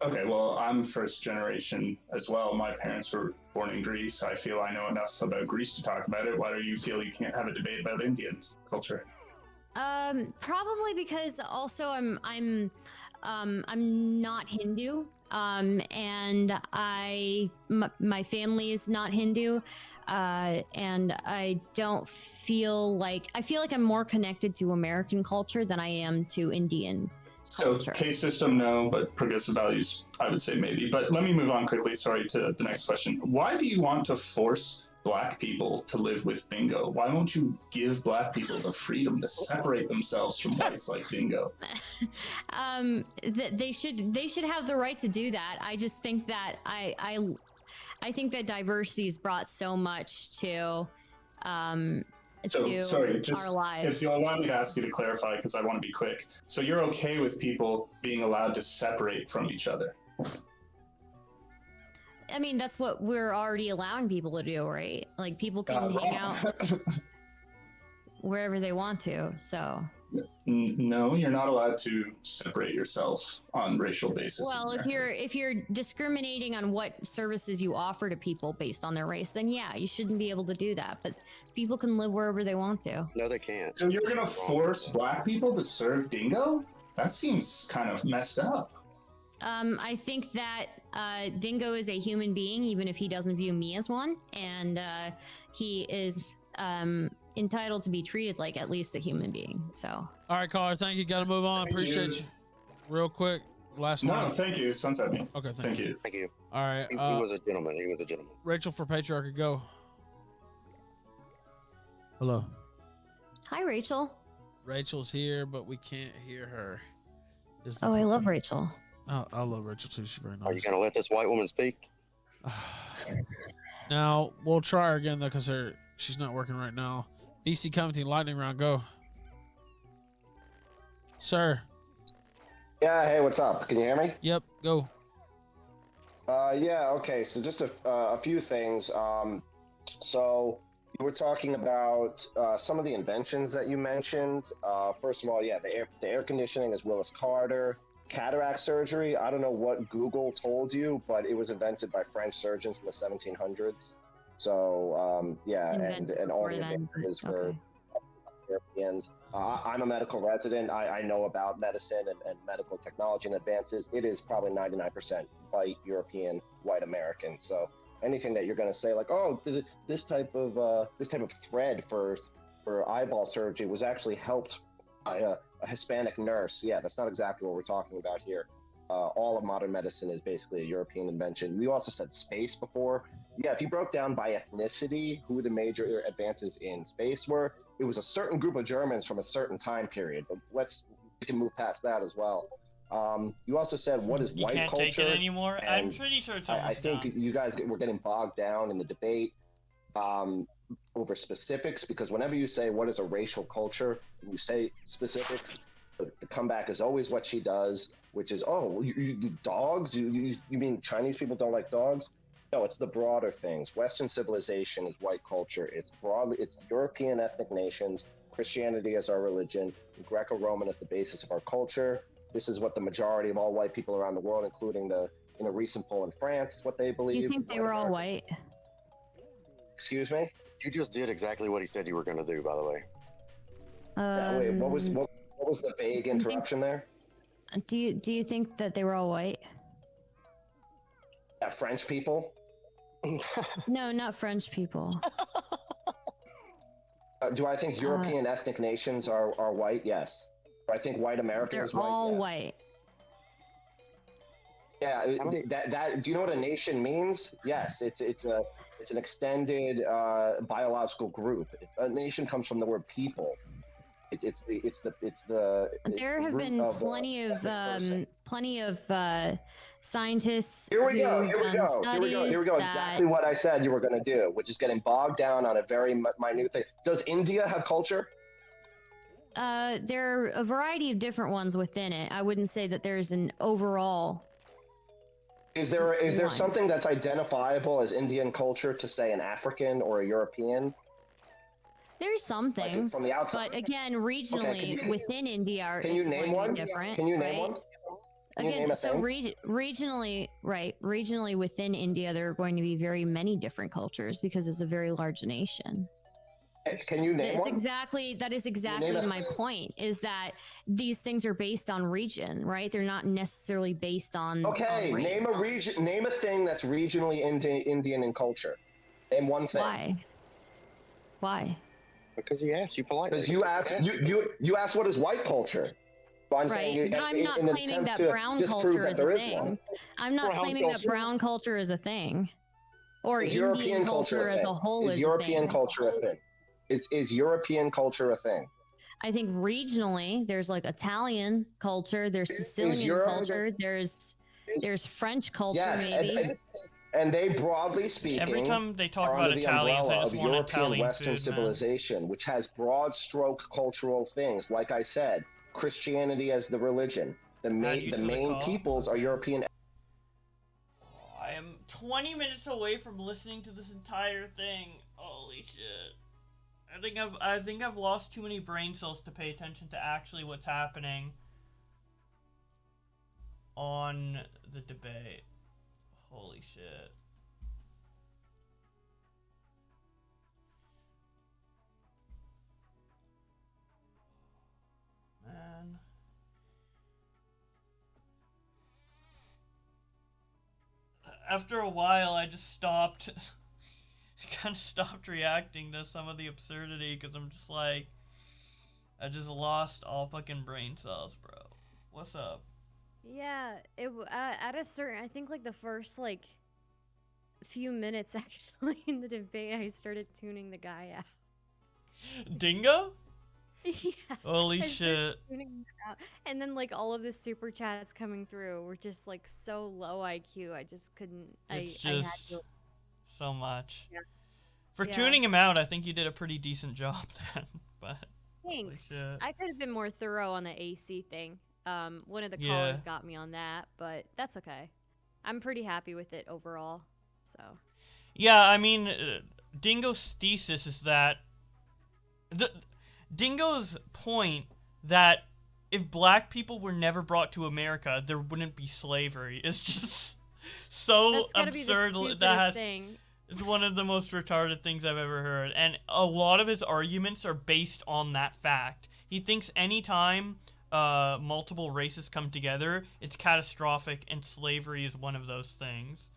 Okay, well, I'm first generation as well. My parents were born in Greece. I feel I know enough about Greece to talk about it. Why do you feel you can't have a debate about Indian culture? Probably because also I'm not Hindu. And my family is not Hindu. and I don't feel like I'm more connected to American culture than I am to Indian culture. So case system, no, but progressive values, I would say maybe. But let me move on quickly, sorry, to the next question. Why do you want to force Black people to live with Dingo? Why won't you give Black people the freedom to separate themselves from whites like Dingo? They should have the right to do that. I just think that I think that diversity has brought so much to Sorry, just our lives. if you'll allow me to ask you to clarify, because I want to be quick. So you're okay with people being allowed to separate from each other? I mean, that's what we're already allowing people to do, right? Like, people can hang out wherever they want to, so. No, you're not allowed to separate yourself on racial basis. Well, if you're discriminating on what services you offer to people based on their race, then yeah, you shouldn't be able to do that. But people can live wherever they want to. No, they can't. So you're gonna force Black people to serve Dingo? That seems kind of messed up. I think that Dingo is a human being, even if he doesn't view me as one, and he is entitled to be treated like at least a human being. So. All right, caller. Thank you. Got to move on. Appreciate you. Real quick, last No, line. thank you. Sunset me. Okay, thank you. Thank you. All right. He was a gentleman. He was a gentleman. Rachel for Patriarchy, go. Hello. Hi, Rachel. Rachel's here, but we can't hear her. Oh, I love Rachel. Oh, I love Rachel too. She's very nice. Are you gonna let this white woman speak? Now we'll try her again though, because she's not working right now. BC Comedy lightning round, go. Sir. Yeah, hey, what's up? Can you hear me? Yep, go. Yeah, okay, so just a few things. So you were talking about some of the inventions that you mentioned. First of all, yeah, the air conditioning is Willis Carter. Cataract surgery, I don't know what Google told you, but it was invented by French surgeons in the 1700s. So, yeah, and all the advances were Europeans. I'm a medical resident. I know about medicine and medical technology and advances. It is probably 99% white European, white American. So anything that you're going to say, like, oh, this type of thread for eyeball surgery was actually helped by a Hispanic nurse. Yeah, that's not exactly what we're talking about here. All of modern medicine is basically a European invention. We also said space before. Yeah, if you broke down by ethnicity who the major advances in space were, it was a certain group of Germans from a certain time period. But we can move past that as well. You also said, what is white culture? You can't take it anymore? I'm pretty sure it's almost I think you guys were getting bogged down in the debate over specifics, because whenever you say what is a racial culture, you say specifics, the comeback is always what she does, which is, oh, you dogs? You mean Chinese people don't like dogs? No, it's the broader things. Western civilization is white culture. It's European ethnic nations. Christianity is our religion. Greco-Roman is the basis of our culture. This is what the majority of all white people around the world, including in a recent poll in France, what they believe. You think they were all white? Excuse me? You just did exactly what he said you were going to do, by the way. Wait, what was the vague interruption there? Do you think that they were all white? Yeah, French people? No, not French people. Do I think European ethnic nations are white? Yes. Do I think white Americans they're all white? Yeah, that. Do you know what a nation means? Yes, it's an extended biological group. A nation comes from the word people. There have been plenty of scientists. Here we go. Exactly what I said you were going to do, which is getting bogged down on a very minute thing. Does India have culture? There are a variety of different ones within it. I wouldn't say that there's an overall. Is there something that's identifiable as Indian culture to, say, an African or a European? There's some things, from the outside. But again, regionally within India, it's going to be different. Can you name one? Again, so regionally, right? Regionally within India, there are going to be very many different cultures because it's a very large nation. Can you name one? That is exactly my point, is that these things are based on region, right? They're not necessarily based on. Okay, on name a region. Name a thing that's regionally Indian in culture. Name one thing. Why? Because he asked you politely. Because you asked what is white culture. So I'm saying Right, but I'm not in an claiming attempt that to brown disprove culture that is a there is thing. one. I'm not Brown claiming that culture? brown culture is a thing. Or Is Indian European culture culture as a whole is is European a thing. culture a thing? Is European culture a thing? I think regionally, there's like Italian culture, there's Sicilian Europe- culture, there's French culture, Yes, maybe. and they broadly speaking, Every time they talk are about under the Italians, I umbrella just of want European Italian Western food, man. civilization, which has broad stroke cultural things. Like I said, Christianity as the religion. The you to the main call? peoples are European. I am 20 minutes away from listening to this entire thing. Holy shit. I think I've lost too many brain cells to pay attention to actually what's happening on the debate. Holy shit. Man. After a while, I just stopped. Kind of stopped reacting to some of the absurdity because I'm just like, I just lost all fucking brain cells, bro. What's up? Yeah, at a certain, I think like the first like few minutes actually in the debate, I started tuning the guy out. Dingo? Yeah. Holy I started shit. tuning him out. And then like all of the super chats coming through were just like so low IQ. I just couldn't. It's I had just to. so much. Yeah. For Yeah. tuning him out, I think you did a pretty decent job then. But holy Thanks. shit. I could have been more thorough on the AC thing. One of the Yeah. callers got me on that, but that's okay. I'm pretty happy with it overall. So. Yeah, I mean, Dingo's thesis is that Dingo's point that if black people were never brought to America, there wouldn't be slavery is just so That's gotta be the absurd. stupidest That has thing. It's one of the most retarded things I've ever heard, and a lot of his arguments are based on that fact. He thinks anytime multiple races come together, it's catastrophic, and slavery is one of those things.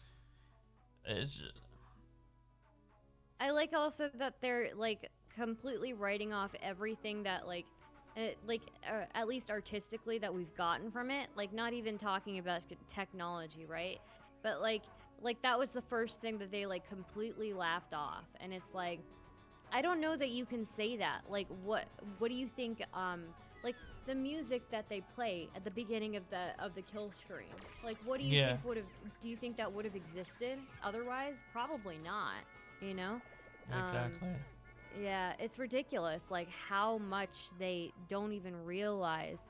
It's just... I like also that they're like completely writing off everything that like at least artistically that we've gotten from it. Like not even talking about technology, right? But like that was the first thing that they like completely laughed off, and it's like I don't know that you can say that. Like what do you think? Like the music that they play at the beginning of the kill stream. Like what do you think would have? Do you think that would have existed otherwise? Probably not. You know. Exactly. Yeah, it's ridiculous. Like how much they don't even realize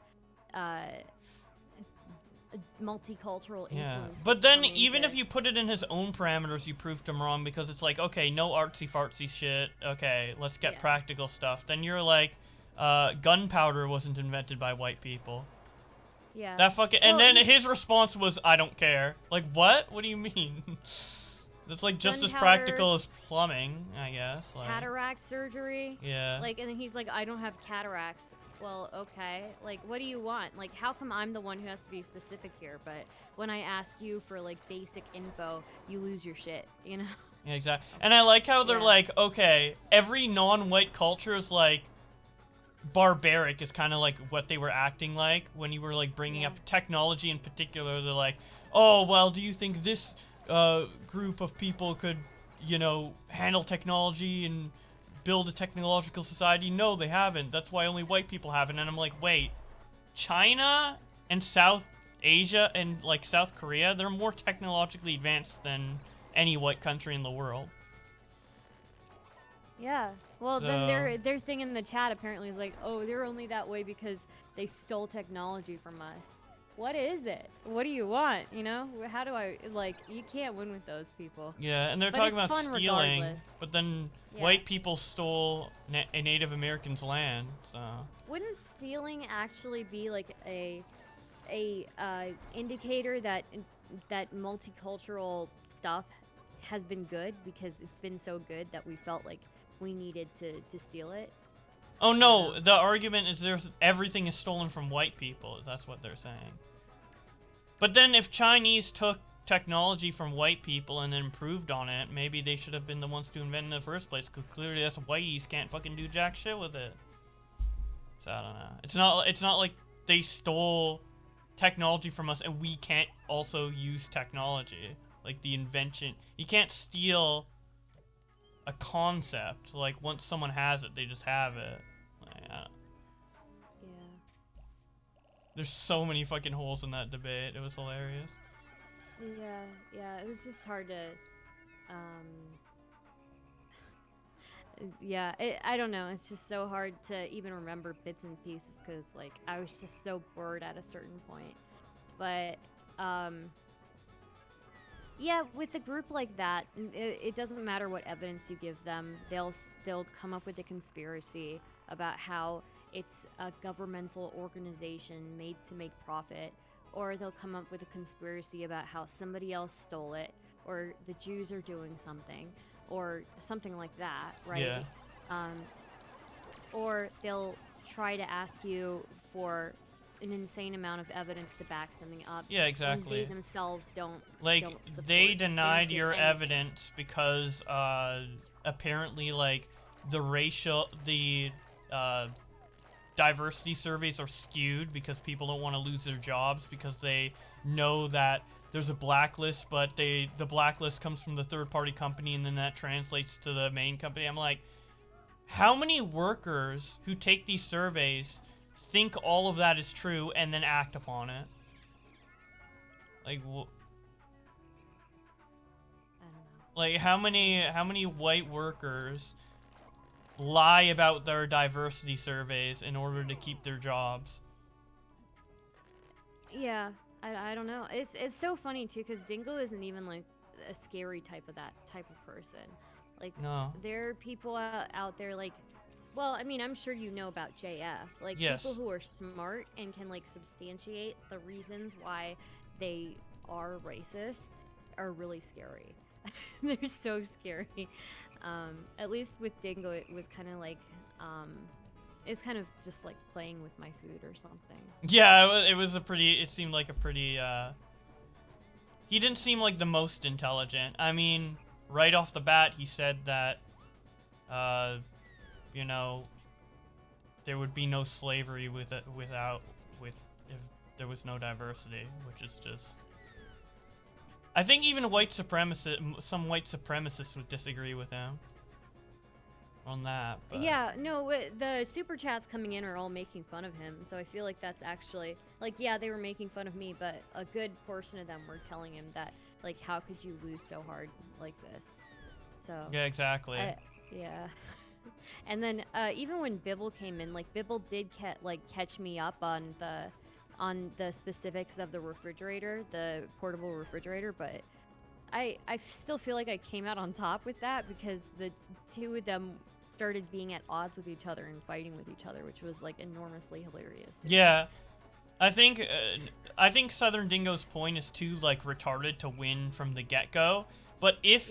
multicultural influence. But then even if you put it in his own parameters, you proved him wrong because it's like, okay, no artsy fartsy shit. Okay, let's get practical stuff. Then you're like, gunpowder wasn't invented by white people. Yeah. That fucking and then his response was, I don't care. Like what? What do you mean? That's like just as practical as plumbing, I guess. Like, cataract surgery. Yeah. Like, and then he's like, I don't have cataracts. Well, okay. Like, what do you want? Like, how come I'm the one who has to be specific here? But when I ask you for like basic info, you lose your shit, you know? Yeah, exactly. And I like how they're like, okay, every non-white culture is like barbaric is kind of like what they were acting like when you were like bringing up technology in particular. They're like, oh, well, do you think this group of people could, you know, handle technology and build a technological society? No, they haven't. That's why only white people have it. And I'm like, wait, China and South Asia and like South Korea, they're more technologically advanced than any white country in the world. Yeah. Well, So- then their thing in the chat apparently is like, oh, they're only that way because they stole technology from us. What is it? What do you want? You know? How do I, like, you can't win with those people. Yeah, and they're But talking it's about fun stealing, regardless. but then Yeah. white people stole a Native American's land, so... Wouldn't stealing actually be like a indicator that multicultural stuff has been good because it's been so good that we felt like we needed to steal it? Oh no, the argument is everything is stolen from white people. That's what they're saying. But then if Chinese took technology from white people and then improved on it, maybe they should have been the ones to invent it in the first place, because clearly us whiteys can't fucking do jack shit with it. So I don't know. It's not like they stole technology from us and we can't also use technology. Like the invention. You can't steal a concept. Like once someone has it, they just have it. Like, Yeah. there's so many fucking holes in that debate. It was hilarious. Yeah, it was just hard to, yeah, I don't know, it's just so hard to even remember bits and pieces, because, like, I was just so bored at a certain point, but, yeah, with a group like that, it doesn't matter what evidence you give them, they'll come up with a conspiracy about how it's a governmental organization made to make profit, or they'll come up with a conspiracy about how somebody else stole it, or the Jews are doing something, or something like that, right? Yeah. Or they'll try to ask you for an insane amount of evidence to back something up. Yeah, exactly. And they themselves don't. Like, don't support they it. denied don't give your anything. evidence because, apparently, like, the diversity surveys are skewed because people don't want to lose their jobs because they know that there's a blacklist, but the blacklist comes from the third-party company, and then that translates to the main company. I'm like, how many workers who take these surveys think all of that is true and then act upon it? Like, like how many white workers lie about their diversity surveys in order to keep their jobs? Yeah, I don't know. It's so funny too, because Dingo isn't even like a scary type of person. Like, No. there are people out there like, well, I mean, I'm sure you know about JF. Like, Yes. people who are smart and can like substantiate the reasons why they are racist are really scary. They're so scary. At least with Dingo, it was kind of like, it was kind of just like playing with my food or something. Yeah, it seemed like a pretty, he didn't seem like the most intelligent. I mean, right off the bat, he said that, you know, there would be no slavery if there was no diversity, which is just... I think even some white supremacists would disagree with him on that. But. Yeah, no, the super chats coming in are all making fun of him, so I feel like that's actually, like, yeah, they were making fun of me, but a good portion of them were telling him that, like, how could you lose so hard like this? So Yeah, exactly. Yeah. And then even when Bibble came in, like, Bibble did catch me up on the specifics of the refrigerator, the portable refrigerator, but I still feel like I came out on top with that, because the two of them started being at odds with each other and fighting with each other, which was like enormously hilarious. Yeah, I think Southern Dingo's point is too like retarded to win from the get-go. But if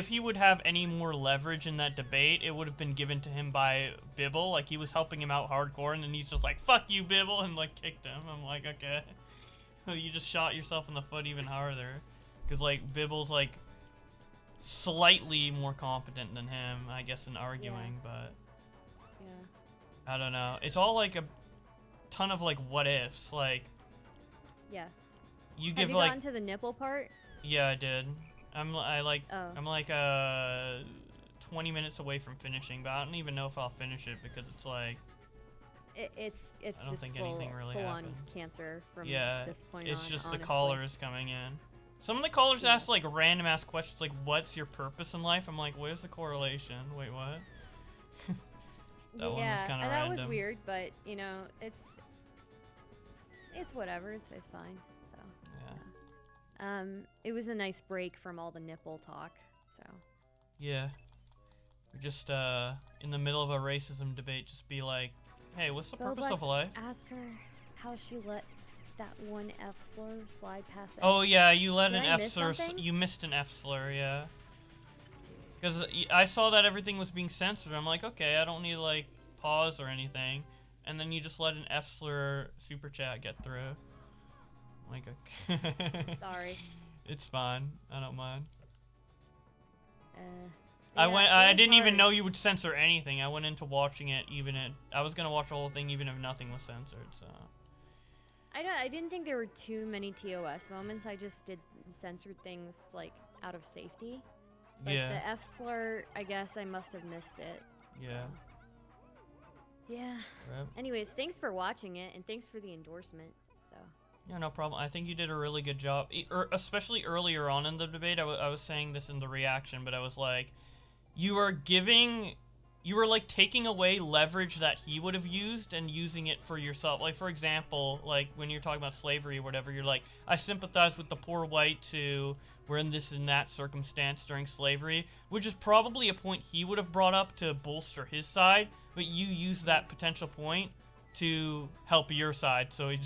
he would have any more leverage in that debate, it would have been given to him by Bibble. Like, he was helping him out hardcore, and then he's just like, "Fuck you, Bibble," and like kicked him. I'm like, okay, you just shot yourself in the foot even harder, because like Bibble's like slightly more competent than him, I guess, in arguing, but I don't know. It's all like a ton of like what ifs. Like, yeah, you Have give you like gotten to the nipple part? Yeah, I did. I'm like 20 minutes away from finishing, but I don't even know if I'll finish it because it's like It's I don't just think full, anything really full on happened. cancer from Yeah, this point it's on, just honestly. the callers coming in. Some of the callers ask like random ass questions like, "What's your purpose in life?" I'm like, "Where's the correlation?" Wait, what? That one was kind of that random. was weird, but you know, it's whatever. It's fine. So yeah. It was a nice break from all the nipple talk. So Yeah. We're just in the middle of a racism debate, just be like, "Hey, what's the purpose of life?" Ask her how she let that one F slur slide past. Oh yeah, you let Did an I F miss slur. something? You missed an F slur, yeah. Because I saw that everything was being censored. I'm like, okay, I don't need to like pause or anything, and then you just let an F slur super chat get through. I'm like, okay. Sorry. It's fine. I don't mind. Yeah, I it was didn't even hard. know you would censor anything. I went into watching it I was gonna watch the whole thing even if nothing was censored. So. I didn't think there were too many TOS moments. I just did censored things like out of safety. Like Yeah. the F slur, I guess I must have missed it. Yeah. Yeah. Yep. Anyways, thanks for watching it and thanks for the endorsement. So. Yeah, no problem. I think you did a really good job, especially earlier on in the debate. I was saying this in the reaction, but I was like, you were like taking away leverage that he would have used and using it for yourself. Like, for example, like when you're talking about slavery or whatever, you're like, I sympathize with the poor white who were in this and that circumstance during slavery, which is probably a point he would have brought up to bolster his side, but you use that potential point to help your side. So you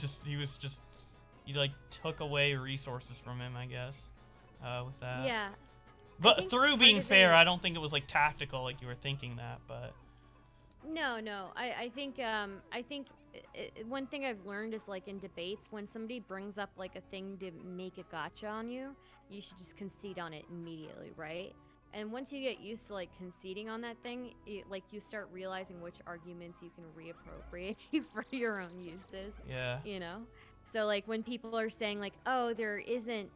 like took away resources from him, I guess, with that. Yeah. But through being fair, I don't think it was like tactical, like you were thinking that. But No. I think one thing I've learned is like in debates, when somebody brings up like a thing to make a gotcha on you, you should just concede on it immediately, right? And once you get used to like conceding on that thing, you start realizing which arguments you can reappropriate for your own uses. Yeah. You know? So like when people are saying like, oh, there isn't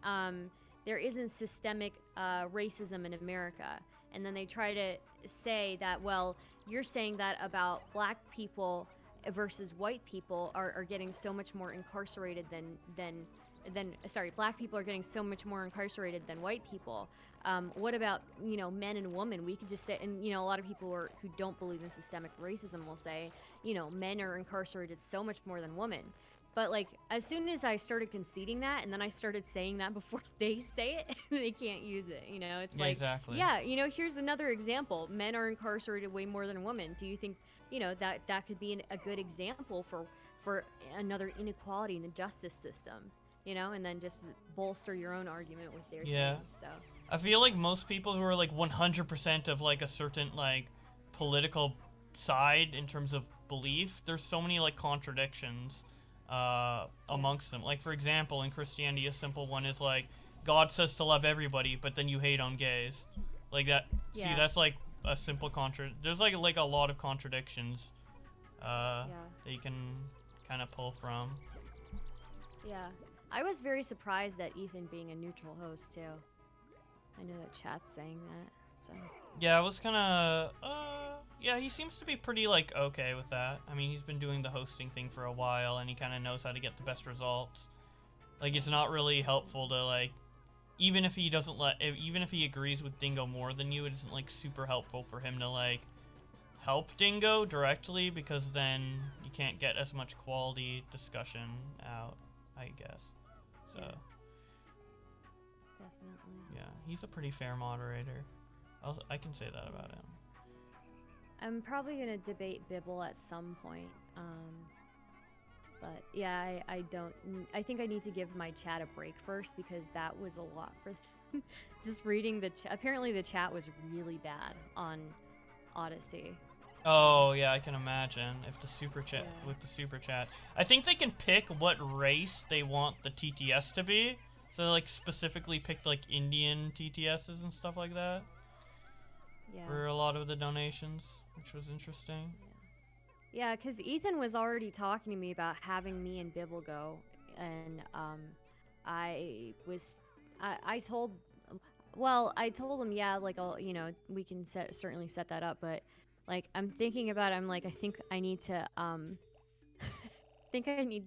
systemic racism in America, and then they try to say that, well, you're saying that about black people versus white people are getting so much more incarcerated than black people are getting so much more incarcerated than white people. What about, men and women? We could just say, and, a lot of people who don't believe in systemic racism will say, men are incarcerated so much more than women. But, like, as soon as I started conceding that, and then I started saying that before they say it, they can't use it, It's Yeah, like, exactly. yeah, here's another example. Men are incarcerated way more than women. Do you think, that could be a good example for another inequality in the justice system, And then just bolster your own argument with their yeah. thing, so. I feel like most people who are like 100% of like a certain like political side in terms of belief, there's so many like contradictions amongst them. Like, for example, in Christianity, a simple one is like, God says to love everybody, but then you hate on gays. Like that. Yeah. See, that's like a simple there's like a lot of contradictions that you can kind of pull from. Yeah. I was very surprised at Ethan being a neutral host, too. I know that chat's saying that, so. Yeah, I was kind of, yeah, he seems to be pretty, like, okay with that. I mean, he's been doing the hosting thing for a while, and he kind of knows how to get the best results. Like, it's not really helpful to, like, even if he agrees with Dingo more than you, it isn't, like, super helpful for him to, like, help Dingo directly, because then you can't get as much quality discussion out, I guess. So. Yeah. Definitely. Yeah, he's a pretty fair moderator. I can say that about him. I'm probably gonna debate Bibble at some point. But yeah, I think I need to give my chat a break first, because that was a lot for just reading the chat. Apparently the chat was really bad on Odyssey. Oh yeah, I can imagine if the super chat with the super chat. I think they can pick what race they want the TTS to be. So they like specifically picked like Indian TTSs and stuff like that. Yeah. For a lot of the donations, which was interesting. Yeah, because Ethan was already talking to me about having me and Bibble go, and I told him, yeah, like, we can certainly set that up, but like, I'm thinking about it, I'm like, I think I need to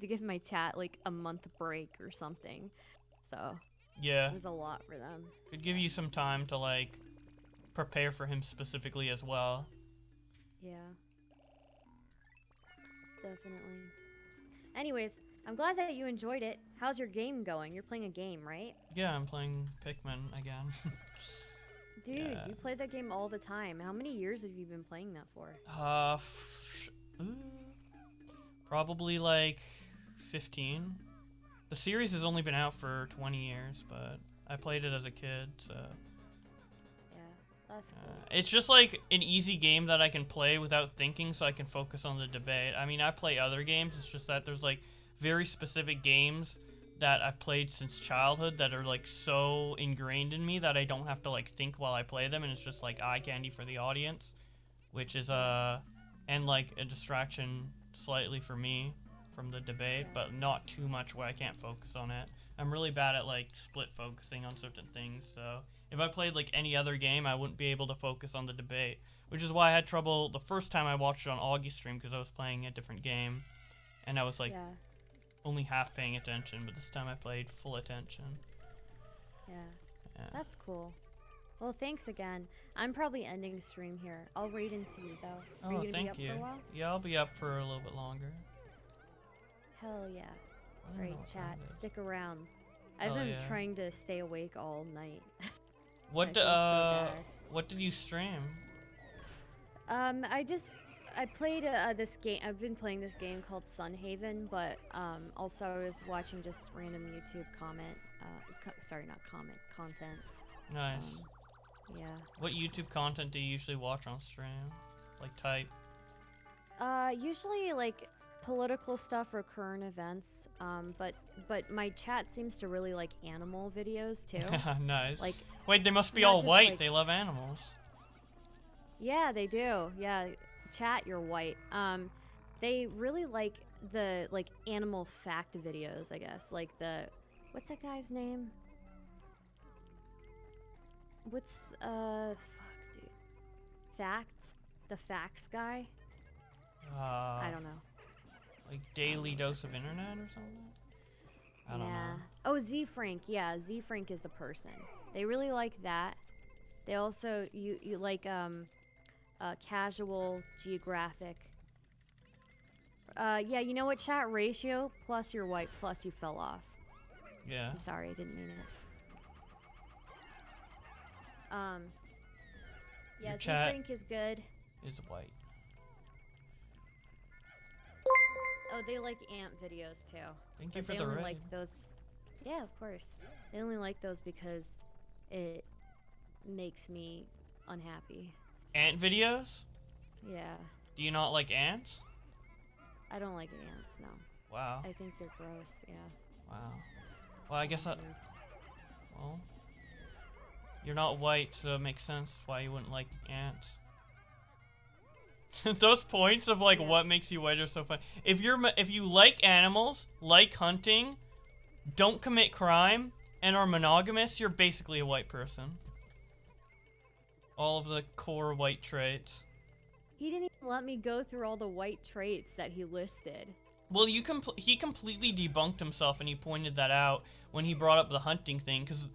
give my chat like a month break or something. So yeah, it was a lot for them. Could give you some time to like prepare for him specifically as well. Yeah. Definitely. Anyways, I'm glad that you enjoyed it. How's your game going? You're playing a game, right? Yeah, I'm playing Pikmin again. Dude, yeah. You play that game all the time. How many years have you been playing that for? Probably like 15. The series has only been out for 20 years, but I played it as a kid, so. That's cool. It's just like an easy game that I can play without thinking, so I can focus on the debate. I mean, I play other games, it's just that there's like very specific games that I've played since childhood that are like so ingrained in me that I don't have to like think while I play them, and it's just like eye candy for the audience, which is and like a distraction slightly for me from the debate, but not too much where I can't focus on it. I'm really bad at like split focusing on certain things, so if I played like any other game, I wouldn't be able to focus on the debate, which is why I had trouble the first time I watched it on Augie's stream because I was playing a different game, and I was like only half paying attention, but this time I played full attention. Yeah. That's cool. Well, thanks again. I'm probably ending the stream here. I'll raid into you though. Are you gonna thank be up you. for a while? Yeah, I'll be up for a little bit longer. Hell yeah. I don't know Great what chat. time it is. Stick around. I've Hell been yeah. trying to stay awake all night. What I feel so bad. what did you stream? I played this game. I've been playing this game called Sunhaven, but also I was watching just random YouTube content. Nice. Yeah. What YouTube content do you usually watch on stream? Like type? Usually like political stuff or current events. But my chat seems to really like animal videos too. Nice. Like, wait, they must be not all just, white. like- They love animals. Yeah, they do. Yeah, chat, you're white. They really like the like animal fact videos, I guess. Like what's that guy's name? What's fuck, dude. Facts? The facts guy? I don't know. Like daily dose of internet or something? I don't know. Oh, Z Frank. Yeah, Z Frank is the person. They really like that. They also you like casual geographic. Yeah, you know what, chat? Ratio plus you're white plus you fell off. Yeah. I'm sorry, I didn't mean it. Yeah, Your Z chat Frank is good. is white. Oh, they like ant videos too. Thank you But for they the only raid. like those. Yeah, of course. They only like those because it makes me unhappy. Ant videos? Yeah, Do you not like ants? I don't like ants. No. Wow. I think they're gross. Yeah. Wow. Well, I guess well, you're not white, so it makes sense why you wouldn't like ants. Those points of like what makes you white are so fun. If you like animals, like hunting, don't commit crime, and are monogamous, you're basically a white person. All of the core white traits. He didn't even let me go through all the white traits that he listed. Well, he completely debunked himself, and he pointed that out when he brought up the hunting thing. Because,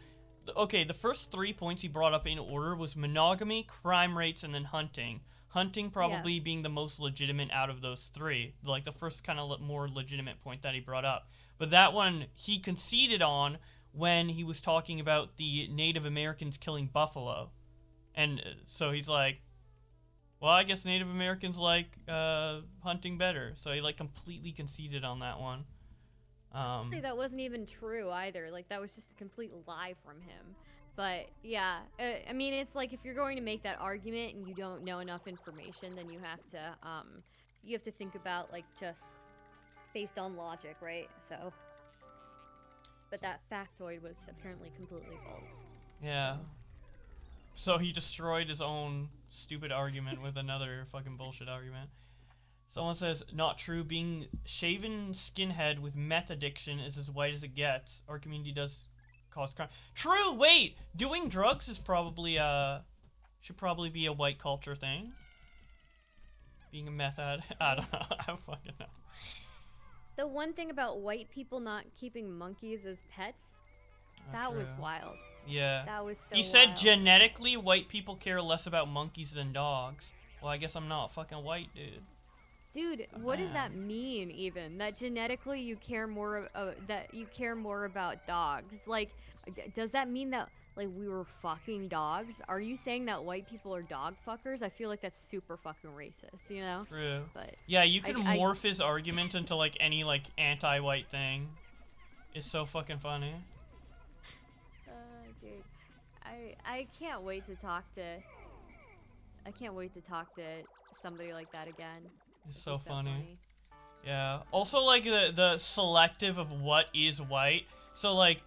okay, the first 3 points he brought up in order was monogamy, crime rates, and then hunting. Hunting probably being the most legitimate out of those three. Like, the first kind of more legitimate point that he brought up. But that one, he conceded on when he was talking about the Native Americans killing buffalo. And so he's like, well, I guess Native Americans like hunting better. So he like completely conceded on that one. Actually, that wasn't even true either. Like, that was just a complete lie from him. But yeah, I mean, it's like if you're going to make that argument and you don't know enough information, then you have to think about like just based on logic, right? So, but that factoid was apparently completely false. Yeah. So he destroyed his own stupid argument with another fucking bullshit argument. Someone says, not true. Being shaven skinhead with meth addiction is as white as it gets. Our community does cause crime. True, wait! Doing drugs is probably, should probably be a white culture thing. Being a meth addict. I don't know. I don't fucking know. The one thing about white people not keeping monkeys as pets, that was true. wild. Yeah. That was so He said wild. genetically white people care less about monkeys than dogs. Well, I guess I'm not fucking white, dude. Dude, what does that mean even? That genetically you care more about dogs? Like, does that mean that like we were fucking dogs? Are you saying that white people are dog fuckers? I feel like that's super fucking racist, you know? True. But yeah, you can morph his argument into like any like anti-white thing. It's so fucking funny. Dude, I can't wait to talk to somebody like that again. It's so funny. Yeah. Also, like the selective of what is white. So like,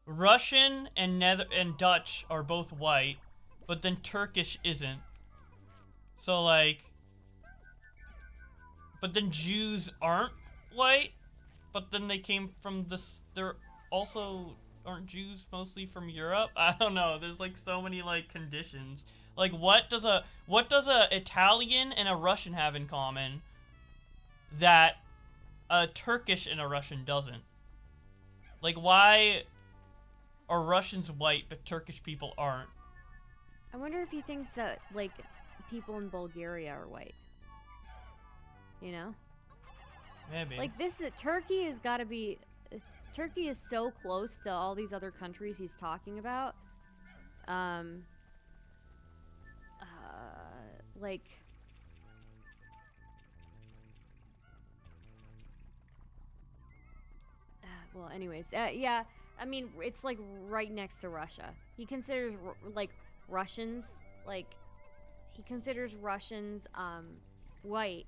Russian and Dutch are both white, but then Turkish isn't. So like, but then Jews aren't white, but then they came from this. They're also aren't Jews mostly from Europe? I don't know. There's like so many like conditions. Like what does a Italian and a Russian have in common that a Turkish and a Russian doesn't? Like why are Russians white but Turkish people aren't? I wonder if he thinks that like people in Bulgaria are white. You know? Maybe. Like Turkey has got to be. Turkey is so close to all these other countries he's talking about. Like. Well, anyways, yeah. I mean, it's like right next to Russia. He considers like Russians, like he considers Russians white,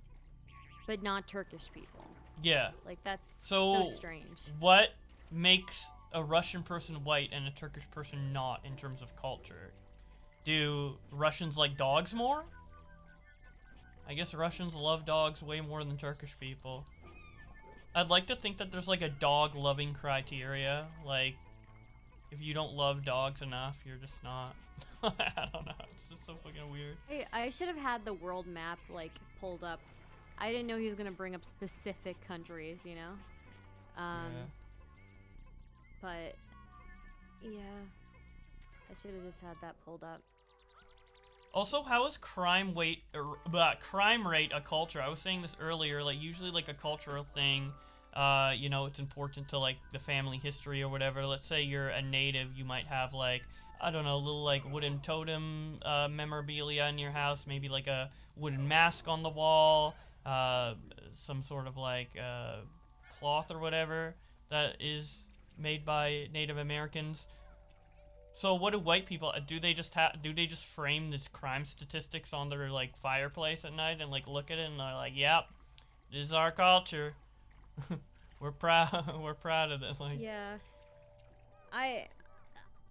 but not Turkish people. Yeah. Like that's so strange. What makes a Russian person white and a Turkish person not in terms of culture? Do Russians like dogs more? I guess Russians love dogs way more than Turkish people. I'd like to think that there's like a dog loving criteria. Like, if you don't love dogs enough, you're just not. I don't know. It's just so fucking weird. Hey, I should have had the world map like pulled up. I didn't know he was gonna bring up specific countries, you know. Yeah. But yeah, I should have just had that pulled up. Also, how is crime rate a culture? I was saying this earlier, like usually like a cultural thing, you know, it's important to like the family history or whatever. Let's say you're a native, you might have like, I don't know, little like wooden totem memorabilia in your house, maybe like a wooden mask on the wall, some sort of like cloth or whatever that is made by Native Americans. So what do white people do? They just frame this crime statistics on their like fireplace at night and like look at it and they're like, "Yep, this is our culture. We're proud. We're proud of it." Like, yeah, I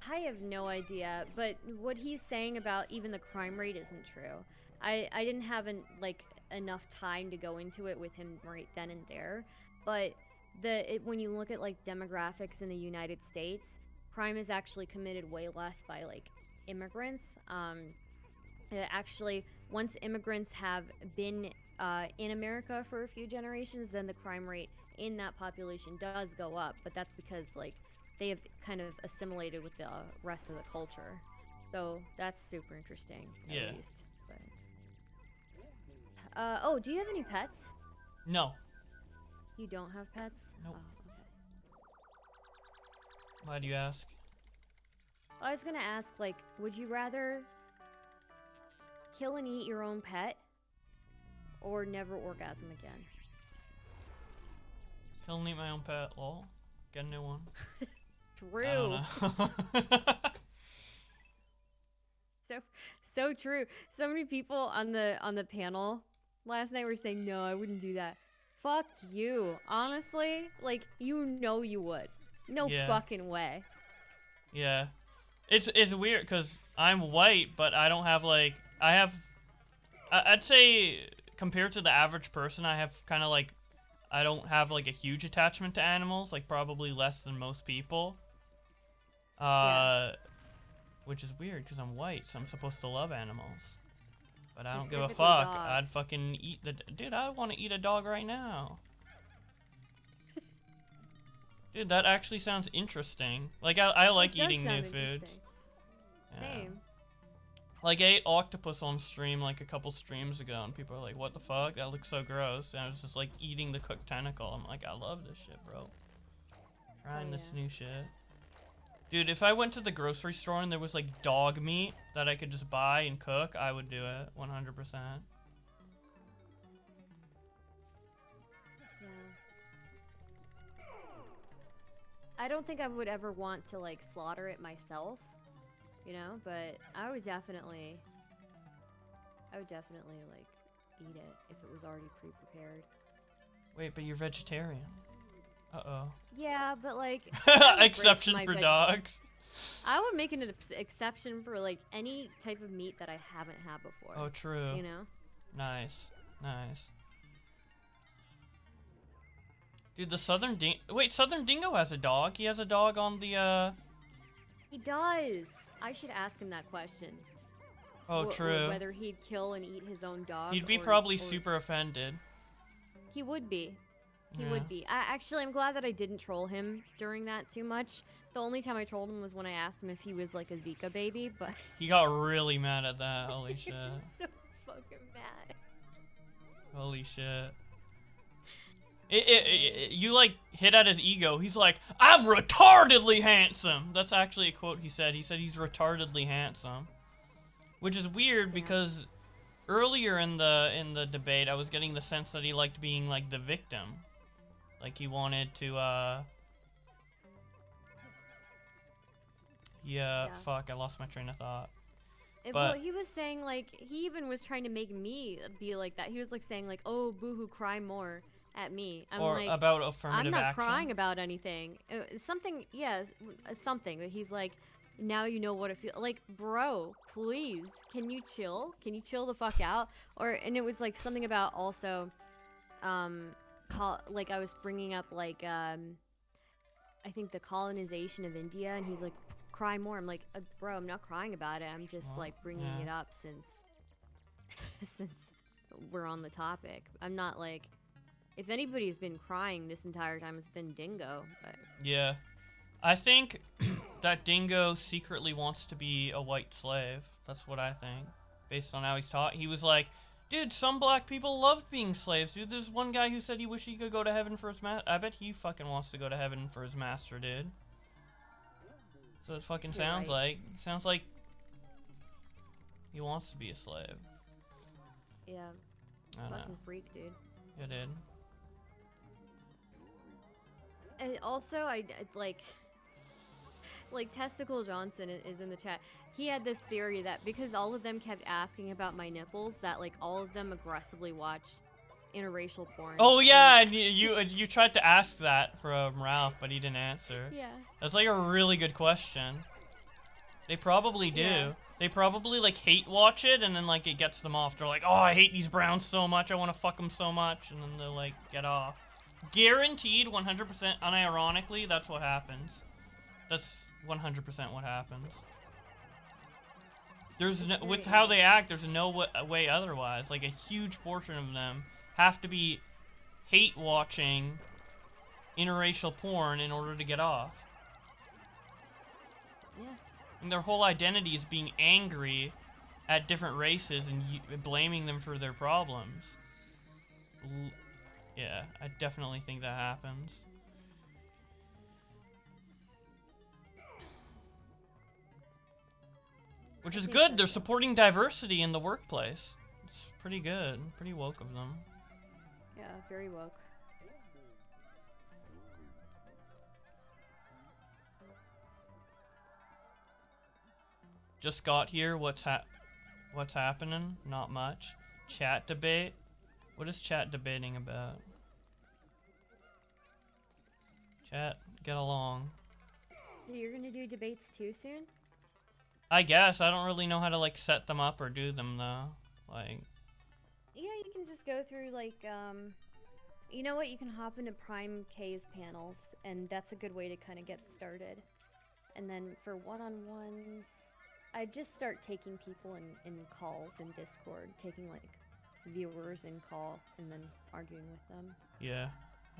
have no idea, but what he's saying about even the crime rate isn't true. I didn't have enough time to go into it with him right then and there, but when you look at like demographics in the United States, crime is actually committed way less by like immigrants. Actually, once immigrants have been in America for a few generations, then the crime rate in that population does go up. But that's because like they have kind of assimilated with the rest of the culture. So that's super interesting. Yeah. At least. But, oh, do you have any pets? no. You don't have pets? Nope. Oh, okay. Why do you ask? I was gonna ask, like, would you rather kill and eat your own pet or never orgasm again? Kill and eat my own pet. Lol. Get a new one. True. I don't know. So true. So many people on the panel last night were saying, no, I wouldn't do that. Fuck you. Honestly, like, you know you would. No fucking way. Yeah. It's weird because I'm white, but I don't have like I'd say compared to the average person, I have kind of like I don't have like a huge attachment to animals, like probably less than most people. Which is weird because I'm white, so I'm supposed to love animals. But I don't give a fuck. Dog. I'd fucking eat dude, I want to eat a dog right now. Dude, that actually sounds interesting. Like, I like eating new foods. Yeah. Same. Like, I ate octopus on stream, like, a couple streams ago, and people are like, what the fuck? That looks so gross. And I was just, like, eating the cooked tentacle. I'm like, I love this shit, bro. Trying this new shit. Dude, if I went to the grocery store and there was, like, dog meat that I could just buy and cook, I would do it 100%. I don't think I would ever want to like slaughter it myself, you know, but I would definitely like eat it if it was already pre-prepared. Wait, but you're vegetarian. Uh-oh. Yeah, but like I would Exception break for my dogs. I would make an exception for like any type of meat that I haven't had before. Oh, true. You know? Nice. Nice. Dude, the Southern Dingo has a dog. He has a dog on the, He does. I should ask him that question. Oh, true. Whether he'd kill and eat his own dog. He'd be probably super offended. He would be. He Yeah. would be. I'm glad that I didn't troll him during that too much. The only time I trolled him was when I asked him if he was like a Zika baby, but He got really mad at that. Holy shit. so fucking mad. Holy shit. You like hit at his ego. He's like, I'm retardedly handsome. That's actually a quote he said. He said he's retardedly handsome. Which is weird because earlier in the debate, I was getting the sense that he liked being like the victim. Like he wanted to, yeah, fuck, I lost my train of thought. Well, he was saying like, he even was trying to make me be like that. He was like saying like, oh, boohoo, cry more at me. I'm or like, about affirmative I'm not action. crying about anything. Something, yeah, something. But he's like, now you know what it feels like, bro. Please, can you chill? Can you chill the fuck out? And it was like something about also, like I was bringing up like, I think the colonization of India, and he's like, cry more. I'm like, bro, I'm not crying about it. I'm just like bringing it up since we're on the topic. I'm not like, if anybody's been crying this entire time, it's been Dingo. But Yeah. I think that Dingo secretly wants to be a white slave. That's what I think. Based on how he's taught. He was like, dude, some black people love being slaves, dude. There's one guy who said he wished he could go to heaven for his master. I bet he fucking wants to go to heaven for his master, dude. So it fucking sounds like. Sounds like he wants to be a slave. yeah, I don't fucking know. freak, dude. Yeah, dude. And also, I like Testicle Johnson is in the chat. He had this theory that because all of them kept asking about my nipples, that like all of them aggressively watch interracial porn. Oh yeah, and you tried to ask that from Ralph, but he didn't answer. Yeah. That's like a really good question. They probably do. Yeah. They probably like hate watch it, and then like it gets them off. They're like, oh, I hate these Browns so much, I want to fuck them so much, and then they'll like get off. Guaranteed, 100%, unironically, that's what happens. That's 100% what happens. There's no, with how they act, there's no way otherwise. Like a huge portion of them have to be hate watching interracial porn in order to get off. Yeah. And their whole identity is being angry at different races and blaming them for their problems. Yeah, I definitely think that happens. Which is good. They're supporting diversity in the workplace. It's pretty good. Pretty woke of them. Yeah, very woke. Just got here. What's happening? Not much. Chat debate. What is chat debating about? Chat, get along. So you're gonna do debates too soon? I guess. I don't really know how to like set them up or do them though. Like, Yeah, you can just go through like you know what, you can hop into Prime K's panels, and that's a good way to kind of get started. And then for one-on-ones, I just start taking people in calls in Discord, taking like viewers in call and then arguing with them. yeah.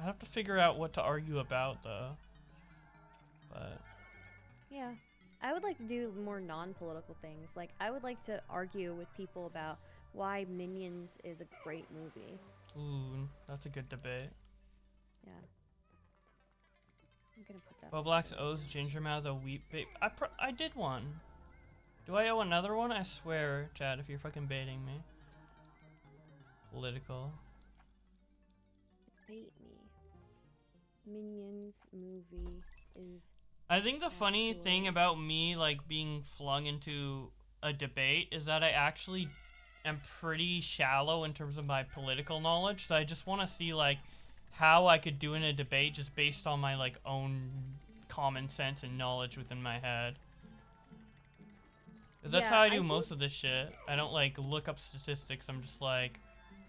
I have to figure out what to argue about though. But Yeah. I would like to do more non-political things. Like, I would like to argue with people about why Minions is a great movie. ooh, that's a good debate. Yeah. I'm gonna put that. Boblax owes Gingermouth a wheat bait. I did one. Do I owe another one? I swear, Chad, if you're fucking baiting me. Political. Bait me. Minions movie is. I think the funny thing about me, like, being flung into a debate is that I actually am pretty shallow in terms of my political knowledge, so I just want to see, like, how I could do in a debate just based on my like own common sense and knowledge within my head. That's how I do most of this shit. I don't like look up statistics. I'm just like,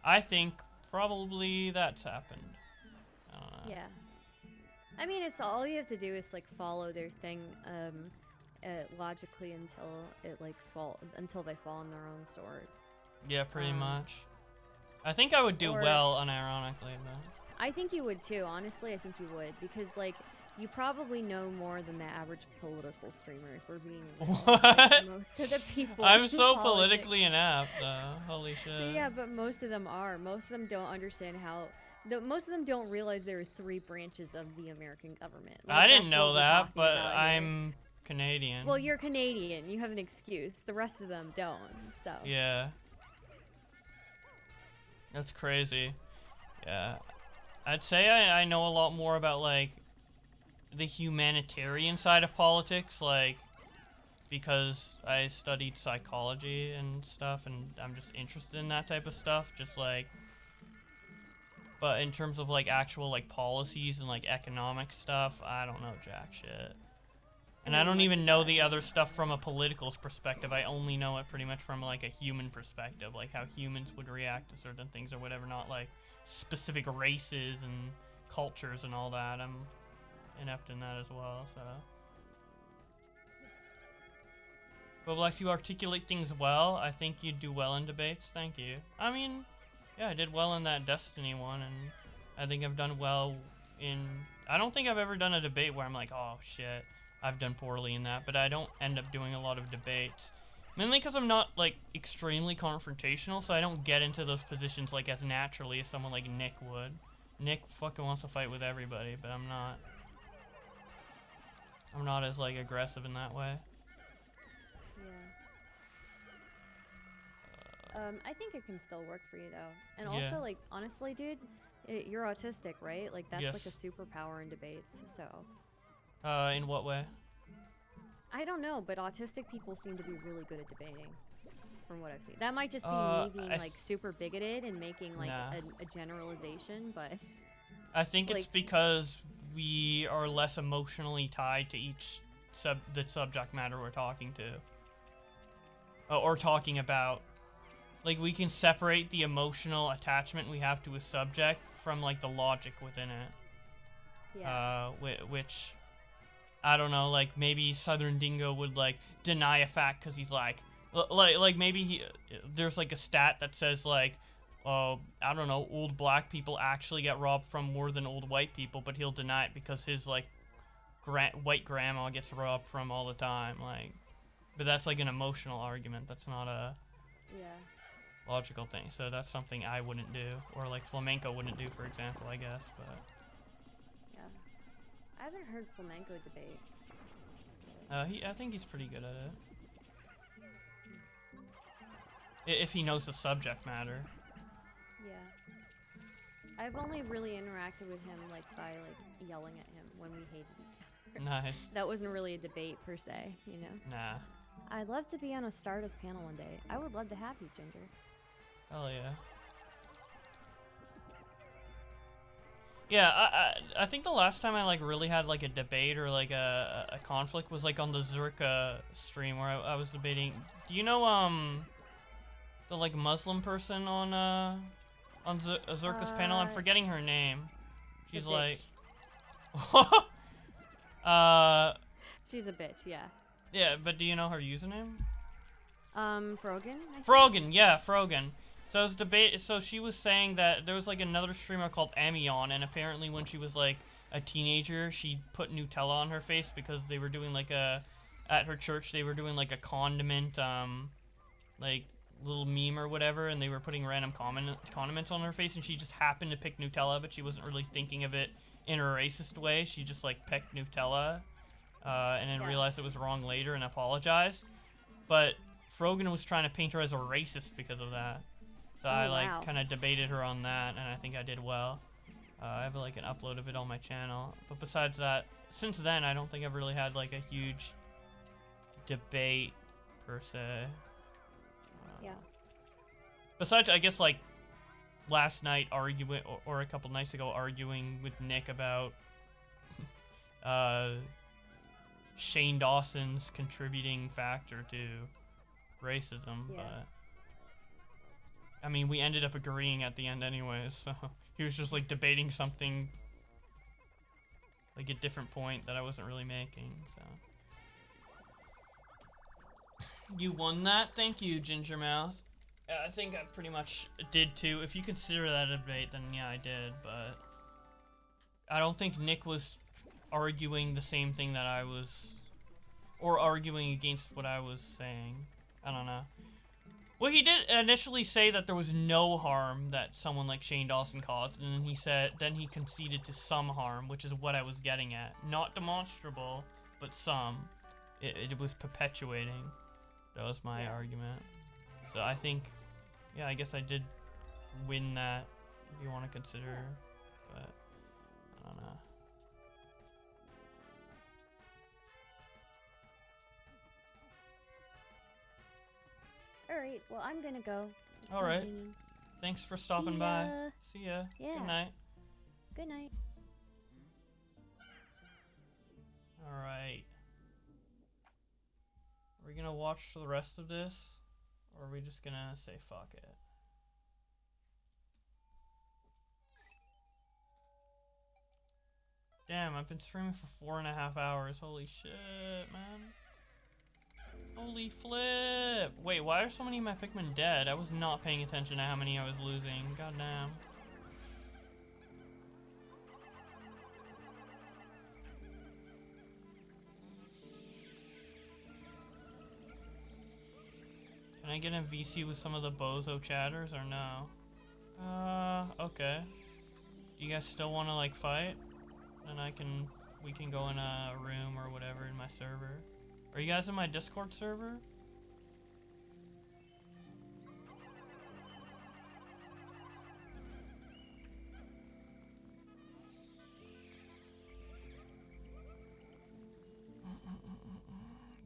I think probably that's happened. I don't know. Yeah. I mean, it's all you have to do is like follow their thing logically until they fall on their own sword. Yeah, pretty much. I think I would do well unironically though. I think you would too. Honestly, I think you would because like you probably know more than the average political streamer if we're being real. Like, most of the people. I'm in so politics. politically inept though. Holy shit. Yeah, but most of them are. Most of them don't understand how. Most of them don't realize there are 3 branches of the American government. Like, I didn't that's know what we're that, talking but about I'm here. Canadian. Well, you're Canadian. You have an excuse. The rest of them don't. So. Yeah. That's crazy. Yeah. I'd say I know a lot more about, like, the humanitarian side of politics, like, because I studied psychology and stuff, and I'm just interested in that type of stuff, just, like, but in terms of, like, actual, like, policies and, like, economic stuff, I don't know jack shit. And I don't even know the other stuff from a political perspective. I only know it pretty much from, like, a human perspective, like how humans would react to certain things or whatever, not, like, specific races and cultures and all that. I'm inept in that as well, so. But Lex, you articulate things well. I think you do well in debates. Thank you. I mean, yeah, I did well in that Destiny one, and I think I've done well in... I don't think I've ever done a debate where I'm like, oh, shit, I've done poorly in that, but I don't end up doing a lot of debates. Mainly because I'm not, like, extremely confrontational, so I don't get into those positions, like, as naturally as someone like Nick would. Nick fucking wants to fight with everybody, but I'm not. I'm not as, like, aggressive in that way. Yeah. I think it can still work for you, though. And Yeah. also, like, honestly, dude, you're autistic, right? Like, that's, Yes. like, a superpower in debates, so... In what way? I don't know, but autistic people seem to be really good at debating, from what I've seen. That might just be me being like super bigoted and making like a generalization, but I think like, it's because we are less emotionally tied to each the subject matter we're talking to, or talking about. Like, we can separate the emotional attachment we have to a subject from like the logic within it. Yeah. Which, I don't know, like, maybe Southern Dingo would, like, deny a fact because he's, like, maybe there's, like, a stat that says, like, I don't know, old black people actually get robbed from more than old white people, but he'll deny it because his, like, white grandma gets robbed from all the time, like, but that's, like, an emotional argument. That's not a logical thing, so that's something I wouldn't do, or, like, Flamenco wouldn't do, for example, I guess, but... I haven't heard Flamenco debate. I think he's pretty good at it. If he knows the subject matter. Yeah. I've only really interacted with him like by like yelling at him when we hated each other. Nice. That wasn't really a debate per se, you know? Nah. I'd love to be on a Stardust panel one day. I would love to have you, Ginger. Hell yeah. Yeah, I think the last time I like really had like a debate or like a conflict was like on the Zerka stream where I was debating. Do you know the like Muslim person on Zerka's panel? I'm forgetting her name. She's like she's a bitch, yeah. Yeah, but do you know her username? Frogan? Frogan, yeah, Frogan. So it was debate. So she was saying that there was like another streamer called Amion, and apparently when she was like a teenager, she put Nutella on her face because they were doing like at her church they were doing like a condiment, like little meme or whatever, and they were putting random condiments on her face, and she just happened to pick Nutella, but she wasn't really thinking of it in a racist way. She just like picked Nutella, and then realized it was wrong later and apologized. But Frogan was trying to paint her as a racist because of that. So I like kind of debated her on that, and I think I did well. I have like an upload of it on my channel. But besides that, since then I don't think I've really had like a huge debate per se. Yeah. Besides, I guess like last night arguing, or a couple nights ago arguing with Nick about Shane Dawson's contributing factor to racism, Yeah. but I mean, we ended up agreeing at the end anyways, so he was just like debating something like a different point that I wasn't really making, so. You won that? Thank you, Gingermouth. I think I pretty much did too. If you consider that a debate, then yeah, I did, but I don't think Nick was arguing the same thing that I was, or arguing against what I was saying. I don't know. Well, he did initially say that there was no harm that someone like Shane Dawson caused, and then he conceded to some harm, which is what I was getting at. Not demonstrable, but some. It was perpetuating. That was my argument. So I think, yeah, I guess I did win that, if you want to consider, but I don't know. Alright, well, I'm gonna go. It's All right. convenient. Thanks for stopping See by. ya. See ya. Yeah. Good night. Good night. All right. Are we gonna watch the rest of this, or are we just gonna say fuck it? Damn, I've been streaming for 4.5 hours. Holy shit, man. Holy flip. Wait, why are so many of my Pikmin dead? I was not paying attention to how many I was losing. God damn. Can I get in VC with some of the bozo chatters or no? Okay. Do you guys still want to like fight? Then we can go in a room or whatever in my server. Are you guys in my Discord server?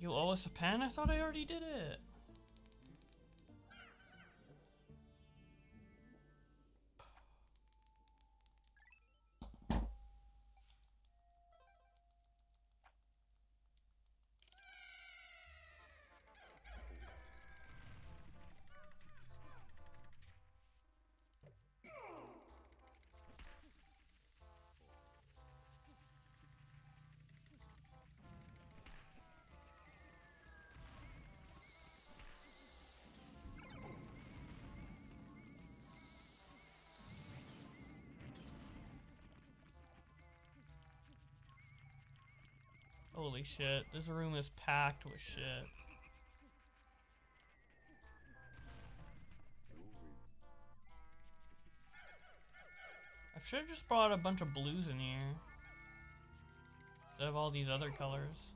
You owe us a pen? I thought I already did it. Holy shit, this room is packed with shit. I should have just brought a bunch of blues in here instead of all these other colors.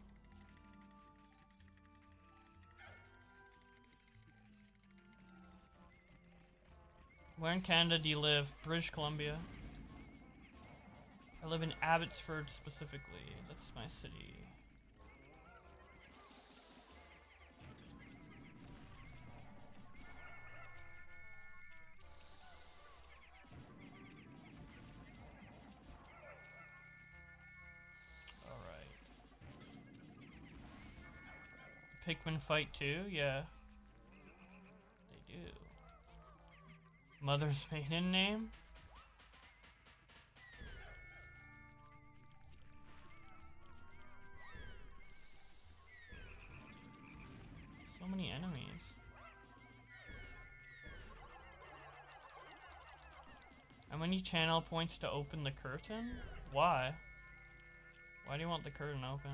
Where in Canada do you live? British Columbia. I live in Abbotsford specifically. That's my city. Pikmin fight too? Yeah. They do. Mother's maiden name? So many enemies. How many channel points to open the curtain? Why? Why do you want the curtain open?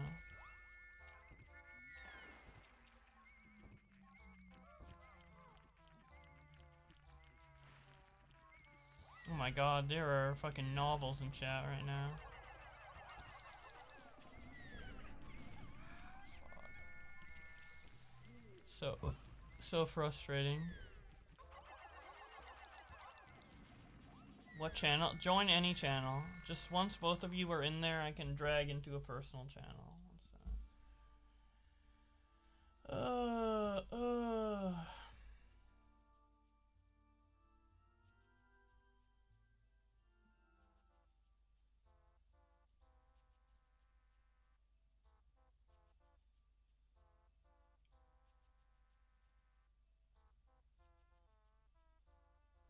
Oh my god, there are fucking novels in chat right now. So frustrating. What channel? Join any channel. Just once both of you are in there, I can drag into a personal channel.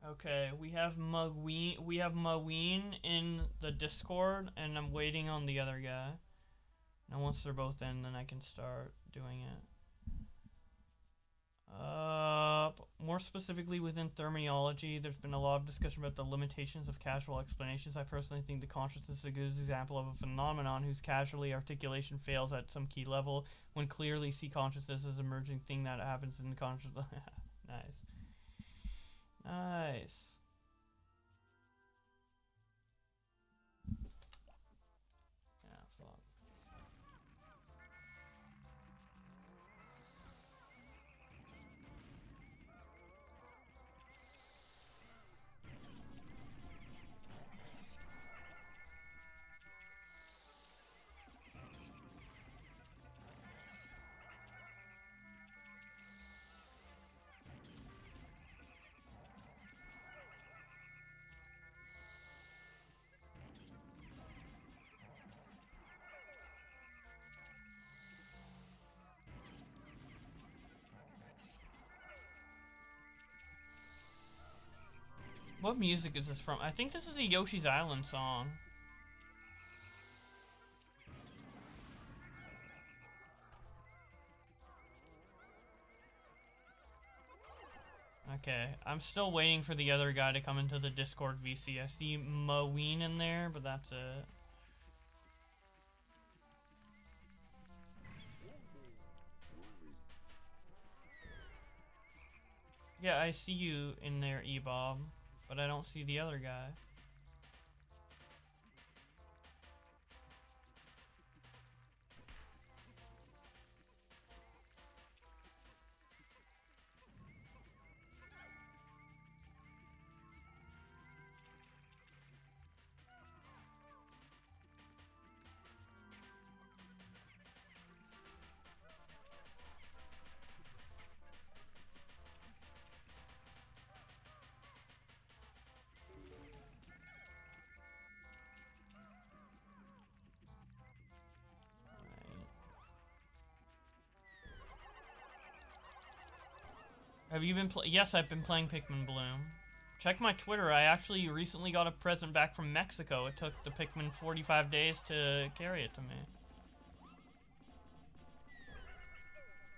Okay, we have Maween in the Discord, and I'm waiting on the other guy. Now once they're both in, then I can start doing it. More specifically within therminology, there's been a lot of discussion about the limitations of casual explanations. I personally think the consciousness is a good example of a phenomenon whose casually articulation fails at some key level when clearly see consciousness as an emerging thing that happens in consciousness. Nice. Nice. Yeah, fuck. What music is this from? I think this is a Yoshi's Island song. Okay, I'm still waiting for the other guy to come into the Discord VC. I see Maween in there, but that's it. Yeah, I see you in there, E-Bob, but I don't see the other guy. Have you been Yes, I've been playing Pikmin Bloom. Check my Twitter. I actually recently got a present back from Mexico. It took the Pikmin 45 days to carry it to me.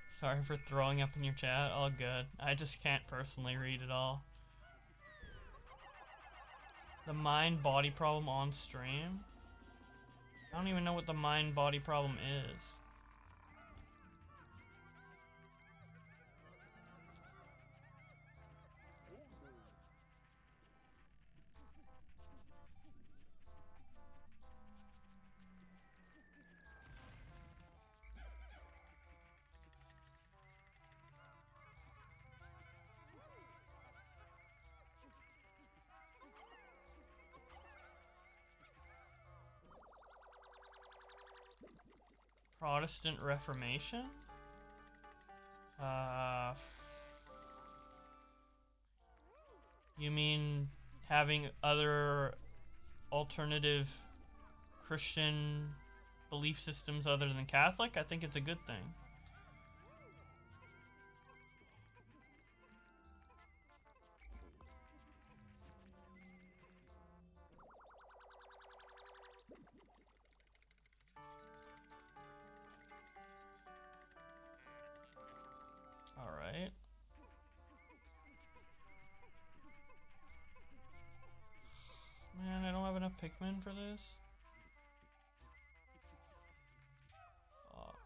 Sorry for throwing up in your chat. All good. I just can't personally read it all. The mind-body problem on stream? I don't even know what the mind-body problem is. Protestant Reformation? You mean having other alternative Christian belief systems other than Catholic? I think it's a good thing. Alright. Man, I don't have enough Pikmin for this. Fuck.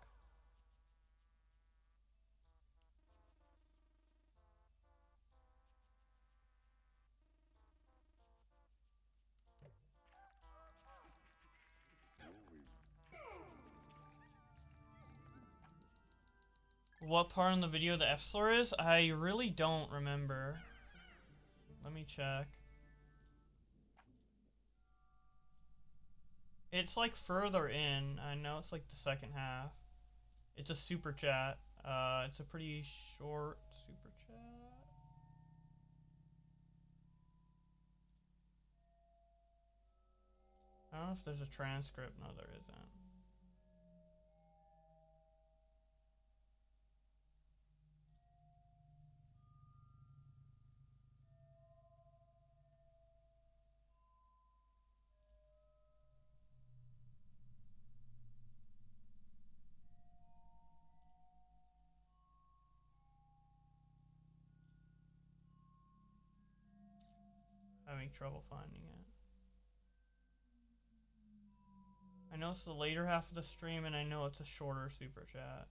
What part in the video the F-slur is? I really don't remember. Let me check. It's like further in. I know it's like the second half. It's a super chat. It's a pretty short super chat. I don't know if there's a transcript. No, there isn't. make trouble finding it. I know it's the later half of the stream, and I know it's a shorter super chat.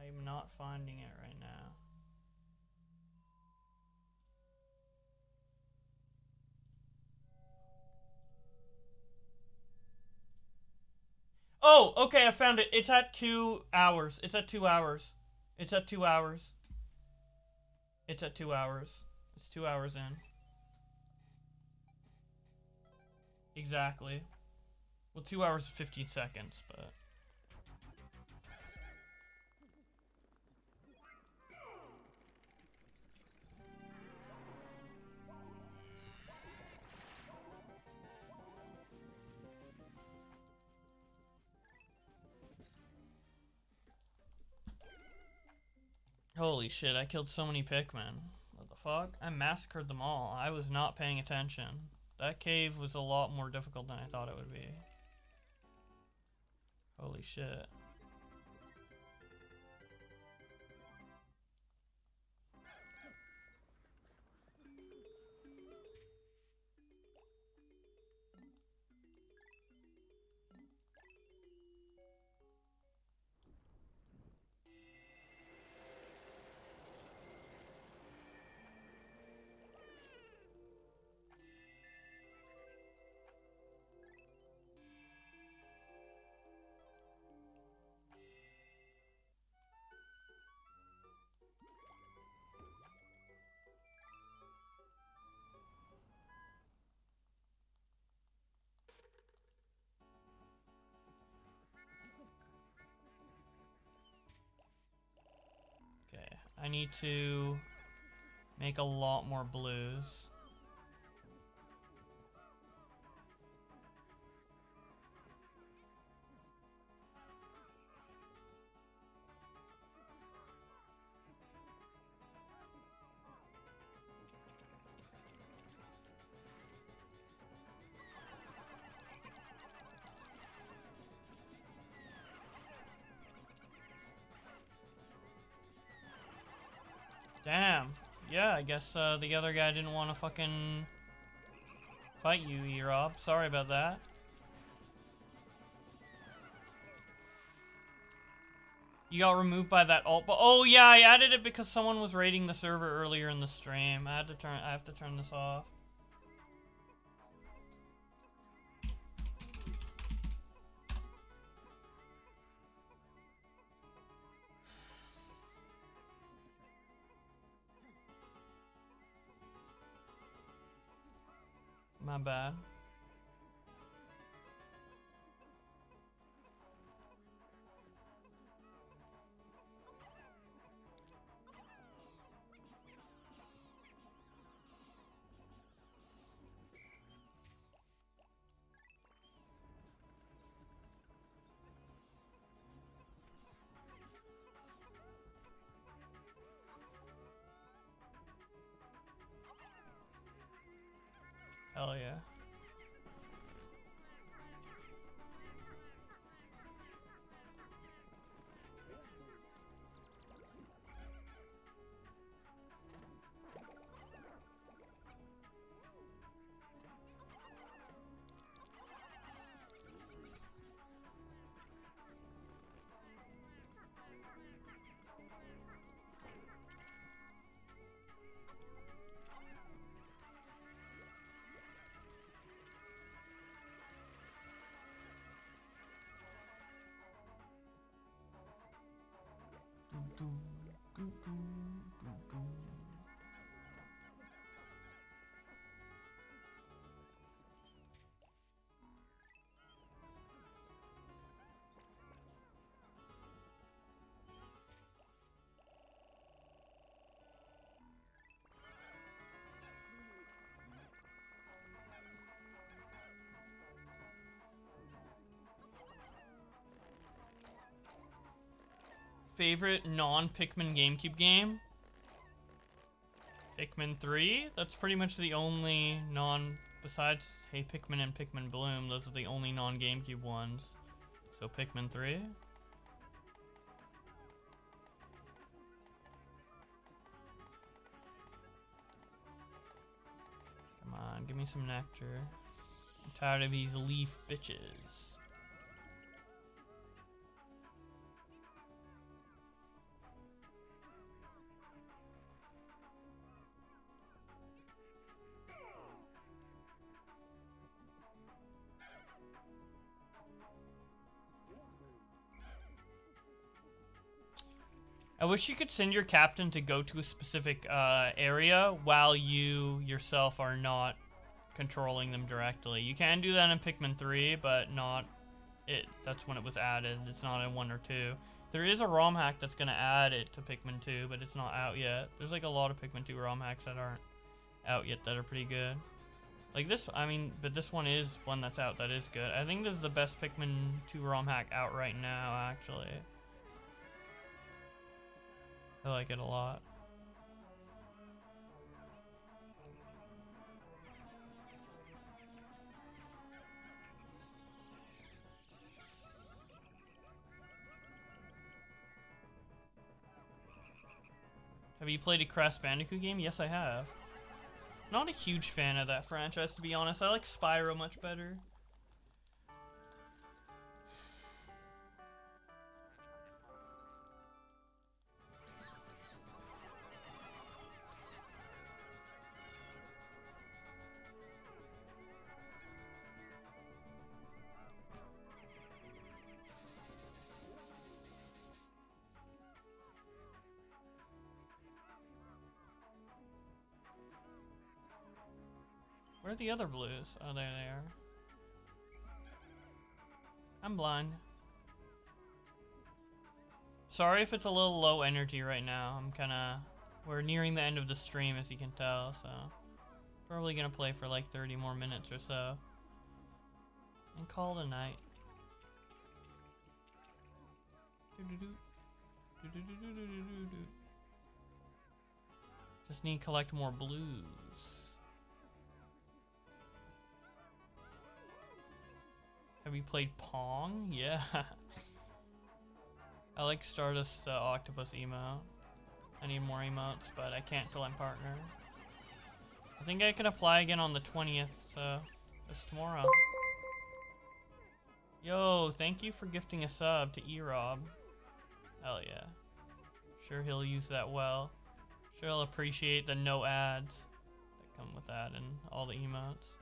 I'm not finding it right now. Oh, okay, I found it. It's at 2 hours. It's at 2 hours. It's at 2 hours. It's at 2 hours. It's 2 hours in. Exactly. Well, 2 hours and 15 seconds, but... Holy shit, I killed so many Pikmin. What the fuck? I massacred them all. I was not paying attention. That cave was a lot more difficult than I thought it would be. Holy shit. Okay, I need to make a lot more blues. Damn. Yeah, I guess the other guy didn't want to fucking fight you, E-Rob. Sorry about that. You got removed by that alt, but oh yeah, I added it because someone was raiding the server earlier in the stream. I have to turn this off. My bad. Hell yeah. favorite non-Pikmin GameCube game? Pikmin 3? That's pretty much the only besides Hey Pikmin and Pikmin Bloom, those are the only non-GameCube ones. So Pikmin 3? Come on, give me some nectar. I'm tired of these leaf bitches. I wish you could send your captain to go to a specific area while you yourself are not controlling them directly. You can do that in Pikmin 3, but not it. That's when it was added. It's not in 1 or 2. There is a ROM hack that's going to add it to Pikmin 2, but it's not out yet. There's like a lot of Pikmin 2 ROM hacks that aren't out yet that are pretty good. Like this, I mean, but this one is one that's out that is good. I think this is the best Pikmin 2 ROM hack out right now, actually. I like it a lot. Have you played a Crash Bandicoot game? Yes, I have. Not a huge fan of that franchise, to be honest. I like Spyro much better. Where are the other blues? Oh, there they are. I'm blind. Sorry if it's a little low energy right now. We're nearing the end of the stream, as you can tell, so probably gonna play for like 30 more minutes or so and call it a night. Just need to collect more blues. Have you played Pong? Yeah. I like Stardust Octopus emote. I need more emotes, but I can't till I'm partner. I think I can apply again on the 20th, so that's tomorrow. Yo, thank you for gifting a sub to E-Rob. Hell yeah. Sure he'll use that well. Sure he'll appreciate the no ads that come with that and all the emotes.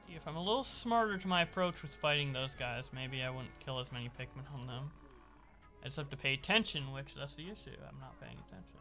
If I'm a little smarter to my approach with fighting those guys, maybe I wouldn't kill as many Pikmin on them. I just have to pay attention, which that's the issue. I'm not paying attention.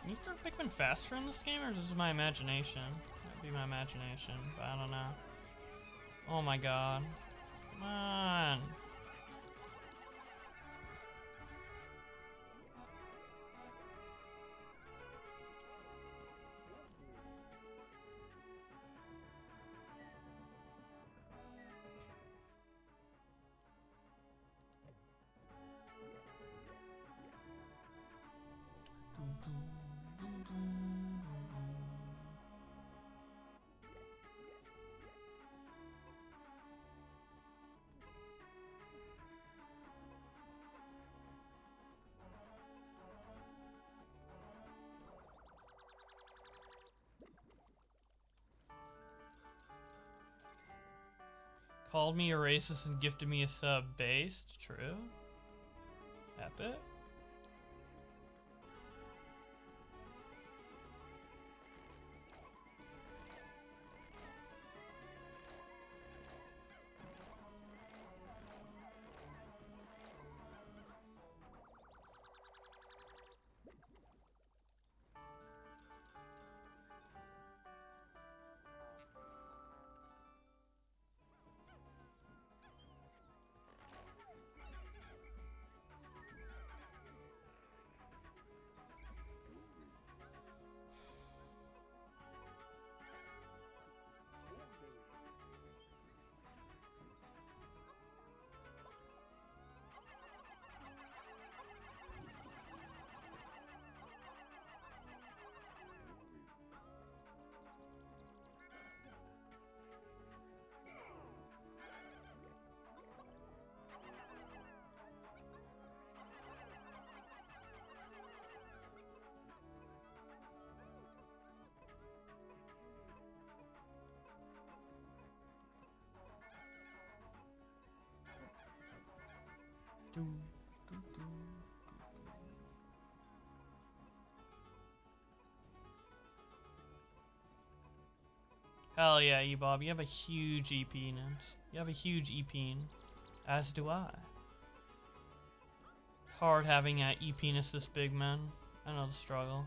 Can you throw Pikmin faster in this game, or is this my imagination? Might be my imagination, but I don't know. Oh my god. Come on. Called me a racist and gifted me a sub. Based. True. Epic. Hell yeah, E-Bob. You have a huge EP-ness. You have a huge EP. As do I. It's hard having a EP-ness this big, man. I know the struggle.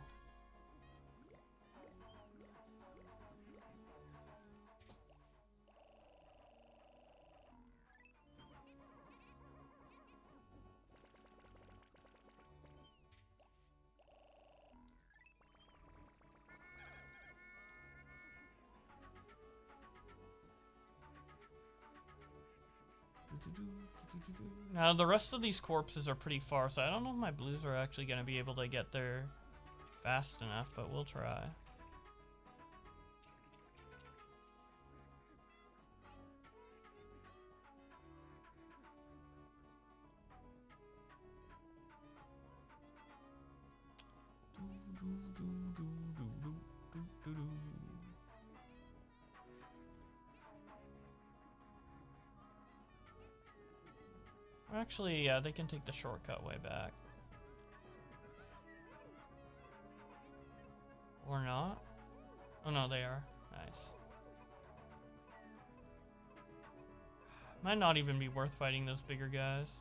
Now, the rest of these corpses are pretty far, so I don't know if my blues are actually going to be able to get there fast enough, but we'll try. Actually, yeah, they can take the shortcut way back. Or not? Oh no, they are. Nice. Might not even be worth fighting those bigger guys.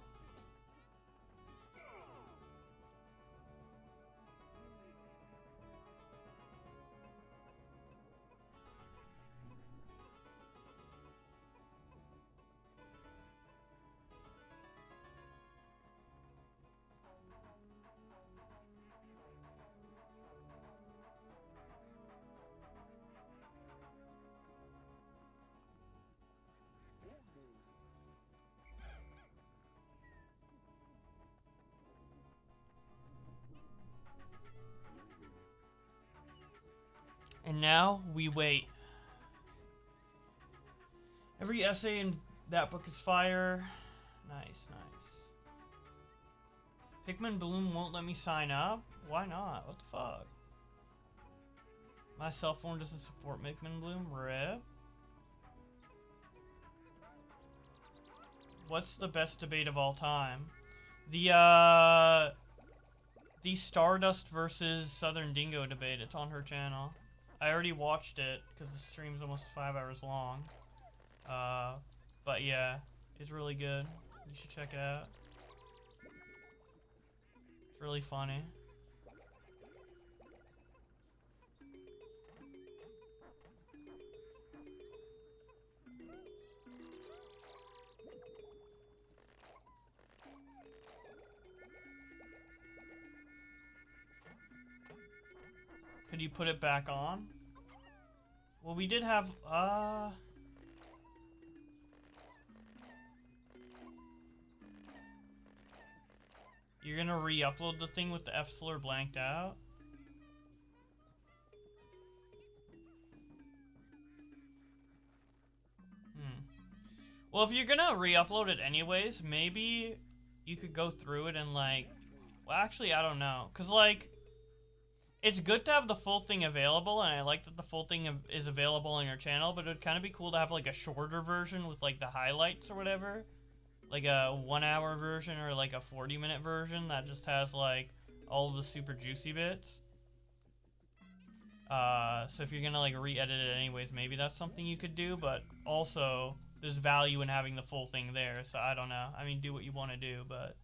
And now we wait. Every essay in that book is fire. Nice, nice. Pikmin Bloom won't let me sign up? Why not? What the fuck? My cell phone doesn't support Pikmin Bloom? RIP. What's the best debate of all time? The Stardust versus Southern Dingo debate. It's on her channel. I already watched it because the stream's almost 5 hours long. But yeah, it's really good. You should check it out. It's really funny. Could you put it back on? Well, we did have, You're gonna re-upload the thing with the F slur blanked out? Well, if you're gonna re-upload it anyways, maybe you could go through it and like... Well, actually, I don't know. Because, like, It's good to have the full thing available, and I like that the full thing is available on your channel, but it would kind of be cool to have like a shorter version with like the highlights or whatever. Like a 1 hour version or like a 40-minute version that just has like all of the super juicy bits. So if you're gonna like re-edit it anyways, maybe that's something you could do, but also there's value in having the full thing there, so I don't know. I mean, do what you want to do, but...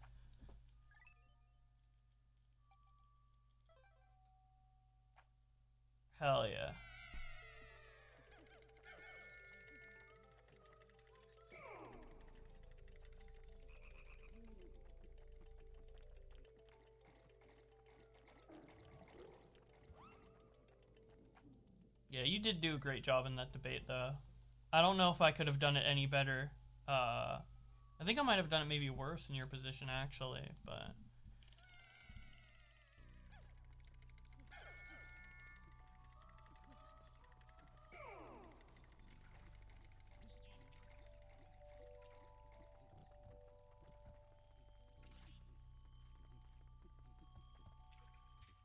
Hell yeah. Yeah, you did do a great job in that debate, though. I don't know if I could have done it any better. I think I might have done it maybe worse in your position, actually, but...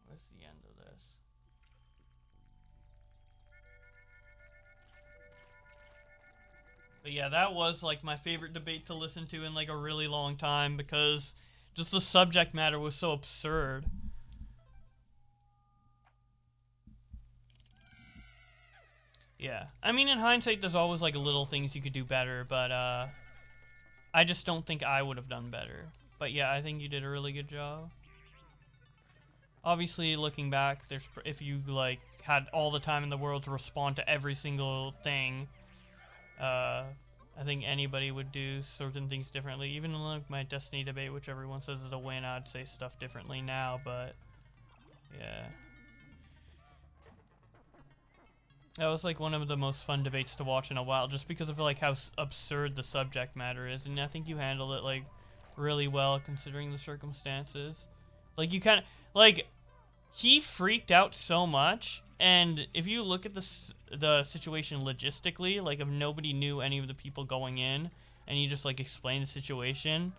Where's the end of this? But yeah, that was like my favorite debate to listen to in like a really long time because just the subject matter was so absurd. Yeah. I mean, in hindsight, there's always like little things you could do better, but I just don't think I would have done better. But yeah, I think you did a really good job. Obviously, looking back, if you like had all the time in the world to respond to every single thing, I think anybody would do certain things differently. Even in like my Destiny debate, which everyone says is a win, I'd say stuff differently now, but yeah. That was like one of the most fun debates to watch in a while, just because of like how absurd the subject matter is, and I think you handled it like really well considering the circumstances. Like you kind of like he freaked out so much, and if you look at the situation logistically, like if nobody knew any of the people going in, and you just like explain the situation,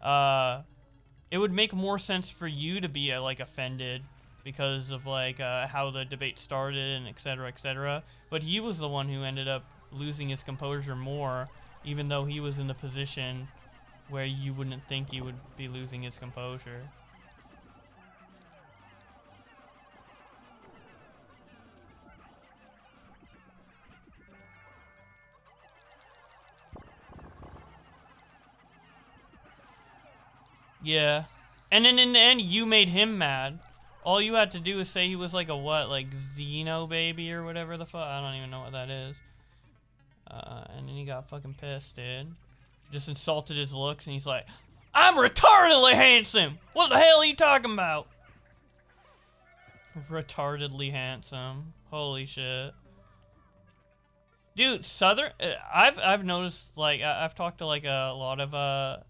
it would make more sense for you to be like offended because of like how the debate started and etc. But he was the one who ended up losing his composure more, even though he was in the position where you wouldn't think he would be losing his composure. Yeah. And then in the end, you made him mad. All you had to do is say he was like a what, like Xeno baby or whatever the fuck. I don't even know what that is. And then he got fucking pissed, dude. Just insulted his looks, and he's like, I'm retardedly handsome! What the hell are you talking about? Retardedly handsome. Holy shit. Dude, Southern... I've noticed, like, I've talked to, like, a lot of,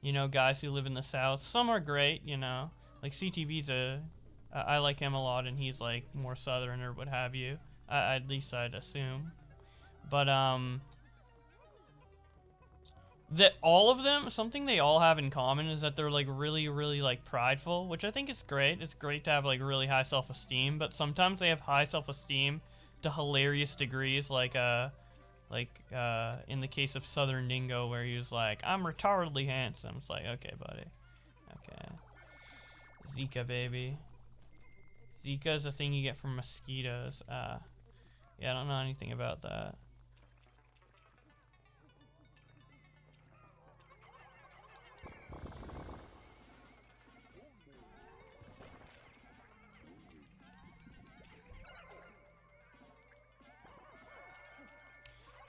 you know, guys who live in the South. Some are great, you know. Like, CTV's I like him a lot, and he's, like, more Southern or what have you. At least I'd assume. But, that all of them, something they all have in common is that they're, like, really, really, like, prideful, which I think is great. It's great to have, like, really high self-esteem, but sometimes they have high self-esteem to hilarious degrees, like, in the case of Southern Dingo, where he was like, I'm retardedly handsome. It's like, okay, buddy. Okay. Zika, baby. Zika is a thing you get from mosquitoes. Yeah, I don't know anything about that.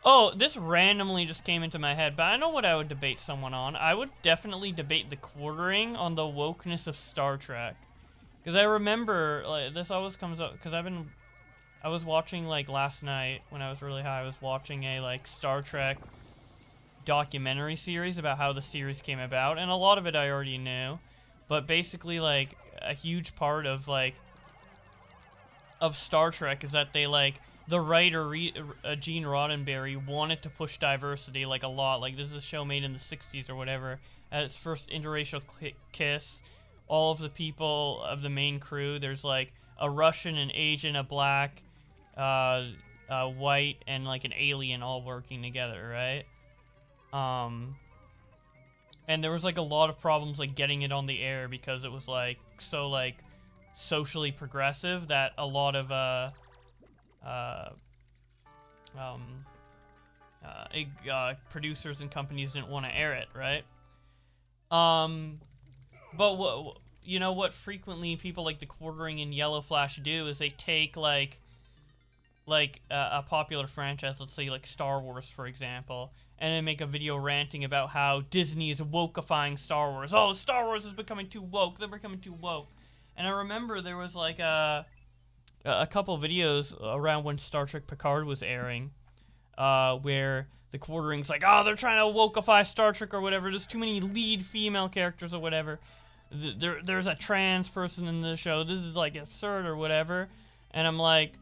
Oh, this randomly just came into my head, but I know what I would debate someone on. I would definitely debate the quartering on the wokeness of Star Trek. Because I remember, like, this always comes up, because I was watching, like, last night, when I was really high, I was watching a, like, Star Trek documentary series about how the series came about, and a lot of it I already knew. But basically, like, a huge part of, like, of Star Trek is that they, like, the writer, Gene Roddenberry, wanted to push diversity, like, a lot. Like, this is a show made in the 60s or whatever. At its first interracial kiss, all of the people of the main crew. There's like a Russian, an Asian, a black, white, and like an alien all working together, right? And there was like a lot of problems like getting it on the air because it was like so like socially progressive that a lot of producers and companies didn't want to air it, right? But what you know what frequently people like the Quartering and Yellow Flash do is they take like a popular franchise, let's say like Star Wars for example, and then make a video ranting about how Disney is wokeifying Star Wars. Oh, Star Wars is becoming too woke. They're becoming too woke. And I remember there was like a couple videos around when Star Trek Picard was airing, where the Quartering's like, oh, they're trying to wokeify Star Trek or whatever. There's too many lead female characters or whatever. There's a trans person in the show. This is like absurd or whatever. And I'm like,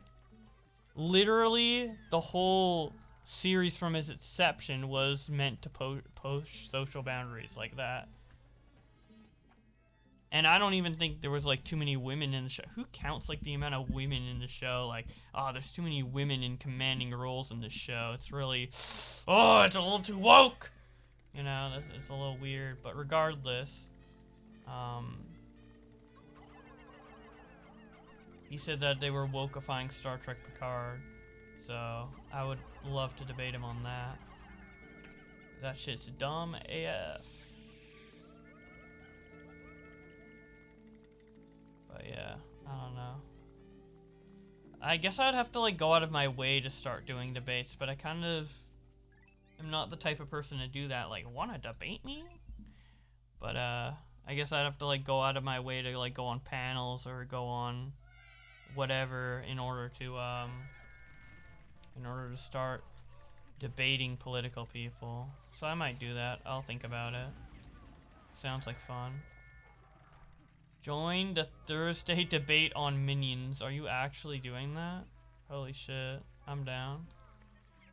literally the whole series from its inception was meant to push social boundaries like that. And I don't even think there was like too many women in the show. Who counts like the amount of women in the show? Like, oh, there's too many women in commanding roles in this show. It's really, oh, it's a little too woke. You know, it's a little weird. But regardless, he said that they were wokeifying Star Trek Picard. So I would love to debate him on that. That shit's dumb AF. But yeah, I don't know. I guess I'd have to like go out of my way to start doing debates, but I kind of am not the type of person to do that. Like, wanna debate me? But I guess I'd have to like go out of my way to like go on panels or go on whatever in order to start debating political people. So I might do that. I'll think about it. Sounds like fun. Join the Thursday debate on Minions. Are you actually doing that? Holy shit. I'm down.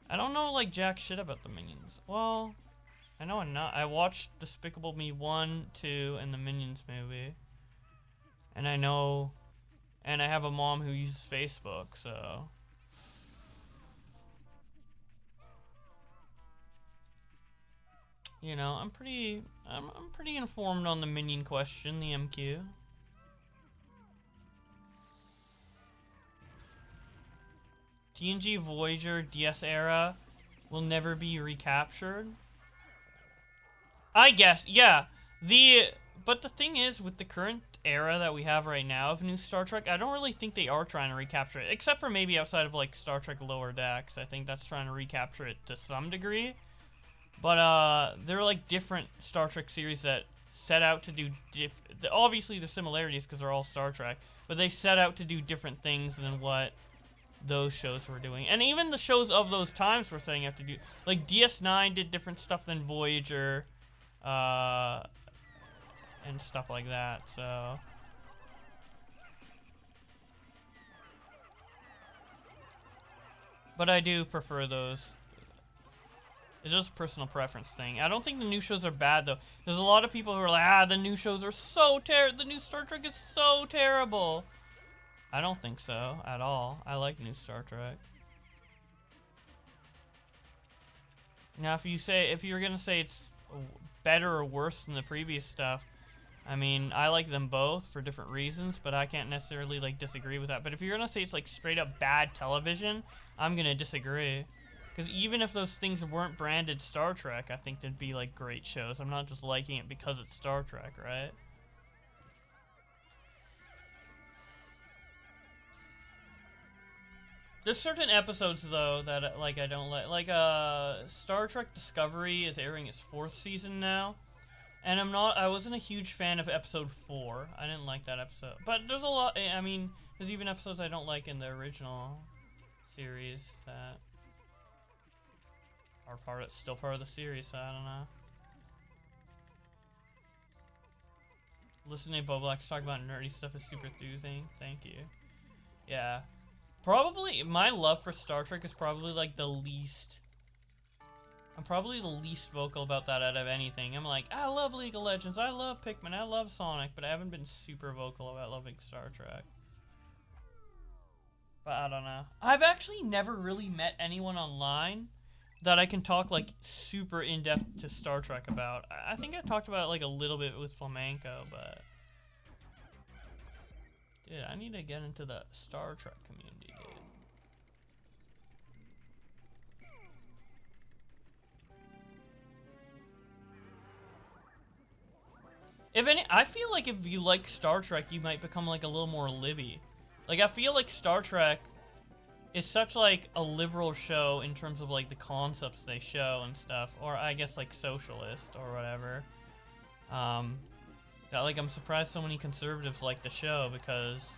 I don't know like jack shit about the Minions. Well, I know I'm not. I watched Despicable Me 1, 2, and the Minions movie. And I know, and I have a mom who uses Facebook, so. You know, I'm pretty informed on the Minion question, the MQ. TNG Voyager DS era will never be recaptured. I guess, yeah. But the thing is, with the current era that we have right now of new Star Trek, I don't really think they are trying to recapture it, except for maybe outside of like Star Trek Lower Decks. I think that's trying to recapture it to some degree. But there are like different Star Trek series that set out to do obviously the similarities because they're all Star Trek, but they set out to do different things than what those shows were doing. And even the shows of those times were setting out to do, like DS9 did different stuff than Voyager, and stuff like that, so. But I do prefer those. It's just a personal preference thing. I don't think the new shows are bad, though. There's a lot of people who are like, the new shows are so terrible. The new Star Trek is so terrible. I don't think so at all. I like new Star Trek. Now, if you're gonna say it's better or worse than the previous stuff, I mean, I like them both for different reasons, but I can't necessarily like disagree with that. But if you're gonna say it's like straight up bad television, I'm gonna disagree. Because even if those things weren't branded Star Trek, I think they'd be like great shows. I'm not just liking it because it's Star Trek, right? There's certain episodes though that like I don't like. Like Star Trek Discovery is airing its 4th season now, and I wasn't a huge fan of episode 4. I didn't like that episode. But there's a lot. I mean, there's even episodes I don't like in the original series that are still part of the series, so I don't know. Listening to Bo Blacks talk about nerdy stuff is super soothing. Thank you. Yeah. Probably, my love for Star Trek is probably like the least I'm probably the least vocal about that out of anything. I'm like, I love League of Legends, I love Pikmin, I love Sonic, but I haven't been super vocal about loving Star Trek. But I don't know. I've actually never really met anyone online that I can talk like super in-depth to Star Trek about. I think I talked about it like a little bit with Flamenco, but dude, I need to get into the Star Trek community, dude. If any, I feel like if you like Star Trek, you might become like a little more Libby. Like I feel like Star Trek is such like a liberal show in terms of like the concepts they show and stuff, or I guess like socialist or whatever. That like I'm surprised so many conservatives like the show because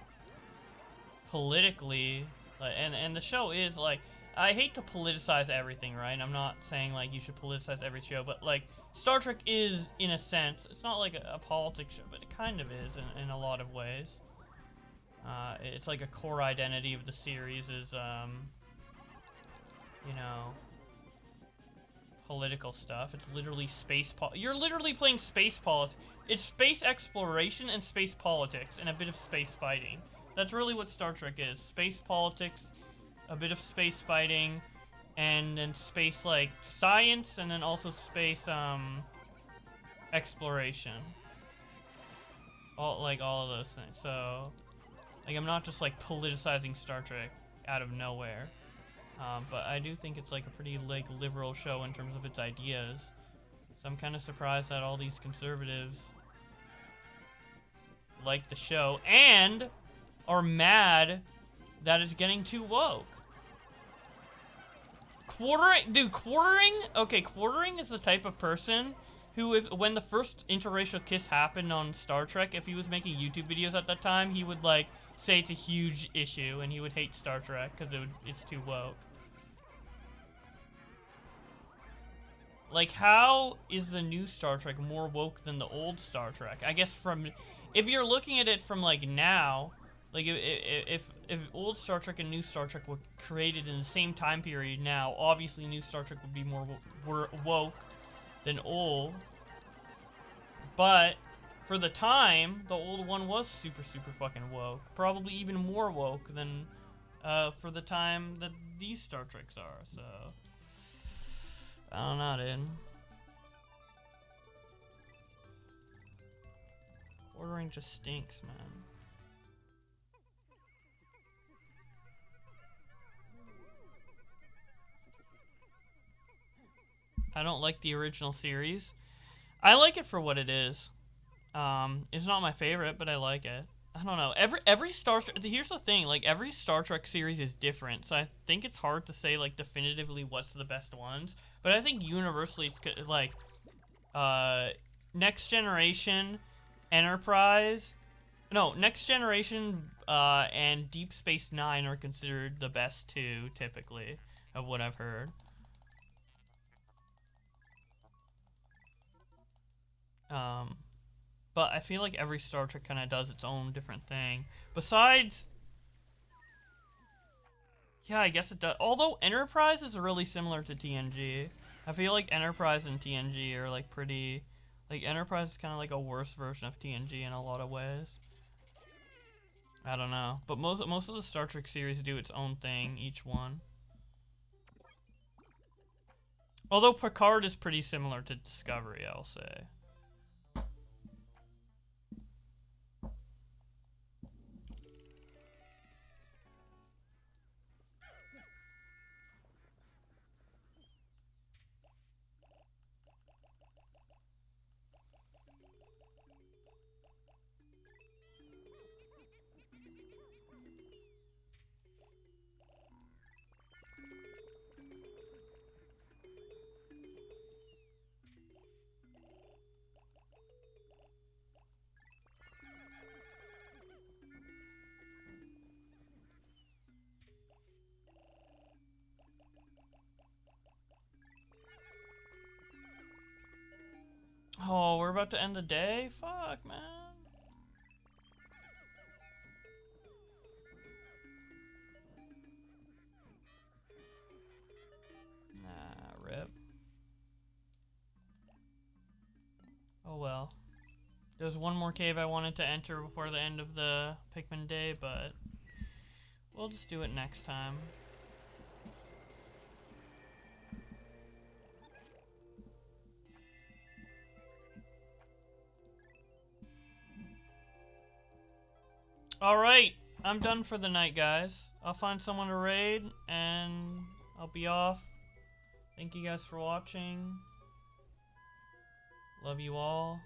politically, like, and the show is like, I hate to politicize everything, right? I'm not saying like you should politicize every show, but like Star Trek is in a sense, it's not like a politics show, but it kind of is in a lot of ways. It's like a core identity of the series is, you know, political stuff. It's literally you're literally playing space politics. It's space exploration and space politics and a bit of space fighting. That's really what Star Trek is. Space politics, a bit of space fighting, and then space, like, science, and then also space, exploration. All of those things. So, like, I'm not just, like, politicizing Star Trek out of nowhere. But I do think it's, like, a pretty, like, liberal show in terms of its ideas. So I'm kind of surprised that all these conservatives like the show and are mad that it's getting too woke. Quartering? Okay, Quartering is the type of person who, when the first interracial kiss happened on Star Trek, if he was making YouTube videos at that time, he would, like, say it's a huge issue, and he would hate Star Trek because it's too woke. Like, how is the new Star Trek more woke than the old Star Trek? I guess if you're looking at it from, like, now, like, if old Star Trek and new Star Trek were created in the same time period now, obviously new Star Trek would be more woke than old. But for the time, the old one was super, super fucking woke. Probably even more woke than for the time that these Star Treks are, so I don't know, dude. Quartering just stinks, man. I don't like the original series. I like it for what it is. It's not my favorite, but I like it. I don't know. Every Star Trek. Here's the thing. Like every Star Trek series is different, so I think it's hard to say like definitively what's the best ones. But I think universally, it's like Next Generation, Enterprise. No, Next Generation and Deep Space Nine are considered the best two, typically, of what I've heard. But I feel like every Star Trek kind of does its own different thing. Besides, yeah, I guess it does. Although Enterprise is really similar to TNG. I feel like Enterprise and TNG are like pretty, like Enterprise is kind of like a worse version of TNG in a lot of ways. I don't know, but most of the Star Trek series do its own thing, each one. Although Picard is pretty similar to Discovery, I'll say. Oh, we're about to end the day? Fuck, man. Nah, rip. Oh well. There's one more cave I wanted to enter before the end of the Pikmin day, but we'll just do it next time. Alright, I'm done for the night, guys. I'll find someone to raid, and I'll be off. Thank you guys for watching. Love you all.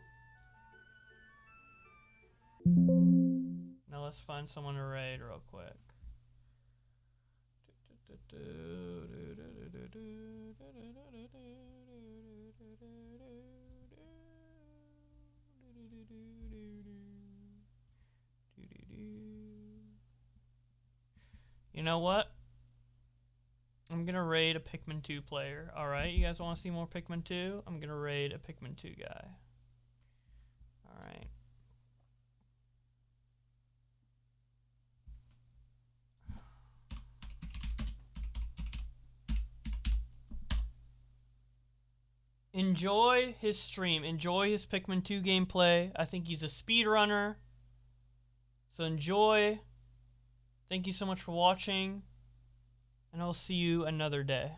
Now let's find someone to raid real quick. You know what? I'm gonna raid a Pikmin 2 player. Alright, you guys want to see more Pikmin 2? I'm gonna raid a Pikmin 2 guy. Alright. Enjoy his stream. Enjoy his Pikmin 2 gameplay. I think he's a speedrunner. So enjoy. Thank you so much for watching. And I'll see you another day.